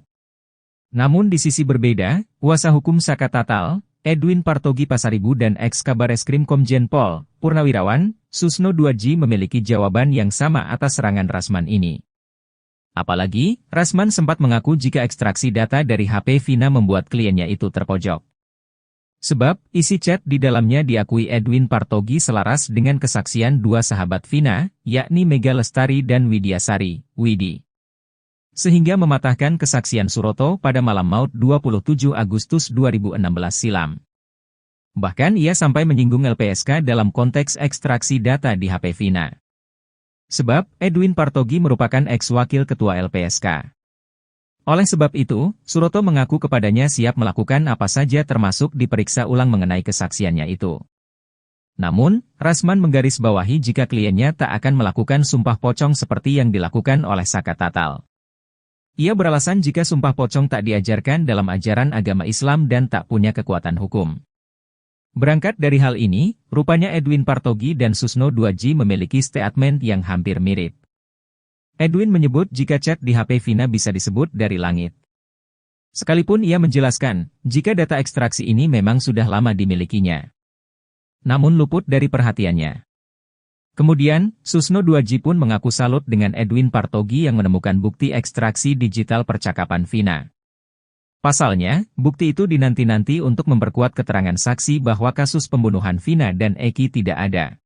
Namun di sisi berbeda, kuasa hukum Saka Tatal, Edwin Partogi Pasaribu dan ex-Kabar Eskrim Komjen Pol, Purnawirawan, Susno Duaji memiliki jawaban yang sama atas serangan Rasman ini. Apalagi, Rasman sempat mengaku jika ekstraksi data dari HP Vina membuat kliennya itu terpojok. Sebab, isi chat di dalamnya diakui Edwin Partogi selaras dengan kesaksian dua sahabat Vina, yakni Mega Lestari dan Widya Sari, Widi. Sehingga mematahkan kesaksian Suroto pada malam maut 27 Agustus 2016 silam. Bahkan ia sampai menyinggung LPSK dalam konteks ekstraksi data di HP Vina. Sebab, Edwin Partogi merupakan ex-wakil ketua LPSK. Oleh sebab itu, Suroto mengaku kepadanya siap melakukan apa saja termasuk diperiksa ulang mengenai kesaksiannya itu. Namun, Rasman menggarisbawahi jika kliennya tak akan melakukan sumpah pocong seperti yang dilakukan oleh Saka Tatal. Ia beralasan jika sumpah pocong tak diajarkan dalam ajaran agama Islam dan tak punya kekuatan hukum. Berangkat dari hal ini, rupanya Edwin Partogi dan Susno Duaji memiliki statement yang hampir mirip. Edwin menyebut jika chat di HP Vina bisa disebut dari langit. Sekalipun ia menjelaskan, jika data ekstraksi ini memang sudah lama dimilikinya. Namun luput dari perhatiannya. Kemudian, Susno Duaji pun mengaku salut dengan Edwin Partogi yang menemukan bukti ekstraksi digital percakapan Vina. Pasalnya, bukti itu dinanti-nanti untuk memperkuat keterangan saksi bahwa kasus pembunuhan Vina dan Eki tidak ada.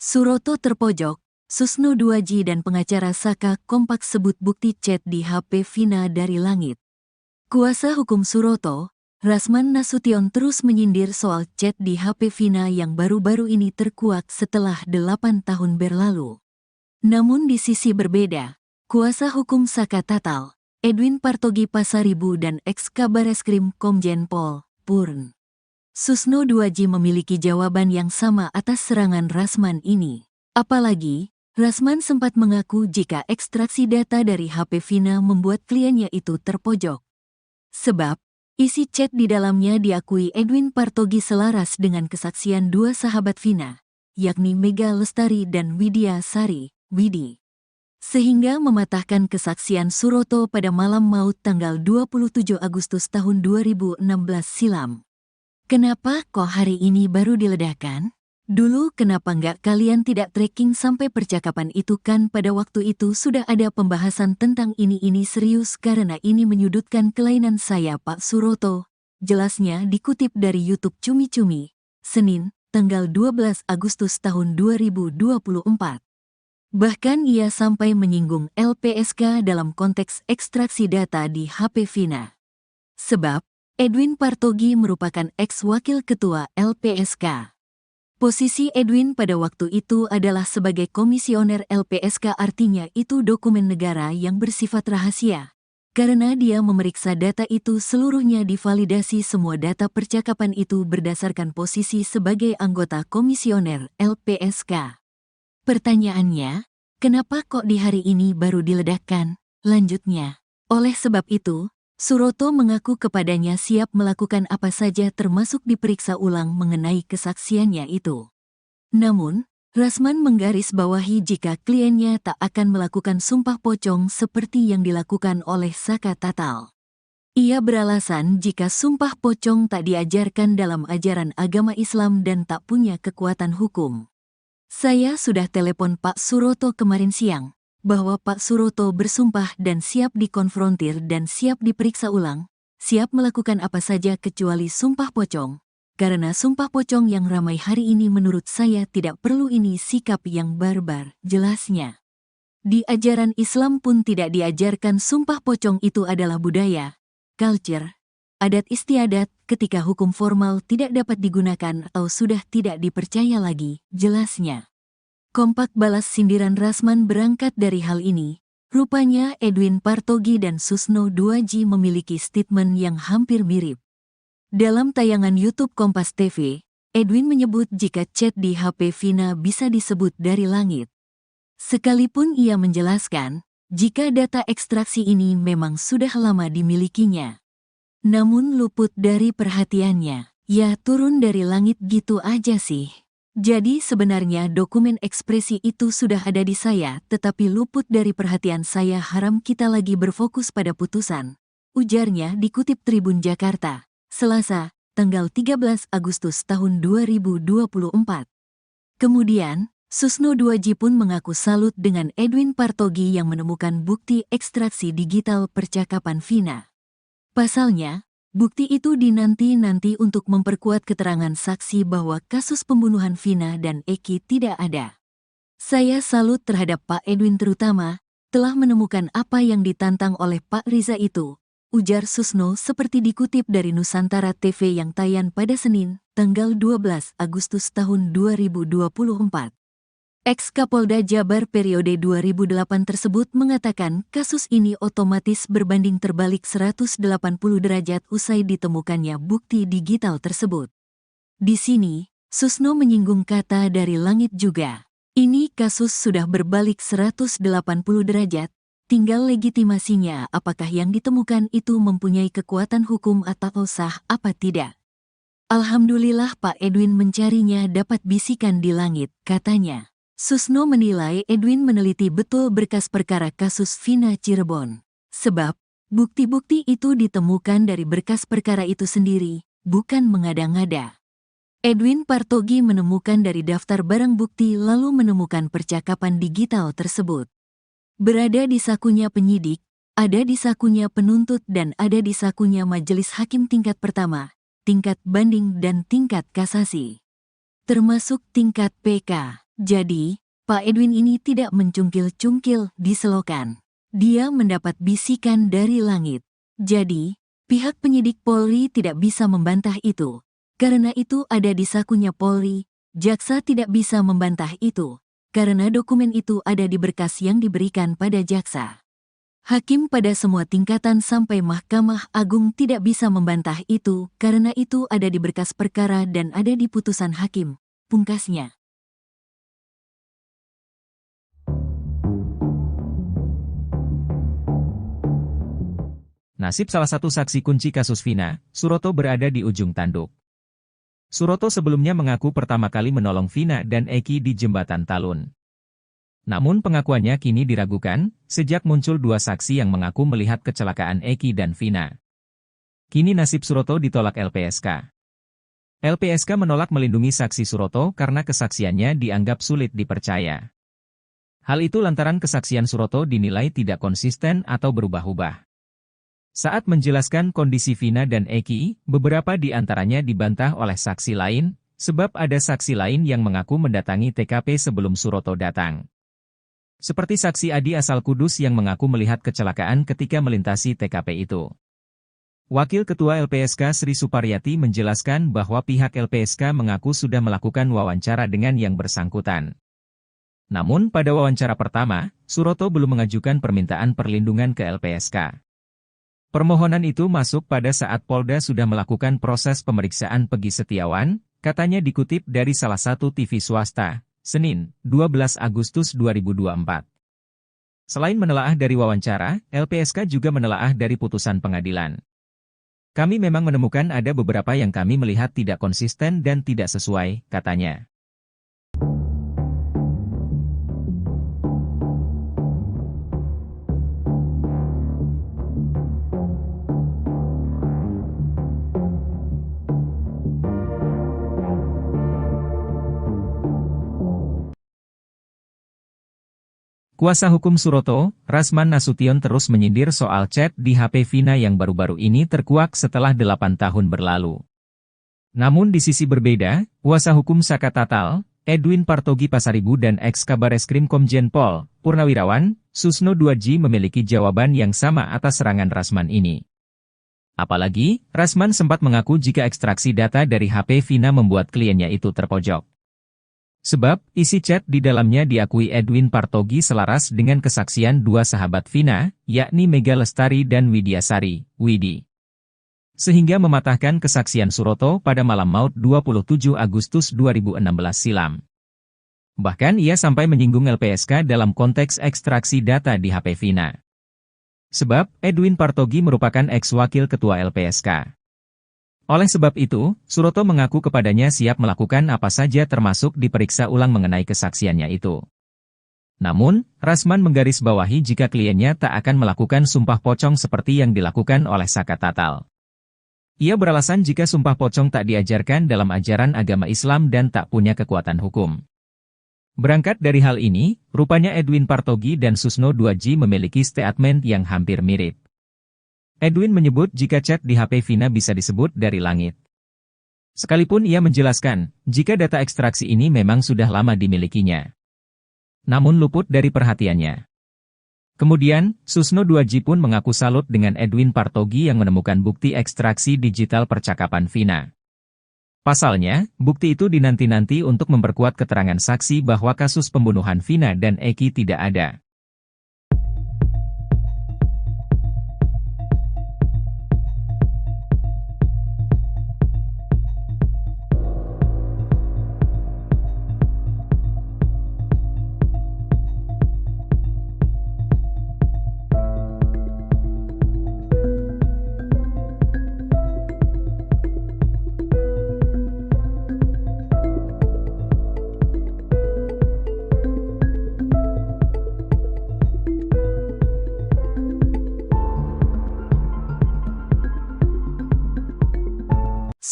Suroto terpojok, Susno Duaji dan pengacara Saka kompak sebut bukti chat di HP Vina dari langit. Kuasa hukum Suroto, Rasman Nasution terus menyindir soal chat di HP Vina yang baru-baru ini terkuak setelah 8 tahun berlalu. Namun di sisi berbeda, kuasa hukum Saka Tatal, Edwin Partogi Pasaribu dan ex-Kabar Eskrim Komjen Pol, Purn. Susno Duaji memiliki jawaban yang sama atas serangan Rasman ini. Apalagi, Rasman sempat mengaku jika ekstraksi data dari HP Vina membuat kliennya itu terpojok. Sebab, isi chat di dalamnya diakui Edwin Partogi selaras dengan kesaksian dua sahabat Vina, yakni Mega Lestari dan Widya Sari, Widi. Sehingga mematahkan kesaksian Suroto pada malam maut tanggal 27 Agustus tahun 2016 silam. Kenapa kok hari ini baru diledakkan? Dulu kenapa nggak kalian tidak tracking sampai percakapan itu kan pada waktu itu sudah ada pembahasan tentang ini serius karena ini menyudutkan kelainan saya Pak Suroto. Jelasnya dikutip dari YouTube Cumi-Cumi, Senin, tanggal 12 Agustus tahun 2024. Bahkan ia sampai menyinggung LPSK dalam konteks ekstraksi data di HP Vina. Sebab, Edwin Partogi merupakan ex-wakil ketua LPSK. Posisi Edwin pada waktu itu adalah sebagai komisioner LPSK, artinya itu dokumen negara yang bersifat rahasia. Karena dia memeriksa data itu seluruhnya divalidasi semua data percakapan itu berdasarkan posisi sebagai anggota komisioner LPSK. Pertanyaannya, kenapa kok di hari ini baru diledakkan? Lanjutnya, oleh sebab itu, Suroto mengaku kepadanya siap melakukan apa saja termasuk diperiksa ulang mengenai kesaksiannya itu. Namun, Rasman menggarisbawahi jika kliennya tak akan melakukan sumpah pocong seperti yang dilakukan oleh Saka Tatal. Ia beralasan jika sumpah pocong tak diajarkan dalam ajaran agama Islam dan tak punya kekuatan hukum. Saya sudah telepon Pak Suroto kemarin siang, bahwa Pak Suroto bersumpah dan siap dikonfrontir dan siap diperiksa ulang, siap melakukan apa saja kecuali sumpah pocong. Karena sumpah pocong yang ramai hari ini menurut saya tidak perlu, ini sikap yang barbar, jelasnya. Di ajaran Islam pun tidak diajarkan sumpah pocong itu adalah budaya, culture, adat istiadat ketika hukum formal tidak dapat digunakan atau sudah tidak dipercaya lagi, jelasnya. Kompak balas sindiran Rasman berangkat dari hal ini. Rupanya Edwin Partogi dan Susno 2J memiliki statement yang hampir mirip. Dalam tayangan YouTube Kompas TV, Edwin menyebut jika chat di HP Vina bisa disebut dari langit. Sekalipun ia menjelaskan, jika data ekstraksi ini memang sudah lama dimilikinya. Namun luput dari perhatiannya, ya turun dari langit gitu aja sih. Jadi sebenarnya dokumen ekspresi itu sudah ada di saya, tetapi luput dari perhatian saya. Haram kita lagi berfokus pada putusan, ujarnya dikutip Tribun Jakarta, Selasa, tanggal 13 Agustus tahun 2024. Kemudian, Susno 2J pun mengaku salut dengan Edwin Partogi yang menemukan bukti ekstraksi digital percakapan Vina. Pasalnya, bukti itu dinanti-nanti untuk memperkuat keterangan saksi bahwa kasus pembunuhan Vina dan Eki tidak ada. Saya salut terhadap Pak Edwin terutama, telah menemukan apa yang ditantang oleh Pak Riza itu, ujar Susno seperti dikutip dari Nusantara TV yang tayang pada Senin, tanggal 12 Agustus tahun 2024. Ex-Kapolda Jabar periode 2008 tersebut mengatakan kasus ini otomatis berbanding terbalik 180 derajat usai ditemukannya bukti digital tersebut. Di sini, Susno menyinggung kata dari langit juga. Ini kasus sudah berbalik 180 derajat, tinggal legitimasinya apakah yang ditemukan itu mempunyai kekuatan hukum atau sah apa tidak. Alhamdulillah Pak Edwin mencarinya dapat bisikan di langit, katanya. Susno menilai Edwin meneliti betul berkas perkara kasus Vina Cirebon. Sebab, bukti-bukti itu ditemukan dari berkas perkara itu sendiri, bukan mengada-ngada. Edwin Partogi menemukan dari daftar barang bukti lalu menemukan percakapan digital tersebut. Berada di sakunya penyidik, ada di sakunya penuntut dan ada di sakunya majelis hakim tingkat pertama, tingkat banding dan tingkat kasasi. Termasuk tingkat PK. Jadi, Pak Edwin ini tidak mencungkil-cungkil di selokan. Dia mendapat bisikan dari langit. Jadi, pihak penyidik Polri tidak bisa membantah itu. Karena itu ada di sakunya Polri, jaksa tidak bisa membantah itu. Karena dokumen itu ada di berkas yang diberikan pada jaksa. Hakim pada semua tingkatan sampai Mahkamah Agung tidak bisa membantah itu, karena itu ada di berkas perkara dan ada di putusan hakim, pungkasnya. Nasib salah satu saksi kunci kasus Vina, Suroto berada di ujung tanduk. Suroto sebelumnya mengaku pertama kali menolong Vina dan Eki di Jembatan Talun. Namun pengakuannya kini diragukan, sejak muncul dua saksi yang mengaku melihat kecelakaan Eki dan Vina. Kini nasib Suroto ditolak LPSK. LPSK menolak melindungi saksi Suroto karena kesaksiannya dianggap sulit dipercaya. Hal itu lantaran kesaksian Suroto dinilai tidak konsisten atau berubah-ubah. Saat menjelaskan kondisi Vina dan Eki, beberapa di antaranya dibantah oleh saksi lain, sebab ada saksi lain yang mengaku mendatangi TKP sebelum Suroto datang. Seperti saksi Adi asal Kudus yang mengaku melihat kecelakaan ketika melintasi TKP itu. Wakil Ketua LPSK Sri Suparyati menjelaskan bahwa pihak LPSK mengaku sudah melakukan wawancara dengan yang bersangkutan. Namun pada wawancara pertama, Suroto belum mengajukan permintaan perlindungan ke LPSK. Permohonan itu masuk pada saat Polda sudah melakukan proses pemeriksaan Pegi Setiawan, katanya dikutip dari salah satu TV swasta, Senin, 12 Agustus 2024. Selain menelaah dari wawancara, LPSK juga menelaah dari putusan pengadilan. Kami memang menemukan ada beberapa yang kami melihat tidak konsisten dan tidak sesuai, katanya. Kuasa hukum Suroto, Rasman Nasution terus menyindir soal chat di HP Vina yang baru-baru ini terkuak setelah 8 tahun berlalu. Namun di sisi berbeda, kuasa hukum Saka Tatal, Edwin Partogi Pasaribu dan ex-Kabareskrim Komjen Pol, Purnawirawan, Susno Duaji memiliki jawaban yang sama atas serangan Rasman ini. Apalagi, Rasman sempat mengaku jika ekstraksi data dari HP Vina membuat kliennya itu terpojok. Sebab, isi chat di dalamnya diakui Edwin Partogi selaras dengan kesaksian dua sahabat Vina, yakni Mega Lestari dan Widya Sari, Widi. Sehingga mematahkan kesaksian Suroto pada malam maut 27 Agustus 2016 silam. Bahkan ia sampai menyinggung LPSK dalam konteks ekstraksi data di HP Vina. Sebab, Edwin Partogi merupakan ex-wakil ketua LPSK. Oleh sebab itu, Suroto mengaku kepadanya siap melakukan apa saja termasuk diperiksa ulang mengenai kesaksiannya itu. Namun, Rasman menggarisbawahi jika kliennya tak akan melakukan sumpah pocong seperti yang dilakukan oleh Saka Tatal. Ia beralasan jika sumpah pocong tak diajarkan dalam ajaran agama Islam dan tak punya kekuatan hukum. Berangkat dari hal ini, rupanya Edwin Partogi dan Susno Duaji memiliki statement yang hampir mirip. Edwin menyebut jika chat di HP Vina bisa disebut dari langit. Sekalipun ia menjelaskan, jika data ekstraksi ini memang sudah lama dimilikinya. Namun luput dari perhatiannya. Kemudian, Susno Duaji pun mengaku salut dengan Edwin Partogi yang menemukan bukti ekstraksi digital percakapan Vina. Pasalnya, bukti itu dinanti-nanti untuk memperkuat keterangan saksi bahwa kasus pembunuhan Vina dan Eki tidak ada.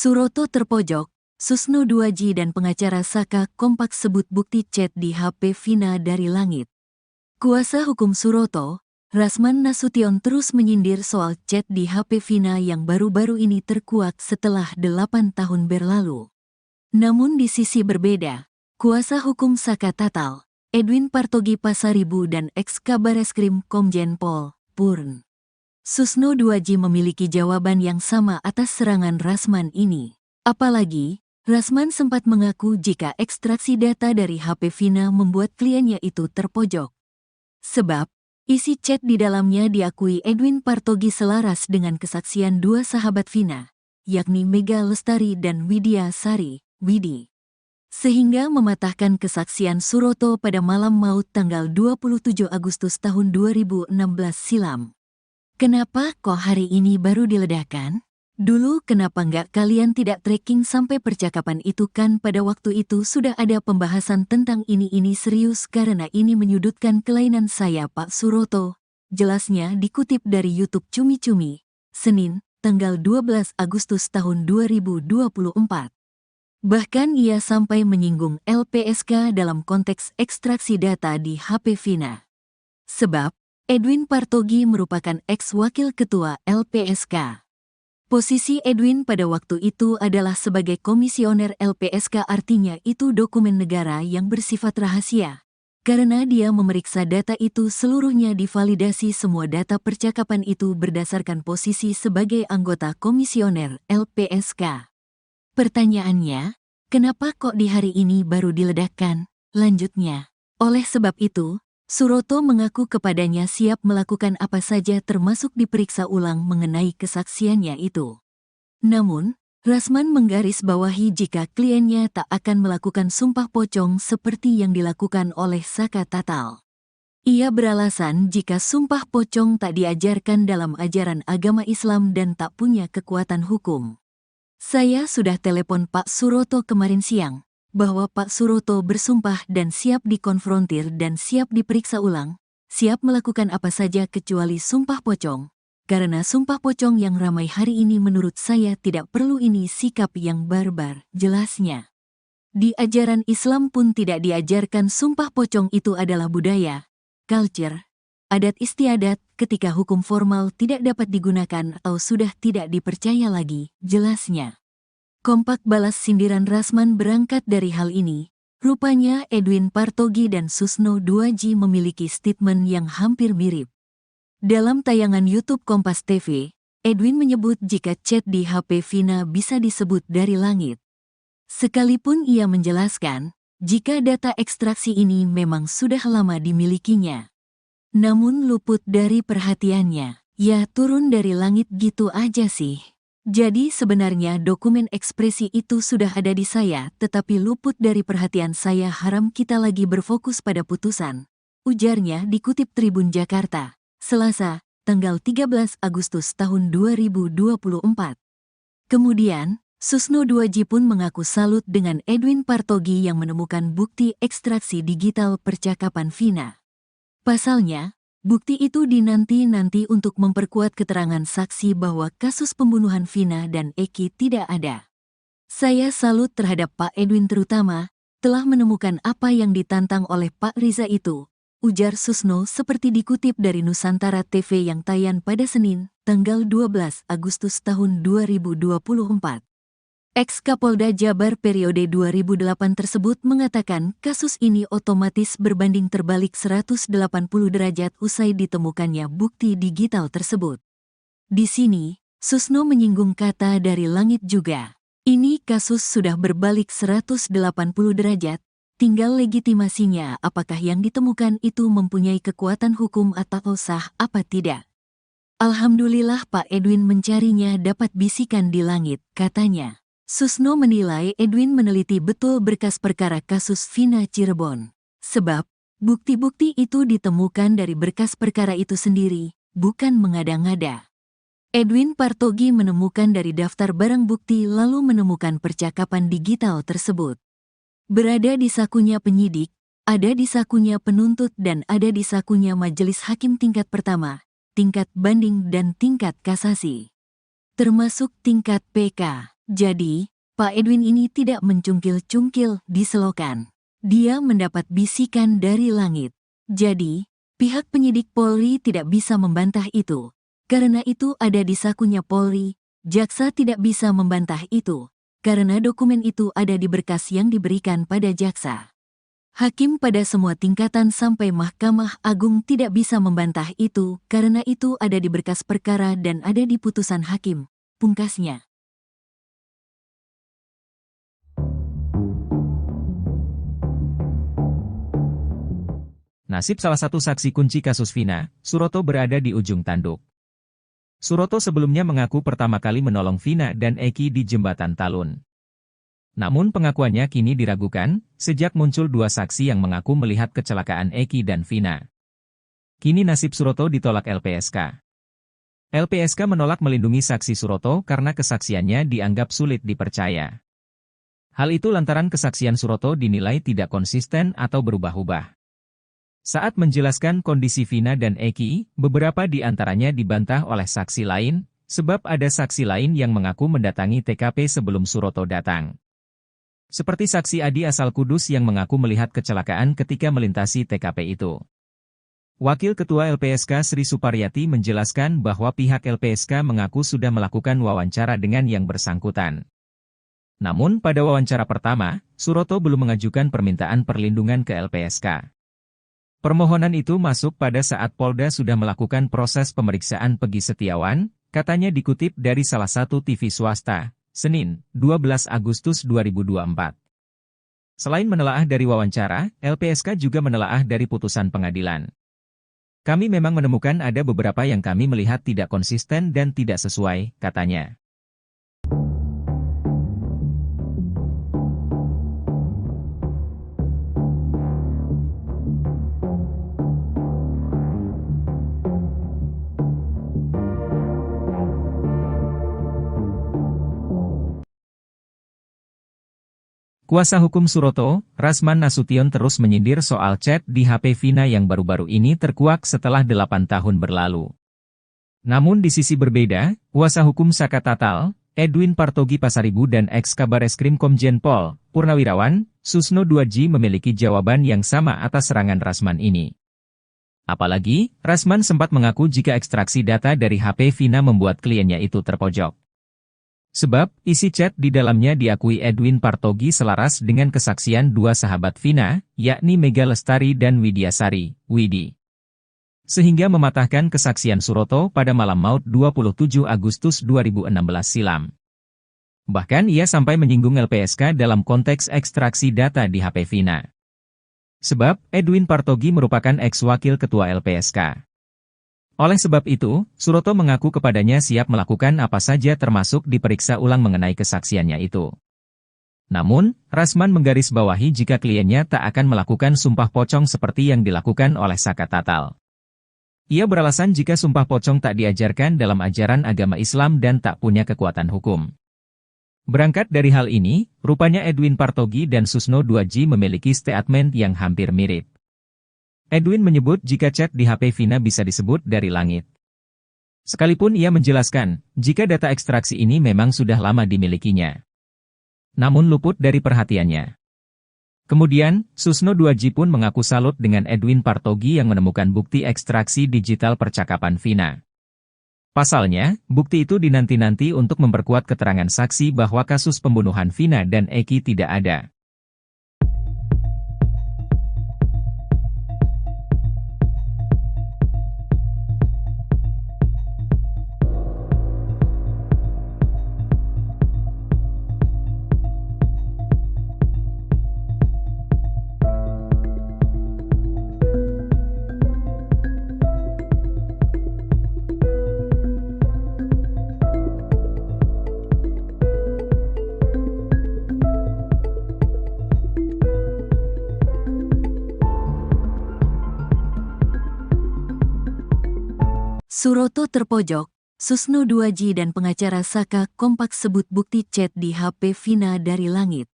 Suroto terpojok, Susno Duaji dan pengacara Saka kompak sebut bukti chat di HP Vina dari langit. Kuasa hukum Suroto, Rasman Nasution terus menyindir soal chat di HP Vina yang baru-baru ini terkuak setelah 8 tahun berlalu. Namun di sisi berbeda, kuasa hukum Saka Tatal, Edwin Partogi Pasaribu dan ex-Kabareskrim Komjen Pol, Purn. Susno Duaji memiliki jawaban yang sama atas serangan Rasman ini. Apalagi, Rasman sempat mengaku jika ekstraksi data dari HP Vina membuat kliennya itu terpojok. Sebab, isi chat di dalamnya diakui Edwin Partogi selaras dengan kesaksian dua sahabat Vina, yakni Mega Lestari dan Widya Sari, Widi. Sehingga mematahkan kesaksian Suroto pada malam maut tanggal 27 Agustus tahun 2016 silam. Kenapa kok hari ini baru diledakkan? Dulu kenapa nggak kalian tidak tracking sampai percakapan itu kan pada waktu itu sudah ada pembahasan tentang ini serius karena ini menyudutkan kelainan saya Pak Suroto. Jelasnya dikutip dari YouTube Cumi-Cumi, Senin, tanggal 12 Agustus tahun 2024. Bahkan ia sampai menyinggung LPSK dalam konteks ekstraksi data di HP Vina. Sebab, Edwin Partogi merupakan ex-wakil ketua LPSK. Posisi Edwin pada waktu itu adalah sebagai komisioner LPSK, artinya itu dokumen negara yang bersifat rahasia. Karena dia memeriksa data itu seluruhnya divalidasi semua data percakapan itu berdasarkan posisi sebagai anggota komisioner LPSK. Pertanyaannya, kenapa kok di hari ini baru diledakkan? Lanjutnya, oleh sebab itu, Suroto mengaku kepadanya siap melakukan apa saja termasuk diperiksa ulang mengenai kesaksiannya itu. Namun, Rasman menggarisbawahi jika kliennya tak akan melakukan sumpah pocong seperti yang dilakukan oleh Saka Tatal. Ia beralasan jika sumpah pocong tak diajarkan dalam ajaran agama Islam dan tak punya kekuatan hukum. Saya sudah telepon Pak Suroto kemarin siang, bahwa Pak Suroto bersumpah dan siap dikonfrontir dan siap diperiksa ulang, siap melakukan apa saja kecuali sumpah pocong. Karena sumpah pocong yang ramai hari ini menurut saya tidak perlu, ini sikap yang barbar, jelasnya. Di ajaran Islam pun tidak diajarkan sumpah pocong itu adalah budaya. culture, adat istiadat ketika hukum formal tidak dapat digunakan atau sudah tidak dipercaya lagi, jelasnya. Kompak balas sindiran Rasman berangkat dari hal ini. Rupanya Edwin Partogi dan Susno 2J memiliki statement yang hampir mirip. Dalam tayangan YouTube Kompas TV, Edwin menyebut jika chat di HP Vina bisa disebut dari langit. Sekalipun ia menjelaskan, jika data ekstraksi ini memang sudah lama dimilikinya. Namun luput dari perhatiannya, ya turun dari langit gitu aja sih. Jadi sebenarnya dokumen ekspresi itu sudah ada di saya, tetapi luput dari perhatian saya. Haram kita lagi berfokus pada putusan. Ujarnya dikutip Tribun Jakarta, Selasa, tanggal 13 Agustus tahun 2024. Kemudian, Susno 2J pun mengaku salut dengan Edwin Partogi yang menemukan bukti ekstraksi digital percakapan Vina. Pasalnya, bukti itu dinanti-nanti untuk memperkuat keterangan saksi bahwa kasus pembunuhan Vina dan Eki tidak ada. Saya salut terhadap Pak Edwin terutama, telah menemukan apa yang ditantang oleh Pak Riza itu, ujar Susno seperti dikutip dari Nusantara TV yang tayang pada Senin, tanggal 12 Agustus tahun 2024. Ex-Kapolda Jabar periode 2008 tersebut mengatakan kasus ini otomatis berbanding terbalik 180 derajat usai ditemukannya bukti digital tersebut. Di sini, Susno menyinggung kata dari langit juga. Ini kasus sudah berbalik 180 derajat, tinggal legitimasinya apakah yang ditemukan itu mempunyai kekuatan hukum atau sah apa tidak. Alhamdulillah Pak Edwin mencarinya dapat bisikan di langit, katanya. Susno menilai Edwin meneliti betul berkas perkara kasus Vina Cirebon. Sebab, bukti-bukti itu ditemukan dari berkas perkara itu sendiri, bukan mengada-ngada. Edwin Partogi menemukan dari daftar barang bukti lalu menemukan percakapan digital tersebut. Berada di sakunya penyidik, ada di sakunya penuntut dan ada di sakunya majelis hakim tingkat pertama, tingkat banding dan tingkat kasasi. Termasuk tingkat PK. Jadi, Pak Edwin ini tidak mencungkil-cungkil di selokan. Dia mendapat bisikan dari langit. Jadi, pihak penyidik Polri tidak bisa membantah itu. Karena itu ada di sakunya Polri, jaksa tidak bisa membantah itu. Karena dokumen itu ada di berkas yang diberikan pada jaksa. Hakim pada semua tingkatan sampai Mahkamah Agung tidak bisa membantah itu, karena itu ada di berkas perkara dan ada di putusan hakim, pungkasnya. Nasib salah satu saksi kunci kasus Vina, Suroto berada di ujung tanduk. Suroto sebelumnya mengaku pertama kali menolong Vina dan Eki di Jembatan Talun. Namun pengakuannya kini diragukan, sejak muncul dua saksi yang mengaku melihat kecelakaan Eki dan Vina. Kini nasib Suroto ditolak LPSK. LPSK menolak melindungi saksi Suroto karena kesaksiannya dianggap sulit dipercaya. Hal itu lantaran kesaksian Suroto dinilai tidak konsisten atau berubah-ubah. Saat menjelaskan kondisi Vina dan Eki, beberapa di antaranya dibantah oleh saksi lain, sebab ada saksi lain yang mengaku mendatangi TKP sebelum Suroto datang. Seperti saksi Adi asal Kudus yang mengaku melihat kecelakaan ketika melintasi TKP itu. Wakil Ketua LPSK Sri Suparyati menjelaskan bahwa pihak LPSK mengaku sudah melakukan wawancara dengan yang bersangkutan. Namun pada wawancara pertama, Suroto belum mengajukan permintaan perlindungan ke LPSK. Permohonan itu masuk pada saat Polda sudah melakukan proses pemeriksaan Pegi Setiawan, katanya dikutip dari salah satu TV swasta, Senin, 12 Agustus 2024. Selain menelaah dari wawancara, LPSK juga menelaah dari putusan pengadilan. Kami memang menemukan ada beberapa yang kami melihat tidak konsisten dan tidak sesuai, katanya. Kuasa hukum Suroto, Rasman Nasution terus menyindir soal chat di HP Vina yang baru-baru ini terkuak setelah 8 tahun berlalu. Namun di sisi berbeda, kuasa hukum Saka Tatal, Edwin Partogi Pasaribu dan ex-Kabareskrim Komjen Pol, Purnawirawan, Susno 2J memiliki jawaban yang sama atas serangan Rasman ini. Apalagi, Rasman sempat mengaku jika ekstraksi data dari HP Vina membuat kliennya itu terpojok. Sebab, isi chat di dalamnya diakui Edwin Partogi selaras dengan kesaksian dua sahabat Vina, yakni Mega Lestari dan Widya Sari, Widi. Sehingga mematahkan kesaksian Suroto pada malam maut 27 Agustus 2016 silam. Bahkan ia sampai menyinggung LPSK dalam konteks ekstraksi data di HP Vina. Sebab, Edwin Partogi merupakan ex-wakil ketua LPSK. Oleh sebab itu, Suroto mengaku kepadanya siap melakukan apa saja termasuk diperiksa ulang mengenai kesaksiannya itu. Namun, Rasman menggarisbawahi jika kliennya tak akan melakukan sumpah pocong seperti yang dilakukan oleh Saka Tatal. Ia beralasan jika sumpah pocong tak diajarkan dalam ajaran agama Islam dan tak punya kekuatan hukum. Berangkat dari hal ini, rupanya Edwin Partogi dan Susno 2G memiliki statement yang hampir mirip. Edwin menyebut jika chat di HP Vina bisa disebut dari langit. Sekalipun ia menjelaskan, jika data ekstraksi ini memang sudah lama dimilikinya. Namun luput dari perhatiannya. Kemudian, Susno 2G pun mengaku salut dengan Edwin Partogi yang menemukan bukti ekstraksi digital percakapan Vina. Pasalnya, bukti itu dinanti-nanti untuk memperkuat keterangan saksi bahwa kasus pembunuhan Vina dan Eki tidak ada. Suroto terpojok, Susno 2G dan pengacara Saka kompak sebut bukti chat di HP Vina dari langit.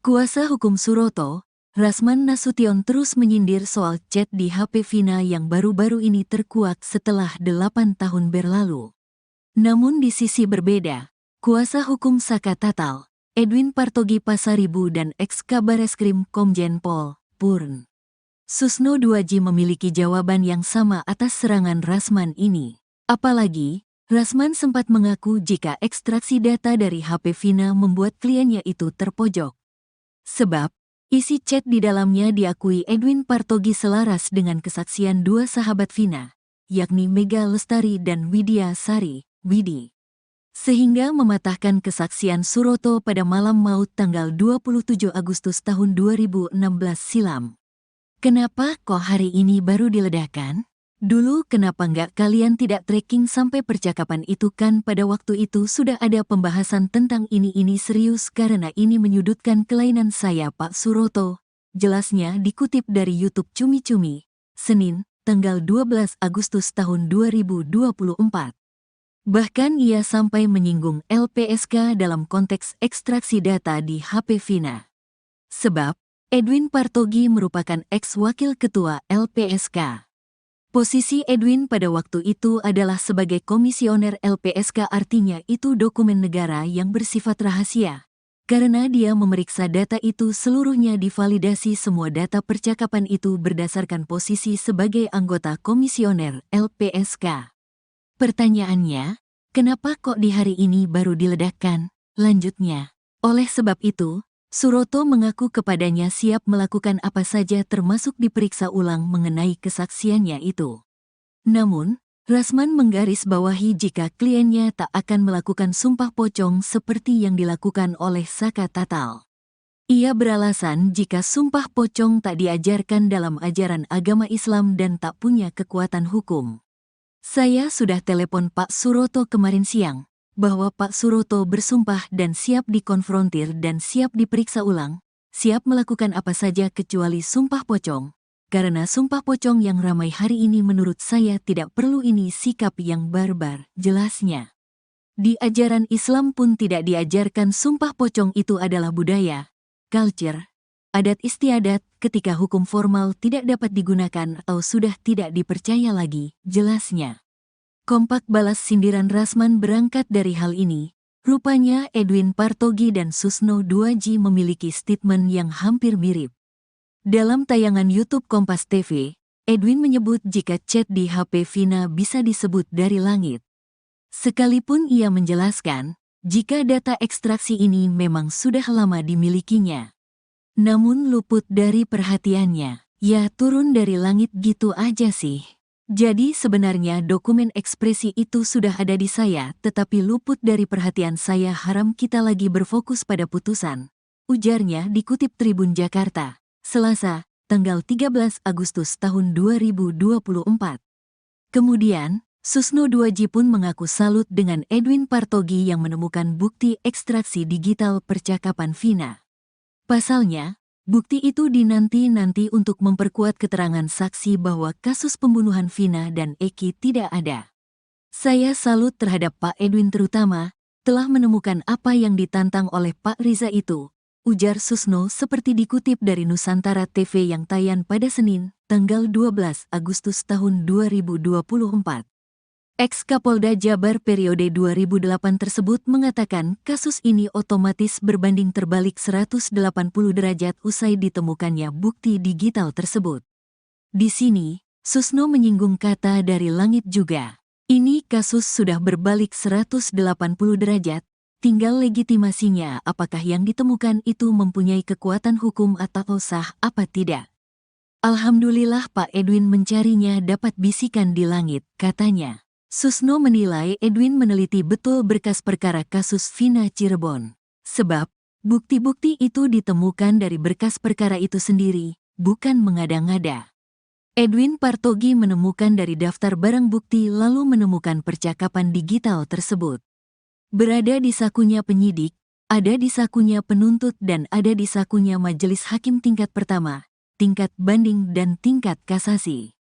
Kuasa hukum Suroto, Rasman Nasution terus menyindir soal chat di HP Vina yang baru-baru ini terkuak setelah 8 tahun berlalu. Namun di sisi berbeda, kuasa hukum Saka Tatal, Edwin Partogi Pasaribu dan ex-Kabareskrim Komjen Pol, Purn Susno 2G memiliki jawaban yang sama atas serangan Rasman ini. Apalagi, Rasman sempat mengaku jika ekstraksi data dari HP Vina membuat kliennya itu terpojok. Sebab, isi chat di dalamnya diakui Edwin Partogi selaras dengan kesaksian dua sahabat Vina, yakni Mega Lestari dan Widya Sari, Widi. Sehingga mematahkan kesaksian Suroto pada malam maut tanggal 27 Agustus tahun 2016 silam. Kenapa kok hari ini baru diledakkan? Dulu kenapa nggak kalian tidak tracking sampai percakapan itu kan pada waktu itu sudah ada pembahasan tentang ini serius karena ini menyudutkan kelainan saya Pak Suroto. Jelasnya dikutip dari YouTube Cumi-Cumi, Senin, tanggal 12 Agustus tahun 2024. Bahkan ia sampai menyinggung LPSK dalam konteks ekstraksi data di HP Vina. Sebab, Edwin Partogi merupakan ex-wakil ketua LPSK. Posisi Edwin pada waktu itu adalah sebagai komisioner LPSK, artinya itu dokumen negara yang bersifat rahasia. Karena dia memeriksa data itu seluruhnya divalidasi semua data percakapan itu berdasarkan posisi sebagai anggota komisioner LPSK. Pertanyaannya, kenapa kok di hari ini baru diledakkan? Lanjutnya, oleh sebab itu, Suroto mengaku kepadanya siap melakukan apa saja termasuk diperiksa ulang mengenai kesaksiannya itu. Namun, Rasman menggarisbawahi jika kliennya tak akan melakukan sumpah pocong seperti yang dilakukan oleh Saka Tatal. Ia beralasan jika sumpah pocong tak diajarkan dalam ajaran agama Islam dan tak punya kekuatan hukum. Saya sudah telepon Pak Suroto kemarin siang, bahwa Pak Suroto bersumpah dan siap dikonfrontir dan siap diperiksa ulang, siap melakukan apa saja kecuali sumpah pocong. Karena sumpah pocong yang ramai hari ini menurut saya tidak perlu, ini sikap yang barbar, jelasnya. Di ajaran Islam pun tidak diajarkan sumpah pocong, itu adalah budaya, culture, adat istiadat ketika hukum formal tidak dapat digunakan atau sudah tidak dipercaya lagi, jelasnya. Kompak balas sindiran Rasman berangkat dari hal ini. Rupanya Edwin Partogi dan Susno 2G memiliki statement yang hampir mirip. Dalam tayangan YouTube Kompas TV, Edwin menyebut jika chat di HP Vina bisa disebut dari langit. Sekalipun ia menjelaskan, jika data ekstraksi ini memang sudah lama dimilikinya. Namun luput dari perhatiannya, ya turun dari langit gitu aja sih. Jadi sebenarnya dokumen ekspresi itu sudah ada di saya, tetapi luput dari perhatian saya. Haram kita lagi berfokus pada putusan. Ujarnya dikutip Tribun Jakarta, Selasa, tanggal 13 Agustus tahun 2024. Kemudian, Susno 2J pun mengaku salut dengan Edwin Partogi yang menemukan bukti ekstraksi digital percakapan Vina. Pasalnya, bukti itu dinanti-nanti untuk memperkuat keterangan saksi bahwa kasus pembunuhan Vina dan Eki tidak ada. Saya salut terhadap Pak Edwin terutama, telah menemukan apa yang ditantang oleh Pak Riza itu, ujar Susno seperti dikutip dari Nusantara TV yang tayang pada Senin, tanggal 12 Agustus tahun 2024. Ex-Kapolda Jabar periode 2008 tersebut mengatakan kasus ini otomatis berbanding terbalik 180 derajat usai ditemukannya bukti digital tersebut. Di sini, Susno menyinggung kata dari langit juga. Ini kasus sudah berbalik 180 derajat, tinggal legitimasinya apakah yang ditemukan itu mempunyai kekuatan hukum atau sah apa tidak. Alhamdulillah Pak Edwin mencarinya dapat bisikan di langit, katanya. Susno menilai Edwin meneliti betul berkas perkara kasus Vina Cirebon. Sebab, bukti-bukti itu ditemukan dari berkas perkara itu sendiri, bukan mengada-ngada. Edwin Partogi menemukan dari daftar barang bukti lalu menemukan percakapan digital tersebut. Berada di sakunya penyidik, ada di sakunya penuntut dan ada di sakunya majelis hakim tingkat pertama, tingkat banding dan tingkat kasasi.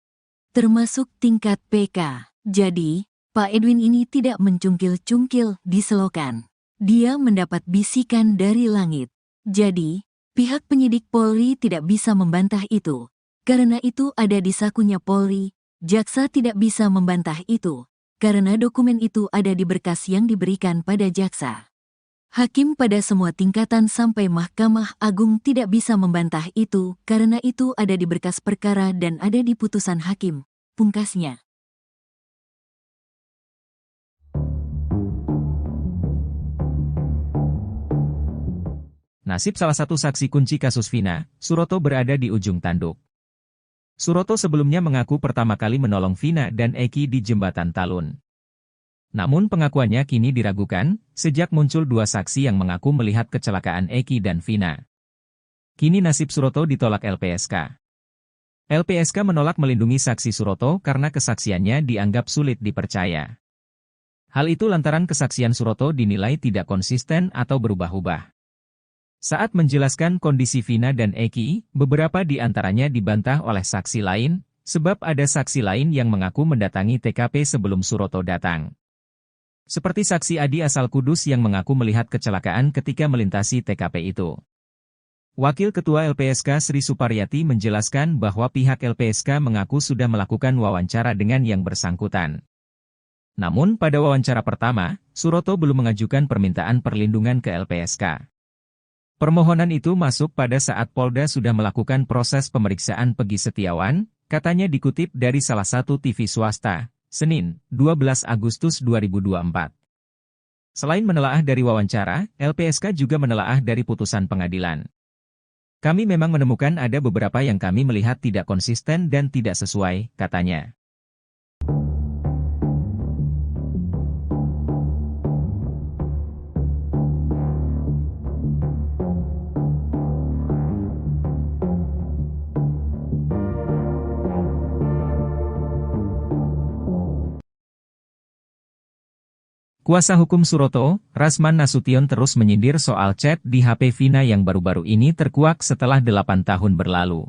Termasuk tingkat PK. Jadi, Pak Edwin ini tidak mencungkil-cungkil di selokan. Dia mendapat bisikan dari langit. Jadi, pihak penyidik Polri tidak bisa membantah itu. Karena itu ada di sakunya Polri, jaksa tidak bisa membantah itu. Karena dokumen itu ada di berkas yang diberikan pada jaksa. Hakim pada semua tingkatan sampai Mahkamah Agung tidak bisa membantah itu, karena itu ada di berkas perkara dan ada di putusan hakim, pungkasnya. Nasib salah satu saksi kunci kasus Vina, Suroto berada di ujung tanduk. Suroto sebelumnya mengaku pertama kali menolong Vina dan Eki di Jembatan Talun. Namun pengakuannya kini diragukan, sejak muncul dua saksi yang mengaku melihat kecelakaan Eki dan Vina. Kini nasib Suroto ditolak LPSK. LPSK menolak melindungi saksi Suroto karena kesaksiannya dianggap sulit dipercaya. Hal itu lantaran kesaksian Suroto dinilai tidak konsisten atau berubah-ubah. Saat menjelaskan kondisi Vina dan Eki, beberapa di antaranya dibantah oleh saksi lain, sebab ada saksi lain yang mengaku mendatangi TKP sebelum Suroto datang. Seperti saksi Adi asal Kudus yang mengaku melihat kecelakaan ketika melintasi TKP itu. Wakil Ketua LPSK Sri Suparyati menjelaskan bahwa pihak LPSK mengaku sudah melakukan wawancara dengan yang bersangkutan. Namun pada wawancara pertama, Suroto belum mengajukan permintaan perlindungan ke LPSK. Permohonan itu masuk pada saat Polda sudah melakukan proses pemeriksaan Pegi Setiawan, katanya dikutip dari salah satu TV swasta, Senin, 12 Agustus 2024. Selain menelaah dari wawancara, LPSK juga menelaah dari putusan pengadilan. Kami memang menemukan ada beberapa yang kami melihat tidak konsisten dan tidak sesuai, katanya. Kuasa hukum Suroto, Rasman Nasution terus menyindir soal chat di HP Vina yang baru-baru ini terkuak setelah 8 tahun berlalu.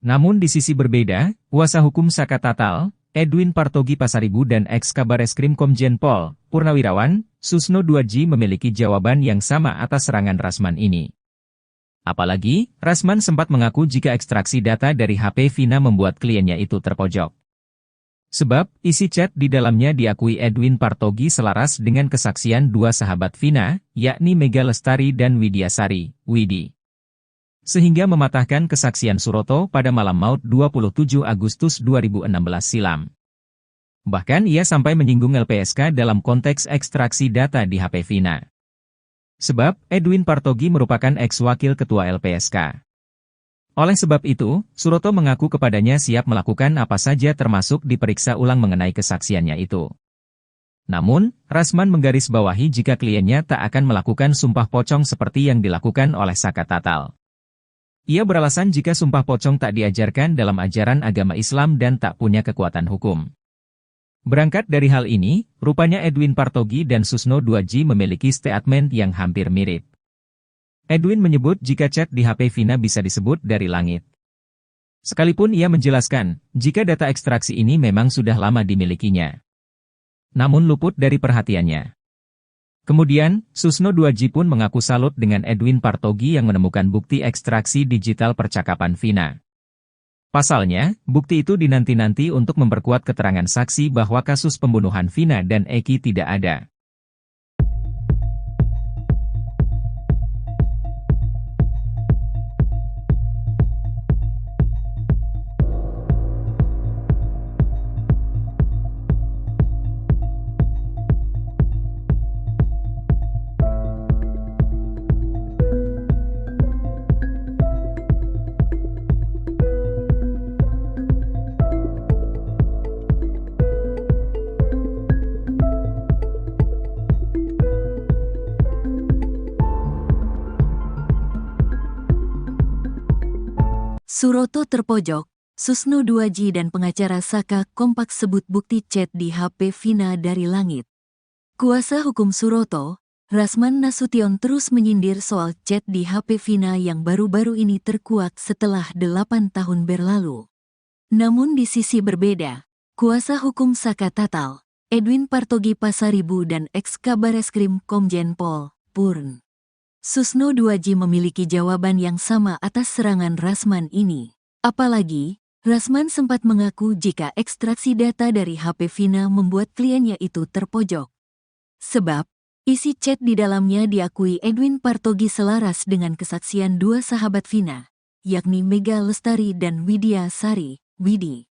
Namun di sisi berbeda, kuasa hukum Saka Tatal, Edwin Partogi Pasaribu dan ex-Kabareskrim Komjen Pol, Purnawirawan, Susno 2J memiliki jawaban yang sama atas serangan Rasman ini. Apalagi, Rasman sempat mengaku jika ekstraksi data dari HP Vina membuat kliennya itu terpojok. Sebab, isi chat di dalamnya diakui Edwin Partogi selaras dengan kesaksian dua sahabat Vina, yakni Mega Lestari dan Widyasari, Widi. sehingga mematahkan kesaksian Suroto pada malam maut 27 Agustus 2016 silam. Bahkan ia sampai menyinggung LPSK dalam konteks ekstraksi data di HP Vina. Sebab, Edwin Partogi merupakan ex-wakil ketua LPSK. Oleh sebab itu, Suroto mengaku kepadanya siap melakukan apa saja termasuk diperiksa ulang mengenai kesaksiannya itu. Namun, Rasman menggarisbawahi jika kliennya tak akan melakukan sumpah pocong seperti yang dilakukan oleh Saka Tatal. Ia beralasan jika sumpah pocong tak diajarkan dalam ajaran agama Islam dan tak punya kekuatan hukum. Berangkat dari hal ini, rupanya Edwin Partogi dan Susno 2G memiliki statement yang hampir mirip. Edwin menyebut jika chat di HP Vina bisa disebut dari langit. Sekalipun ia menjelaskan, jika data ekstraksi ini memang sudah lama dimilikinya. Namun luput dari perhatiannya. Kemudian, Susno 2G pun mengaku salut dengan Edwin Partogi yang menemukan bukti ekstraksi digital percakapan Vina. Pasalnya, bukti itu dinanti-nanti untuk memperkuat keterangan saksi bahwa kasus pembunuhan Vina dan Eki tidak ada. Suroto terpojok, Susno 2G dan pengacara Saka kompak sebut bukti chat di HP Vina dari langit. Kuasa hukum Suroto, Rasman Nasution terus menyindir soal chat di HP Vina yang baru-baru ini terkuak setelah 8 tahun berlalu. Namun di sisi berbeda, kuasa hukum Saka Tatal, Edwin Partogi Pasaribu dan ex-Kabareskrim Komjen Pol, Purn Susno 2G memiliki jawaban yang sama atas serangan Rasman ini. Apalagi, Rasman sempat mengaku jika ekstraksi data dari HP Vina membuat kliennya itu terpojok. Sebab, isi chat di dalamnya diakui Edwin Partogi selaras dengan kesaksian dua sahabat Vina, yakni Mega Lestari dan Widya Sari, Widi.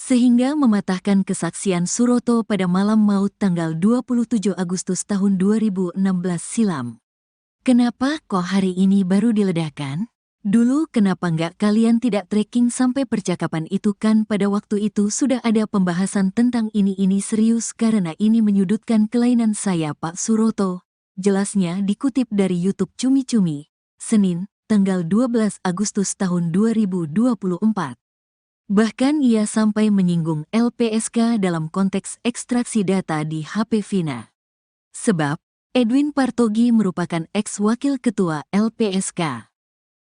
Sehingga mematahkan kesaksian Suroto pada malam maut tanggal 27 Agustus tahun 2016 silam. Kenapa kok hari ini baru diledakkan? Dulu kenapa nggak kalian tidak tracking sampai percakapan itu kan pada waktu itu sudah ada pembahasan tentang ini serius karena ini menyudutkan kelainan saya Pak Suroto. Jelasnya dikutip dari YouTube Cumi-Cumi, Senin, tanggal 12 Agustus tahun 2024. Bahkan ia sampai menyinggung LPSK dalam konteks ekstraksi data di HP Vina. Sebab, Edwin Partogi merupakan ex-wakil ketua LPSK.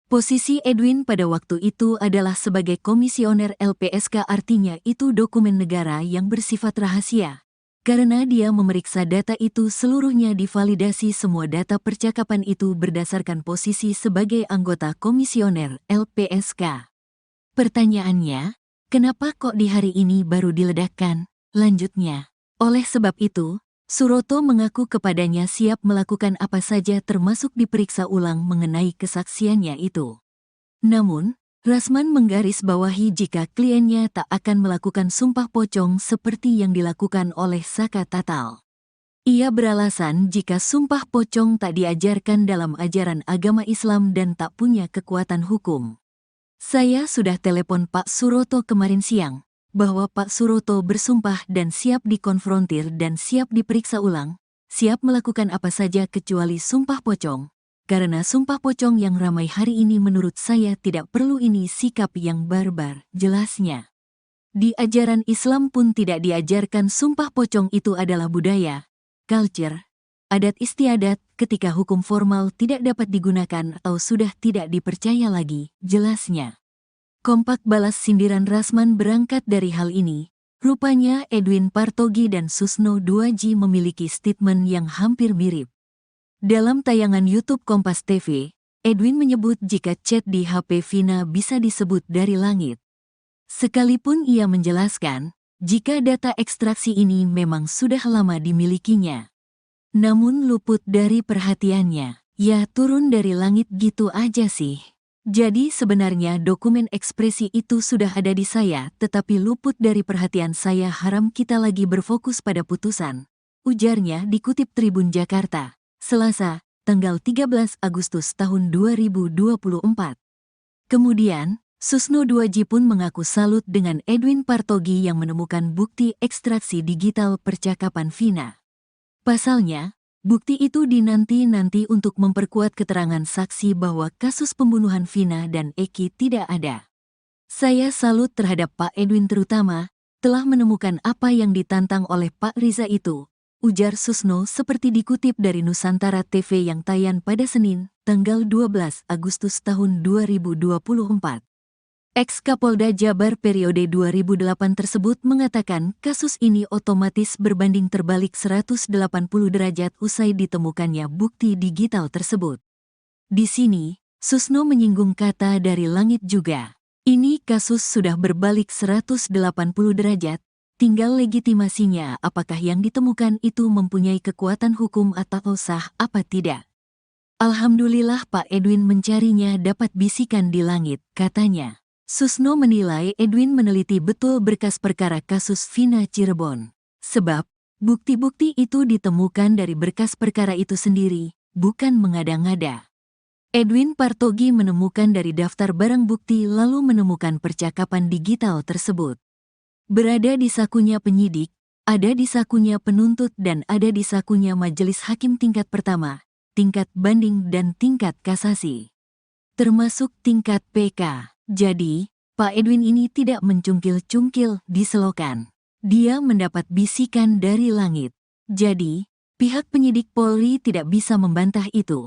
Posisi Edwin pada waktu itu adalah sebagai komisioner LPSK, artinya itu dokumen negara yang bersifat rahasia. Karena dia memeriksa data itu seluruhnya divalidasi semua data percakapan itu berdasarkan posisi sebagai anggota komisioner LPSK. Pertanyaannya, kenapa kok di hari ini baru diledakkan? Lanjutnya, oleh sebab itu, Suroto mengaku kepadanya siap melakukan apa saja termasuk diperiksa ulang mengenai kesaksiannya itu. Namun, Rasman menggarisbawahi jika kliennya tak akan melakukan sumpah pocong seperti yang dilakukan oleh Saka Tatal. Ia beralasan jika sumpah pocong tak diajarkan dalam ajaran agama Islam dan tak punya kekuatan hukum. Saya sudah telepon Pak Suroto kemarin siang, bahwa Pak Suroto bersumpah dan siap dikonfrontir dan siap diperiksa ulang, siap melakukan apa saja kecuali sumpah pocong. Karena sumpah pocong yang ramai hari ini menurut saya tidak perlu, ini sikap yang barbar, jelasnya. Di ajaran Islam pun tidak diajarkan sumpah pocong itu adalah budaya, culture, adat istiadat ketika hukum formal tidak dapat digunakan atau sudah tidak dipercaya lagi, jelasnya. Kompak balas sindiran Rasman berangkat dari hal ini. Rupanya Edwin Partogi dan Susno 2G memiliki statement yang hampir mirip. Dalam tayangan YouTube Kompas TV, Edwin menyebut jika chat di HP Vina bisa disebut dari langit. Sekalipun ia menjelaskan, jika data ekstraksi ini memang sudah lama dimilikinya. Namun luput dari perhatiannya, ya turun dari langit gitu aja sih. Jadi sebenarnya dokumen ekspresi itu sudah ada di saya, tetapi luput dari perhatian saya. Haram kita lagi berfokus pada putusan. Ujarnya dikutip Tribun Jakarta, Selasa, tanggal 13 Agustus tahun 2024. Kemudian, Susno 2J pun mengaku salut dengan Edwin Partogi yang menemukan bukti ekstraksi digital percakapan Vina. Pasalnya, bukti itu dinanti-nanti untuk memperkuat keterangan saksi bahwa kasus pembunuhan Vina dan Eki tidak ada. Saya salut terhadap Pak Edwin terutama, telah menemukan apa yang ditantang oleh Pak Riza itu, ujar Susno seperti dikutip dari Nusantara TV yang tayang pada Senin, tanggal 12 Agustus tahun 2024. Ex-Kapolda Jabar periode 2008 tersebut mengatakan kasus ini otomatis berbanding terbalik 180 derajat usai ditemukannya bukti digital tersebut. Di sini, Susno menyinggung kata dari langit juga. Ini kasus sudah berbalik 180 derajat, tinggal legitimasinya apakah yang ditemukan itu mempunyai kekuatan hukum atau sah apa tidak. Alhamdulillah Pak Edwin mencarinya dapat bisikan di langit, katanya. Susno menilai Edwin meneliti betul berkas perkara kasus Vina Cirebon. Sebab, bukti-bukti itu ditemukan dari berkas perkara itu sendiri, bukan mengada-ngada. Edwin Partogi menemukan dari daftar barang bukti lalu menemukan percakapan digital tersebut. Berada di sakunya penyidik, ada di sakunya penuntut dan ada di sakunya majelis hakim tingkat pertama, tingkat banding dan tingkat kasasi. Termasuk tingkat PK. Jadi, Pak Edwin ini tidak mencungkil-cungkil di selokan. Dia mendapat bisikan dari langit. Jadi, pihak penyidik Polri tidak bisa membantah itu.